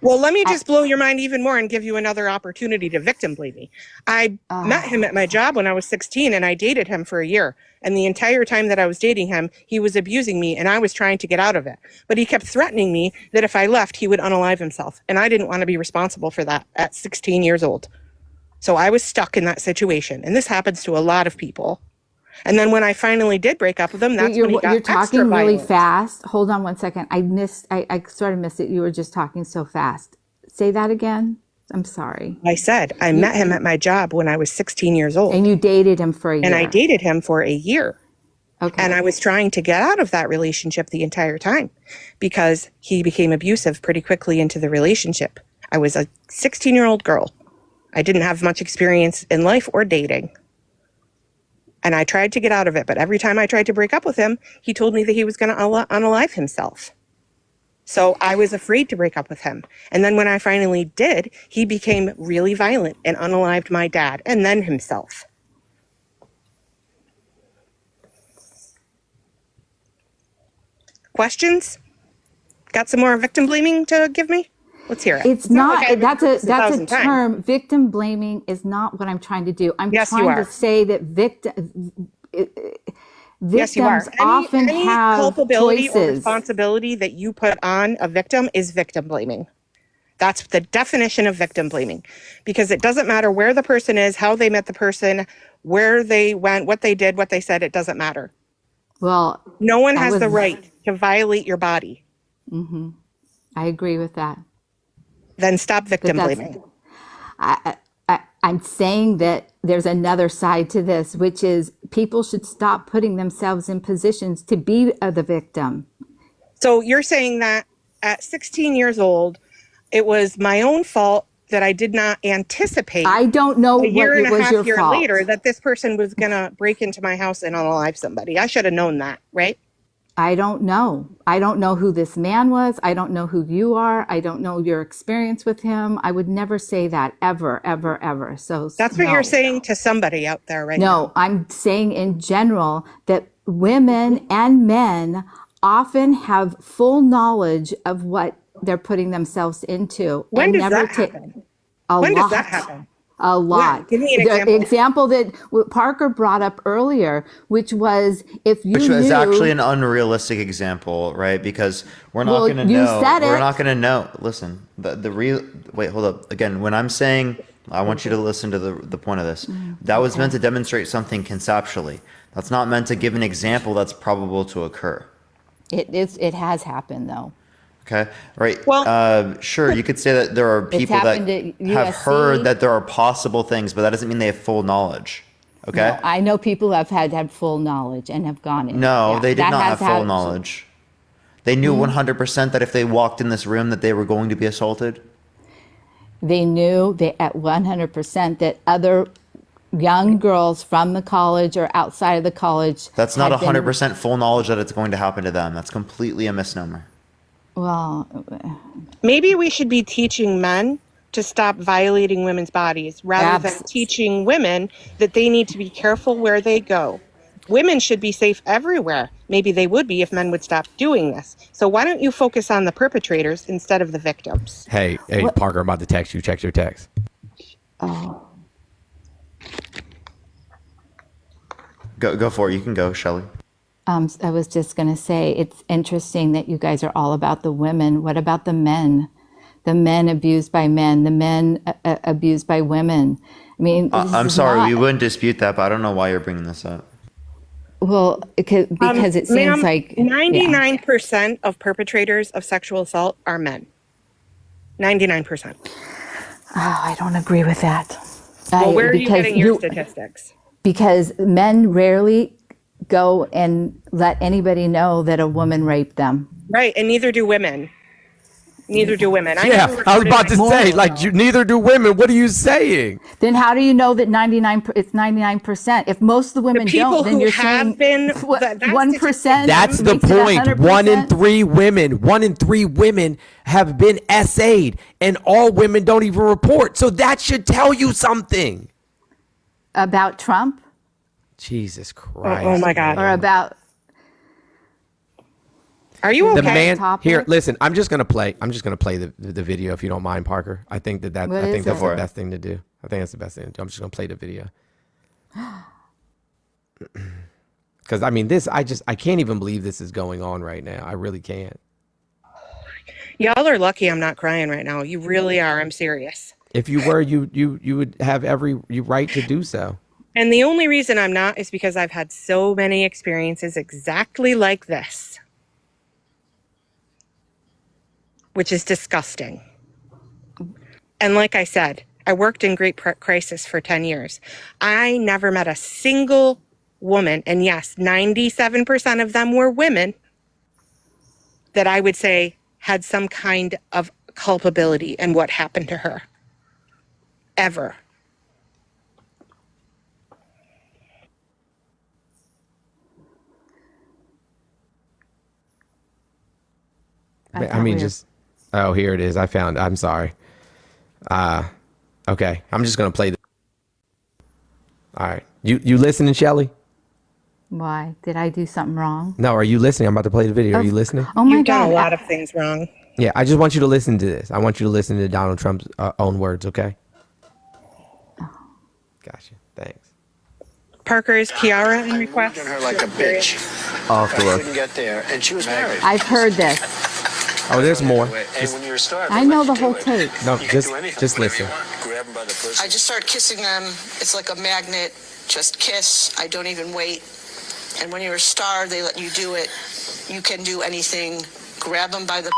Well, let me I, just blow your mind even more and give you another opportunity to victim blame me. I met him at my job when I was 16 and I dated him for a year. And the entire time that I was dating him, he was abusing me and I was trying to get out of it. But he kept threatening me that if I left, he would unalive himself. And I didn't want to be responsible for that at 16 years old. So I was stuck in that situation. And this happens to a lot of people. And then when I finally did break up with him, that's when he got you're extra talking really violent. fast. Hold on one second. I sort of missed it. You were just talking so fast. Say that again. I'm sorry. I said, I met him at my job when I was 16 years old. And you dated him for a year. And I dated him for a year. Okay. And I was trying to get out of that relationship the entire time because he became abusive pretty quickly into the relationship. I was a 16-year-old girl. I didn't have much experience in life or dating. And I tried to get out of it. But every time I tried to break up with him, he told me that he was going to unalive himself. So I was afraid to break up with him. And then when I finally did, he became really violent and unalived my dad and then himself. Questions? Got some more victim blaming to give me? Let's hear it. It's not like not, I've been through this that's a 1,000 times. term. Victim blaming is not what I'm trying to do. I'm Yes, you trying are. to say that Yes, you are. victims often Any have culpability or choices. responsibility that you put on a victim is victim blaming. That's the definition of victim blaming. Because it doesn't matter where the person is, how they met the person, where they went, what they did, what they said, it doesn't matter. Well, No one I has the was, right to violate your body. I agree with that. Then stop But victim that's, blaming. I'm saying that there's another side to this, which is people should stop putting themselves in positions to be the victim. So you're saying that at 16 years old, it was my own fault that I did not anticipate. I don't know a what year and it a was half your year fault. later that this person was gonna break into my house and unalive somebody. I should have known that, right? I don't know. I don't know who this man was. I don't know who you are. I don't know your experience with him. I would never say that ever, ever, ever. So That's what no. you're saying to somebody out there right now. No, I'm saying in general that women and men often have full knowledge of what they're putting themselves into. When and does never that ta- happen? A When lot. does that happen? A lot. Give me an The example. example that Parker brought up earlier, which was if you Which knew, is actually an unrealistic example, right? Because we're not Well, going to you know. said We're it. not going to know. Listen, the real. Wait, hold up. Again, when I'm saying, I want you to listen to the point of this. That was meant to demonstrate something conceptually. That's not meant to give an example that's probable to occur. it has happened though. Okay, right. Well- Sure, you could say that there are people that happened at have USC. heard that there are possible things, but that doesn't mean they have full knowledge. Okay. No, I know people who have had full knowledge and have gone in. No, Yeah, they did that not has have full happened. knowledge. They knew 100% that if they walked in this room that they were going to be assaulted. They knew at 100% that other young girls from the college or outside of the college. That's not had been- 100% full knowledge that it's going to happen to them. That's completely a misnomer. Well, Maybe we should be teaching men to stop violating women's bodies rather than Abs- teaching women that they need to be careful where they go. Women should be safe everywhere. Maybe they would be if men would stop doing this. So why don't you focus on the perpetrators instead of the victims? Hey, Parker, I'm about to text you. Check your text. oh, Go for it. You can go, Shelley. I was just going to say, it's interesting that you guys are all about the women. What about the men? The men abused by men, the men abused by women. I mean, this I'm is sorry, not- we wouldn't dispute that, but I don't know why you're bringing this up. Well, because it seems Ma'am, like 99% of perpetrators of sexual assault are men. 99%. Oh, I don't agree with that. Well, where are you because getting your statistics? Because men rarely go and let anybody know that a woman raped them. Right, and neither do women. Neither do women. Yeah, never I was about to reported say, like, neither do women. What are you saying? Then how do you know that it's 99%? If most of the women people don't, then who you're have saying been- what, that 1%. That's the makes it point. 100%? 1 in 3 women have been SA'd, and all women don't even report. So that should tell you something. About Trump Jesus Christ. Oh my God. or about Are you okay? The man Topic? here. Listen, I'm just gonna play the video if you don't mind, Parker. I think What that's is the it? best thing to do. I think that's the best thing to do. I'm just gonna play the video. Because I mean, I can't even believe this is going on right now. I really can't. Y'all are lucky I'm not crying right now. You really are. I'm serious. If you were, you would have every right to do so. And the only reason I'm not is because I've had so many experiences exactly like this, which is disgusting. And like I said, I worked in Great Crisis for 10 years. I never met a single woman, and yes, 97% of them were women, that I would say had some kind of culpability in what happened to her. Ever. I mean, just here it is. I'm sorry. Okay, I'm just gonna play the. All right, you listening, Shelly? why did I do something wrong? No, are you listening? I'm about to play the video. Are you listening? Oh my You've done God! a lot of things wrong. Yeah, I just want you to listen to this. I want you to listen to Donald Trump's own words. Okay. Gotcha. Thanks. Parker, is Kiara in request? Treating her like a bitch. I'll have to I look. couldn't get there, and she was married. I've heard this. Oh, there's more. And when you're starving, I know the whole tape. No, just listen. grab him by the pussy. I just start kissing them. It's like a magnet. Just kiss. I don't even wait. And when you're a star, they let you do it. You can do anything. Grab them by the.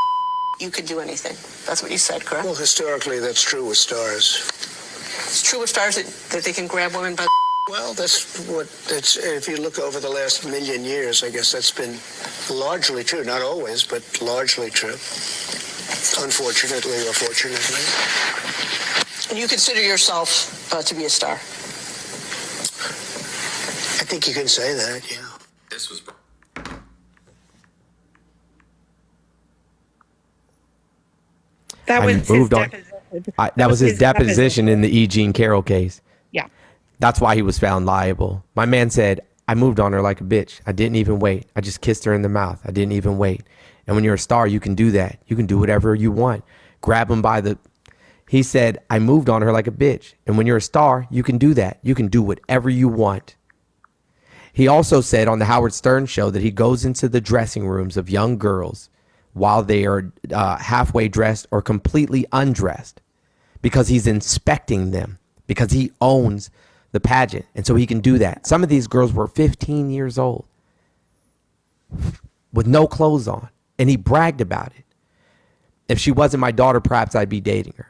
You can do anything. That's what you said, correct? Well, historically, that's true with stars. It's true with stars that they can grab women by. Well, that's what it's. If you look over the last million years, I guess that's been largely true. Not always, but largely true. Unfortunately or fortunately. You consider yourself to be a star? I think you can say that, yeah. This was. That I was his moved on. deposition. That was his deposition in the E. Jean Carroll case. Yeah. That's why he was found liable. My man said, I moved on her like a bitch. I didn't even wait. I just kissed her in the mouth. I didn't even wait. And when you're a star, you can do that. You can do whatever you want. Grab him by the... He said, I moved on her like a bitch. And when you're a star, you can do that. You can do whatever you want. He also said on the Howard Stern show that he goes into the dressing rooms of young girls while they are halfway dressed or completely undressed because he's inspecting them, because he owns the pageant. And so he can do that. Some of these girls were 15 years old with no clothes on. And he bragged about it. If she wasn't my daughter, perhaps I'd be dating her.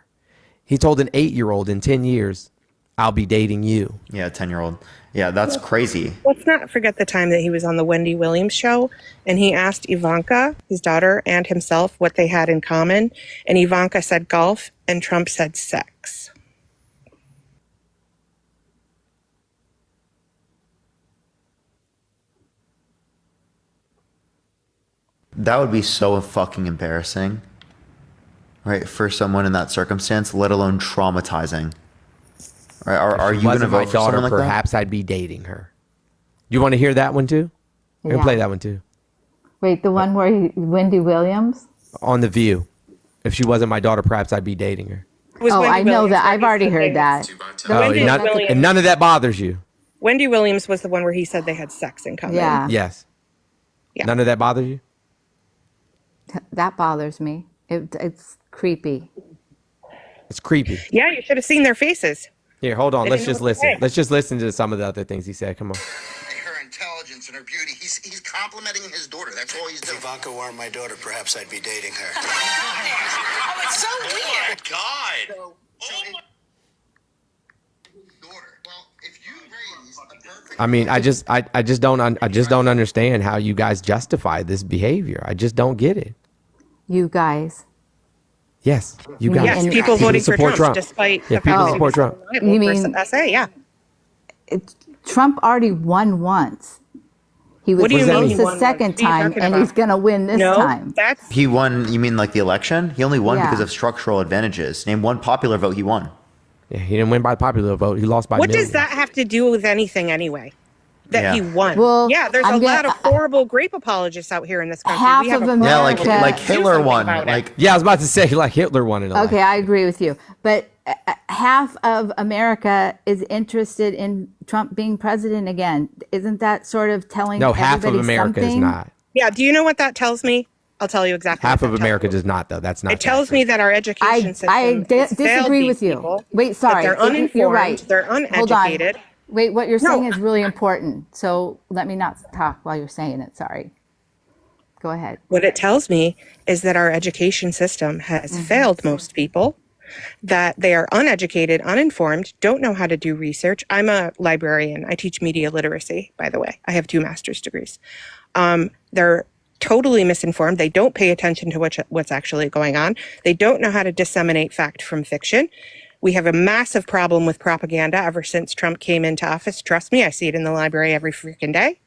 He told an 8-year-old in 10 years, I'll be dating you. Yeah, 10-year-old. Yeah, that's crazy. Let's not forget the time that he was on the Wendy Williams show and he asked Ivanka, his daughter, and himself what they had in common. And Ivanka said golf and Trump said sex. That would be so fucking embarrassing, right, for someone in that circumstance, let alone traumatizing. Right? Are you going to vote for someone like that? Perhaps I'd be dating her. You want to hear that one too? I can Yeah. play that one too. Wait, the one where Wendy Williams? On The View. If she wasn't my daughter, perhaps I'd be dating her. Oh, I know that. I've already heard that. Oh, and none of that bothers you. Wendy Williams was the one where he said they had sex in common. Yeah. Yes. Yeah. None of that bothers you? That bothers me. It's creepy. It's creepy. Yeah, you should have seen their faces. Here, hold on. They Let's didn't just know what to listen. say. Let's just listen to some of the other things he said. Come on. Her intelligence and her beauty. He's complimenting his daughter. That's all he's doing. If Ivanka weren't my daughter, perhaps I'd be dating her. Oh, it's so weird. God. I mean, I just don't understand how you guys justify this behavior. I just don't get it. You guys. Yes, you guys. Yes, people voting for support Trump, despite Yeah, the fact people that he support was Trump. reliable You mean- for SA, yeah. Trump already won once. He was What do you close mean he the won second once? What are you time, talking and about? he's going to win this No, time. that's He won, you mean like the election? He only won Yeah. because of structural advantages. Name one popular vote he won. Yeah, he didn't win by popular vote. He lost by what millions. does that have to do with anything anyway? That Yeah. he won. Well, yeah, there's I'm a lot gonna- of horrible grape apologists out here in this country. Half We have of a America- problem. Yeah, like Do Hitler something won. about it. Like Yeah, I was about to say like Hitler won an election. Okay, I agree with you. But half of America is interested in Trump being president again. Isn't that sort of telling No, half of everybody America something? is not. Yeah, do you know what that tells me? I'll tell you exactly. Half what of that tells America me. does not, though. That's not. It tells me that our education system I has failed disagree these with you. people, Wait, that sorry. they're uninformed, You're right. they're Hold on. uneducated. Wait, what you're No. saying is really important. So let me not talk while you're saying it. Sorry. Go ahead. What it tells me is that our education system has failed most people, that they are uneducated, uninformed, don't know how to do research. I'm a librarian. I teach media literacy, by the way. I have 2 master's degrees. They're totally misinformed. They don't pay attention to what's actually going on. They don't know how to disseminate fact from fiction. We have a massive problem with propaganda ever since Trump came into office. Trust me, I see it in the library every freaking day.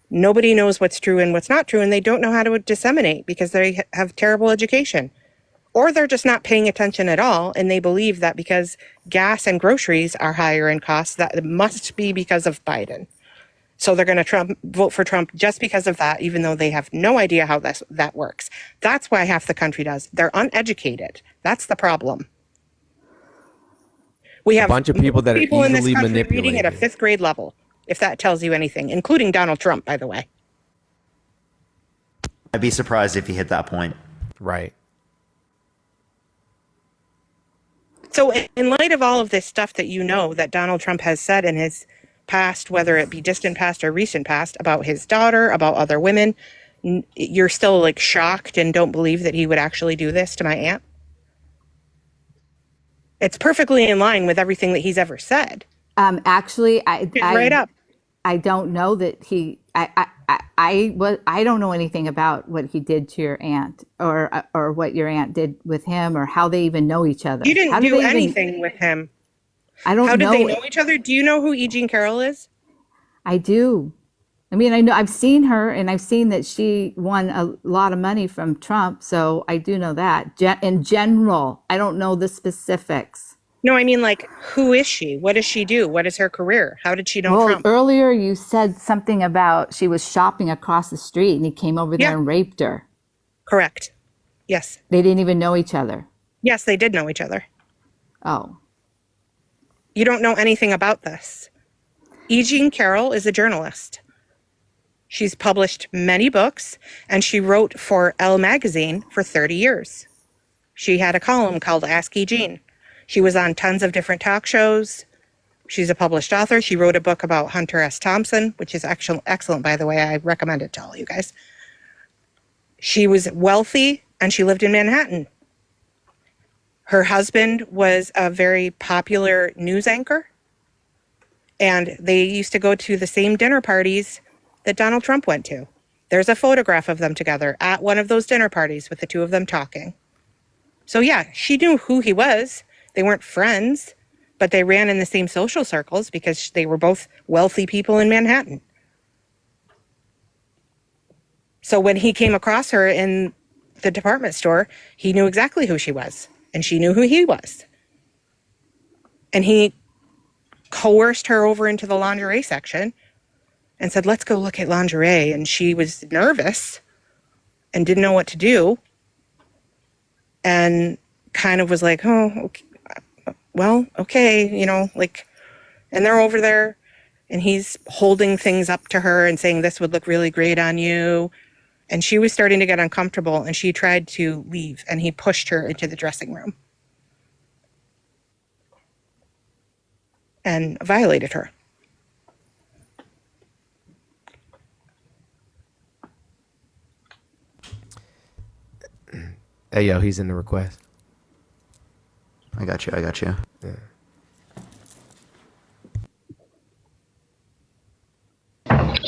Nobody knows what's true and what's not true, and they don't know how to disseminate because they have terrible education. Or they're just not paying attention at all, and they believe that because gas and groceries are higher in cost, that it must be because of Biden. So they're going to vote for Trump just because of that, even though they have no idea how that works. That's why half the country does. They're uneducated. That's the problem. We have A bunch of people that are in this easily country reading at a manipulated. 5th grade level, if that tells you anything, including Donald Trump, by the way. I'd be surprised if he hit that point. Right. So in light of all of this stuff that you know that Donald Trump has said in his past, whether it be distant past or recent past, about his daughter, about other women, you're still like shocked and don't believe that he would actually do this to my aunt? It's perfectly in line with everything that he's ever said. Actually, I Right up. I don't know that I don't know anything about what he did to your aunt or what your aunt did with him or how they even know each other. You didn't How do do they even, anything with him. I don't How did know. they know each other? Do you know who E. Jean Carroll is? I do. I mean, I know I've seen her and I've seen that she won a lot of money from Trump. So I do know that. In general, I don't know the specifics. No, I mean, like, who is she? What does she do? What is her career? How did she know Well, Trump? earlier you said something about she was shopping across the street and he came over there Yeah. and raped her. Correct. Yes. They didn't even know each other. Yes, they did know each other. Oh, You don't know anything about this. E. Jean Carroll is a journalist. She's published many books, and she wrote for Elle magazine for 30 years. She had a column called Ask E. Jean. She was on tons of different talk shows. She's a published author. She wrote a book about Hunter S. Thompson, which is excellent, by the way. I recommend it to all you guys. She was wealthy, and she lived in Manhattan. Her husband was a very popular news anchor, and they used to go to the same dinner parties that Donald Trump went to. There's a photograph of them together at one of those dinner parties with the two of them talking. So yeah, she knew who he was. They weren't friends, but they ran in the same social circles because they were both wealthy people in Manhattan. So when he came across her in the department store, he knew exactly who she was, and she knew who he was. And he coerced her over into the lingerie section and said, let's go look at lingerie. And she was nervous and didn't know what to do. And kind of was like, oh, okay, well, okay, and they're over there and he's holding things up to her and saying, this would look really great on you. And she was starting to get uncomfortable and she tried to leave and he pushed her into the dressing room and violated her. Hey, yo, he's in the request. I got you. Yeah.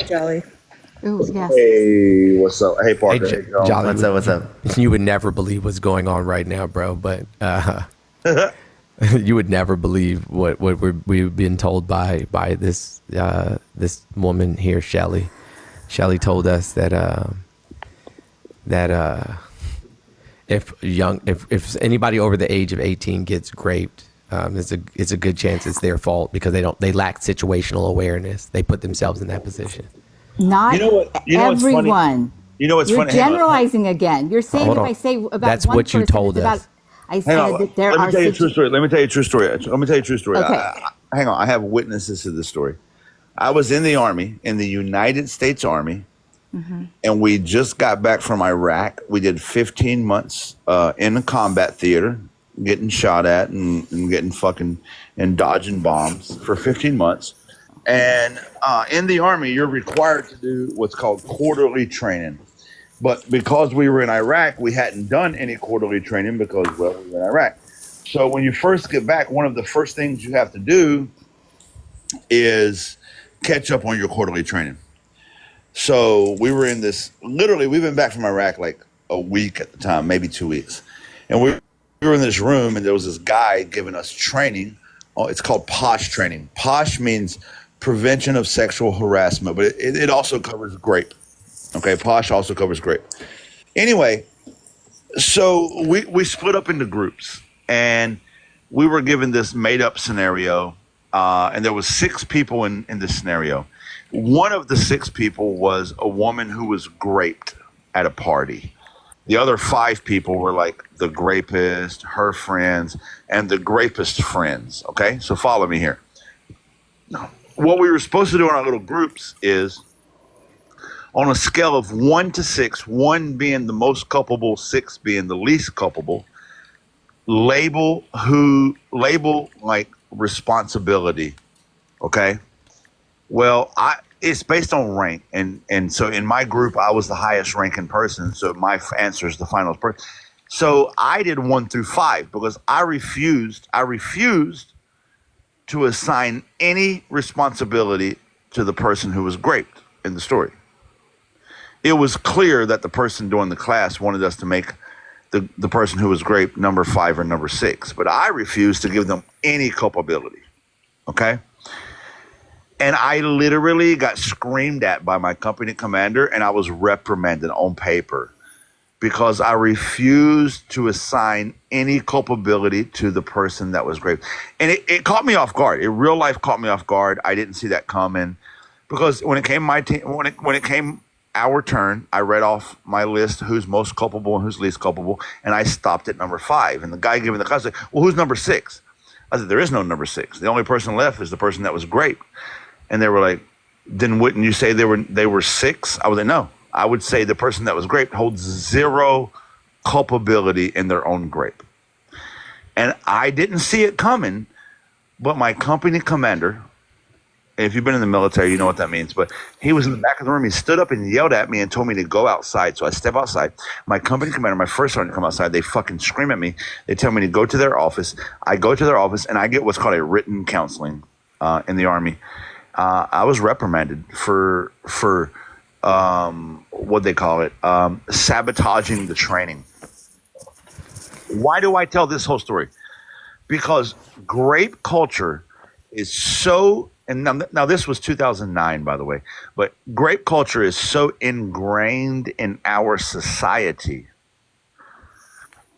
Jolly. ooh, yes. Hey, what's up? Hey, Parker. Hey, Hey, Joe. Jolly, What's up? You would never believe what's going on right now, bro. But you would never believe what we've been told by this this woman here, Shelly. Shelly told us that if anybody over the age of 18 gets raped, it's a good chance it's their fault because they lack situational awareness. They put themselves in that position. Not You know what's funny? everyone. You know what's You're funny? Hang on. generalizing again. You're saying Hold if on. I say about That's one what you person, told it's about, us. I said Hang on. that there Let are me tell you a true story. Let me tell you a true story. Okay. Hang on. I have witnesses to this story. I was in the Army, in the United States Army, and we just got back from Iraq. We did 15 months in a combat theater, getting shot at and getting fucking and dodging bombs for 15 months. And in the Army, you're required to do what's called quarterly training. But because we were in Iraq, we hadn't done any quarterly training because, well, we were in Iraq. So when you first get back, one of the first things you have to do is catch up on your quarterly training. So we were in this, literally, we've been back from Iraq like a week at the time, maybe 2 weeks. And we were in this room and there was this guy giving us training. Oh, it's called POSH training. POSH means prevention of sexual harassment, but it also covers grape. Okay, POSH also covers grape. Anyway, so we split up into groups and we were given this made up scenario. And there was 6 people in this scenario. One of the 6 people was a woman who was raped at a party. The other 5 people were like the rapist, her friends, and the rapist's friends. Okay, so follow me here. What we were supposed to do in our little groups is on a scale of 1 to 6, 1 being the most culpable, 6 being the least culpable, label like responsibility. Okay. Well, it's based on rank, and so in my group I was the highest ranking person, so my answer is the final person. So I did 1 through 5 because I refused to assign any responsibility to the person who was raped in the story. It was clear that the person doing the class wanted us to make the person who was raped number 5 or number 6, but I refused to give them any culpability. Okay? And I literally got screamed at by my company commander, and I was reprimanded on paper because I refused to assign any culpability to the person that was raped. And it caught me off guard. In real life, caught me off guard. I didn't see that coming because when it came when it came our turn, I read off my list who's most culpable and who's least culpable, and I stopped at number 5. And the guy giving the class said, "Well, who's number 6?" I said, "There is no number 6. The only person left is the person that was raped." And they were like, "Then wouldn't you say they were 6?" I was like, "No, I would say the person that was raped holds zero culpability in their own rape." And I didn't see it coming, but my company commander, if you've been in the military, you know what that means, but he was in the back of the room. He stood up and yelled at me and told me to go outside. So I step outside. My company commander, my first sergeant, come outside. They fucking scream at me. They tell me to go to their office. I go to their office and I get what's called a written counseling in the Army. I was reprimanded for what they call it, sabotaging the training. Why do I tell this whole story? Because grape culture is so, and now this was 2009, by the way, but grape culture is so ingrained in our society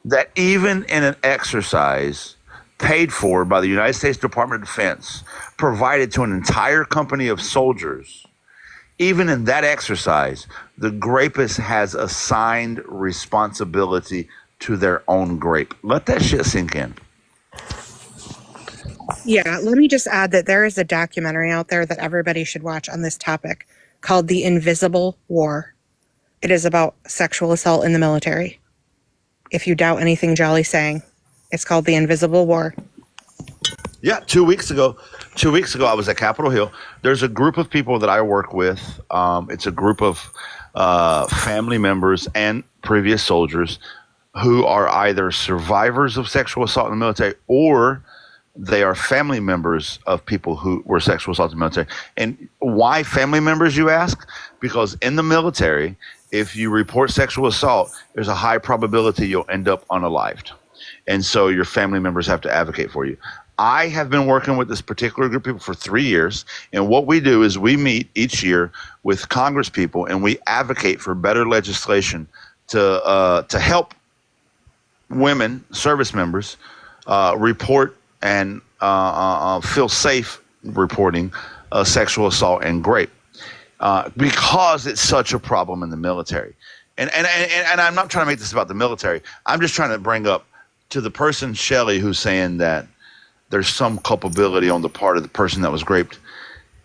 that even in an exercise paid for by the United States Department of Defense, provided to an entire company of soldiers, even in that exercise, the grapist has assigned responsibility to their own grape. Let that shit sink in. Yeah, let me just add that there is a documentary out there that everybody should watch on this topic called The Invisible War. It is about sexual assault in the military. If you doubt anything Jolly's saying, it's called The Invisible War. Yeah, 2 weeks ago, I was at Capitol Hill. There's a group of people that I work with. It's a group of family members and previous soldiers who are either survivors of sexual assault in the military or they are family members of people who were sexual assault in the military. And why family members, you ask? Because in the military, if you report sexual assault, there's a high probability you'll end up unalived. And so your family members have to advocate for you. I have been working with this particular group of people for 3 years. And what we do is we meet each year with Congress people and we advocate for better legislation to help women, service members, report and feel safe reporting sexual assault and rape because it's such a problem in the military. And I'm not trying to make this about the military. I'm just trying to bring up to the person, Shelley, who's saying that there's some culpability on the part of the person that was raped.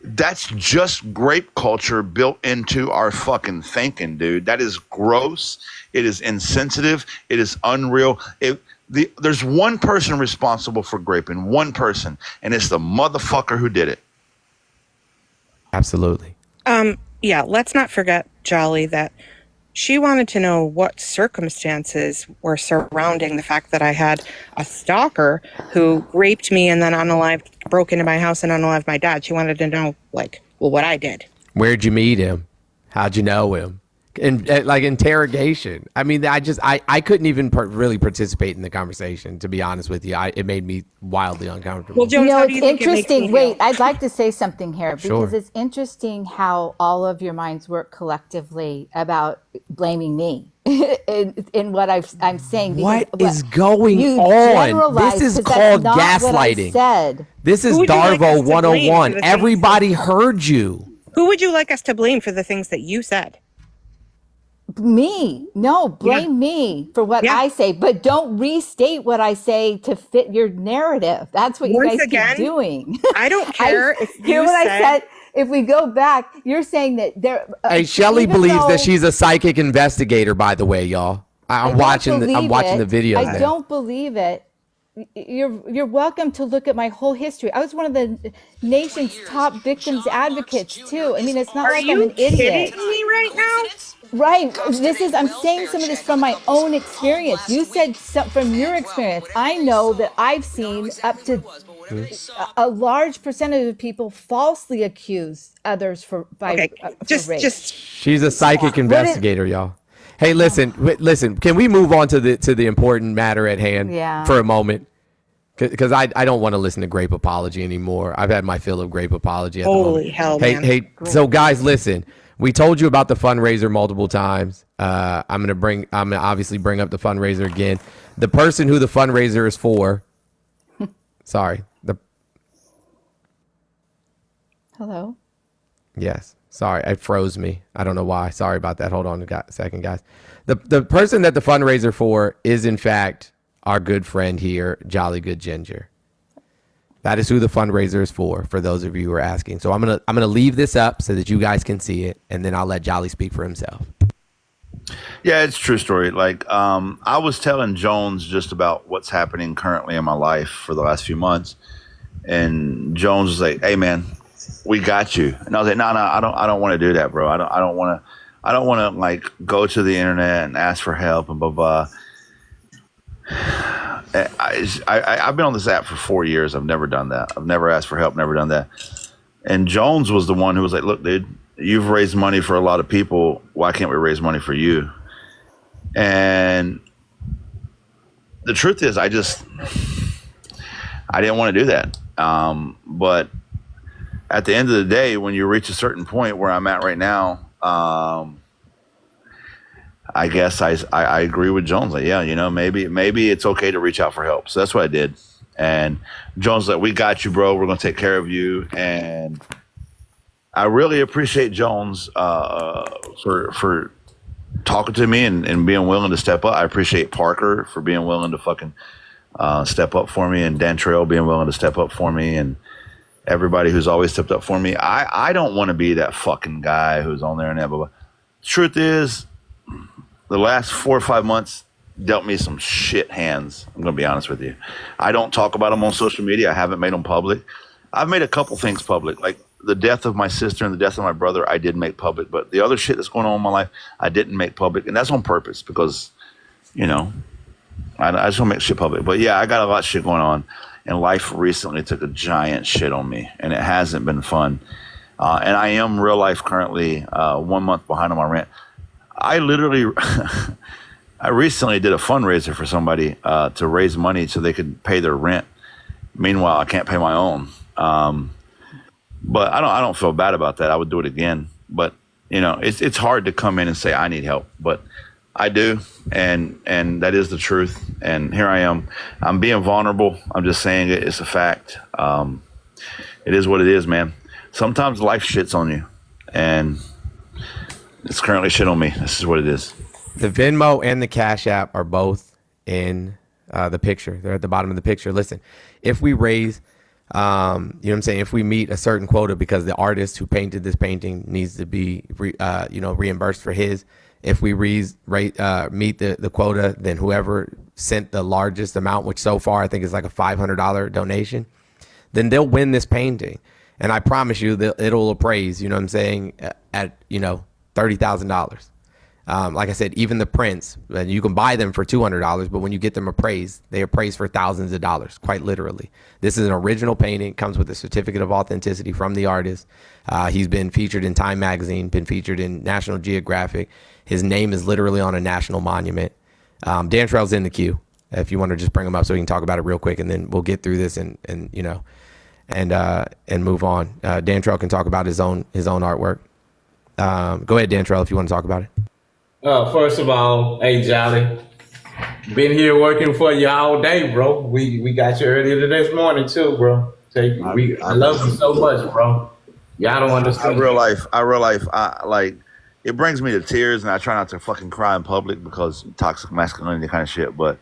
That's just rape culture built into our fucking thinking, dude. That is gross. It is insensitive. It is unreal. There's one person responsible for raping, one person, and it's the motherfucker who did it. Absolutely. Yeah, let's not forget, Jolly, that she wanted to know what circumstances were surrounding the fact that I had a stalker who raped me and then broke into my house and unalived my dad. She wanted to know, what I did. Where'd you meet him? How'd you know him? And like interrogation. I mean, I couldn't even really participate in the conversation, to be honest with you. It made me wildly uncomfortable. Well, Jones, how do you think interesting. it makes me Wait, I'd like to say something here because Sure. it's interesting how all of your minds work collectively about blaming me in what I'm saying. Because What is going you on? generalize, This is 'cause that's called not what I gaslighting. said. This is Who would you like us Darvo to blame 101. for the things Everybody heard you. Who would you like us to blame for the things that you said? Me. No, blame me for what I say, but don't restate what I say to fit your narrative. That's what you Once guys again, keep doing. I don't care if hear you what I said- said. If we go back, you're saying that there. Hey, Shelley even believes though- that she's a psychic investigator, by the way, y'all. I'm watching the video. I don't believe it. You're welcome to look at my whole history. I was one of the nation's top victims advocates too. I mean, it's not Are like you I'm an idiot. kidding me right now? Right. I'm saying some of this from my own experience. You said from your experience. I know that I've seen up to a large percentage of people falsely accuse others for Okay, for rape. She's a psychic investigator, y'all. Hey, listen. Can we move on to the important matter at hand Yeah. for a moment? Because I don't want to listen to grape apology anymore. I've had my fill of grape apology. At the Holy moment. hell, Hey, man. hey. So guys, listen. We told you about the fundraiser multiple times. I'm gonna obviously bring up the fundraiser again. The person who the fundraiser is for. Sorry. Hello. Yes. Sorry, it froze me. I don't know why. Sorry about that. Hold on a second, guys. The person that the fundraiser for is, in fact, our good friend here, Jolly Good Ginger. That is who the fundraiser is for those of you who are asking. So I'm gonna leave this up so that you guys can see it, and then I'll let Jolly speak for himself. Yeah, it's a true story. Like, I was telling Jones just about what's happening currently in my life for the last few months, and Jones was like, "Hey, man, we got you." And I was like, "No, I don't want to do that, bro. I don't want to like go to the internet and ask for help and blah blah." I've been on this app for 4 years. I've never done that. I've never asked for help. Never done that. And Jones was the one who was like, "Look, dude, you've raised money for a lot of people. Why can't we raise money for you?" And the truth is, I didn't want to do that. But at the end of the day, when you reach a certain point where I'm at right now, I guess I agree with Jones. Like, yeah, maybe it's okay to reach out for help. So that's what I did. And Jones was like, "We got you, bro. We're going to take care of you." And I really appreciate Jones for talking to me and being willing to step up. I appreciate Parker for being willing to fucking step up for me, and Dan Trail being willing to step up for me, and everybody who's always stepped up for me. I don't want to be that fucking guy who's on there and that, blah. Truth is, the last 4 or 5 months dealt me some shit hands. I'm going to be honest with you. I don't talk about them on social media. I haven't made them public. I've made a couple things public, like the death of my sister and the death of my brother. I did make public, but the other shit that's going on in my life, I didn't make public, and that's on purpose because, I just want to make shit public. But yeah, I got a lot of shit going on, and life recently took a giant shit on me, and it hasn't been fun. And I am real life currently 1 month behind on my rent. I literally, I recently did a fundraiser for somebody to raise money so they could pay their rent. Meanwhile, I can't pay my own. But I don't feel bad about that. I would do it again. But it's hard to come in and say I need help, but I do, and that is the truth. And here I am. I'm being vulnerable. I'm just saying it. It's a fact. It is what it is, man. Sometimes life shits on you, and it's currently shit on me. This is what it is. The Venmo and the Cash App are both in the picture. They're at the bottom of the picture. Listen, if we raise, if we meet a certain quota, because the artist who painted this painting needs to be, reimbursed for his. If we meet the quota, then whoever sent the largest amount, which so far I think is like a $500 donation, then they'll win this painting. And I promise you that it'll appraise, at $30,000. Like I said, even the prints, you can buy them for $200, but when you get them appraised, they appraise for thousands of dollars, quite literally. This is an original painting, comes with a certificate of authenticity from the artist. He's been featured in Time Magazine, been featured in National Geographic. His name is literally on a national monument. Dan Trail's in the queue, if you want to just bring him up so we can talk about it real quick, and then we'll get through this and move on. Dan Trail can talk about his own artwork. Go ahead, Dan Trail, if you want to talk about it. First of all, hey Jolly, been here working for you all day, bro. We got you earlier this morning too, bro. I love you so much, bro. Y'all don't understand. I real life, it brings me to tears, and I try not to fucking cry in public because toxic masculinity kind of shit. But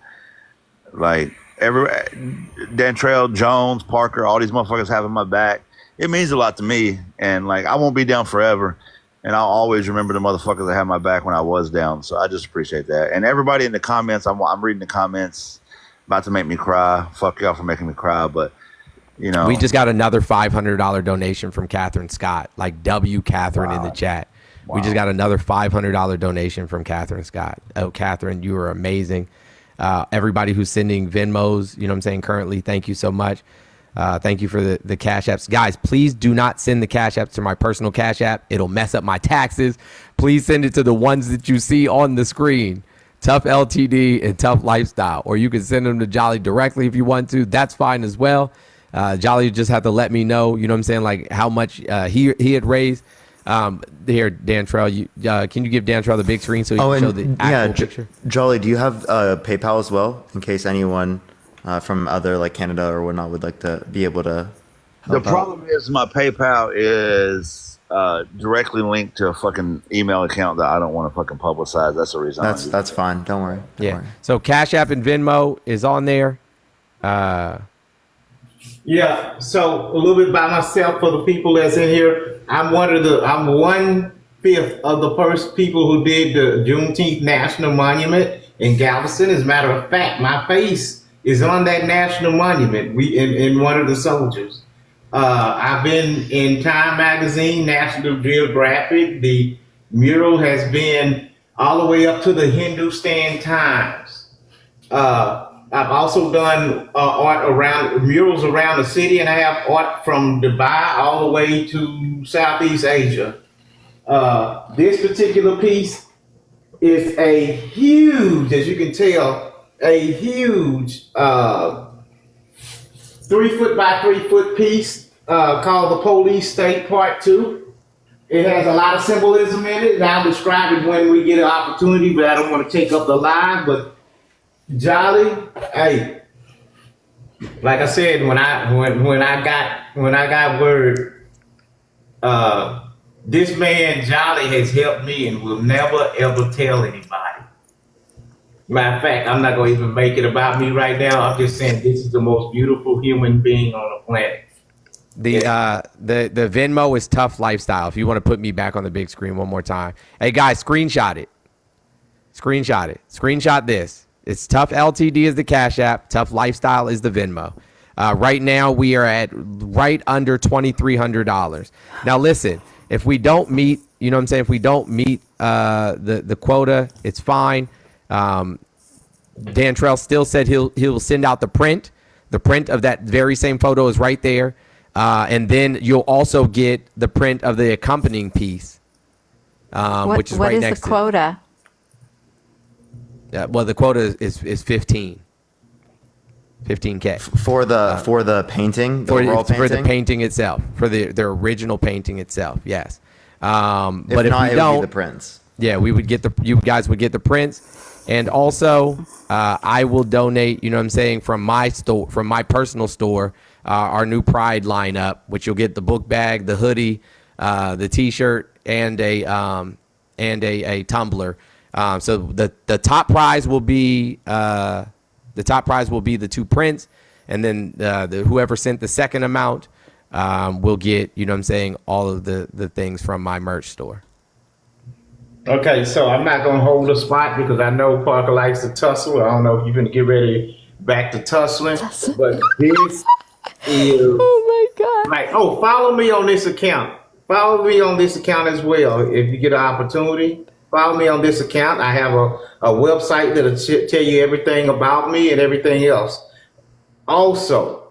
like Dan Trail, Jones, Parker, all these motherfuckers having my back, it means a lot to me. And like, I won't be down forever. And I'll always remember the motherfuckers that had my back when I was down. So I just appreciate that. And everybody in the comments, I'm reading the comments, about to make me cry. Fuck y'all for making me cry. But, we just got another $500 donation from Catherine Scott, like W. Catherine in the chat. Wow. We just got another $500 donation from Catherine Scott. Oh, Catherine, you are amazing. Everybody who's sending Venmos, currently, thank you so much. Thank you for the Cash Apps. Guys, please do not send the Cash Apps to my personal Cash App. It'll mess up my taxes. Please send it to the ones that you see on the screen. Tough LTD and Tough Lifestyle. Or you can send them to Jolly directly if you want to. That's fine as well. Jolly just have to let me know, you know what I'm saying, like how much he had raised. Here, Dantrell, can you give Dantrell the big screen so he can show the actual picture? Jolly, do you have PayPal as well, in case anyone from other like Canada or whatnot would like to be able to help The problem is my PayPal is directly linked to a fucking email account that I don't want to fucking publicize. That's the reason. That's fine. Don't worry. Yeah. So Cash App and Venmo is on there. Yeah. So a little bit by myself for the people that's in here. I'm 1/5 of the first people who did the Juneteenth National Monument in Galveston. As a matter of fact, my face is on that national monument. In one of the soldiers. I've been in Time Magazine, National Geographic. The mural has been all the way up to the Hindustan Times. I've also done murals around the city, and I have art from Dubai all the way to Southeast Asia. This particular piece is a huge, as you can tell, a huge 3 foot by 3 foot piece called The Police State Part 2. It has a lot of symbolism in it, and I'll describe it when we get an opportunity, but I don't want to take up the live. But Jolly, hey, like I said, when I got word, this man Jolly has helped me and will never ever tell anybody. Matter of fact, I'm not gonna even make it about me right now. I'm just saying this is the most beautiful human being on the planet. The Venmo is Tough Lifestyle. If you want to put me back on the big screen one more time. Hey guys, screenshot it. Screenshot this. It's Tough LTD is the Cash App. Tough Lifestyle is the Venmo. Right now we are at right under $2,300. Now listen, if we don't meet, you know what I'm saying? If we don't meet the quota, it's fine. Dantrell still said he'll send out the print. The print of that very same photo is right there. And then you'll also get the print of the accompanying piece, which is right next to what is the quota? Well, the quota is 15K for the painting, for the painting itself, for the original painting itself. Yes. But if not, we it don't, would be the prints. Yeah, you guys would get the prints. And also, I will donate, you know what I'm saying, from my personal store, our new Pride lineup, which you'll get the book bag, the hoodie, the T-shirt, and a tumbler. So the top prize will be the 2 prints, and then whoever sent the second amount will get, you know what I'm saying, all of the things from my merch store. Okay, so I'm not gonna hold a spot because I know Parker likes to tussle. I don't know if you're gonna get ready back to tussling, but this is oh my god! Like, follow me on this account. Follow me on this account as well if you get an opportunity. Follow me on this account. I have a website that'll tell you everything about me and everything else. Also,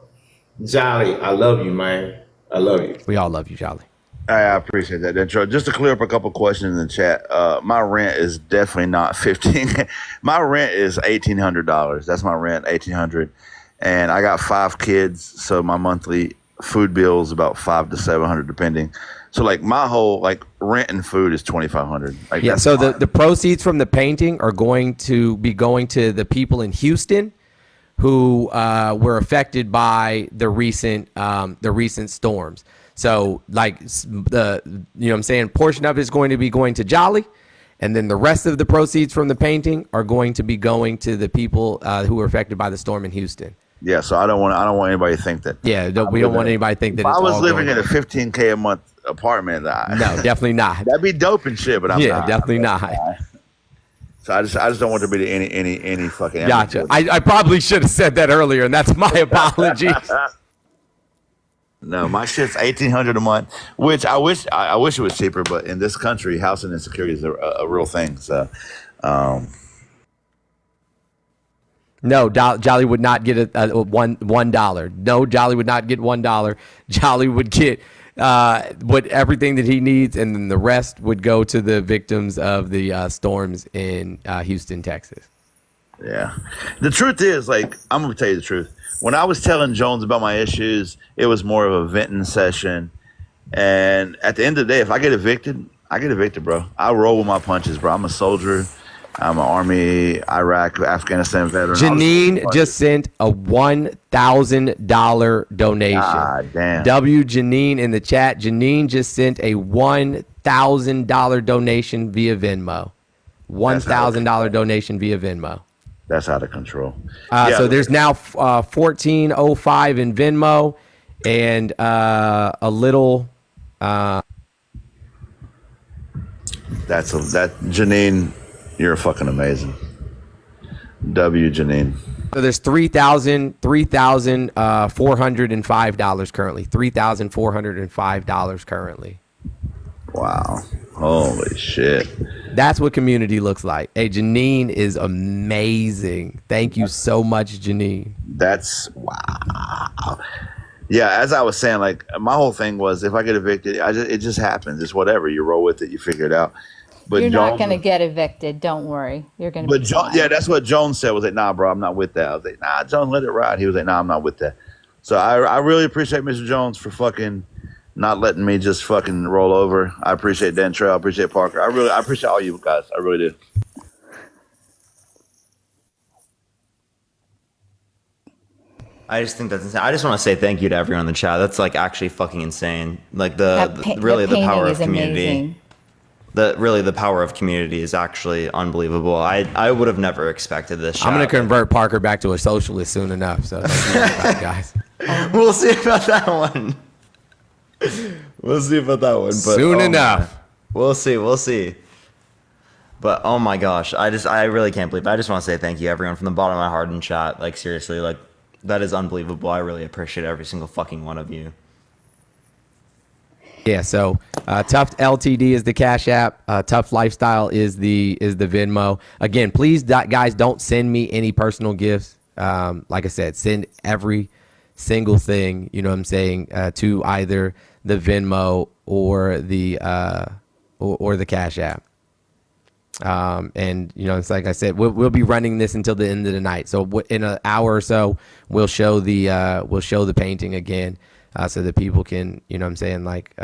Jolly, I love you, man. I love you. We all love you, Jolly. I appreciate that, Detroit. Just to clear up a couple questions in the chat, my rent is definitely not 15. My rent is $1,800. That's my rent, $1,800, and I got 5 kids, so my monthly food bill is about $500 to $700, depending. So like my whole rent and food is $2,500. Yeah. So the proceeds from the painting are going to be going to the people in Houston who were affected by the recent storms. So like you know what I'm saying, portion of it is going to be going to Jolly, and then the rest of the proceeds from the painting are going to be going to the people who were affected by the storm in Houston. Yeah, so I don't want anybody to think that. Yeah, we don't want anybody to think that. If I was living in a $15K a month apartment, no, definitely not. That'd be dope and shit, but I'm not. Definitely not. So I just don't want there to be any fucking. Gotcha. I probably should have said that earlier, and that's my apologies. No, my shit's $1,800 a month, which I wish it was cheaper, but in this country, housing insecurity is a real thing. So, No, Jolly would not get a $1. No, Jolly would not get $1. Jolly would get what everything that he needs, and then the rest would go to the victims of the storms in Houston, Texas. Yeah. The truth is, like, I'm going to tell you the truth. When I was telling Jones about my issues, it was more of a venting session. And at the end of the day, if I get evicted, I get evicted, bro. I roll with my punches, bro. I'm a soldier. I'm an Army, Iraq, Afghanistan veteran. Janine just sent a $1,000 donation. God damn. Janine in the chat. Janine just sent a $1,000 donation via Venmo. $1,000 donation via Venmo. That's out of control. So there's now 1405 in Venmo and a little. That Janine, you're fucking amazing. Janine. So there's $3,405 currently. $3,405 currently. Wow. Holy shit. That's what community looks like. Hey, Janine is amazing. Thank you so much, Janine. That's wow. Yeah, as I was saying, like my whole thing was if I get evicted, it just happens. It's whatever. You roll with it, you figure it out. But You're not going to get evicted. Don't worry. You're going to But be Jones, fine. yeah, that's what Jones said. Was like, nah, bro, I'm not with that. I was like, nah, Jones, let it ride. He was like, nah, I'm not with that. So I really appreciate Mr. Jones for fucking not letting me just fucking roll over. I appreciate Dan Trail. I appreciate Parker. I appreciate all you guys. I really do. I just think that's insane. I just want to say thank you to everyone in the chat. That's like actually fucking insane. Like the power of community. Amazing. The power of community is actually unbelievable. I would have never expected this. I'm going to chat. convert Parker back to a socialist soon enough. So, guys. We'll see about that one. We'll see about that one. But Soon enough. man. We'll see. But oh my gosh, I really can't believe it. I just want to say thank you everyone from the bottom of my heart in chat. Like seriously, like that is unbelievable. I really appreciate every single fucking one of you. Yeah, so Tough LTD is the Cash App. Tough Lifestyle is the Venmo. Again, please, guys, don't send me any personal gifts. Like I said, send every single thing, you know what I'm saying, to either the Venmo or the Cash App. And you know, it's like I said, we'll be running this until the end of the night. So in an hour or so, we'll show the painting again. So that people can, you know what I'm saying, like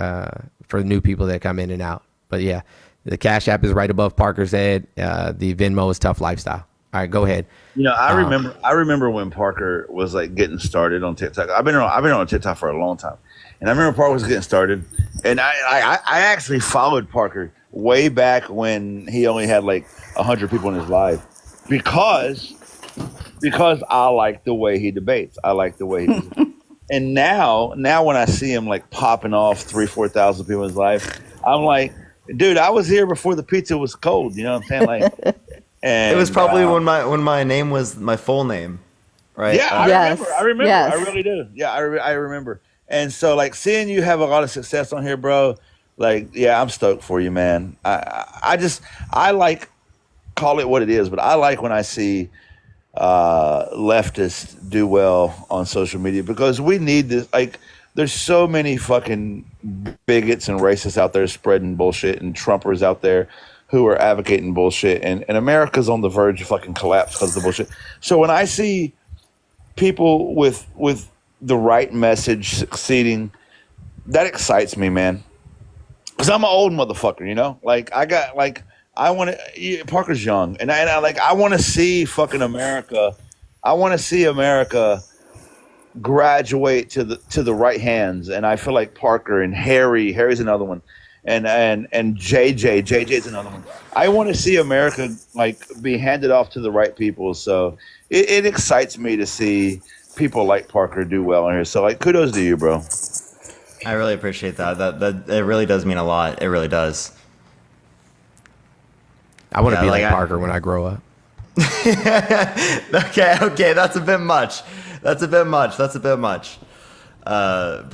for new people that come in and out. But yeah, the Cash App is right above Parker's head. The Venmo is Tough Lifestyle. All right, go ahead. You know, I remember when Parker was like getting started on TikTok. I've been on TikTok for a long time, and I remember Parker was getting started, and I actually followed Parker way back when he only had like 100 people in his live, because I like the way he debates. I like the way he. And now when I see him like popping off 3,000-4,000 people in his life, I'm like, dude, I was here before the pizza was cold. You know what I'm saying? Like, and it was probably when my name was my full name, right? Yeah, I remember. Yes. I really do. Yeah, I remember. And so like seeing you have a lot of success on here, bro. Like, yeah, I'm stoked for you, man. I like, call it what it is, but I like when I see leftists do well on social media, because we need this. Like, there's so many fucking bigots and racists out there spreading bullshit, and Trumpers out there who are advocating bullshit, and America's on the verge of fucking collapse because of the bullshit. So when I see people with the right message succeeding, that excites me, man. Because I'm an old motherfucker, you know? Like, I want to. Parker's young, and I want to see fucking America. I want to see America graduate to the right hands, and I feel like Parker and Harry's another one, and JJ's another one. I want to see America like be handed off to the right people. So it excites me to see people like Parker do well in here. So like, kudos to you, bro. I really appreciate that. That it really does mean a lot. It really does. I want to be like Parker when I grow up. Okay, that's a bit much. But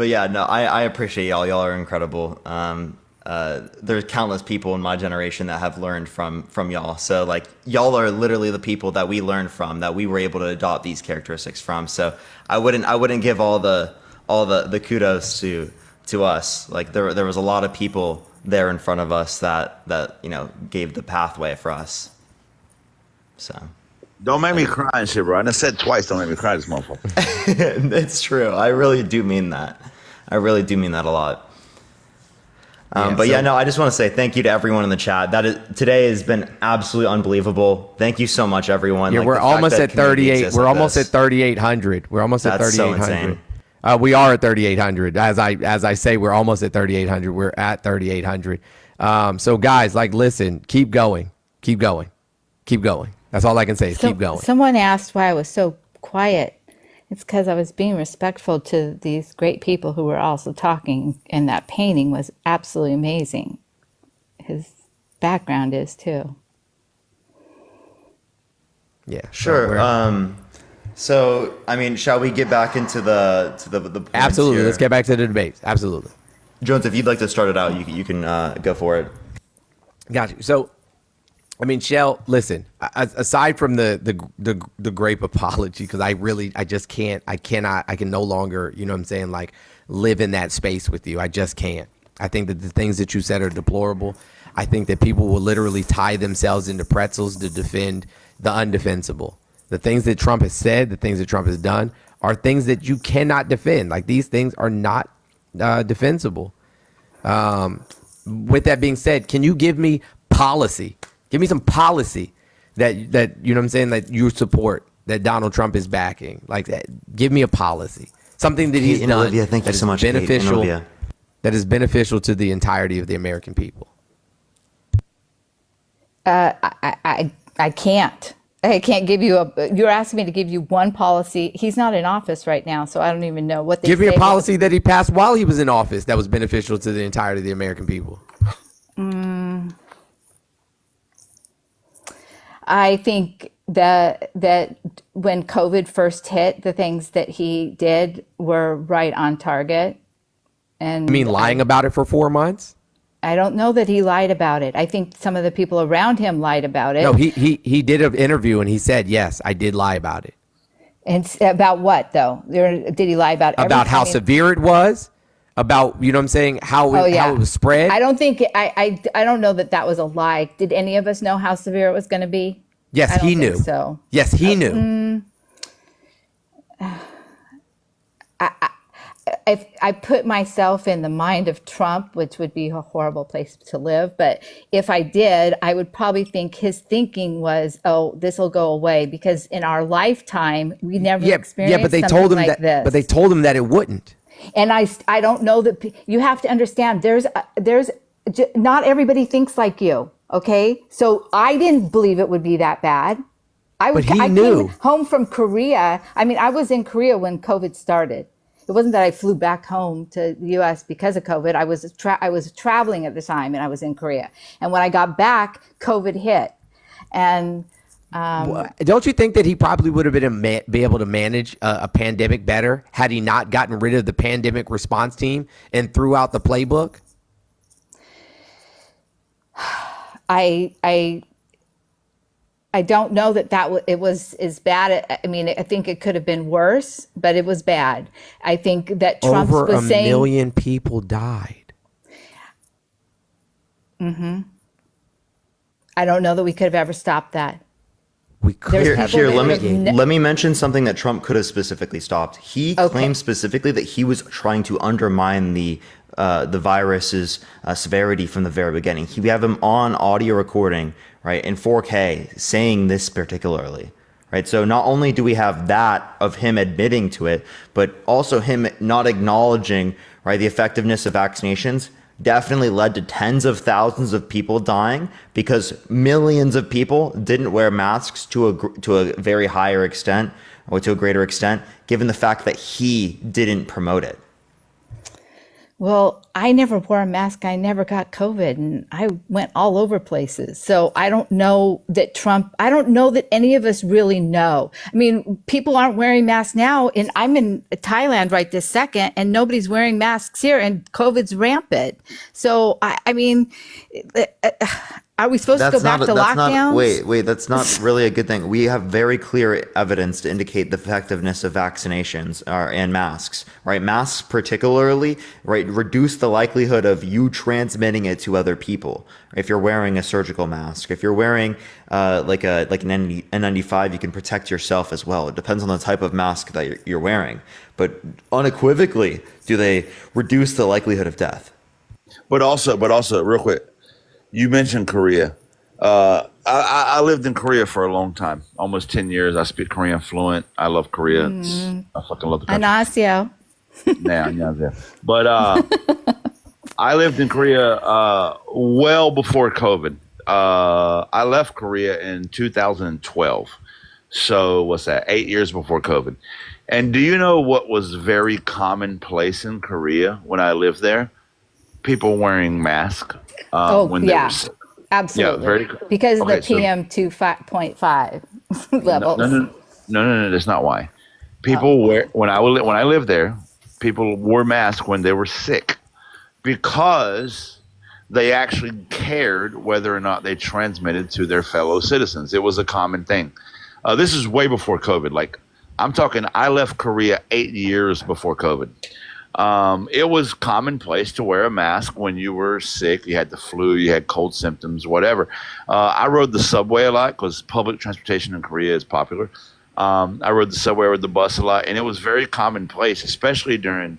yeah, no, I appreciate y'all. Y'all are incredible. there's countless people in my generation that have learned from y'all. So like y'all are literally the people that we learned from, that we were able to adopt these characteristics from. So I wouldn't give all the kudos to us. Like there was a lot of people there in front of us that gave the pathway for us. So Don't make me cry and shit, bro. I said twice, don't make me cry, this motherfucker. it's true. I really do mean that. I really do mean that a lot. I just want to say thank you to everyone in the chat. Today has been absolutely unbelievable. Thank you so much, everyone. Yeah, Like, we're the fact almost that at community 38. exists We're like almost this. at 3,800. We're almost at That's so 3,800. insane. We are at 3,800. As I say, we're almost at 3,800. We're at 3,800. So guys, like, listen, keep going. Keep going. Keep going. That's all I can say is keep going. Someone asked why I was so quiet. It's because I was being respectful to these great people who were also talking, and that painting was absolutely amazing. His background is too. Yeah. Sure. So, I mean, shall we get back into the points Absolutely. here? Let's get back to the debates. Absolutely. Jones, if you'd like to start it out, you can go for it. Got you. So, I mean, Shell, listen, aside from the grape apology, because I can no longer, you know what I'm saying, like, live in that space with you. I just can't. I think that the things that you said are deplorable. I think that people will literally tie themselves into pretzels to defend the undefensible. The things that Trump has said, the things that Trump has done are things that you cannot defend. Like, these things are not defensible. With that being said, can you give me policy? Give me some policy that you know what I'm saying, that you support, that Donald Trump is backing. Like, that. Give me a policy, something that he's Kate and done Olivia, thank you that so is much, Kate and beneficial, Olivia. that is beneficial to the entirety of the American people. I can't. I can't give you you're asking me to give you one policy. He's not in office right now, so I don't even know what they Give me a say. policy that he passed while he was in office that was beneficial to the entirety of the American people. I think that when COVID first hit, the things that he did were right on target. And I mean, lying about it for 4 months? I don't know that he lied about it. I think some of the people around him lied about it. No, he did an interview and he said, yes, I did lie about it. And about what, though? Did he lie about everything? About how severe it was, about, you know what I'm saying, how it was spread. I don't think, I don't know that was a lie. Did any of us know how severe it was going to be? Yes, I don't he think knew. So. Yes, he knew. If I put myself in the mind of Trump, which would be a horrible place to live, but if I did, I would probably think his thinking was, "Oh, this will go away," because in our lifetime we never experienced but they something told him like that. this. But they told him that it wouldn't. And I don't know that you have to understand. There's not everybody thinks like you. Okay, so I didn't believe it would be that bad. But he I knew. came home from Korea. I mean, I was in Korea when COVID started. It wasn't that I flew back home to the U.S. because of COVID. I was traveling at the time, and I was in Korea. And when I got back, COVID hit. And Don't you think that he probably would have be able to manage a pandemic better had he not gotten rid of the pandemic response team and threw out the playbook? I don't know that it was as bad. I mean, I think it could have been worse, but it was bad. I think that Trump Over was saying 1 million people died. I don't know that we could have ever stopped that. We could. Here, let me mention something that Trump could have specifically stopped. He claimed specifically that he was trying to undermine the virus's severity from the very beginning. We have him on audio recording, right, in 4K, saying this particularly, right? So not only do we have that of him admitting to it, but also him not acknowledging, right, the effectiveness of vaccinations definitely led to tens of thousands of people dying because millions of people didn't wear masks to a very higher extent or to a greater extent, given the fact that he didn't promote it. Well, I never wore a mask. I never got COVID and I went all over places. So I don't know that I don't know that any of us really know. I mean, people aren't wearing masks now, and I'm in Thailand right this second, and nobody's wearing masks here, and COVID's rampant. So, I mean, are we supposed to go back to that's not, lockdowns? wait, that's not really a good thing. We have very clear evidence to indicate the effectiveness of vaccinations and masks, right? Masks particularly, right, reduce the likelihood of you transmitting it to other people. If you're wearing a surgical mask, if you're wearing like an N95, you can protect yourself as well. It depends on the type of mask that you're wearing. But unequivocally, do they reduce the likelihood of death? But also, real quick, you mentioned Korea. I lived in Korea for a long time, almost 10 years. I speak Korean fluent. I love Korea. I fucking love the country. 안녕하세요. Yeah. But I lived in Korea well before COVID. I left Korea in 2012. So what's that? 8 years before COVID. And do you know what was very commonplace in Korea when I lived there? People wearing masks. When they were sick. Absolutely. Yeah, because of the so- PM 2.5 levels. No, that's not why. People when I lived there, people wore masks when they were sick because they actually cared whether or not they transmitted to their fellow citizens. It was a common thing. This is way before COVID. Like I'm talking, I left Korea 8 years before COVID. It was commonplace to wear a mask when you were sick. You had the flu, you had cold symptoms, whatever. I rode the subway a lot because public transportation in Korea is popular. I rode the subway or the bus a lot, and it was very commonplace, especially during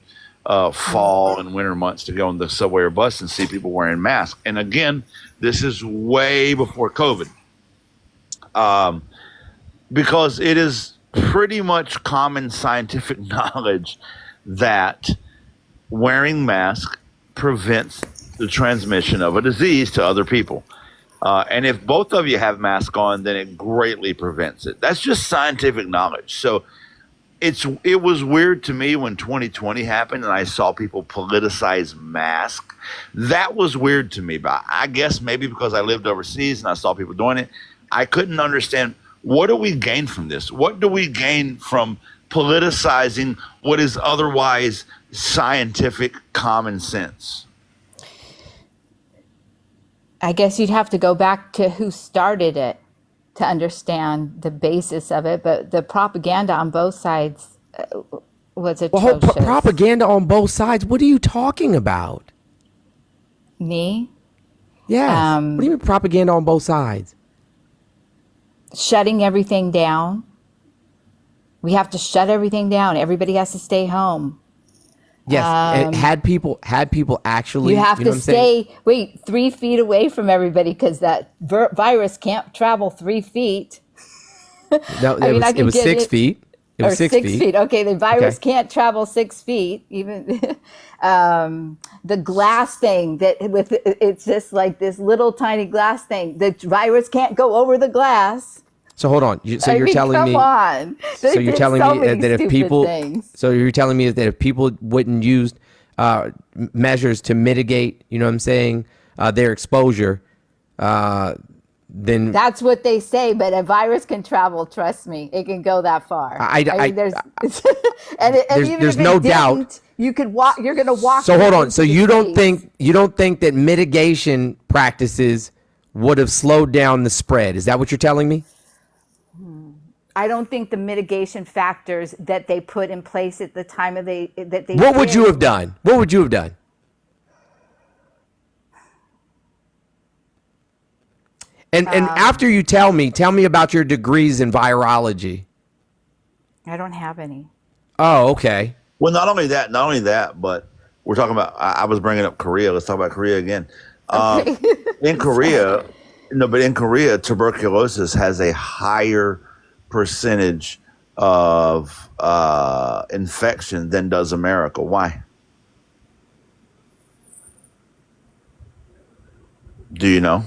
fall and winter months, to go on the subway or bus and see people wearing masks. And again, this is way before COVID, because it is pretty much common scientific knowledge that wearing masks prevents the transmission of a disease to other people. And if both of you have masks on, then it greatly prevents it. That's just scientific knowledge. So it was weird to me when 2020 happened and I saw people politicize masks. That was weird to me, but I guess maybe because I lived overseas and I saw people doing it, I couldn't understand, what do we gain from this? What do we gain from politicizing what is otherwise scientific common sense? I guess you'd have to go back to who started it to understand the basis of it, but the propaganda on both sides was atrocious. Propaganda on both sides? What are you talking about? Me? Yeah. What do you mean propaganda on both sides? Shutting everything down. We have to shut everything down. Everybody has to stay home. Yes, and had people actually. You have know to what I'm saying? stay 3 feet away from everybody because that virus can't travel 3 feet. No, it was 6 feet. It was 6 feet. Okay, the virus can't travel 6 feet. Even the glass thing it's just like this little tiny glass thing. The virus can't go over the glass. So hold on. So you're telling me? Come on. So you're telling me that if people, things. so you're telling me that if people wouldn't use measures to mitigate, you know what I'm saying, their exposure, then that's what they say. But a virus can travel. Trust me, it can go that far. There's no doubt. You could walk. You're going to walk. So hold on. So you don't think that mitigation practices would have slowed down the spread? Is that what you're telling me? I don't think the mitigation factors that they put in place at the time of What would you have done? What would you have done? And after you tell me about your degrees in virology. I don't have any. Oh, okay. Well, not only that, but we're talking about, I was bringing up Korea. Let's talk about Korea again. In Korea, tuberculosis has a higher percentage of infection than does America. Why? Do you know?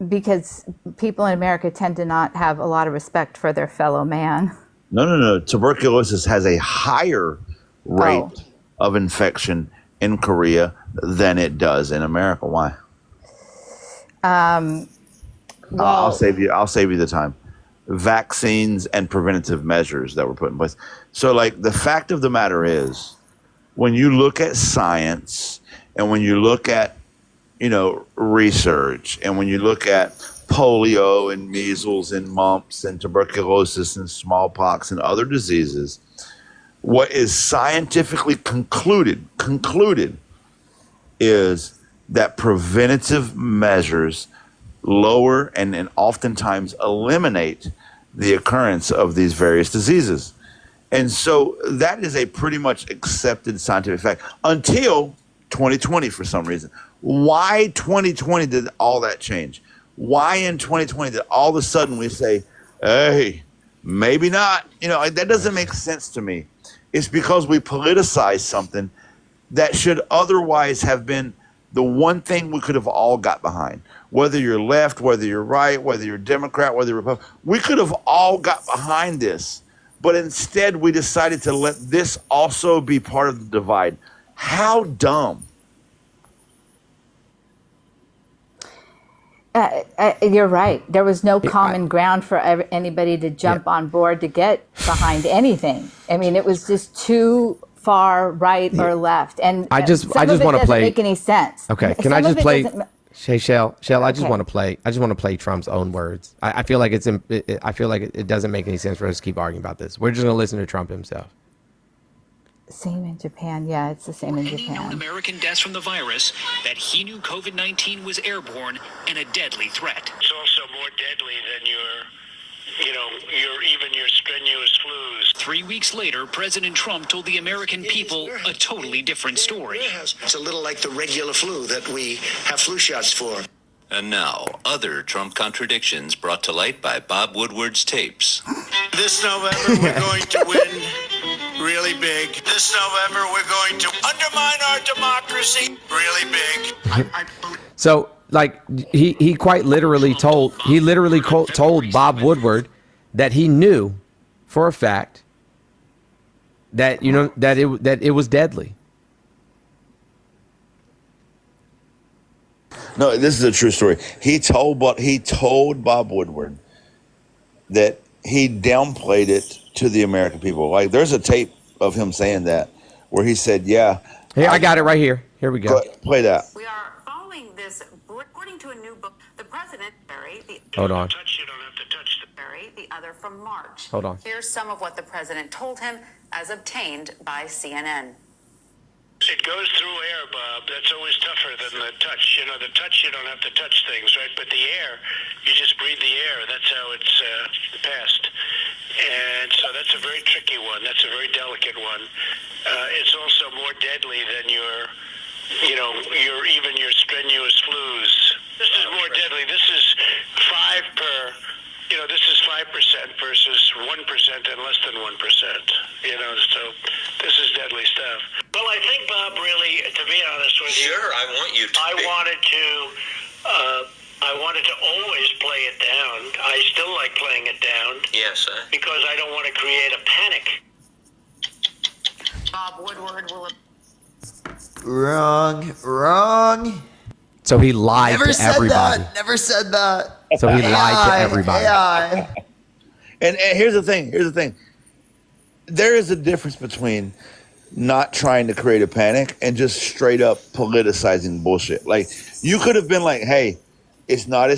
Because people in America tend to not have a lot of respect for their fellow man. No. Tuberculosis has a higher rate of infection in Korea than it does in America. Why? I'll Well, save you. I'll save you the time. Vaccines and preventative measures that were put in place. So, like, the fact of the matter is, when you look at science and when you look at, research, and when you look at polio and measles and mumps and tuberculosis and smallpox and other diseases, what is scientifically concluded is that preventative measures lower and oftentimes eliminate the occurrence of these various diseases. And so that is a pretty much accepted scientific fact until 2020 for some reason. Why 2020 did all that change? Why in 2020 did all of a sudden we say, hey, maybe not? That doesn't make sense to me. It's because we politicized something that should otherwise have been the one thing we could have all got behind. Whether you're left, whether you're right, whether you're Democrat, whether you're Republican, we could have all got behind this. But instead, we decided to let this also be part of the divide. How dumb. you're right. There was no common ground for anybody to jump on board to get behind anything. I mean, it was just too far right or left, and I just some of it want to doesn't play. make any sense. Okay, can Some I of just it play? doesn't- Shell, I just Okay. want to play. I just want to play Trump's own words. I feel like I feel like it doesn't make any sense for us to keep arguing about this. We're just gonna listen to Trump himself. Same in Japan. Yeah, it's the same in Any known Japan. American deaths from the virus, that he knew COVID-19 was airborne and a deadly threat. It's also more deadly than your strenuous flus. 3 weeks later, President Trump told the American people a totally different story. It's a little like the regular flu that we have flu shots for. And now, other Trump contradictions brought to light by Bob Woodward's tapes. This November, we're going to win really big. This November, we're going to undermine our democracy really big. So, like, he quite literally told told Bob Woodward that he knew for a fact that that it was deadly. No, this is a true story. He told Bob Woodward that he downplayed it to the American people. Like, there's a tape of him saying that where he said, "Yeah." Here, I got it right here. Here we go. Play that. We are following this according to a new book. The president, Hold on. the other from March. Hold on. Here's some of what the president told him as obtained by CNN. It goes through air, Bob. That's always tougher than the touch. The touch, you don't have to touch things, right? But the air, you just breathe the air. That's how it's passed. And so that's a very tricky one. That's a very delicate one. It's also more deadly than your strenuous flus. This is more deadly. This is 5 per. This is 5% versus 1% and less than 1%. So this is deadly stuff. Well, I think, Bob, really, to be honest with you, Sure, I want you to. I wanted to always play it down. I still like playing it down Yes, because I don't want to create a panic. Bob Woodward will. Wrong. So he lied Never to said everybody. that. Never said that. So he lied to everybody. AI. And here's the thing. There is a difference between not trying to create a panic and just straight up politicizing bullshit. Like, you could have been like, "Hey, it's not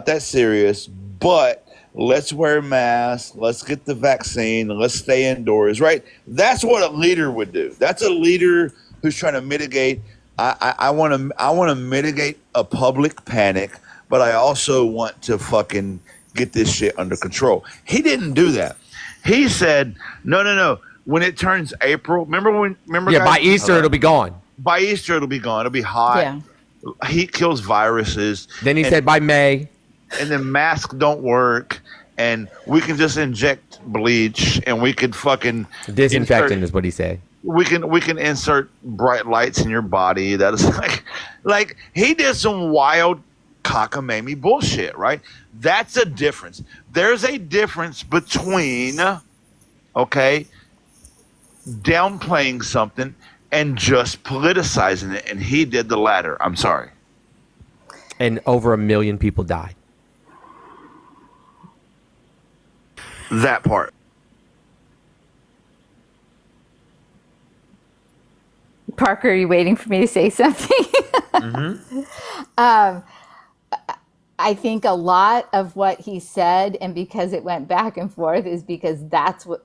that serious, but let's wear masks, let's get the vaccine, let's stay indoors," right? That's what a leader would do. That's a leader who's trying to mitigate. I want to mitigate a public panic, but I also want to fucking get this shit under control. He didn't do that. He said, no. When it turns April, remember Yeah, guys? by Easter it'll be gone. By Easter it'll be gone. It'll be hot. Yeah. Heat kills viruses. Then he And- said by May. and then masks don't work, and we can just inject bleach, and we could fucking Disinfectant is what he said. we can insert bright lights in your body. That is like he did some wild cockamamie bullshit, right? That's a difference. There's a difference between downplaying something and just politicizing it. And he did the latter. I'm sorry. And over 1 million people died. That part. Parker, are you waiting for me to say something? I think a lot of what he said, and because it went back and forth, is because that's what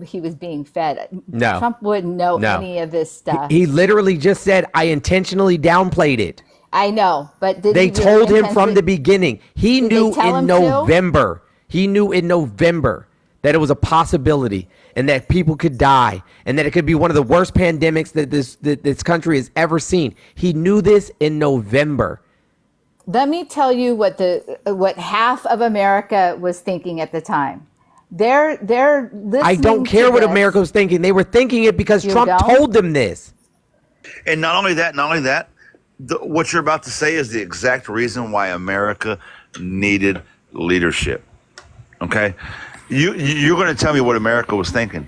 he was being fed. No. Trump wouldn't know No. any of this stuff. He literally just said, I intentionally downplayed it. I know, but did They he really told him from the intentionally- beginning. He Did they knew tell in him to? November. He knew in November that it was a possibility and that people could die and that it could be one of the worst pandemics that this country has ever seen. He knew this in November. Let me tell you what half of America was thinking at the time. They're listening. I don't care to what this. America was thinking. They were thinking it because You Trump don't? told them this. And not only that, what you're about to say is the exact reason why America needed leadership. Okay, you're going to tell me what America was thinking.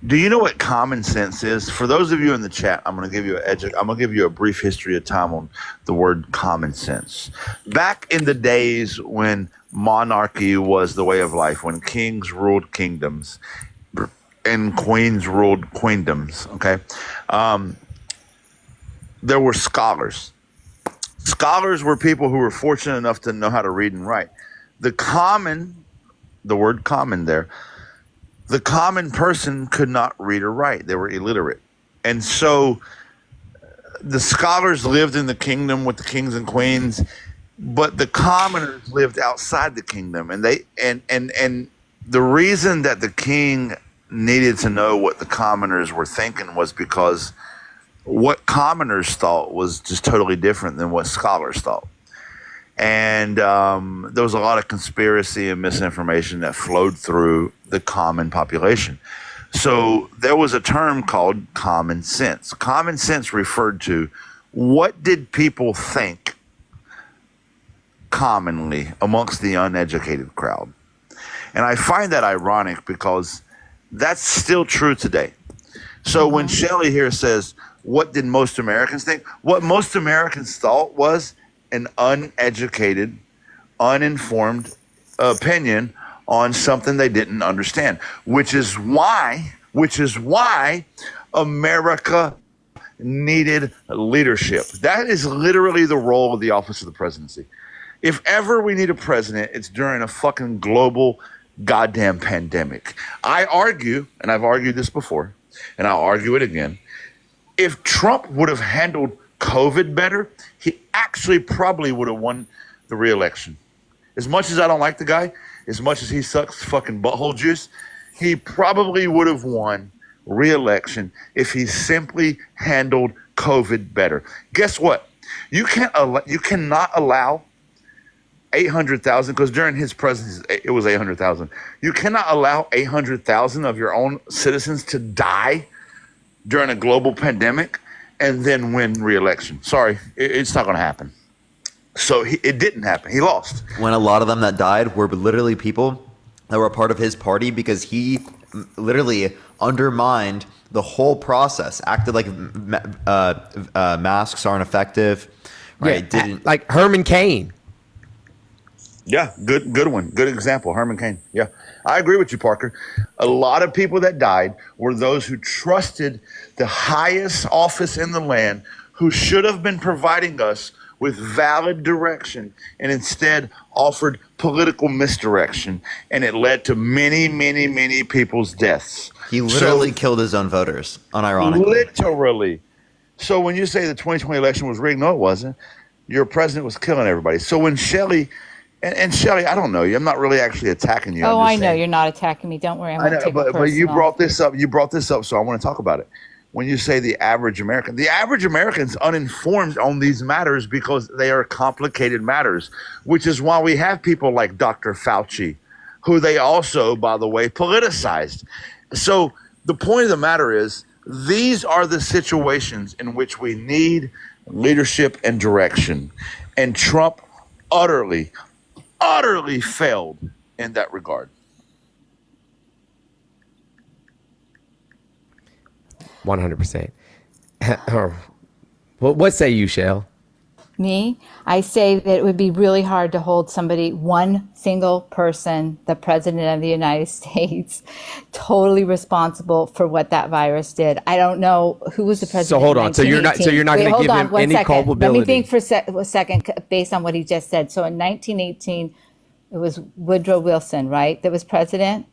Do you know what common sense is? For those of you in the chat, I'm going to give you a brief history of time on the word common sense. Back in the days when monarchy was the way of life, when kings ruled kingdoms and queens ruled queendoms, okay, there were scholars. Scholars were people who were fortunate enough to know how to read and write. The word common there, the common person could not read or write. They were illiterate. And so the scholars lived in the kingdom with the kings and queens, but the commoners lived outside the kingdom. And and the reason that the king needed to know what the commoners were thinking was because what commoners thought was just totally different than what scholars thought. And there was a lot of conspiracy and misinformation that flowed through the common population. So there was a term called common sense. Common sense referred to what did people think commonly amongst the uneducated crowd. And I find that ironic because that's still true today. So when Shelley here says, what did most Americans think? What most Americans thought was an uneducated, uninformed opinion on something they didn't understand, which is why America needed leadership. That is literally the role of the office of the presidency. If ever we need a president, it's during a fucking global goddamn pandemic. I argue, and I've argued this before, and I'll argue it again, if Trump would have handled COVID better, he actually probably would have won the re-election. As much as I don't like the guy, as much as he sucks fucking butthole juice, he probably would have won re-election if he simply handled COVID better. Guess what? You cannot allow 800,000, because during his presidency it was 800,000. You cannot allow 800,000 of your own citizens to die during a global pandemic and then win re-election. Sorry, it's not going to happen. So it didn't happen. He lost. When a lot of them that died were literally people that were a part of his party because he literally undermined the whole process, acted like masks aren't effective, right? Yeah, like Herman Cain. Yeah, good one. Good example, Herman Cain. Yeah, I agree with you, Parker. A lot of people that died were those who trusted the highest office in the land, who should have been providing us with valid direction and instead offered political misdirection. And it led to many, many, many people's deaths. He literally killed his own voters, unironically. Literally. So when you say the 2020 election was rigged, no, it wasn't. Your president was killing everybody. So when Shelley, and Shelley, I don't know you. I'm not really actually attacking you. Oh, I'm I just know saying. you're not attacking me. Don't worry, I'm I going to know, take it but you personal. brought this up. You brought this up, so I want to talk about it. When you say the average American's uninformed on these matters because they are complicated matters, which is why we have people like Dr. Fauci, who they also, by the way, politicized. So the point of the matter is, these are the situations in which we need leadership and direction. And Trump utterly failed in that regard. 100%. What say you, Shell? Me, I say that it would be really hard to hold somebody, one single person, the president of the United States, totally responsible for what that virus did. I don't know who was the president. So hold on. So you're not going to give him any culpability. Let me think for a second, based on what he just said. So in 1918, it was Woodrow Wilson, right? That was president.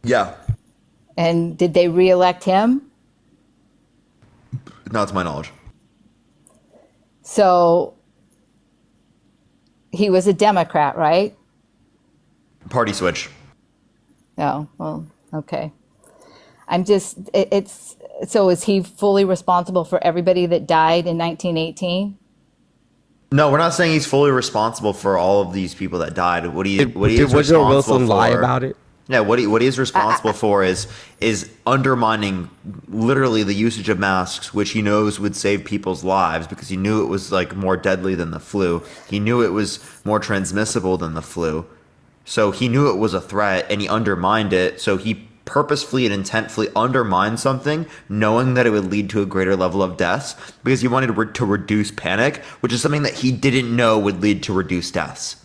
Yeah. And did they reelect him? Not to my knowledge. So he was a Democrat, right? Party switch. Oh, well, okay. So is he fully responsible for everybody that died in 1918? No, we're not saying he's fully responsible for all of these people that died. What he Did is Woodrow responsible Wilson lie for- about it? Yeah, what he is responsible for is undermining literally the usage of masks, which he knows would save people's lives because he knew it was like more deadly than the flu. He knew it was more transmissible than the flu. So he knew it was a threat and he undermined it. So he purposefully and intentfully undermined something, knowing that it would lead to a greater level of deaths because he wanted to reduce panic, which is something that he didn't know would lead to reduced deaths.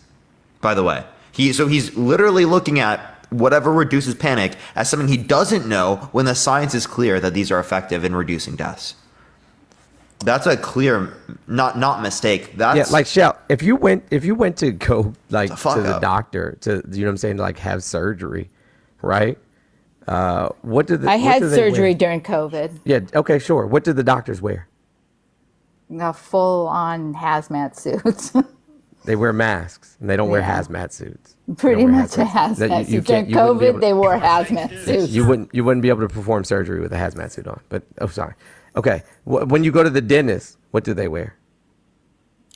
By the way, he's literally looking at whatever reduces panic as something he doesn't know when the science is clear that these are effective in reducing deaths. That's a clear not mistake. That's Yeah, like Shell, if you went to go like a fuck to the up. doctor to you know what I'm saying, to like have surgery, right? What did I had what do they surgery wear? during COVID. Yeah, okay, sure. What did the doctors wear? A full-on hazmat suits. They wear masks and they don't wear Yeah. hazmat suits. Pretty They don't wear much a hazmat That suit. During can't- you wouldn't be able COVID, to- they wore hazmat suits. You wouldn't be able to perform surgery with a hazmat suit on. But sorry. Okay, when you go to the dentist, what do they wear?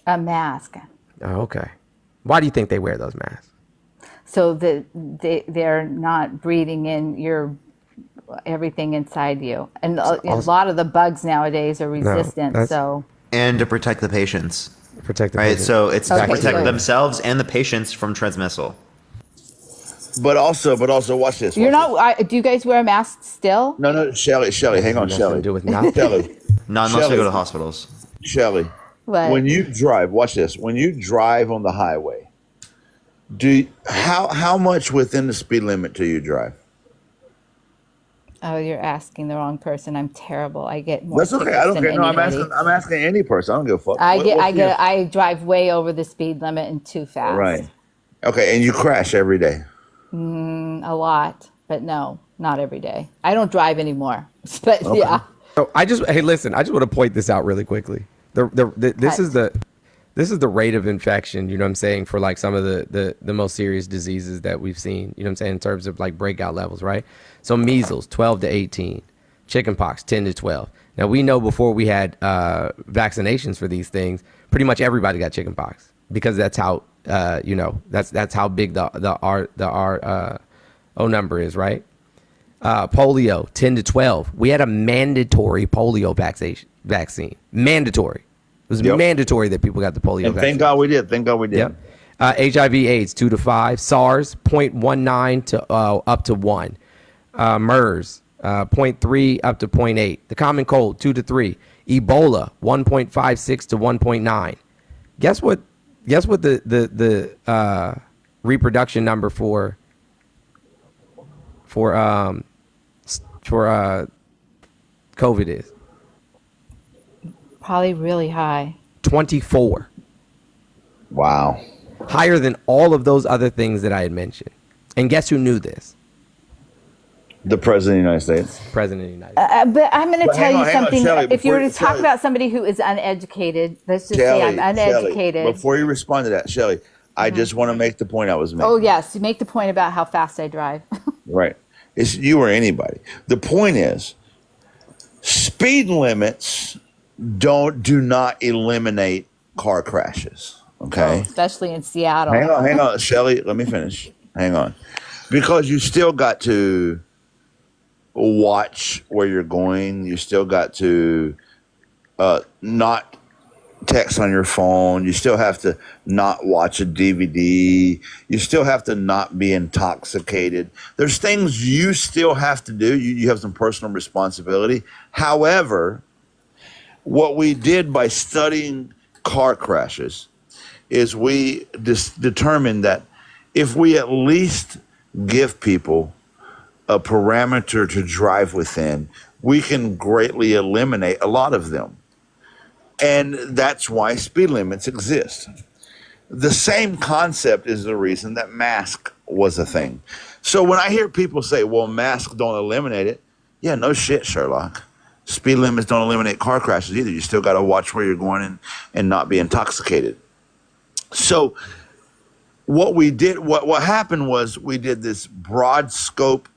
A mask. Oh, okay. Why do you think they wear those masks? So that they're not breathing in everything inside you. And a lot of the bugs nowadays are resistant. that's- So and to protect the patients. Protect the right. patient. So it's to Okay, protect good. themselves and the patients from transmissal. But also, watch this. you're not. Do you guys wear masks still? No, Shelly, hang on, Nothing to Shelly. do with nothing. Shelly, Not unless we Shelley. go to hospitals. Shelly. What? When you drive, watch this. When you drive on the highway, how much within the speed limit do you drive? Oh, you're asking the wrong person. I'm terrible. I get more. That's okay. tickets I don't than care. No, anybody. I'm asking any person. I don't give a fuck. I drive way over the speed limit and too fast. Right. Okay, and you crash every day. A lot, but no, not every day. I don't drive anymore. But Okay. yeah. So hey, listen, I just want to point this out really quickly. This is the rate of infection, you know what I'm saying, for like some of the most serious diseases that we've seen, you know what I'm saying, in terms of like breakout levels, right? So measles, 12 to 18, chickenpox, 10 to 12. Now we know before we had vaccinations for these things, pretty much everybody got chickenpox because that's how that's how big the R number is, right? Polio, 10 to 12. We had a mandatory polio vaccine. Mandatory. It was mandatory that people got the polio And vaccine. thank God we did. Thank God we did. Yep. HIV/AIDS, 2 to 5. SARS, 0.19 to up to 1. MERS, 0.3 up to 0.8. The common cold, 2 to 3. Ebola, 1.56 to 1.9. Guess what? Guess what the reproduction number for COVID is? Probably really high. 24. Wow. Higher than all of those other things that I had mentioned. And guess who knew this? The President of the United States. President of the United States. But I'm going to But tell hang you on, something. Shelley, If you were to before- talk Shelley. about somebody who is uneducated, let's just say I'm uneducated. Shelley, before you respond to that, Shelly, I just want to make the point I was making. Oh, yes. You make the point about how fast I drive. Right. It's you or anybody. The point is, speed limits do not eliminate car crashes. Okay. Especially in Seattle. Hang on, Shelly. Let me finish. Hang on. Because you still got to watch where you're going. You still got to not text on your phone. You still have to not watch a DVD. You still have to not be intoxicated. There's things you still have to do. You have some personal responsibility. However, what we did by studying car crashes is we determined that if we at least give people a parameter to drive within, we can greatly eliminate a lot of them. And that's why speed limits exist. The same concept is the reason that mask was a thing. So when I hear people say, well, masks don't eliminate it, yeah, no shit, Sherlock. Speed limits don't eliminate car crashes either. You still got to watch where you're going and not be intoxicated. So what we did, what happened was we did this broad scope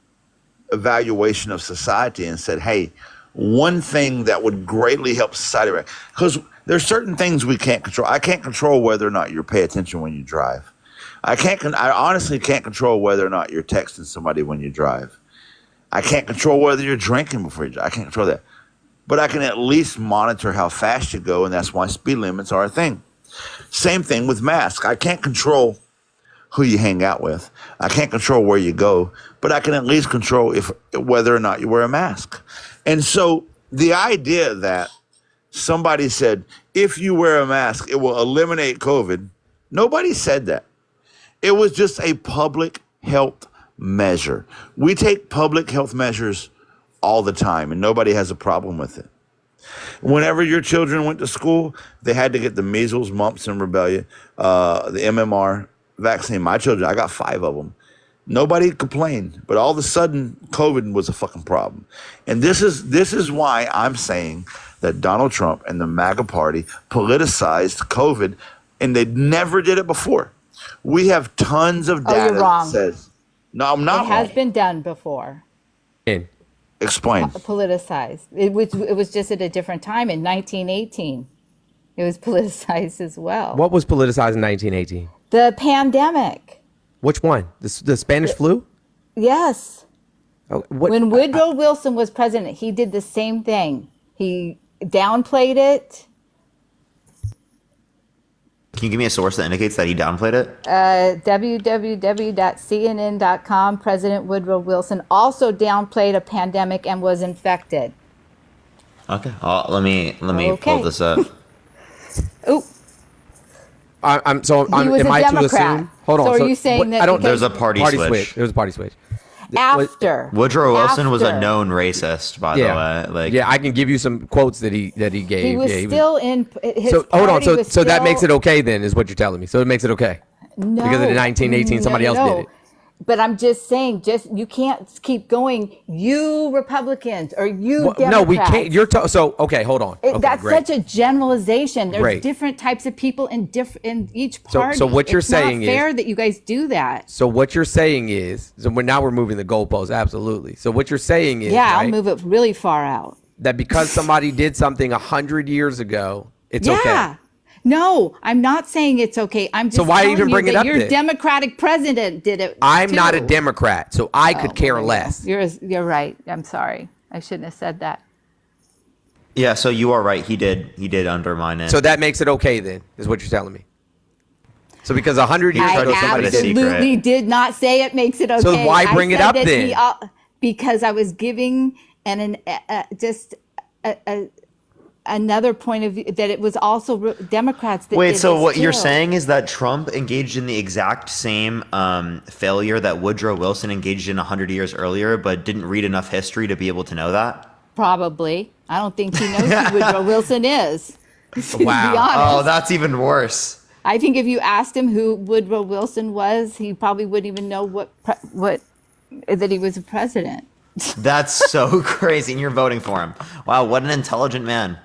evaluation of society and said, hey, one thing that would greatly help society, because there's certain things we can't control. I can't control whether or not you pay attention when you drive. I honestly can't control whether or not you're texting somebody when you drive. I can't control whether you're drinking before you drive. I can't control that. But I can at least monitor how fast you go, and that's why speed limits are a thing. Same thing with masks. I can't control who you hang out with. I can't control where you go, but I can at least control whether or not you wear a mask. And so the idea that somebody said, if you wear a mask, it will eliminate COVID, nobody said that. It was just a public health measure. We take public health measures all the time, and nobody has a problem with it. Whenever your children went to school, they had to get the measles, mumps, and rubella, the MMR vaccine. My children, I got 5 of them. Nobody complained, but all of a sudden, COVID was a fucking problem. And this is why I'm saying that Donald Trump and the MAGA party politicized COVID, and they never did it before. We have tons of data that says, no, I'm not It has wrong. been done before. Explain. Politicized. It was just at a different time in 1918. It was politicized as well. What was politicized in 1918? The pandemic. Which one? The Spanish flu? Yes. Oh, When Woodrow Wilson was president, he did the same thing. He downplayed it. Can you give me a source that indicates that he downplayed it? www.cnn.com. President Woodrow Wilson also downplayed a pandemic and was infected. Okay. Let me pull Okay. this up. Oh, I'm He was am a I to Democrat. assume? Hold on. So are you saying that I don't. because- There's a party switch. There's a party switch. after. Woodrow Wilson was a After. known racist, by the way. Like, yeah, I can give you some quotes that he gave. He was Yeah, still in his So hold on. party was So that makes it still- okay then, is what you're telling me. So it makes it okay. No, Because in 1918 somebody else did it. But I'm just saying, you can't keep going. You Republicans or you Well, Democrats. no, we can't. So okay, hold on. Okay, That's great. such a generalization. There's Great. different types of people in each So- party. so what you're it's saying not fair is- that you guys do that. So what you're saying is, now we're moving the goalposts. Absolutely. So what you're saying is, Yeah, I'll right, move it really far out. that because somebody did something 100 years ago, it's yeah. okay. No, I'm not saying it's okay. I'm just So why telling even you bring it that up your then? Democratic president did it. I'm not a too. Democrat, so I could care less. You're right. I'm sorry. I shouldn't have said that. yeah. So you are right. He did undermine it. So that makes it okay then, is what you're telling me. So because 100 years tried ago to somebody keep it a did it. secret. Absolutely did not say it makes it okay. So why I bring it said up that then? because I was giving another point of view that it was also Democrats that Wait, did so this what you're too. saying is that Trump engaged in the exact same failure that Woodrow Wilson engaged in 100 years earlier, but didn't read enough history to be able to know that? Probably. I don't think he knows who Woodrow Wilson is. To be honest. Oh, that's even worse. I think if you asked him who Woodrow Wilson was, he probably wouldn't even know that he was a president. That's so crazy. And you're voting for him. Wow, what an intelligent man.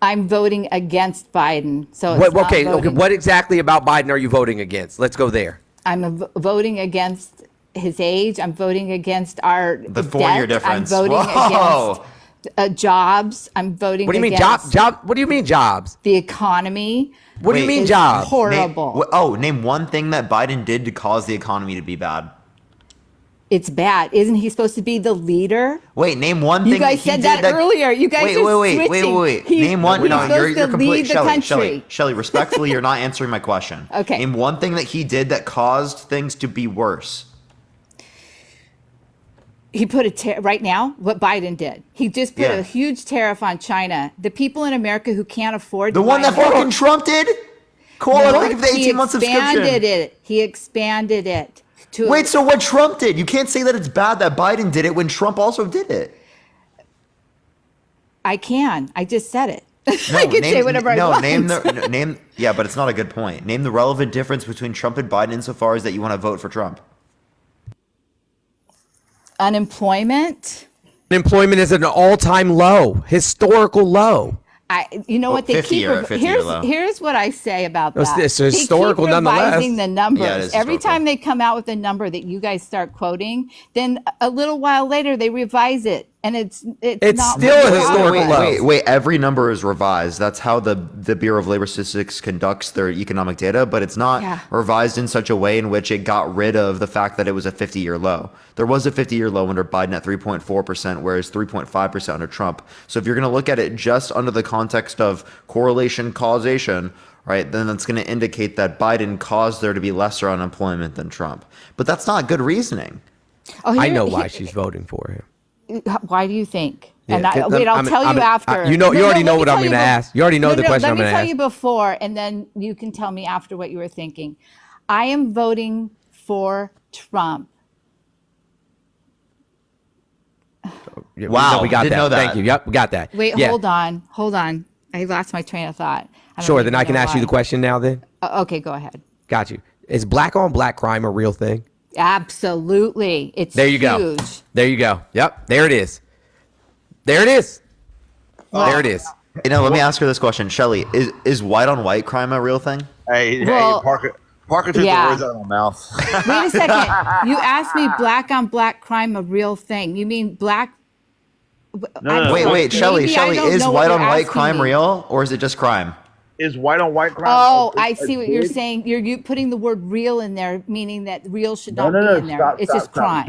I'm voting against Biden. So it's not Okay. voting. What exactly about Biden are you voting against? Let's go there. I'm voting against his age. I'm voting against our The 4-year debt. difference. I'm voting Whoa. against jobs. I'm voting. What do you mean against job? What do you mean jobs? The economy. What do you mean is jobs? Horrible. Name one thing that Biden did to cause the economy to be bad. It's bad. Isn't he supposed to be the leader? Wait, name one thing. You guys that he said did that earlier. You guys are wait. switching. Name one. He's No, supposed you're to complete. lead the country. Shelly, respectfully, you're not answering my question. Okay. Name one thing that he did that caused things to be worse. He put right now, what Biden did. He just put a huge tariff on China. The people in America who can't afford The one that fucking Trump did? Cool, I don't think the 18-month subscription. He expanded it. Wait, so what Trump did? You can't say that it's bad that Biden did it when Trump also did it. I can. I just said it. No, I can say whatever I want. Name. Yeah, but it's not a good point. Name the relevant difference between Trump and Biden insofar as that you want to vote for Trump. Unemployment. Unemployment is at an all-time low, historical low. You know what they 50 keep. year, 50 year low. Here's what I say about that. It's historical they keep nonetheless. revising the numbers. Yeah, it is Every historical. time they come out with a number that you guys start quoting, then a little while later they revise it, and it's not still what a they historical thought it was. low. Wait. Every number is revised. That's how the Bureau of Labor Statistics conducts their economic data, but it's not revised in such a way in which it got rid of the fact that it was a 50-year low. There was a 50-year low under Biden at 3.4%, whereas 3.5% under Trump. So if you're going to look at it just under the context of correlation causation, right, then that's going to indicate that Biden caused there to be lesser unemployment than Trump. But that's not good reasoning. Oh, I know why she's voting for him. Why do you think? Yeah, And I'll tell you after. You already know what I'm going to ask. You already know the question I'm going to Let me ask. tell you before, and then you can tell me after what you were thinking. I am voting for Trump. Wow, we got didn't that. know that. Thank you. Yep, we got that. Wait, Yeah. hold on. I lost my train of thought. Sure, then I can ask you the question now then. Okay, go ahead. Got you. Is black on black crime a real thing? Absolutely. It's There you huge. go. There you go. Yep, there it is. There it is. There it is. Let me ask her this question. Shelly, is white on white crime a real thing? Hey, Well, Parker took yeah. the words out of my mouth. Wait a second. You asked me black on black crime a real thing. You mean black? No. Wait, Shelly, Maybe I don't is know white what on you're white asking crime me. real, or is it just crime? Is white on white crime? Oh, I see what you're saying. You're putting the word real in there, meaning that real should not be in there. It's just crime.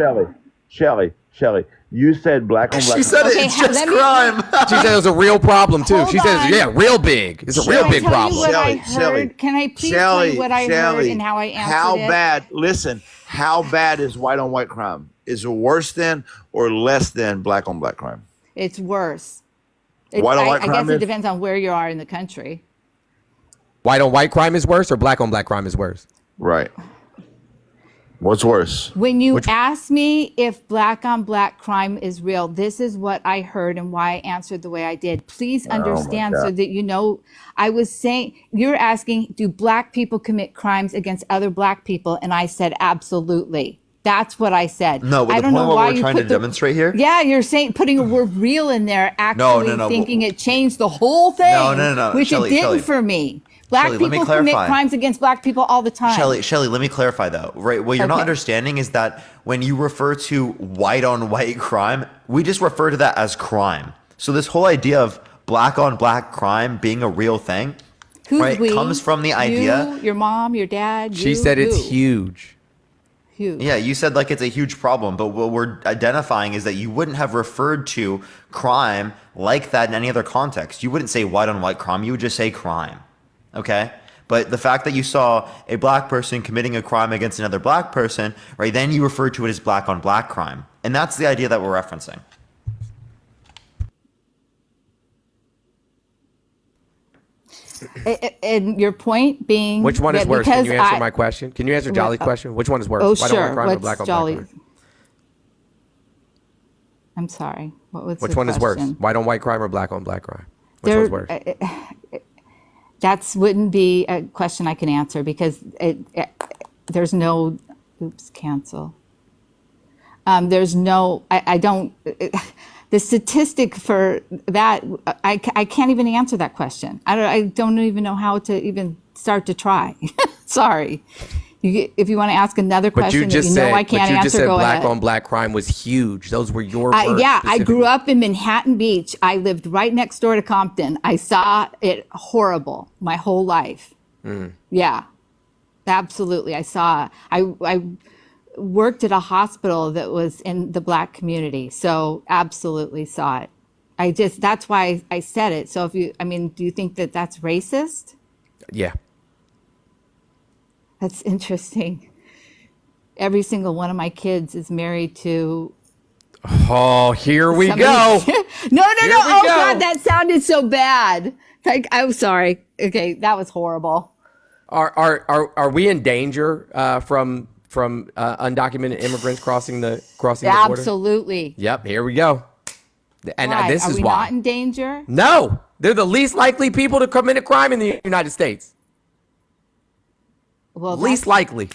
Shelly, you said black on black. She said Okay, it's just let me- crime. She said it was a real problem too. Hold She says, on. yeah, real big. It's a real Can big I tell you problem. what I heard? Can I please tell you what I heard and how I answered how it? bad? Listen, how bad is white on white crime? Is it worse than or less than black on black crime? It's worse. White on white I crime guess it is? depends on where you are in the country. White on white crime is worse or black on black crime is worse? Right. What's worse? When you ask me if black on black crime is real, this is what I heard and why I answered the way I did. Please understand so God. that you know. I was saying, you're asking, do black people commit crimes against other black people? And I said, absolutely. That's what I said. No, but I the don't point know what why we're you trying put to the- demonstrate here. Yeah, you're saying putting a word real in there, actually no, thinking it changed the whole thing. No. Which Shelly, it didn't Shelly. for me. Black Shelly, let me people commit clarify. crimes against black people all the time. Shelly, let me clarify though. Right, what you're not Okay. understanding is that when you refer to white on white crime, we just refer to that as crime. So this whole idea of black on black crime being a real thing, Who's right, we? comes from the idea. You, your mom, your dad. She you, said it's who? huge. Huge. Yeah, you said like it's a huge problem, but what we're identifying is that you wouldn't have referred to crime like that in any other context. You wouldn't say white on white crime, you would just say crime. Okay? But the fact that you saw a black person committing a crime against another black person, right, then you refer to it as black on black crime. And that's the idea that we're referencing. And your point being, Which one is that worse? Can because you answer I- my question? Can you answer Jolly's question? Which one is worse? Oh, White on white sure. crime or What's black on Jolly? black crime? I'm sorry. What was Which the one is worse? question? White on white crime or black on black crime? Which There- one's worse? That wouldn't be a question I can answer because there's no, cancel. There's no, I don't, the statistic for that, I can't even answer that question. I don't even know how to even start to try. Sorry. If you want to ask another But question you just that you know said, I can't but you answer, just said go black ahead. on black crime was huge. Those were your words. Yeah, I grew specifically. up in Manhattan Beach. I lived right next door to Compton. I saw it horrible my whole life. Mm. Yeah, absolutely. I saw. I worked at a hospital that was in the Black community, so absolutely saw it. That's why I said it. So do you think that that's racist? Yeah. That's interesting. Every single one of my kids is married to Oh, here we somebody. go. No. Here Oh we go. God, that sounded so bad. Like, I'm sorry. Okay, that was horrible. Are we in danger from undocumented immigrants crossing the border? Absolutely. Yep. Here we go. And Why? this Are is we why. not in danger? No, they're the least likely people to commit a crime in the United States. Well, Least that's likely.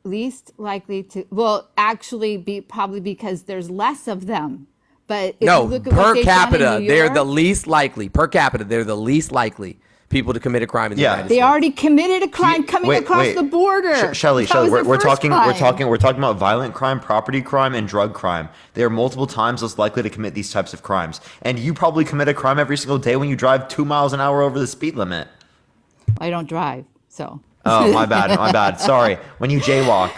least likely to. Well, actually, probably because there's less of them. But if No, you look at what per they've done in capita, New they're York, the least likely. Per capita, they're the least likely people to commit a crime in the United they States. already committed a crime coming across the border. Shelly, That was the we're first talking crime. we're talking about violent crime, property crime, and drug crime. They are multiple times less likely to commit these types of crimes. And you probably commit a crime every single day when you drive 2 miles an hour over the speed limit. I don't drive, so. Oh, my bad. Sorry. When you jaywalk.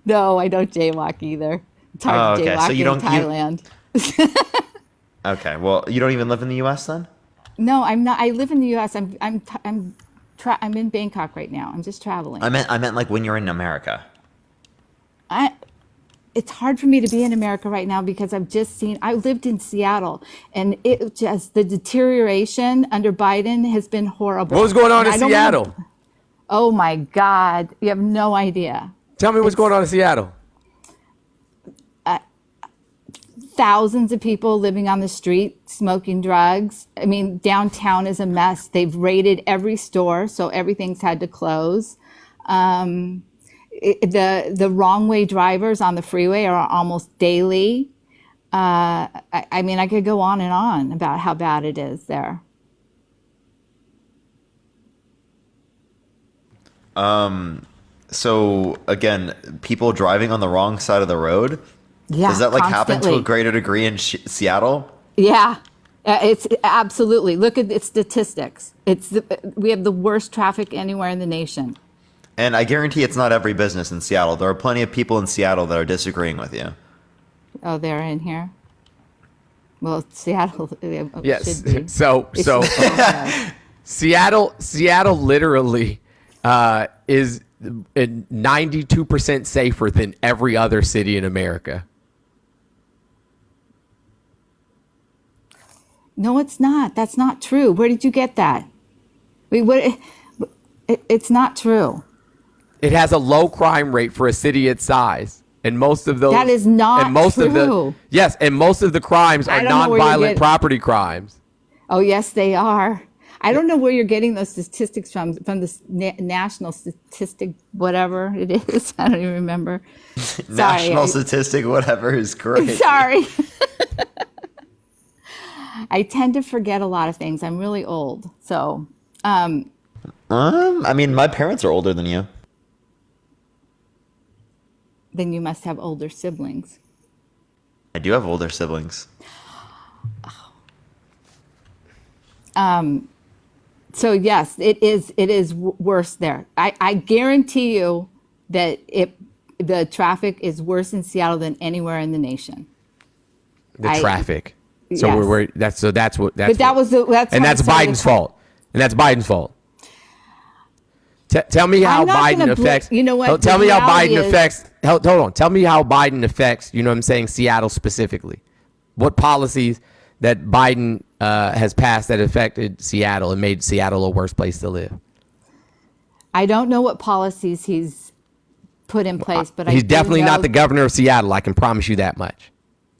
No, I don't jaywalk either. It's hard to okay. jaywalk So you in don't- you- Thailand. Okay. Well, you don't even live in the U.S. then? No, I'm not. I live in the U.S. I'm in Bangkok right now. I'm just traveling. I meant like when you're in America. It's hard for me to be in America right now because I lived in Seattle, and the deterioration under Biden has been horrible. What was going on And in I don't Seattle? wanna- Oh my God. You have no idea. Tell me what's going on in Seattle. Thousands of people living on the street smoking drugs. I mean, downtown is a mess. They've raided every store, so everything's had to close. The wrong way drivers on the freeway are almost daily. I could go on and on about how bad it is there. So again, people driving on the wrong side of the road. Yeah, Does that happen to constantly. a greater degree in Seattle? Yeah, it's absolutely. Look at its statistics. We have the worst traffic anywhere in the nation. And I guarantee it's not every business in Seattle. There are plenty of people in Seattle that are disagreeing with you. Oh, they're in here. Well, Seattle Yes. should be. So Seattle literally is 92% safer than every other city in America. No, it's not. That's not true. Where did you get that? It's not true. It has a low crime rate for a city its size. And most of those That is not and most of true. most of the crimes I are don't know where you nonviolent get- property crimes. Oh, yes, they are. I don't know where you're getting those statistics from the national statistic, whatever it is. I don't even remember. National statistic, whatever, is great. Sorry. I tend to forget a lot of things. I'm really old. So, my parents are older than you. then you must have older siblings. I do have older siblings. So yes, it is worse there. I guarantee you that the traffic is worse in Seattle than anywhere in the nation. The traffic. So Yes. that's what But that was that's and why I that's started Biden's fault. And that's Biden's fault. Tell me how I'm not Biden gonna affects. you know what? Tell The me how reality Biden is- affects. Hold on. Tell me how Biden affects. You know what I'm saying? Seattle specifically. What policies that Biden has passed that affected Seattle and made Seattle a worse place to live? I don't know what policies he's put in place, but He's I do definitely not know- the governor of Seattle. I can promise you that much.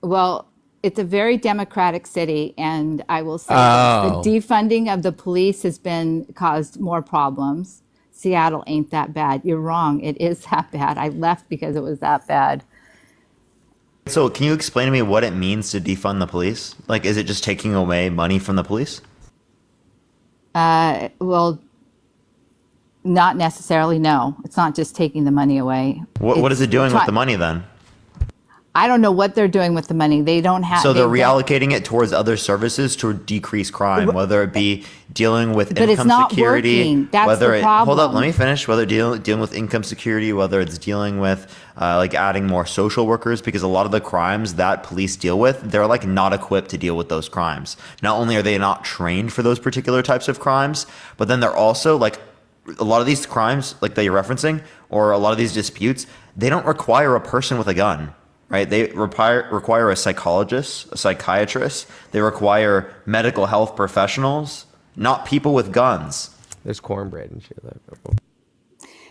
Well, it's a very democratic city, and I will say Oh. the defunding of the police has caused more problems. Seattle ain't that bad. You're wrong. It is that bad. I left because it was that bad. So, can you explain to me what it means to defund the police? Like, is it just taking away money from the police? Well, not necessarily. No, it's not just taking the money away. What is it doing with try- the money then? I don't know what they're doing with the money. They don't have. So they're they don't- reallocating it towards other services to decrease crime, whether it be dealing with But it's income not security, working. That's whether the it hold up, problem. let me finish. Whether dealing with income security, whether it's dealing with like adding more social workers, because a lot of the crimes that police deal with, they're like not equipped to deal with those crimes. Not only are they not trained for those particular types of crimes, but then they're also like a lot of these crimes, like that you're referencing, or a lot of these disputes, they don't require a person with a gun. Right? They require a psychologist, a psychiatrist. They require medical health professionals, not people with guns. There's cornbread and shit.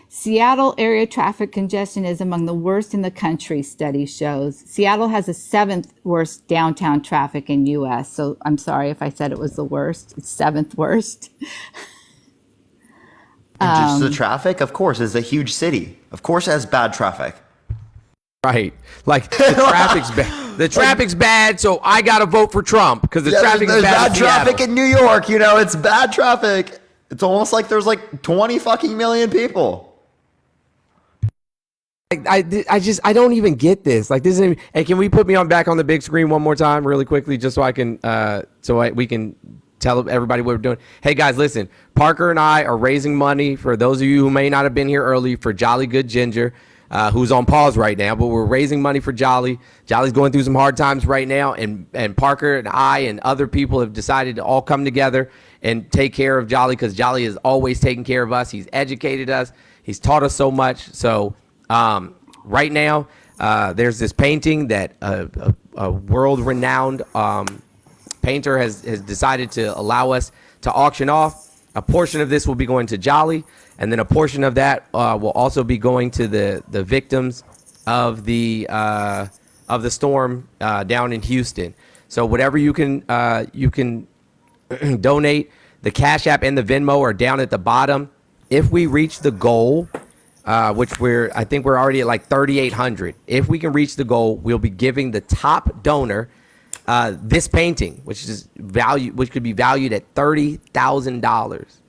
Seattle area traffic congestion is among the worst in the country, study shows. Seattle has the 7th worst downtown traffic in U.S. So I'm sorry if I said it was the worst. It's 7th worst. Just the traffic, of course, is a huge city. Of course, it has bad traffic. Right. Like the traffic's bad. The traffic's bad, so I got to vote for Trump because the traffic's there's bad. bad traffic in New York. You know, it's bad traffic. It's almost like there's like 20 fucking million people. I don't even get this. Like this isn't even, hey, can we put me back on the big screen one more time really quickly just so I can we can tell everybody what we're doing. Hey guys, listen. Parker and I are raising money for those of you who may not have been here early for Jolly Good Ginger. Who's on pause right now, but we're raising money for Jolly. Jolly's going through some hard times right now, and Parker and I and other people have decided to all come together and take care of Jolly because Jolly is always taking care of us. He's educated us. He's taught us so much. So right now, there's this painting that a world-renowned painter has decided to allow us to auction off. A portion of this will be going to Jolly. And then a portion of that will also be going to the victims of the storm down in Houston. So whatever you can donate. The Cash App and the Venmo are down at the bottom. If we reach the goal, which I think we're already at like 3,800. If we can reach the goal, we'll be giving the top donor this painting, which could be valued at $30,000.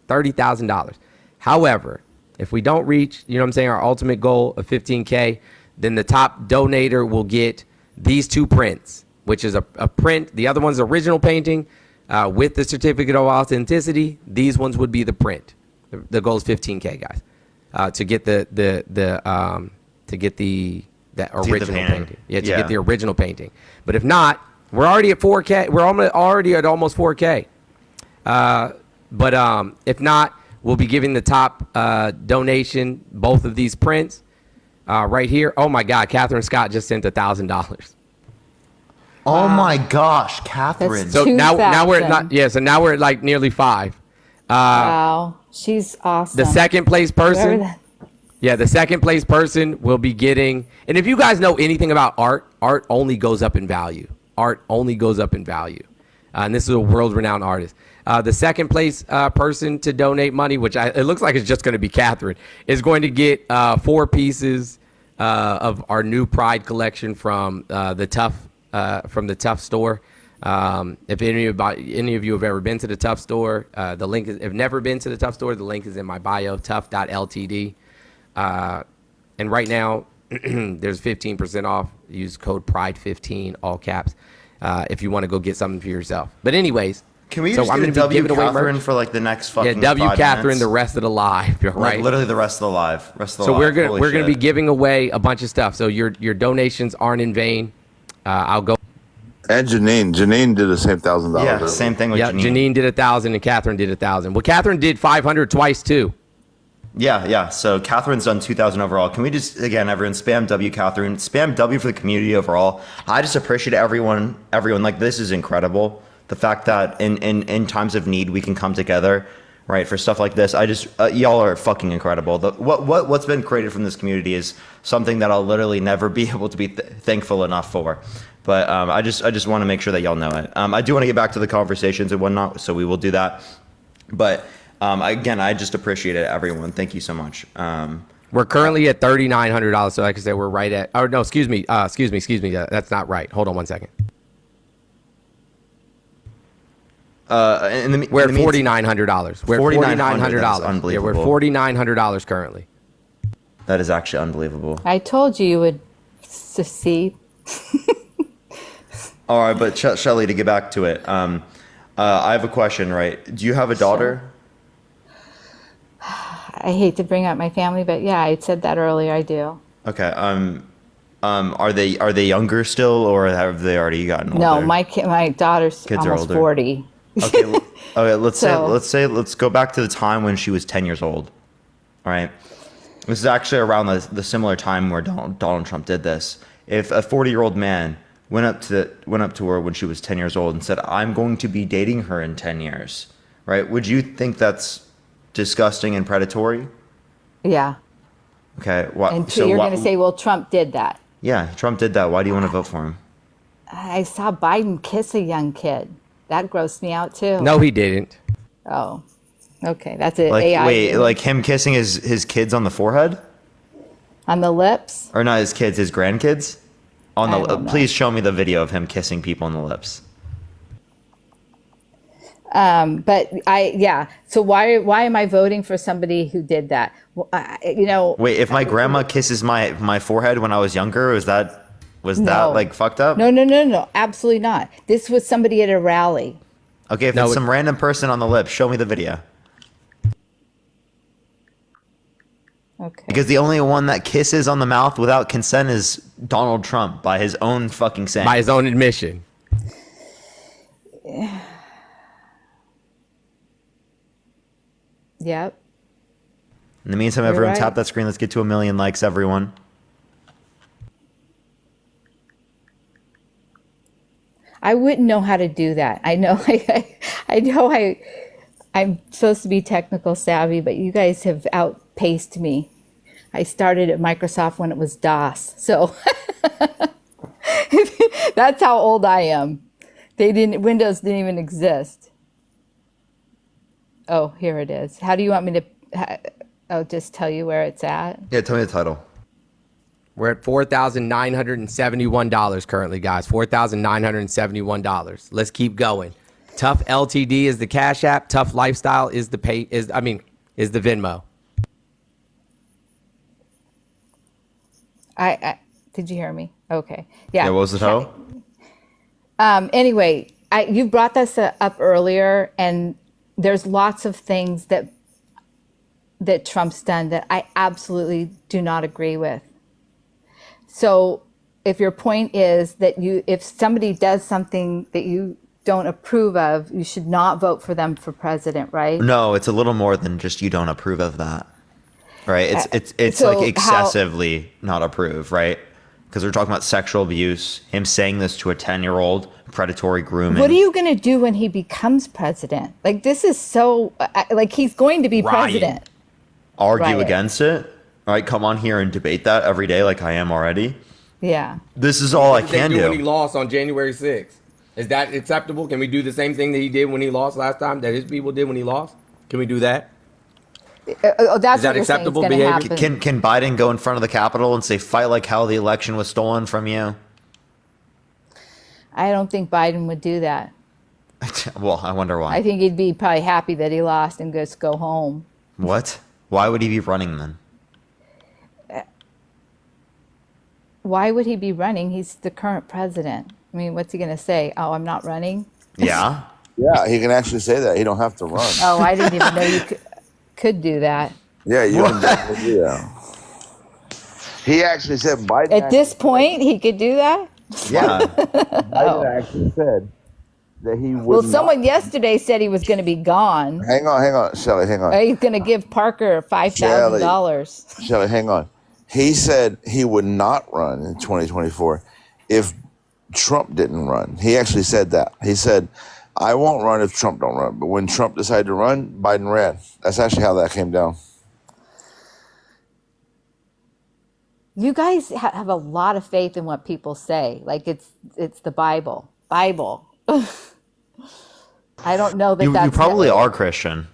$30,000. However, if we don't reach, you know what I'm saying, our ultimate goal of 15K, then the top donator will get these two prints, which is a print. The other one's the original painting with the certificate of authenticity. These ones would be the print. The goal is 15K, guys, to get the original painting. Yeah, to get the original painting. But if not, we're already at 4K. We're already at almost 4K. But if not, we'll be giving the top donation both of these prints right here. Oh my God, Catherine Scott just sent $1,000. Oh my gosh, Catherine! So now we're at so now we're at like nearly 5. Wow, she's awesome. The second place person, the second place person will be getting. And if you guys know anything about art only goes up in value. Art only goes up in value, and this is a world-renowned artist. The second place person to donate money, which it looks like it's just going to be Catherine, is going to get 4 pieces of our new Pride collection from the Tough store. If any of you have ever been to the Tough store, the link is. If never been to the Tough store, the link is in my bio, tough.ltd. And right now, there's 15% off. Use code Pride15, all caps, if you want to go get something for yourself. But anyways. Can we just get a W Catherine for like the next fucking 5 W Catherine minutes? the rest of the live, right? Like literally the rest of the live. So we're gonna be giving away a bunch of stuff. So your donations aren't in vain. I'll go. And Janine did the same $1,000. Yeah, same thing with Janine. Janine did 1,000 and Catherine did 1,000. Well, Catherine did 500 twice too. Yeah. So Catherine's done 2,000 overall. Can we just, again, everyone spam W Catherine, spam W for the community overall. I just appreciate everyone. Like, this is incredible. The fact that in times of need, we can come together, right, for stuff like this. I just, y'all are fucking incredible. What's been created from this community is something that I'll literally never be able to be thankful enough for. But I just want to make sure that y'all know it. I do want to get back to the conversations and whatnot, so we will do that. But again, I just appreciate it, everyone. Thank you so much. We're currently at $3,900. So like I said, we're right at. Oh no, excuse me. That's not right. Hold on one second. We're at $4,900. We're at $4,900. Unbelievable. Yeah, we're $4,900 currently. That is actually unbelievable. I told you would succeed. All right, but Shelly, to get back to it, I have a question. Right? Do you have a daughter? I hate to bring up my family, but yeah, I said that earlier. I do. Okay. Are they younger still, or have they already gotten older? No, my daughter's Kids are almost older. 40. Okay. Okay. So- Let's go back to the time when she was 10 years old. All right. This is actually around the similar time where Donald Trump did this. If a 40-year-old man went up to her when she was 10 years old and said, "I'm going to be dating her in 10 years," right? Would you think that's disgusting and predatory? Yeah. Okay. What? And you're going to say, well, Trump did that. Yeah, Trump did that. Why do you want to vote for him? I saw Biden kiss a young kid. That grossed me out too. No, he didn't. Oh. Okay. That's it. Like, AI. wait, like him kissing his kids on the forehead? On the lips? Or not his kids, his grandkids? On I the don't know. please show me the video of him kissing people on the lips. But so why am I voting for somebody who did that? Well, Wait, if my grandma kisses my forehead when I was younger, was that No. like fucked up? No, absolutely not. This was somebody at a rally. Okay, if it's some random person on the lips, show me the video. Okay. Because the only one that kisses on the mouth without consent is Donald Trump by his own fucking saying. By his own admission. Yep. In the meantime, You're everyone right. tap that screen. Let's get to 1 million likes, everyone. I wouldn't know how to do that. I know I'm supposed to be technical savvy, but you guys have outpaced me. I started at Microsoft when it was DOS. So that's how old I am. Windows didn't even exist. Oh, here it is. How do you want me to I'll just tell you where it's at? Yeah, tell me the title. We're at $4,971 currently, guys. $4,971. Let's keep going. Tough LTD is the Cash App. Tough Lifestyle is the Venmo. Did you hear me? Okay. Yeah. Yeah, what was the title? Anyway, you brought this up earlier, and there's lots of things that Trump's done that I absolutely do not agree with. So if your point is that if somebody does something that you don't approve of, you should not vote for them for president, right? No, it's a little more than just you don't approve of that. Right? It's so like excessively not approve, right? Because we're talking about sexual abuse, him saying this to a 10-year-old, predatory grooming. What are you going to do when he becomes president? Like, this is so, like, he's going to be president. Argue Riot. against it? All right, come on here and debate that every day like I am already. Yeah. This is all I What did they can when he do. lost on January 6th? Is that acceptable? Can we do the same thing that he did when he lost last time, that his people did when he lost? Can we do that? That's Is that what you're saying is acceptable gonna behavior? happen. Can Biden go in front of the Capitol and say, fight like hell, the election was stolen from you? I don't think Biden would do that. Well, I wonder why. I think he'd be probably happy that he lost and just go home. What? Why would he be running then? Why would he be running? He's the current president. I mean, what's he going to say? Oh, I'm not running? Yeah. Yeah, he can actually say that. He don't have to run. Oh, I didn't even know you could do that. Yeah, you can definitely do that. He actually said Biden. At this point, he could do that? Yeah. Biden actually said that he would. Well, someone yesterday said he was going to be gone. Hang on, Shelley, hang on. He's going to give Parker $5,000. Shelley, hang on. He said he would not run in 2024 if Trump didn't run. He actually said that. He said, I won't run if Trump don't run. But when Trump decided to run, Biden ran. That's actually how that came down. You guys have a lot of faith in what people say. Like it's the Bible. I don't know that You that's probably are Christian.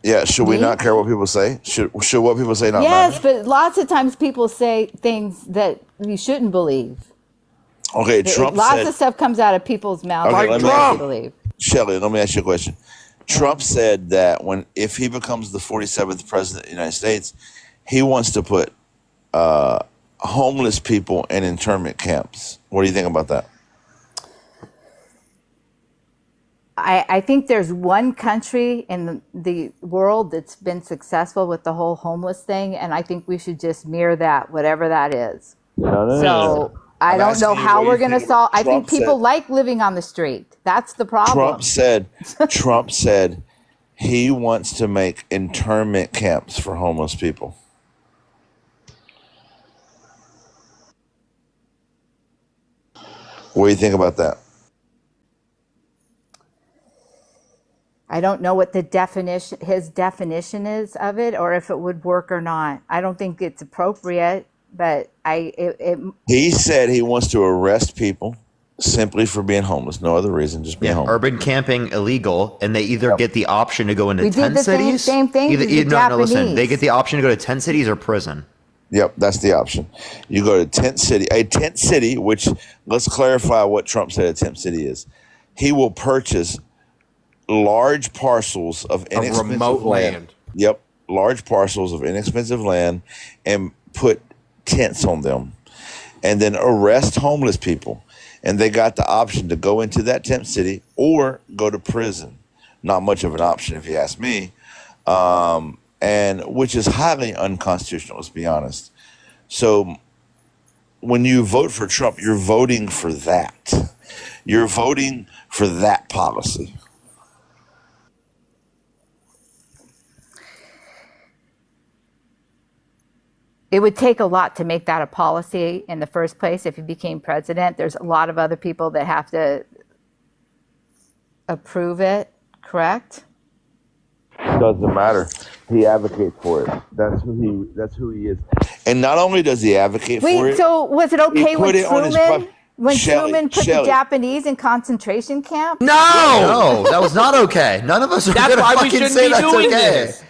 Yeah, should we Me? not care what people say? Should what people say not Yes, matter? but lots of times people say things that you shouldn't believe. Okay, Trump Lots said. of stuff comes out of people's mouths Okay, that let me you ask don't you- believe. Shelley, let me ask you a question. Trump said that if he becomes the 47th president of the United States, he wants to put homeless people in internment camps. What do you think about that? I think there's one country in the world that's been successful with the whole homeless thing, and I think we should just mirror that, whatever that is. No. So I I'm don't know asking you how what we're you going to think solve. about I think Trump people said- like living on the street. That's the problem. Trump said he wants to make internment camps for homeless people. What do you think about that? I don't know what his definition is of it, or if it would work or not. I don't think it's appropriate, but He said he wants to arrest people simply for being homeless, no other reason, just being homeless. Urban camping illegal, and they either get the option to go into We did 10 the cities. same thing to the no, listen. Japanese. They get the option to go to 10 cities or prison. Yep, that's the option. You go to tent city, which let's clarify what Trump said a tent city is. He will purchase large parcels of inexpensive remote land. Yep, large parcels of inexpensive land and put tents on them, and then arrest homeless people. And they got the option to go into that tent city or go to prison. Not much of an option, if you ask me, and which is highly unconstitutional. Let's be honest. So when you vote for Trump, you're voting for that. You're voting for that policy. It would take a lot to make that a policy in the first place if he became president. There's a lot of other people that have to approve it, correct? Doesn't matter. He advocates for it. That's who he is. And not only does he advocate for Wait, it, so was it he okay put when it on his Truman, Shelley, Truman put the Shelley. Japanese in concentration camp? No, that was not okay. None of us are That's going to why we fucking shouldn't say be that's doing okay. this.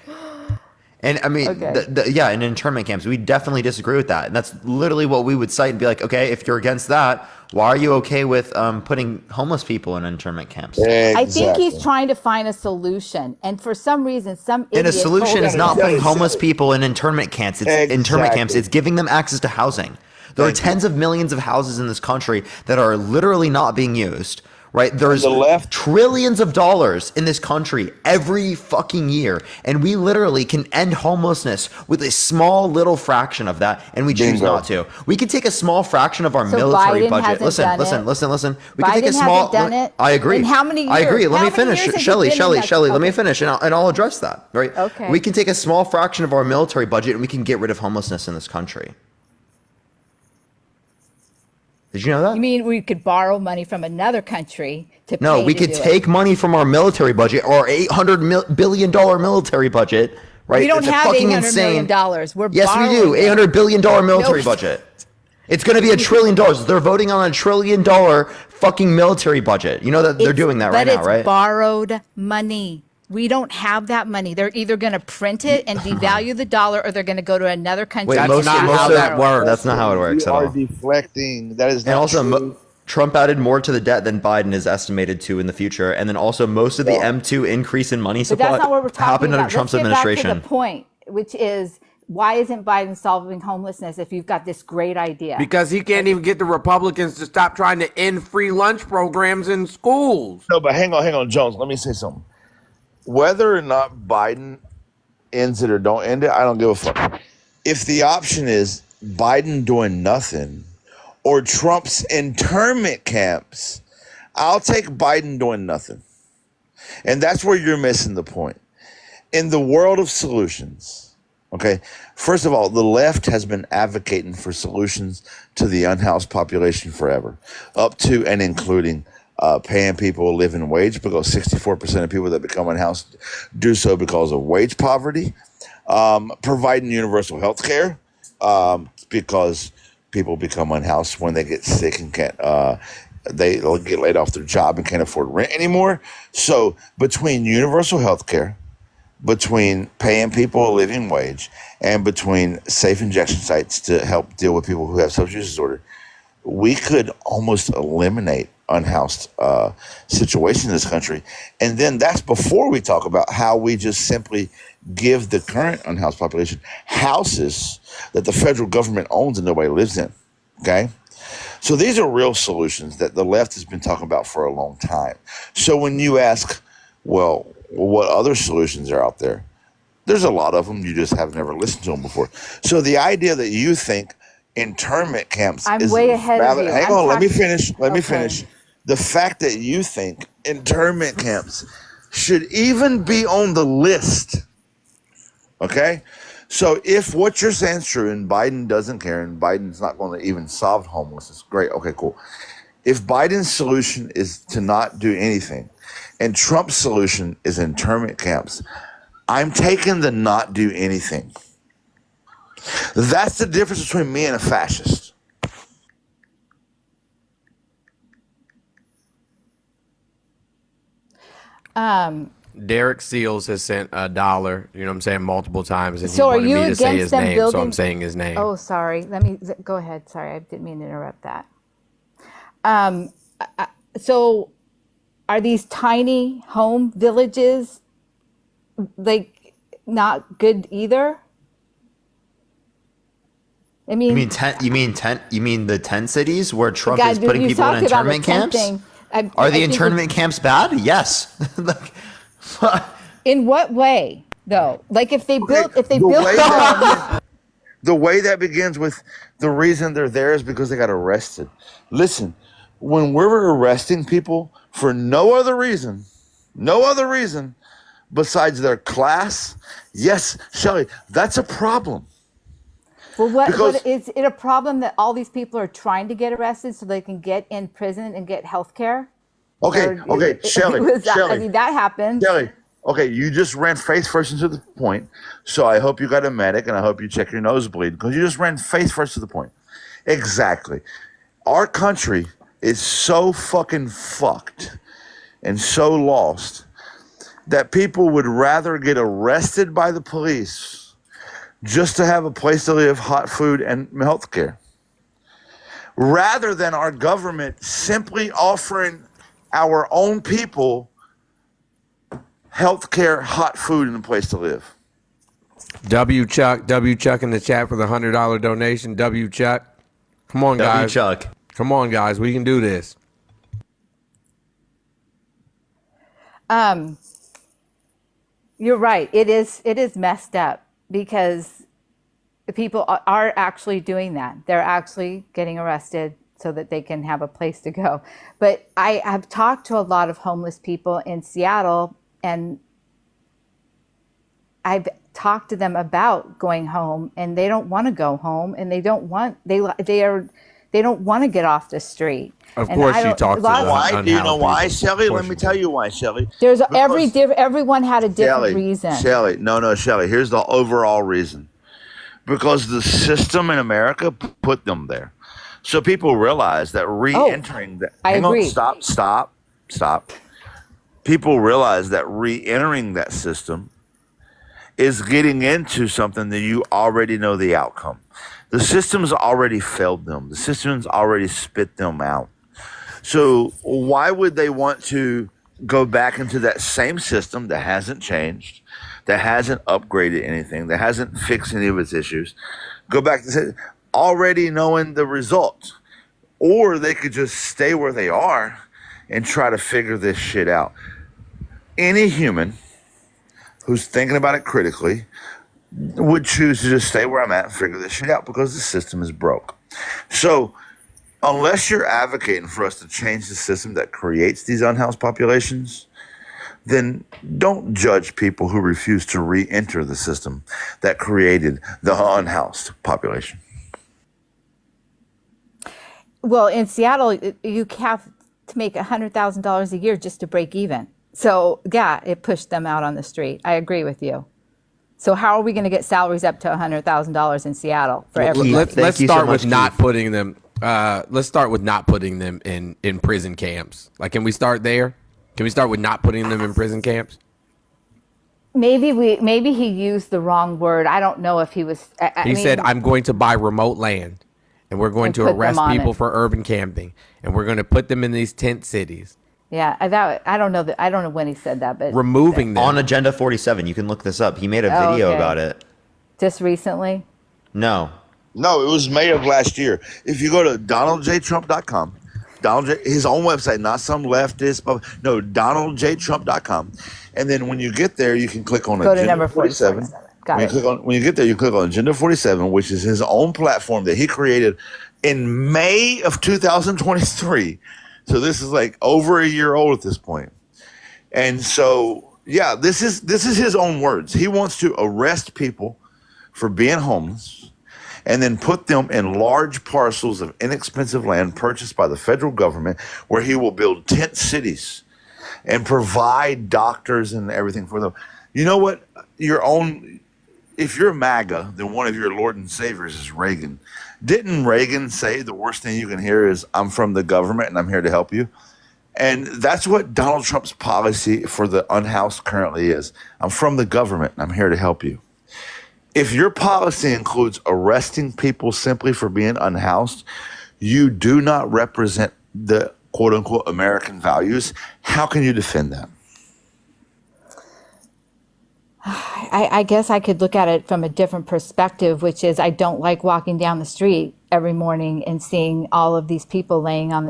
And I mean, Okay. yeah, in internment camps, we definitely disagree with that. And that's literally what we would cite and be like, okay, if you're against that, why are you okay with putting homeless people in internment camps? I think he's trying to find a solution, and for some reason, some And a idiot solution told is him- not putting homeless people in internment camps. It's internment camps. It's giving them access to housing. There are tens of millions of houses in this country that are literally not being used. Right? There's trillions of dollars in this country every fucking year, and we literally can end homelessness with a small little fraction of that, and we choose Bingo. not to. We can take a small fraction of our So military Biden budget. hasn't Listen. done it? We can take a Biden small. hasn't done it? I agree. In how many I agree. years? Let How me many finish, years has he Shelley. been in Shelley. that- Shelley. Let me Okay. finish, and I'll address that. Right? Okay. We can take a small fraction of our military budget, and we can get rid of homelessness in this country. Did you know that? You mean we could borrow money from another country to No, pay we to could do it? take money from our military budget, our $800 billion military budget, right? We don't It's have fucking $800 million. We're Yes, we do. borrowing it. $800 billion military Nope. budget. It's going to be $1 trillion. They're voting on $1 trillion fucking military budget. You know that they're doing that right But now, it's right? borrowed money. We don't have that money. They're either going to print it and devalue the dollar, or they're going to go to another country. Wait, and most borrow of it. that works. That's not how it works You at are all. deflecting. That is not And also, true. Trump added more to the debt than Biden is estimated to in the future. And then also, most of the M2 increase in money But supply that's not what we're talking happened about. under Trump's Let's get administration. back to the point, which is why isn't Biden solving homelessness if you've got this great idea? Because he can't even get the Republicans to stop trying to end free lunch programs in schools. No, but hang on, Jones. Let me say something. Whether or not Biden ends it or don't end it, I don't give a fuck. If the option is Biden doing nothing or Trump's internment camps, I'll take Biden doing nothing. And that's where you're missing the point. In the world of solutions, okay, first of all, the left has been advocating for solutions to the unhoused population forever, up to and including paying people a living wage, because 64% of people that become unhoused do so because of wage poverty, providing universal health care, because people become unhoused when they get sick and can't they get laid off their job and can't afford rent anymore. So between universal health care, between paying people a living wage, and between safe injection sites to help deal with people who have substance use disorder, we could almost eliminate unhoused situations in this country. And then that's before we talk about how we just simply give the current unhoused population houses that the federal government owns and nobody lives in. Okay? So these are real solutions that the left has been talking about for a long time. So when you ask, well, what other solutions are out there? There's a lot of them. You just have never listened to them before. So the idea that you think internment camps I'm is way ahead of valid. you. Hang I'm on, let me talking- finish. Let me Okay. finish. The fact that you think internment camps should even be on the list. Okay? So if what you're saying is true and Biden doesn't care and Biden's not going to even solve homelessness, great. Okay, cool. If Biden's solution is to not do anything and Trump's solution is internment camps, I'm taking the not do anything. That's the difference between me and a fascist. Derek Seals has sent $1, you know what I'm saying, multiple times, and he So are wanted you me to say against his them name, building? so I'm saying his name. Oh, sorry. Go ahead. Sorry, I didn't mean to interrupt that. So, are these tiny home villages like not good either? I mean, You mean the 10 cities where Trump God, is putting you people in talk about a internment tent camps? thing. Are I the think internment camps bad? Yes. in what way, though? Like if they built The way homes. that, the way that begins with the reason they're there is because they got arrested. Listen, when we're arresting people for no other reason besides their class, yes, Shelley, that's a problem. Well, Because- but is it a problem that all these people are trying to get arrested so they can get in prison and get health care? Okay, Shelley, I mean, that happens. Shelley, okay, you just ran face first into the point, so I hope you got a medic and I hope you check your nosebleed because you just ran face first to the point. Exactly. Our country is so fucking fucked and so lost that people would rather get arrested by the police just to have a place to live, hot food, and health care, rather than our government simply offering our own people health care, hot food, and a place to live. W Chuck in the chat for the $100 donation. W Chuck, come on, guys. Chuck. Come on, guys. We can do this. You're right. It is messed up because people are actually doing that. They're actually getting arrested so that they can have a place to go. But I have talked to a lot of homeless people in Seattle, and I've talked to them about going home, and they don't want to go home, and they don't want they don't want to get off the street. Of And course I you don't- talk a to lot them. of- Why? Do you know why, Shelley? Let me tell you why, Shelley. There's Because- everyone had a different reason. Shelley, no, Shelley. Here's the overall reason. Because the system in America put them there. So people realize that re-entering that. I Hang agree. on, stop. People realize that re-entering that system is getting into something that you already know the outcome. The system's already failed them. The system's already spit them out. So why would they want to go back into that same system that hasn't changed, that hasn't upgraded anything, that hasn't fixed any of its issues? Go back to already knowing the results. Or they could just stay where they are and try to figure this shit out. Any human who's thinking about it critically would choose to just stay where I'm at and figure this shit out because the system is broke. So unless you're advocating for us to change the system that creates these unhoused populations, then don't judge people who refuse to re-enter the system that created the unhoused population. Well, in Seattle, you have to make $100,000 a year just to break even. So yeah, it pushed them out on the street. I agree with you. So how are we going to get salaries up to $100,000 in Seattle for everybody? Let's start with not putting them. Let's start with not putting them in prison camps. Like, can we start there? Can we start with not putting them in prison camps? Maybe he used the wrong word. I don't know if he was. He said, "I'm going to buy remote land, and we're going And to put them arrest on people it." for urban camping, and we're going to put them in these tent cities, Yeah, I don't know that. I don't know when he said that, but Removing them. On Agenda 47, you can look this up. He made a video okay. about it. Just recently. No. No, it was May of last year. If you go to DonaldJTrump.com, his own website, not some leftist, but no, DonaldJTrump.com. And then when you get there, you can click on Go to Agenda number 47. Got it. When you get there, you click on Agenda 47, which is his own platform that he created in May of 2023. So this is like over a year old at this point. And so, yeah, this is his own words. He wants to arrest people for being homeless and then put them in large parcels of inexpensive land purchased by the federal government, where he will build tent cities and provide doctors and everything for them. You know what? If you're MAGA, then one of your Lord and Saviors is Reagan. Didn't Reagan say the worst thing you can hear is, I'm from the government and I'm here to help you? And that's what Donald Trump's policy for the unhoused currently is. I'm from the government and I'm here to help you. If your policy includes arresting people simply for being unhoused, you do not represent the quote unquote American values. How can you defend that? I guess I could look at it from a different perspective, which is I don't like walking down the street every morning and seeing all of these people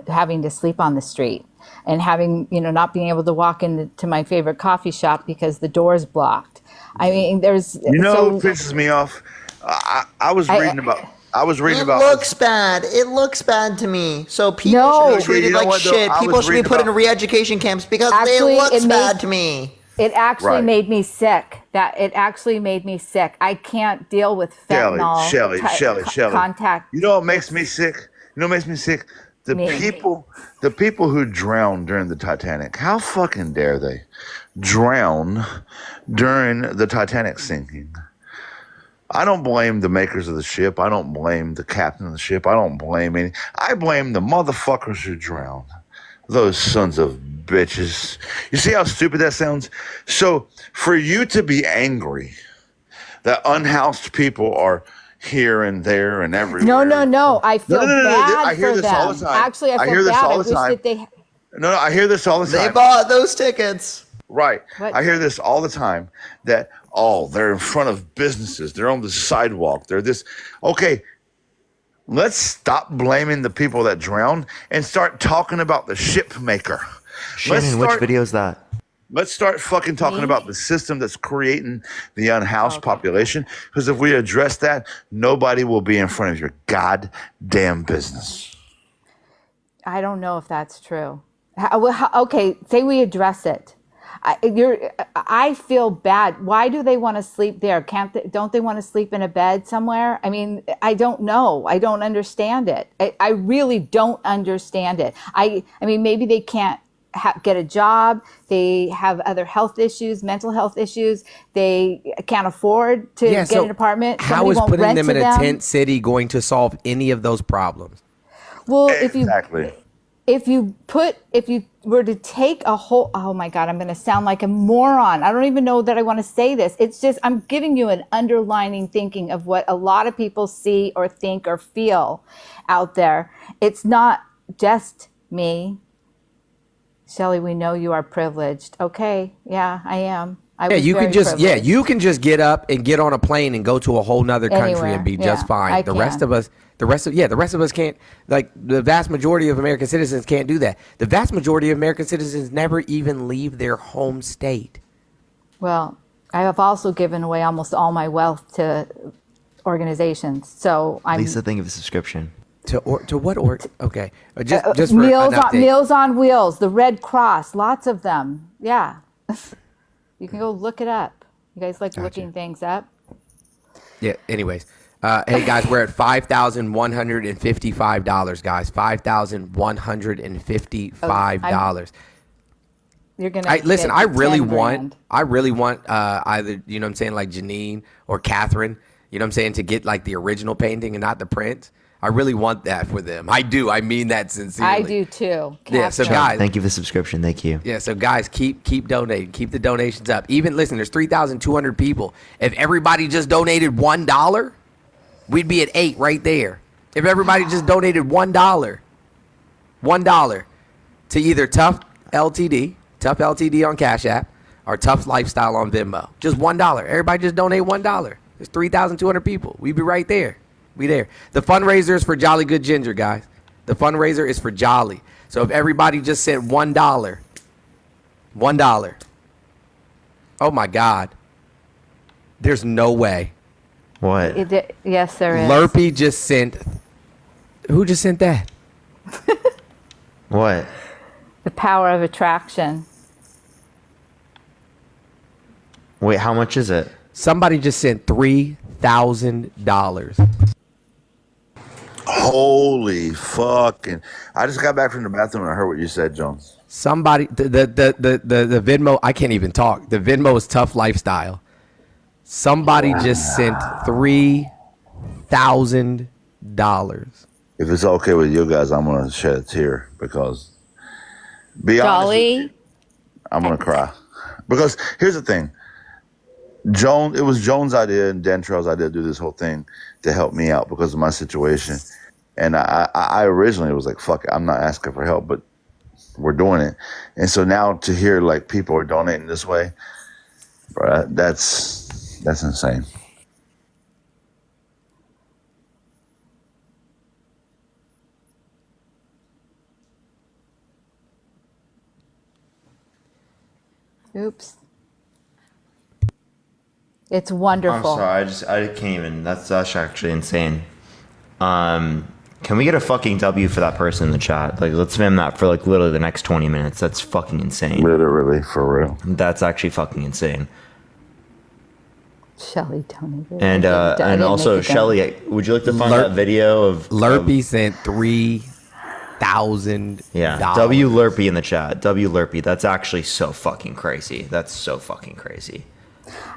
having to sleep on the street and having, not being able to walk into my favorite coffee shop because the door's blocked. I mean, what pisses me off? I was reading about. It looks bad. It looks bad to me. So people should be treated like shit. People should be put in re-education camps because it looks bad to me. It actually made me sick. It actually made me sick. I can't deal with fentanyl. Shelly. Contact. You know what makes me sick? The people who drowned during the Titanic. How fucking dare they drown during the Titanic sinking? I don't blame the makers of the ship. I don't blame the captain of the ship. I don't blame any. I blame the motherfuckers who drowned. Those sons of bitches. You see how stupid that sounds? So for you to be angry that unhoused people are here and there and everywhere. No. I feel bad I hear for this them. all the time. Actually, I feel hear this bad. all the time. I wish that they. No, I hear this all the time. They bought those tickets. Right. What? I hear this all the time that, they're in front of businesses. They're on the sidewalk. They're this. Okay. Let's stop blaming the people that drowned and start talking about the ship maker. Shannon, which video is that? Let's start fucking talking about the system that's creating the unhoused population. Because if we address that, nobody will be in front of your goddamn business. I don't know if that's true. Okay, say we address it. I feel bad. Why do they want to sleep there? Don't they want to sleep in a bed somewhere? I mean, I don't know. I don't understand it. I really don't understand it. I mean, maybe they can't get a job. They have other health issues, mental health issues. They can't afford to get an apartment. How is putting them in a tent city going to solve any of those problems? Well, exactly. If you were to take a whole, oh my God, I'm going to sound like a moron. I don't even know that I want to say this. It's just, I'm giving you an underlining thinking of what a lot of people see or think or feel out there. It's not just me. Shelly, we know you are privileged. Okay. Yeah, I am. You can just get up and get on a plane and go to a whole nother country and be just fine. The rest of us can't. Like, the vast majority of American citizens can't do that. The vast majority of American citizens never even leave their home state. Well, I have also given away almost all my wealth to organizations. So Lisa, think of a subscription. To what okay. Just for Meals on Wheels, the Red Cross, lots of them. Yeah. You can go look it up. You guys like looking things up? Yeah. Anyways, hey guys, we're at $5,155, guys. $5,155. You're gonna listen. I really want either like Janine or Catherine, to get like the original painting and not the print. I really want that for them. I do. I mean that sincerely. I do too. Yeah. So guys, thank you for the subscription. Thank you. Yeah. So guys, keep donating. Keep the donations up. Even listen, there's 3,200 people. If everybody just donated $1, we'd be at 8 right there. If everybody just donated $1 to either Tough LTD, Tough LTD on Cash App, or Tough Lifestyle on Venmo. Just $1. Everybody just donate $1. There's 3,200 people. We be right there. We there. The fundraiser is for Jolly Good Ginger, guys. The fundraiser is for Jolly. So if everybody just sent $1, $1. Oh my God. There's no way. What? Yes, there is. Lurpy just sent. Who just sent that? What? The power of attraction. Wait, how much is it? Somebody just sent $3,000. Holy fucking! I just got back from the bathroom and I heard what you said, Jones. Somebody, the Venmo, I can't even talk. The Venmo is Tough Lifestyle. Somebody just sent $3,000. If it's okay with you guys, I'm gonna shed a tear because, be honest, Jolly. I'm gonna cry because here's the thing. It was Jones' idea and Dan Trail's idea to do this whole thing to help me out because of my situation. And I originally was like, fuck it, I'm not asking for help, but we're doing it. And so now to hear like people are donating this way, bro, that's insane. Oops. It's wonderful. I'm sorry, I can't even. That's actually insane. Can we get a fucking W for that person in the chat? Like, let's spam that for like literally the next 20 minutes. That's fucking insane. Literally, for real. That's actually fucking insane. Shelly donated. And also, Shelly, would you like to find that video of Lurpy sent $3,000. Yeah, W Lurpy in the chat. W Lurpy. That's actually so fucking crazy. That's so fucking crazy.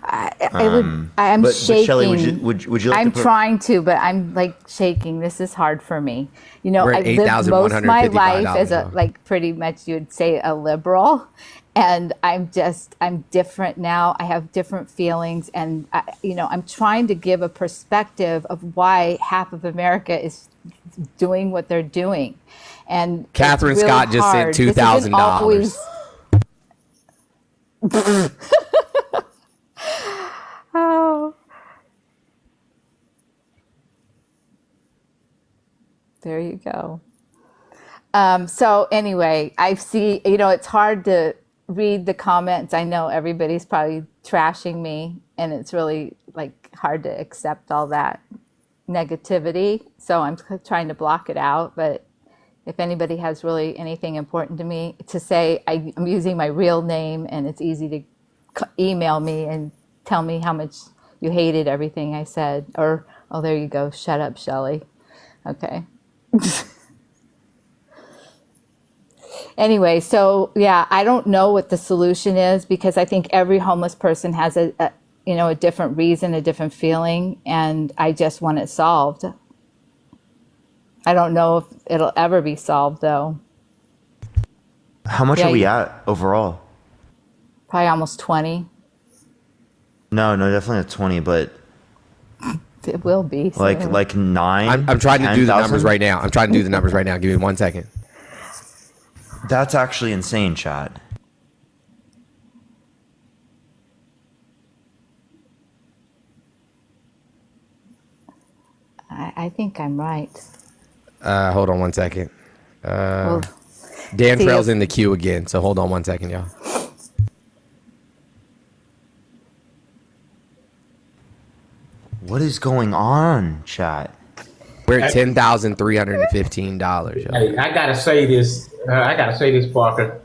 I'm but shaking. Shelly, would you like I'm to trying to, but I'm like shaking. This is hard for me. You know, We're I've at lived most of my life $8,155 as a, like, pretty much you would say a liberal. And I'm different now. I have different feelings. And, I'm trying to give a perspective of why half of America is doing what they're doing. And Catherine it's really Scott just hard. sent This isn't always- $2,000. Oh. There you go. So anyway, I see, it's hard to read the comments. I know everybody's probably trashing me, and it's really like hard to accept all that negativity. So I'm trying to block it out. But if anybody has really anything important to me to say, I'm using my real name, and it's easy to email me and tell me how much you hated everything I said. Or, oh, there you go. Shut up, Shelly. Okay. Anyway, so yeah, I don't know what the solution is because I think every homeless person has a different reason, a different feeling, and I just want it solved. I don't know if it'll ever be solved though. How much are we at overall? Probably almost 20. No, definitely not 20, but it will be. So. Like 9. I'm trying to do the 10,000? numbers right now. I'm trying to do the numbers right now. Give me 1 second. That's actually insane, chat. I think I'm right. Hold on 1 second. Well, Dan see Trail's if- in the queue again, so hold on 1 second, y'all. What is going on, chat? We're at $10,315, y'all. Hey, I gotta say this. Parker.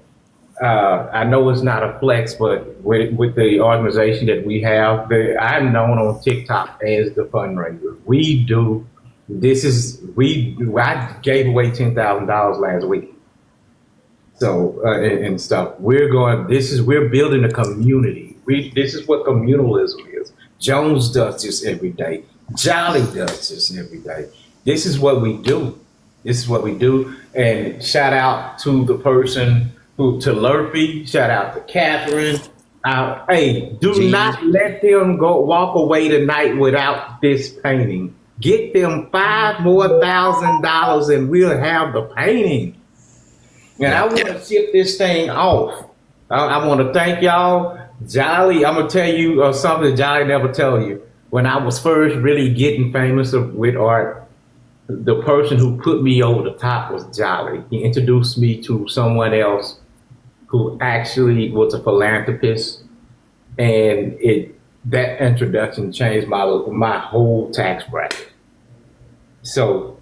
I know it's not a flex, but with the organization that we have, I'm known on TikTok as the fundraiser. We do. I gave away $10,000 last week. So and stuff. We're building a community. This is what communalism is. Jones does this every day. Jolly does this every day. This is what we do. And shout out to the person to Lurpy. Shout out to Catherine. Hey, do not let them walk away tonight without this painting. Get them $5,000 more and we'll have the painting. And I want to ship this thing off. I want to thank y'all. Jolly, I'm going to tell you something Jolly never tell you. When I was first really getting famous with art, the person who put me over the top was Jolly. He introduced me to someone else who actually was a philanthropist, and that introduction changed my whole tax bracket. So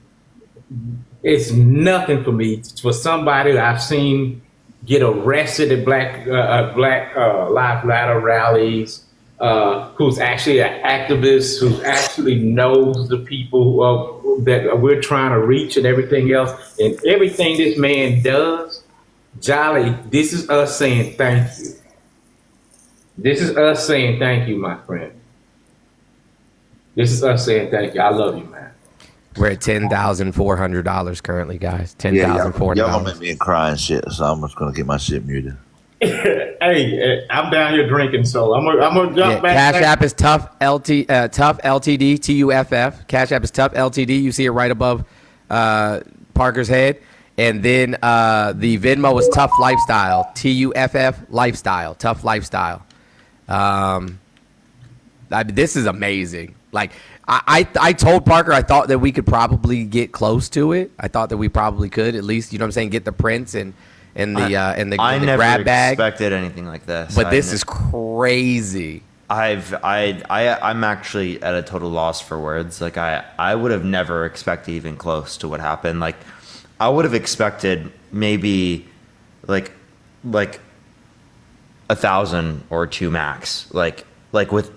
it's nothing for me for somebody I've seen get arrested at Black Lives Matter rallies, who's actually an activist, who actually knows the people that we're trying to reach and everything else. And everything this man does, Jolly, this is us saying thank you. This is us saying thank you, my friend. This is us saying thank you. I love you, man. We're at $10,400 currently, guys. $10,400. Y'all gonna make me cry and shit, so I'm just gonna get my shit muted. Hey, I'm down here drinking, so I'm gonna jump back. Cash App is Tough Ltd, TUFF. Cash App is Tough Ltd. You see it right above Parker's head. And then the Venmo is Tough Lifestyle, TUFF Lifestyle, Tough Lifestyle. This is amazing. Like I told Parker I thought that we could probably get close to it. I thought that we probably could at least, you know what I'm saying, get the prints and the I never grab bag. expected anything like this. But this is crazy. I'm actually at a total loss for words. Like I would have never expected even close to what happened. Like I would have expected maybe like 1,000 or 2 max. Like with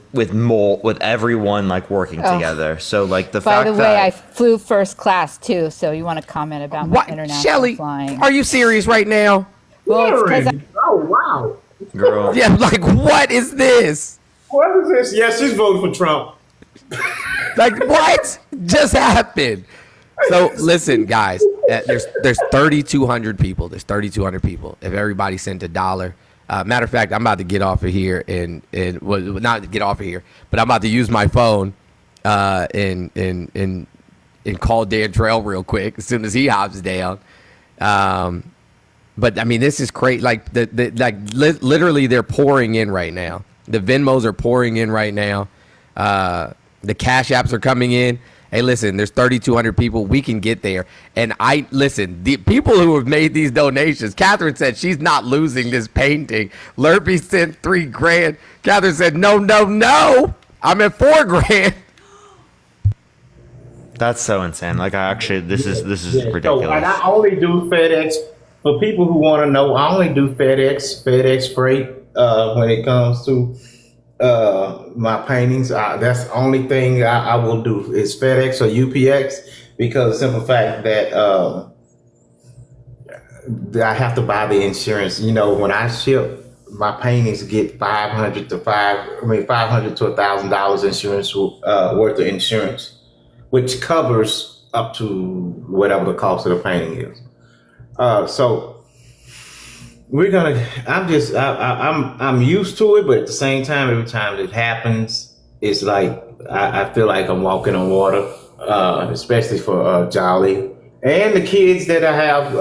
everyone like working together. So like the fact that. By the way, I flew first class too. So you want to comment about my international Shelly, flying? are you serious right now? Well, it's 'cause Oh wow, girl. Yeah, like what is this? What is this? Yes, she's voting for Trump. Like what just happened? So listen, guys, there's 3,200 people. There's 3,200 people. If everybody sent $1. Matter of fact, I'm about to get off of here and well, not get off of here, but I'm about to use my phone and call Dan Trail real quick as soon as he hops down. But I mean, this is great. Like literally, they're pouring in right now. The Venmos are pouring in right now. The Cash Apps are coming in. Hey, listen, there's 3,200 people. We can get there. And the people who have made these donations, Catherine said she's not losing this painting. Lurpy sent $3,000. Catherine said, no. I'm at $4,000. That's so insane. Like this is ridiculous. So, and I only do FedEx. For people who want to know, I only do FedEx freight when it comes to my paintings. That's the only thing I will do is FedEx or UPX, because of the simple fact that I have to buy the insurance. You know, when I ship, my paintings get $500 to $1,000 insurance worth of insurance, which covers up to whatever the cost of the painting is. So I'm used to it, but at the same time, every time it happens, it's like I feel like I'm walking on water, especially for Jolly and the kids that I have.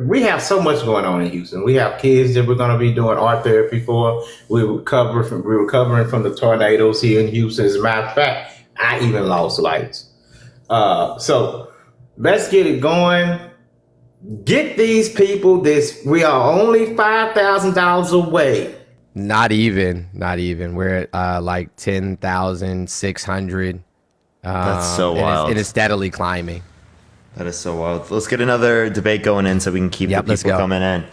We have so much going on in Houston. We have kids that we're going to be doing art therapy for. We're recovering from the tornadoes here in Houston. As a matter of fact, I even lost lights. So let's get it going. Get these people this. We are only $5,000 away. Not even. We're at like 10,600. That's so wild. And it's steadily climbing. That is so wild. Let's get another debate going in so we can keep the people coming in.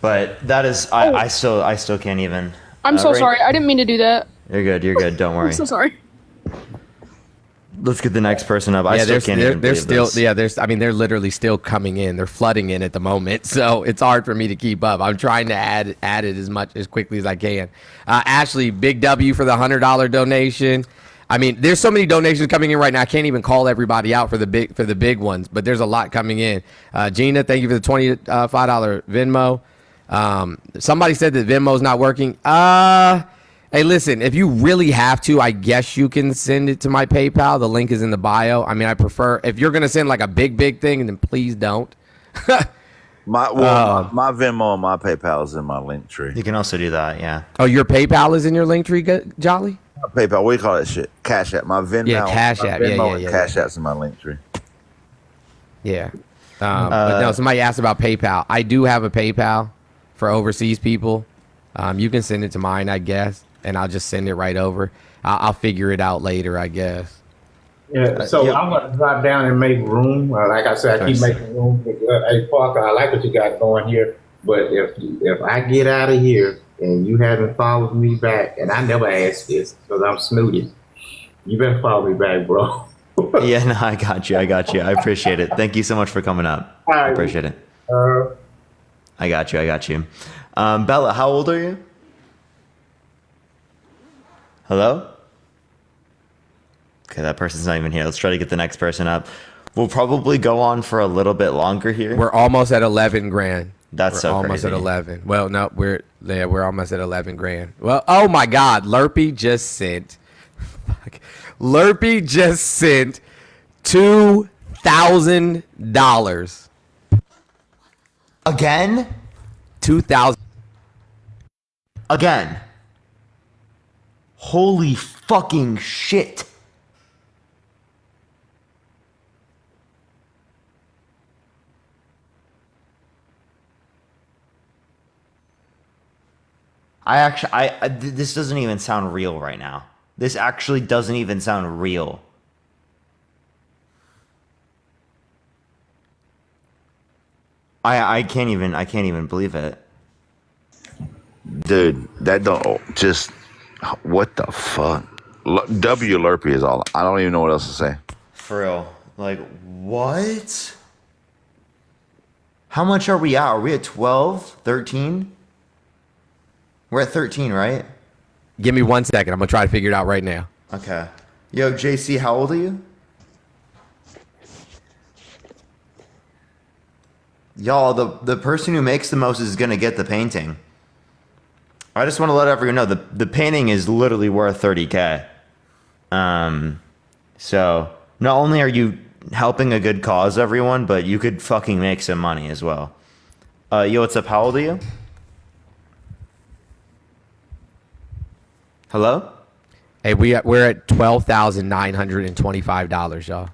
But that is, I still can't even. I'm so Ray- sorry. I didn't mean to do that. You're good. Don't worry. I'm so sorry. Let's get the next person up. I still can't even believe this. They're literally still coming in. They're flooding in at the moment, so it's hard for me to keep up. I'm trying to add it as quickly as I can. Ashley, big W for the $100 donation. I mean, there's so many donations coming in right now. I can't even call everybody out for the big ones, but there's a lot coming in. Gina, thank you for the $25 Venmo. Somebody said that Venmo's not working. Hey, listen, if you really have to, I guess you can send it to my PayPal. The link is in the bio. I mean, I prefer, if you're going to send like a big thing, then please don't. My Venmo and my PayPal is in my link tree. You can also do that, yeah. Oh, your PayPal is in your link tree, Jolly? My PayPal, what do you call that shit? Cash App. My Venmo, Yeah, Cash my App. Venmo Yeah. and Cash App's in my link tree. Yeah. But no, somebody asked about PayPal. I do have a PayPal for overseas people. You can send it to mine, I guess, and I'll just send it right over. I'll figure it out later, I guess. Yeah, so I'm going to drop down and make room. Like I said, I keep making room. Hey, Parker, I like what you got going here. But if I get out of here and you haven't followed me back, and I never asked this because I'm snooty, you better follow me back, bro. Yeah, no, I got you. I appreciate it. Thank you so much for coming up. I appreciate it. I got you. Bella, how old are you? Hello? Okay, that person's not even here. Let's try to get the next person up. We'll probably go on for a little bit longer here. We're almost at 11 grand. That's so almost crazy. at 11. Well, no, we're almost at 11 grand. Well, oh my God, Lurpy just sent $2,000. Again? 2,000. Again. Holy fucking shit. This doesn't even sound real right now. This actually doesn't even sound real. I can't even believe it. Dude, that don't just, what the fuck? W Lurpy is all. I don't even know what else to say. For real. Like, what? How much are we at? Are we at 12? 13? We're at 13, right? Give me 1 second. I'm going to try to figure it out right now. Okay. Yo, JC, how old are you? Y'all, the person who makes the most is going to get the painting. I just want to let everyone know the painting is literally worth 30K. So not only are you helping a good cause, everyone, but you could fucking make some money as well. Yo, what's up? How old are you? Hello? Hey, we're at $12,925, y'all.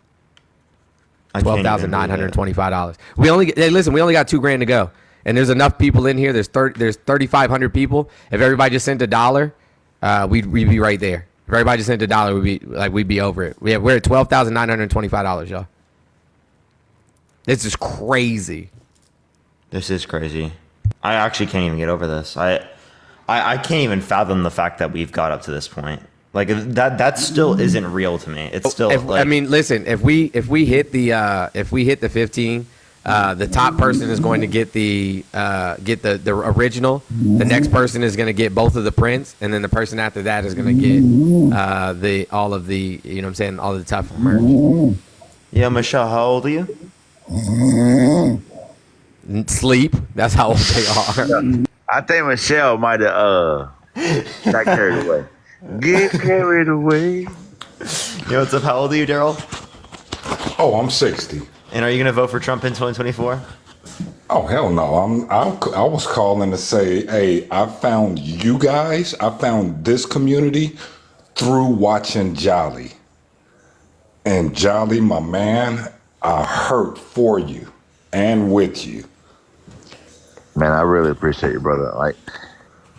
$12,925. We only got $2,000 to go, and there's enough people in here. There's 3,500 people. If everybody just sent $1, we'd be right there. If everybody just sent $1, we'd be over it. We're at $12,925, y'all. This is crazy. This is crazy. I actually can't even get over this. I can't even fathom the fact that we've got up to this point. Like that still isn't real to me. It's still. Listen. If we hit the 15, the top person is going to get the original. The next person is going to get both of the prints, and then the person after that is going to get all of the all the tough merch. Yeah, Michelle, how old are you? Sleep. That's how old they are. I think Michelle might have got carried away. Get carried away. Yo, what's up? How old are you, Daryl? Oh, I'm 60. And are you going to vote for Trump in 2024? Oh, hell no. I was calling to say, hey, I found you guys. I found this community through watching Jolly. And Jolly, my man, I hurt for you and with you. Man, I really appreciate you, brother. Like,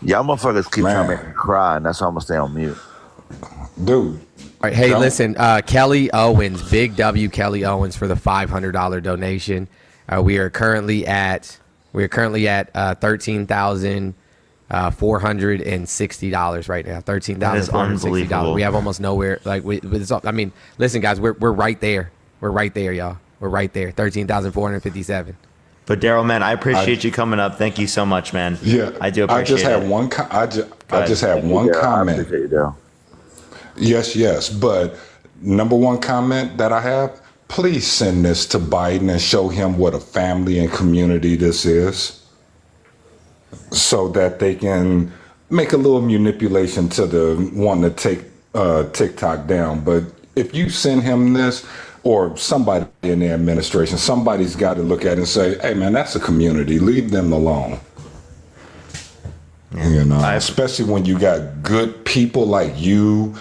y'all motherfuckers keep trying to make me cry, and that's why I'm going to stay on mute. Dude. All right, hey, listen, Kelly Owens, Big W Kelly Owens for the $500 donation. We are currently at $13,460 right now. $13,460. We have almost nowhere. Listen, guys, we're right there. We're right there, y'all. We're right there. 13,457. But Daryl, man, I appreciate you coming up. Thank you so much, man. Yeah, I do appreciate it. I just have one comment. I appreciate you, Daryl. Yes, but number one comment that I have, please send this to Biden and show him what a family and community this is, so that they can make a little manipulation to the wanting to take TikTok down. But if you send him this, or somebody in the administration, somebody's got to look at it and say, hey, man, that's a community. Leave them alone. You know, especially when you got good people like you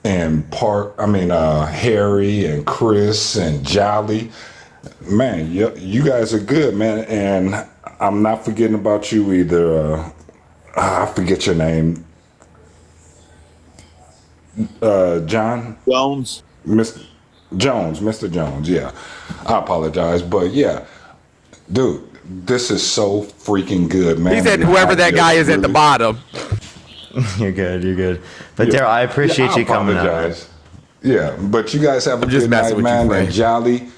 and Harry and Chris and Jolly. Man, you guys are good, man. And I'm not forgetting about you either. I forget your name. John? Jones. Mr. Jones, yeah. I apologize, but yeah. Dude, this is so freaking good, man. He said whoever that guy is at the bottom. You're good. But Daryl, I appreciate you coming out. Yeah, but you guys have a good night, man. And Jolly,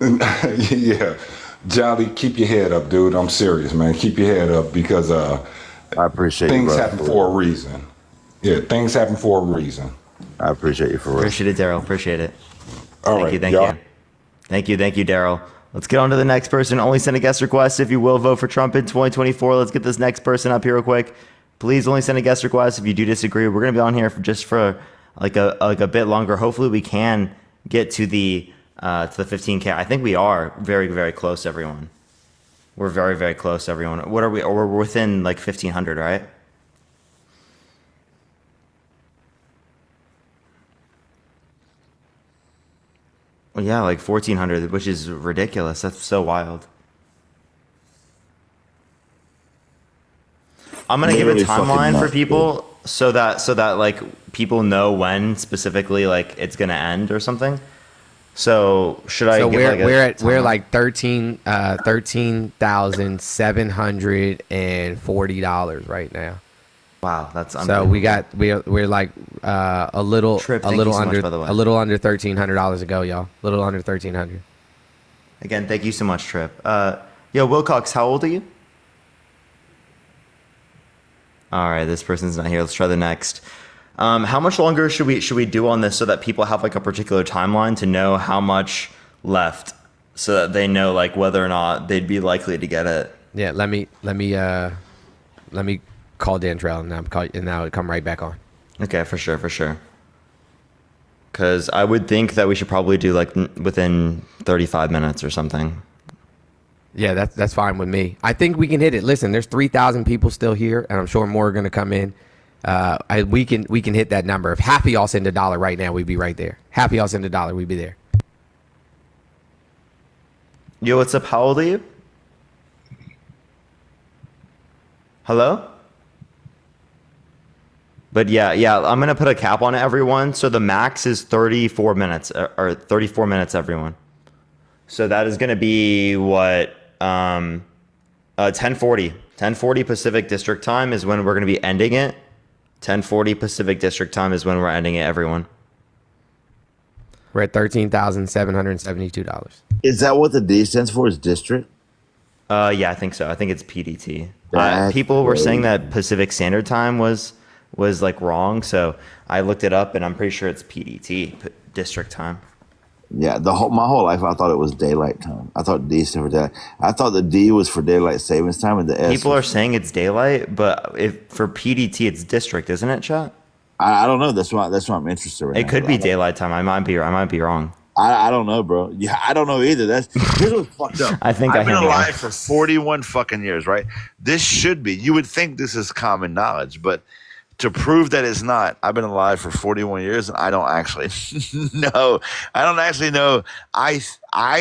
yeah. Jolly, keep your head up, dude. I'm serious, man. Keep your head up because I appreciate things you, happen for a reason. Yeah, things happen for a reason. I appreciate you for real. Appreciate it, Daryl. Appreciate it. All Thank right, you. Thank you, Daryl. Let's get on to the next person. Only send a guest request if you will vote for Trump in 2024. Let's get this next person up here real quick. Please only send a guest request if you do disagree. We're gonna be on here for like a bit longer. Hopefully we can get to the 15K. I think we are very, very close, everyone. We're very, very close, everyone. What are we? Or we're within like 1,500, right? Well, yeah, like 1,400, which is ridiculous. That's so wild. I'm gonna give a timeline for people so that like people know when specifically like it's gonna end or something. So should I? So give we're like $13,740 right now. Wow, that's so we're like a little Trip, a thank little you so much, under by the way. a little under $1,300 to go, y'all. A little under 1,300. Again, thank you so much, Trip. Yo, Wilcox, how old are you? All right, this person's not here. Let's try the next. How much longer should we do on this so that people have like a particular timeline to know how much left, so that they know like whether or not they'd be likely to get it? Yeah, let me call Dantrell and now it come right back on. Okay, for sure. Because I would think that we should probably do like within 35 minutes or something. Yeah, that's fine with me. I think we can hit it. Listen, there's 3,000 people still here, and I'm sure more are going to come in. We can hit that number. If half of y'all send $1 right now, we'd be right there. Half of y'all send $1, we'd be there. Yo, what's up? How old are you? Hello? But yeah, I'm going to put a cap on it, everyone. So the max is 34 minutes, or 34 minutes, everyone. So that is going to be what? 10:40 Pacific District Time is when we're going to be ending it. 10:40 Pacific District Time is when we're ending it, everyone. We're at $13,772. Is that what the D stands for? Is district? Yeah, I think so. I think it's PDT. That's People were saying crazy. that Pacific Standard Time was like wrong, so I looked it up and I'm pretty sure it's PDT, District Time. Yeah, my whole life I thought it was daylight time. I thought D stood for daylight. I thought the D was for daylight savings time and the S. People are saying it's daylight, but if for PDT it's district, isn't it, chat? I don't know. That's why I'm interested right It now. could be daylight time. I might be wrong. I don't know, bro. Yeah, I don't know either. Here's what's fucked up. I think I've been handle alive it. for 41 fucking years, right? This should be. You would think this is common knowledge, but to prove that it's not, I've been alive for 41 years and I don't actually know. I don't actually know. I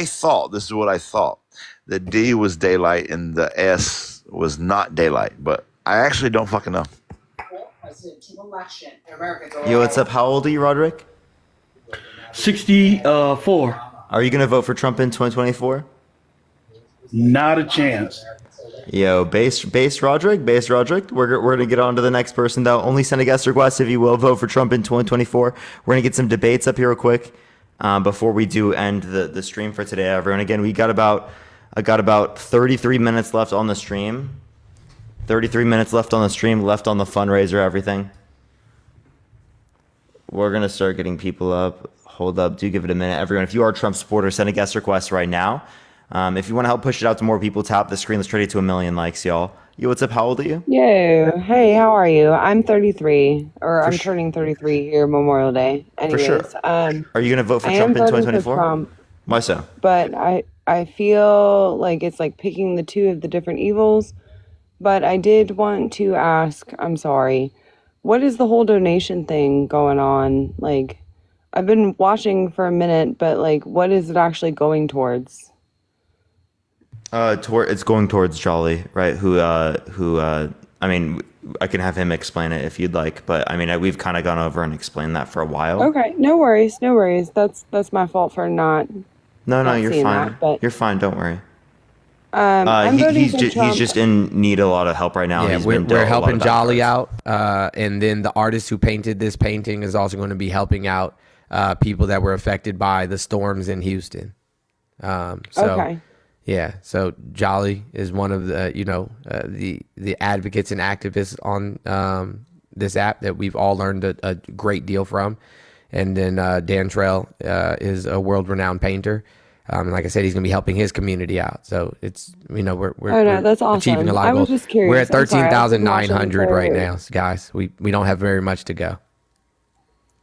thought, this is what I thought, that D was daylight and the S was not daylight, but I actually don't fucking know. Yo, what's up? How old are you, Roderick? 64. Are you gonna vote for Trump in 2024? Not a chance. Yo, base Roderick. We're gonna get on to the next person though. Only send a guest request if you will vote for Trump in 2024. We're gonna get some debates up here real quick before we do end the stream for today, everyone. Again, I got about 33 minutes left on the stream. 33 minutes left on the stream, left on the fundraiser, everything. We're gonna start getting people up. Hold up, do give it a minute, everyone. If you are a Trump supporter, send a guest request right now. If you want to help push it out to more people, tap the screen. Let's try to get to 1 million likes, y'all. Yo, what's up? How old are you? Yo, hey, how are you? I'm 33, or For I'm sh- turning 33 here Memorial Day. for sure. Anyways, Are you gonna vote for I Trump am in voting for 2024? Trump, Why so? but I feel like it's like picking the two of the different evils. But I did want to ask, I'm sorry, what is the whole donation thing going on? Like, I've been watching for a minute, but like, what is it actually going towards? It's going towards Jolly, right? I mean, I can have him explain it if you'd like, but I mean, we've kind of gone over and explained that for a while. Okay, no worries, no worries. That's my fault for not No, not you're seeing fine. that, but You're fine. Don't worry. I'm voting He's for he's Trump. just in need of a lot of help right now. Yeah, He's we're, been dealt we're a lot helping of bad Jolly cards. out, and then the artist who painted this painting is also going to be helping out people that were affected by the storms in Houston. Okay. Yeah, so Jolly is one of the the advocates and activists on this app that we've all learned a great deal from, and then Dan Trail is a world renowned painter. And like I said, he's going to be helping his community out. So it's we're Oh no, that's achieving a awesome. lot I of was goals. just curious. We're at I'm sorry, I've been watching 13,900 right for now, guys. We don't have very much to go.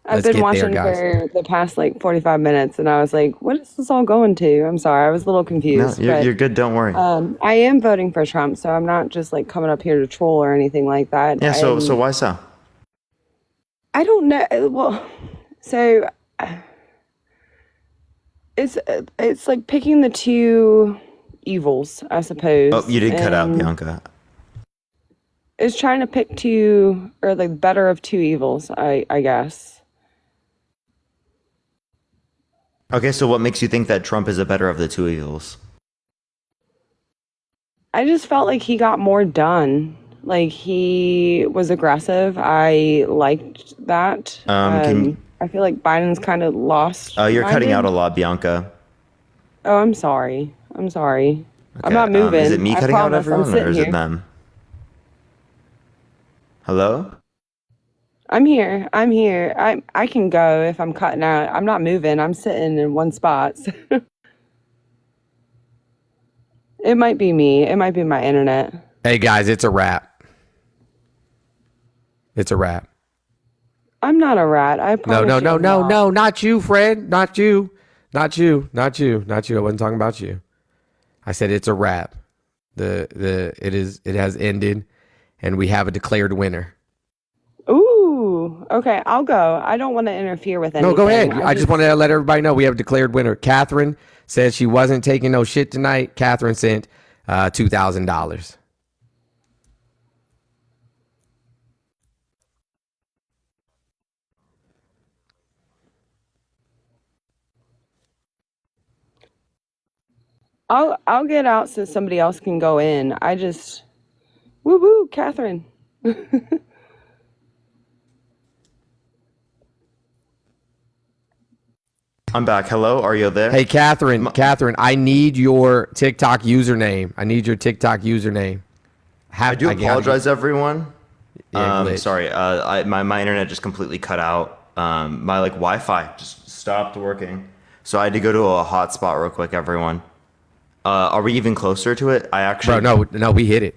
I've Let's been get there, watching guys. for the past like 45 minutes, and I was like, "What is this all going to?" I'm sorry, I was a little No, confused. you're good. Don't worry. I am voting for Trump, so I'm not just like coming up here to troll or anything like that. Yeah. So why so? I don't know. Well, so it's like picking the two evils, I suppose. Oh, you did cut out, and Bianca. it's trying to pick two or like better of two evils, I guess. Okay, so what makes you think that Trump is a better of the two evils? I just felt like he got more done. Like he was aggressive. I liked that. I feel like Biden's kind of lost. You're cutting out a minded. lot, Bianca. Oh, I'm sorry. I'm sorry. I'm Okay, not moving. Is it me I cutting out promise. I'm everyone, or sitting is here. it them? Hello? I'm here. I'm here. I can go if I'm cutting out. I'm not moving. I'm sitting in one spot. It might be me. It might be my internet. Hey guys, it's a wrap. It's a wrap. I'm not a rat. I No, promise no, you no, I'm no, not. no, not you, Fred. Not you. Not you. Not you. Not you. I wasn't talking about you. I said it's a wrap. It has ended, and we have a declared winner. Ooh. Okay, I'll go. I don't want to interfere with anything. No, go ahead. I just wanted to let everybody know we have a declared winner. Catherine said she wasn't taking no shit tonight. Catherine sent $2,000. I'll get out so somebody else can go in. I just woo woo, Catherine. I'm back. Hello, are you there? Hey, Catherine, I need your TikTok username. I need your TikTok username. I do apologize, everyone. Yeah, glitch. Sorry, my internet just completely cut out. My like Wi-Fi just stopped working, so I had to go to a hotspot real quick. Everyone, are we even closer to it? I actually, Bro, no, we hit it.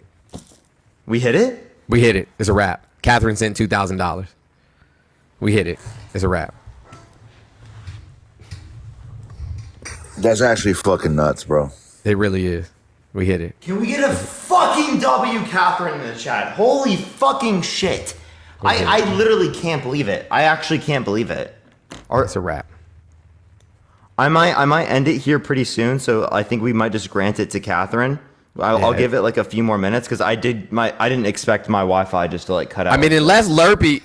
We hit it. We hit it. It's a wrap. Catherine sent $2,000. We hit it. It's a wrap. That's actually fucking nuts, bro. It really is. We hit it. Can we get a fucking W, Catherine, in the chat? Holy fucking shit! I literally can't believe it. I actually can't believe it. It's a wrap. I might end it here pretty soon, so I think we might just grant it to Catherine. I'll give it like a few more minutes because I didn't expect my Wi-Fi just to like cut out. I mean, unless Lurpy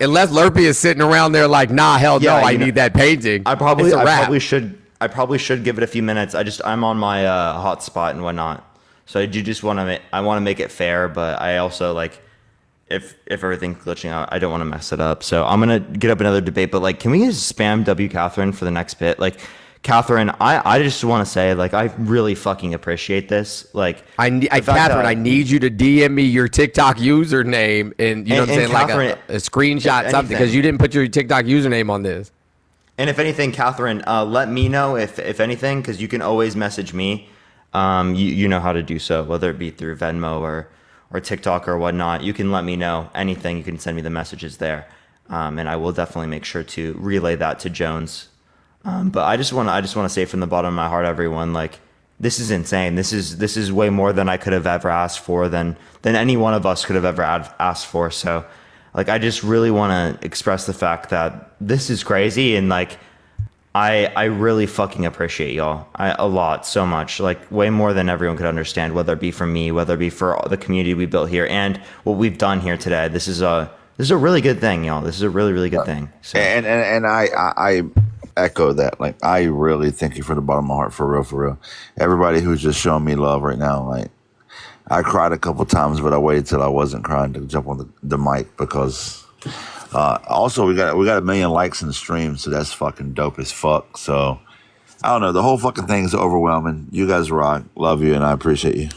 is sitting around there like, nah, hell no, I need that painting. I It's a wrap. probably should give it a few minutes. I'm on my hotspot and whatnot, so I do just want to make it fair, but I also like if everything's glitching out, I don't want to mess it up. So I'm gonna get up another debate, but like, can we just spam W Catherine for the next bit? Like, Catherine, I just want to say, like, I really fucking appreciate this. Like, Catherine, I need you to DM me your TikTok username and you know what I'm saying, Catherine, like a screenshot, if something, because anything- you didn't put your TikTok username on this. And if anything, Catherine, let me know if anything, because you can always message me. You know how to do so, whether it be through Venmo or TikTok or whatnot, you can let me know anything. You can send me the messages there, and I will definitely make sure to relay that to Jones. But I just want to say from the bottom of my heart, everyone, like, this is insane. This is way more than I could have ever asked for, than any one of us could have ever asked for. So, like, I just really want to express the fact that this is crazy, and like, I really fucking appreciate y'all a lot, so much, like way more than everyone could understand, whether it be for me, whether it be for the community we built here and what we've done here today. This is a really good thing, y'all. This is a really, really good thing. So. And I echo that. Like, I really thank you from the bottom of my heart, for real. Everybody who's just showing me love right now. Like, I cried a couple times, but I waited till I wasn't crying to jump on the mic, because also we got 1 million likes in the stream, so that's fucking dope as fuck. So I don't know, the whole fucking thing is overwhelming. You guys rock, love you, and I appreciate you.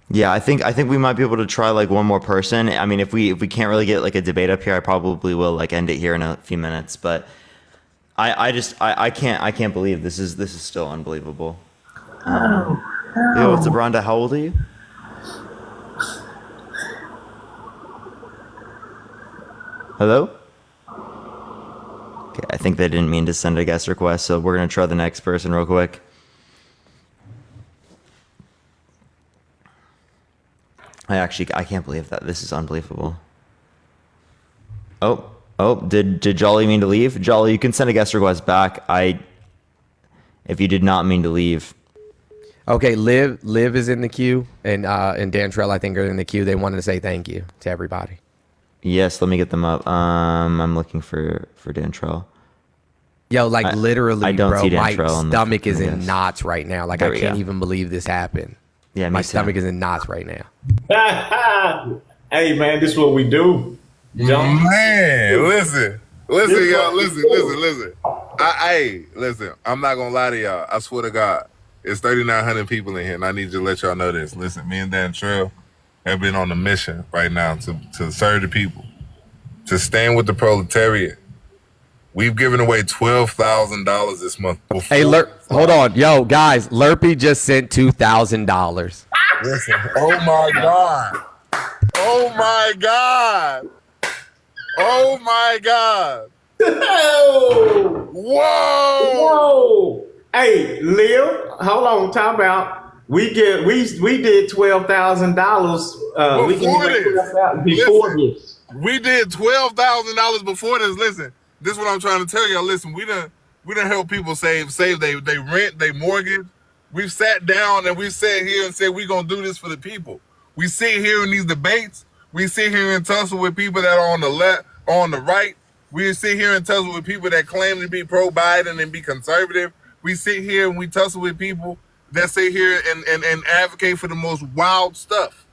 Yeah, I think we might be able to try like one more person. I mean, if we can't really get like a debate up here, I probably will like end it here in a few minutes. But I can't believe this is still unbelievable. Yo, what's up, Rhonda? How old are you? Hello? Okay, I think they didn't mean to send a guest request, so we're gonna try the next person real quick. I can't believe that. This is unbelievable. Oh, did Jolly mean to leave? Jolly, you can send a guest request back. If you did not mean to leave. Okay, Liv is in the queue, and Dantrell, I think, are in the queue. They wanted to say thank you to everybody. Yes, let me get them up. I'm looking for Dantrell. Yo, like, literally, I don't bro, see my Dantrell stomach is in yes. knots right now. Like, There I we can't go. even believe this happened. Yeah, my me too. stomach is in knots right now. Hey, man, this is what we do. John. Man, listen, y'all, listen. Listen, I'm not gonna lie to y'all. I swear to God, it's 3,900 people in here, and I need to let y'all know this. Listen, me and Dan Trail have been on a mission right now to serve the people, to stand with the proletariat. We've given away $12,000 this month. Hey, hold on. Yo, guys, Lurpy just sent $2,000. Listen, oh my God. Oh my God. Oh my God. Whoa. Hey, Liv, hold on. Talk about we did $12,000. Before this. We did $12,000 before this. Listen, this is what I'm trying to tell y'all. Listen, we done help people save they rent, they mortgage. We've sat down and we sat here and said we're gonna do this for the people. We sit here in these debates. We sit here and tussle with people that are on the left, on the right. We sit here and tussle with people that claim to be pro-Biden and be conservative. We sit here and we tussle with people that sit here and advocate for the most wild stuff.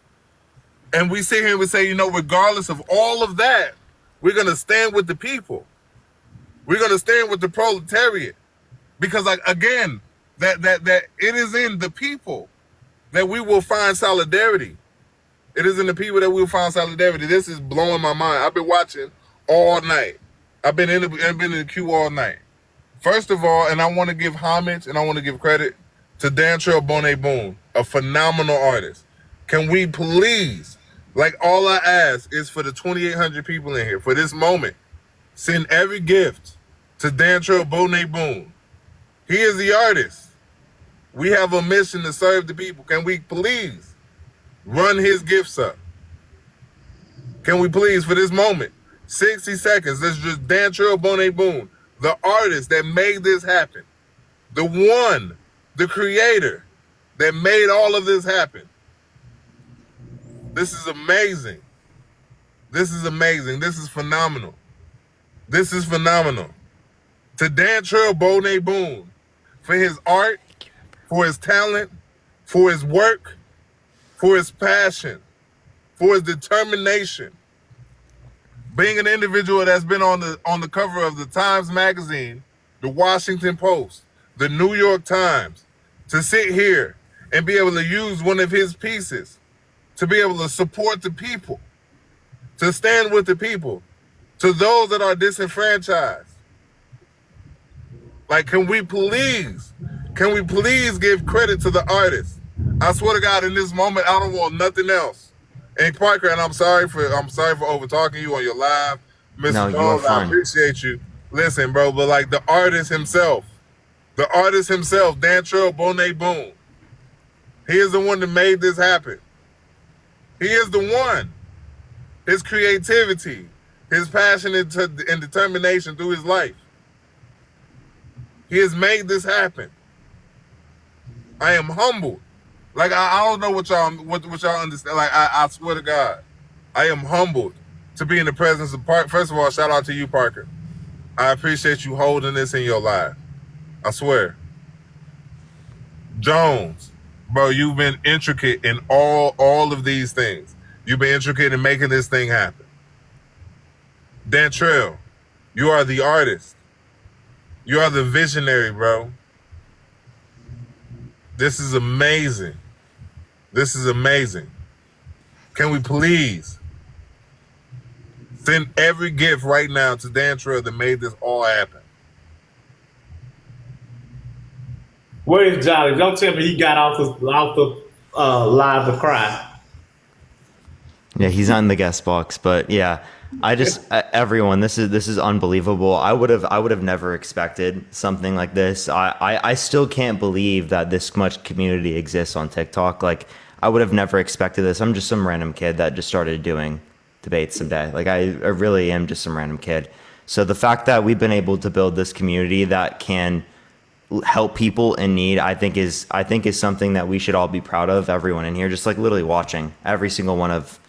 And we sit here and we say, you know, regardless of all of that, we're gonna stand with the people. We're gonna stand with the proletariat. Because, like, again, that it is in the people that we will find solidarity. It is in the people that we'll find solidarity. This is blowing my mind. I've been watching all night. I've been in the queue all night. First of all, and I want to give homage and I want to give credit to Dantrell Bonet Boone, a phenomenal artist. Can we please, like, all I ask is for the 2,800 people in here, for this moment, send every gift to Dantrell Bonet Boone. He is the artist. We have a mission to serve the people. Can we please run his gifts up? Can we please, for this moment, 60 seconds, let's just Dantrell Bonet Boone, the artist that made this happen, the one, the creator that made all of this happen. This is amazing. This is amazing. This is phenomenal. This is phenomenal. To Dantrell Bonet Boone, for his art, for his talent, for his work, for his passion, for his determination. Being an individual that's been on the cover of the Times Magazine, the Washington Post, the New York Times, to sit here and be able to use one of his pieces to be able to support the people, to stand with the people, to those that are disenfranchised. Like, can we please give credit to the artists I swear to God, in this moment, I don't want nothing else. And Parker, and I'm sorry for over talking you on your live, Mr. No, you are Jones. I fine. appreciate you. Listen, bro, but like the artist himself, Dantrell Bonet Boone, he is the one that made this happen. He is the one. His creativity, his passion and determination through his life. He has made this happen. I am humbled. Like I don't know what y'all understand. Like I swear to God, I am humbled to be in the presence of Parker. First of all, shout out to you, Parker. I appreciate you holding this in your life. I swear. Jones, bro, you've been intricate in all of these things. You've been intricate in making this thing happen. Dantrell, you are the artist. You are the visionary, bro. This is amazing. This is amazing. Can we please send every gift right now to Dantrell that made this all happen? Where is Jolly? Don't tell me he got off the live to cry. Yeah, he's not in the guest box, but yeah, everyone, this is unbelievable. I would have never expected something like this. I still can't believe that this much community exists on TikTok. Like, I would have never expected this. I'm just some random kid that just started doing debates someday. Like, I really am just some random kid. So the fact that we've been able to build this community that can help people in need, I think is something that we should all be proud of. Everyone in here, just like literally watching every single one of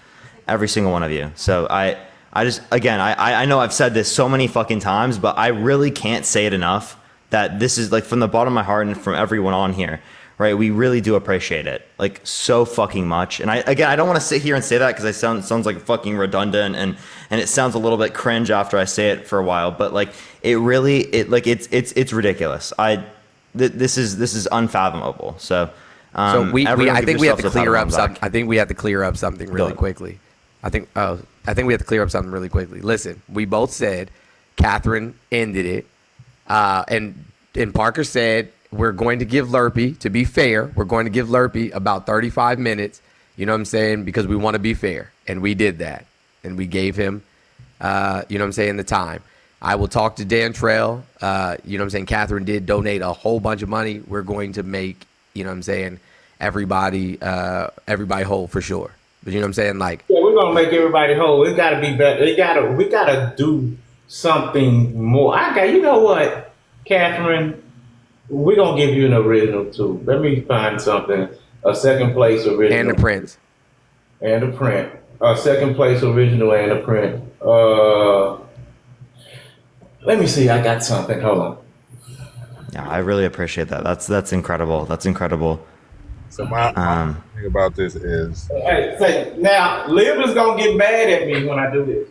you. So I know I've said this so many fucking times, but I really can't say it enough that this is like from the bottom of my heart and from everyone on here, right? We really do appreciate it, like so fucking much. And I don't want to sit here and say that because I sounds like fucking redundant and it sounds a little bit cringe after I say it for a while, but like it's ridiculous. This is unfathomable. So I think we have to clear up something. I think we have to clear up something really Go. quickly. I think we have to clear up something really quickly. Listen, we both said Catherine ended it, and Parker said we're going to give Lurpy, to be fair, we're going to give Lurpy about 35 minutes. You know what I'm saying? Because we want to be fair, and we did that, and we gave him, you know what I'm saying, the time. I will talk to Dantrell. You know what I'm saying? Catherine did donate a whole bunch of money. We're going to make, you know what I'm saying, everybody whole for sure. But you know what I'm saying? Like, yeah, we're gonna make everybody whole. It gotta be better. We gotta do something more. You know what, Catherine? We're gonna give you an original too. Let me find something. A second place original. And the prints. And a print. A second place original and a print. Let me see. I got something. Hold on. Yeah, I really appreciate that. That's incredible. That's incredible. So my thing about this is, hey, now Liv is gonna get mad at me when I do this.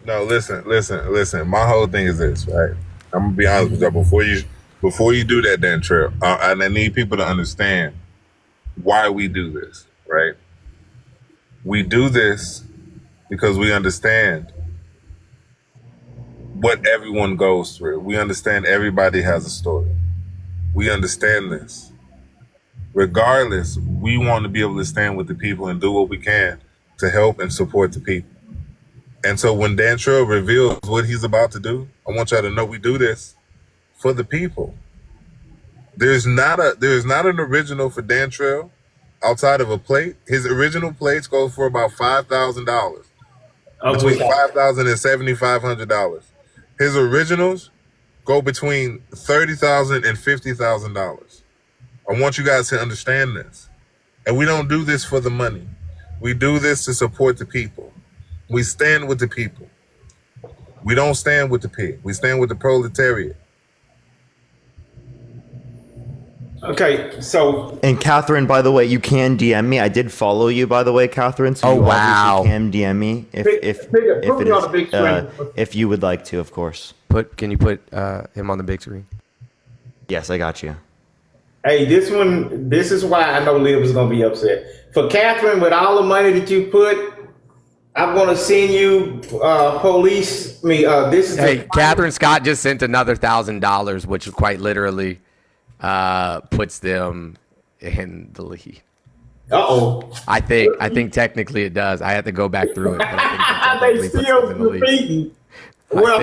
no, listen. My whole thing is this, right? I'm gonna be honest with you. Before you do that, Dantrell, and I need people to understand why we do this, right? We do this because we understand what everyone goes through. We understand everybody has a story. We understand this. Regardless, we want to be able to stand with the people and do what we can to help and support the people. And so when Dantrell reveals what he's about to do, I want y'all to know we do this for the people. There's not an original for Dantrell outside of a plate. His original plates go for about $5,000, between $5,000 and $7,500. His originals go between $30,000 and $50,000. I want you guys to understand this. And we don't do this for the money. We do this to support the people. We stand with the people. We don't stand with the pig. We stand with the proletariat. Okay, so. And Catherine, by the way, you can DM me. I did follow you, by the way, Catherine. So you obviously can DM me if you would like to, of course. Can you put him on the big screen? Yes, I got you. Hey, this is why I know Liv is gonna be upset. For Catherine, with all the money that you put, I'm gonna send you police. Catherine Scott just sent another $1,000, which quite literally puts them in the lead. Uh-oh. I think technically it does. I had to go back through it, but I think that They technically puts still them in the lead. competing. Well,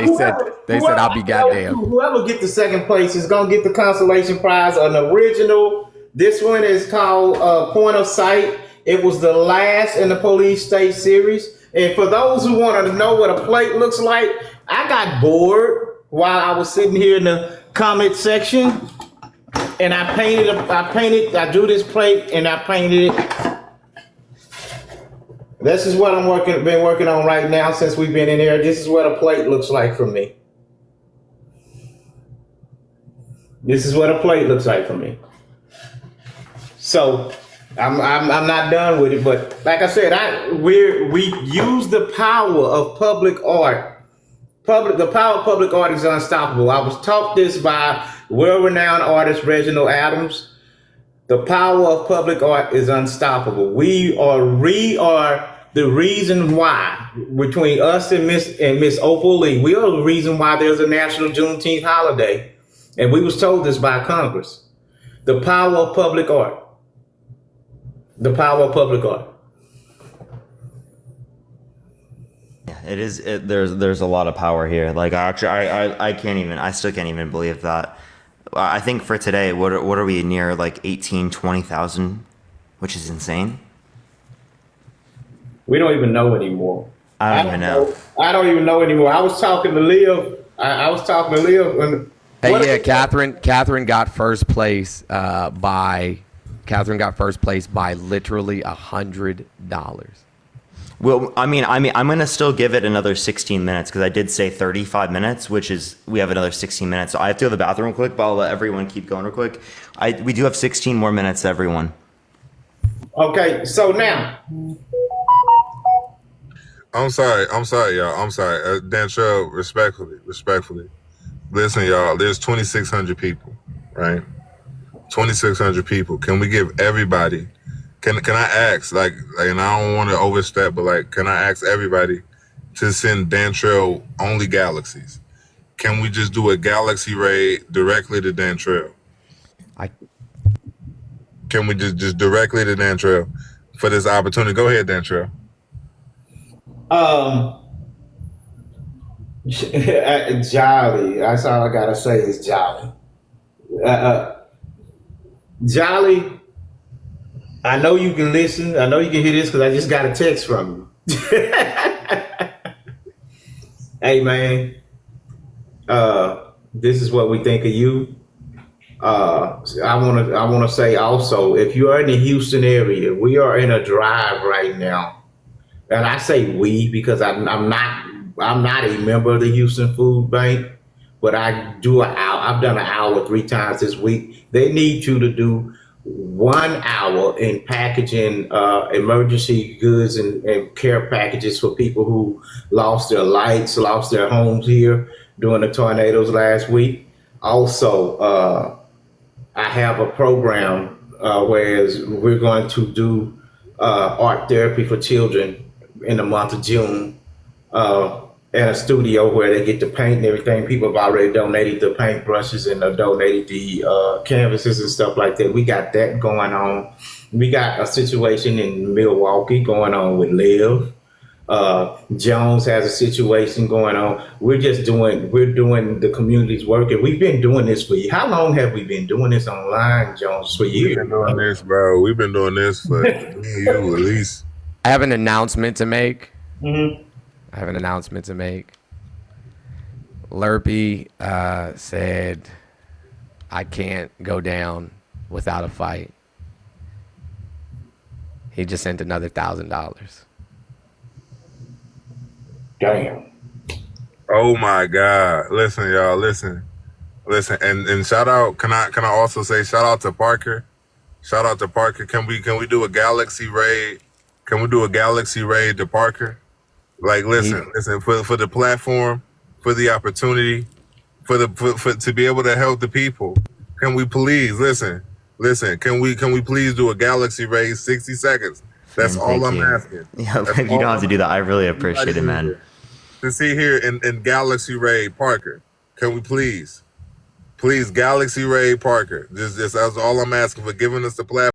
They said I'll be goddamn. Whoever get the second place is gonna get the consolation prize, an original. This one is called Point of Sight. It was the last in the Police State series. And for those who want to know what a plate looks like, I got bored while I was sitting here in the comment section, and I drew this plate and I painted it. This is what been working on right now since we've been in here. This is what a plate looks like for me. This is what a plate looks like for me. So I'm not done with it, but like I said, we use the power of public art. The power of public art is unstoppable. I was taught this by world-renowned artist Reginald Adams. The power of public art is unstoppable. We are the reason why, between us and Miss Opal Lee, we are the reason why there's a national Juneteenth holiday. And we was told this by Congress. The power of public art. The power of public art. It is. There's a lot of power here. Like I still can't even believe that. I think for today, what are we near, like 20,000, which is insane. We don't even know anymore. I don't even know. I don't even know anymore. I was talking to Liv. I was talking to Liv. And Catherine got first place by literally $100. Well, I mean, I'm gonna still give it another 16 minutes because I did say 35 minutes, which is we have another 16 minutes. So I have to go to the bathroom real quick, but I'll let everyone keep going real quick. We do have 16 more minutes, everyone. Okay, so now. I'm sorry, y'all. I'm sorry. Dantrell, respectfully. Listen, y'all, there's 2,600 people, right? 2,600 people. Can we give everybody, can I ask, like, and I don't want to overstep, but like, can I ask everybody to send Dantrell only galaxies? Can we just do a galaxy raid directly to Dantrell? Can we just directly to Dantrell for this opportunity? Go ahead, Dantrell. Jolly. That's all I gotta say is Jolly. Jolly, I know you can listen. I know you can hear this because I just got a text from you. Hey man, this is what we think of you. I wanna say also, if you are in the Houston area, we are in a drive right now. And I say we because I'm not a member of the Houston Food Bank, but I've done an hour 3 times this week. They need you to do 1 hour in packaging emergency goods and care packages for people who lost their lights, lost their homes here during the tornadoes last week. Also, I have a program where we're going to do art therapy for children in the month of June at a studio where they get to paint and everything. People have already donated the paint brushes and donated the canvases and stuff like that. We got that going on. We got a situation in Milwaukee going on with Liv. Jones has a situation going on. We're doing the community's work, and we've been doing this for years. How long have we been doing this online, Jones? For years. We've been doing this, bro. We've been doing this for you at least. I have an announcement to make. Mm-hmm. Lurpy said, I can't go down without a fight. He just sent another $1,000. Damn. Oh my God. Listen, y'all, listen. And shout out, can I also say shout out to Parker? Shout out to Parker. Can we do a galaxy raid? Can we do a galaxy raid to Parker? Like, listen, for the platform, for the opportunity, for to be able to help the people. Can we please listen? Can we please do a galaxy raid 60 seconds? That's all I'm asking. Yeah, you don't have to do that. I really appreciate it, man. To see here in Galaxy Raid Parker, can we please? Please, Galaxy Ray Parker. Just that's all I'm asking for, giving us the platform.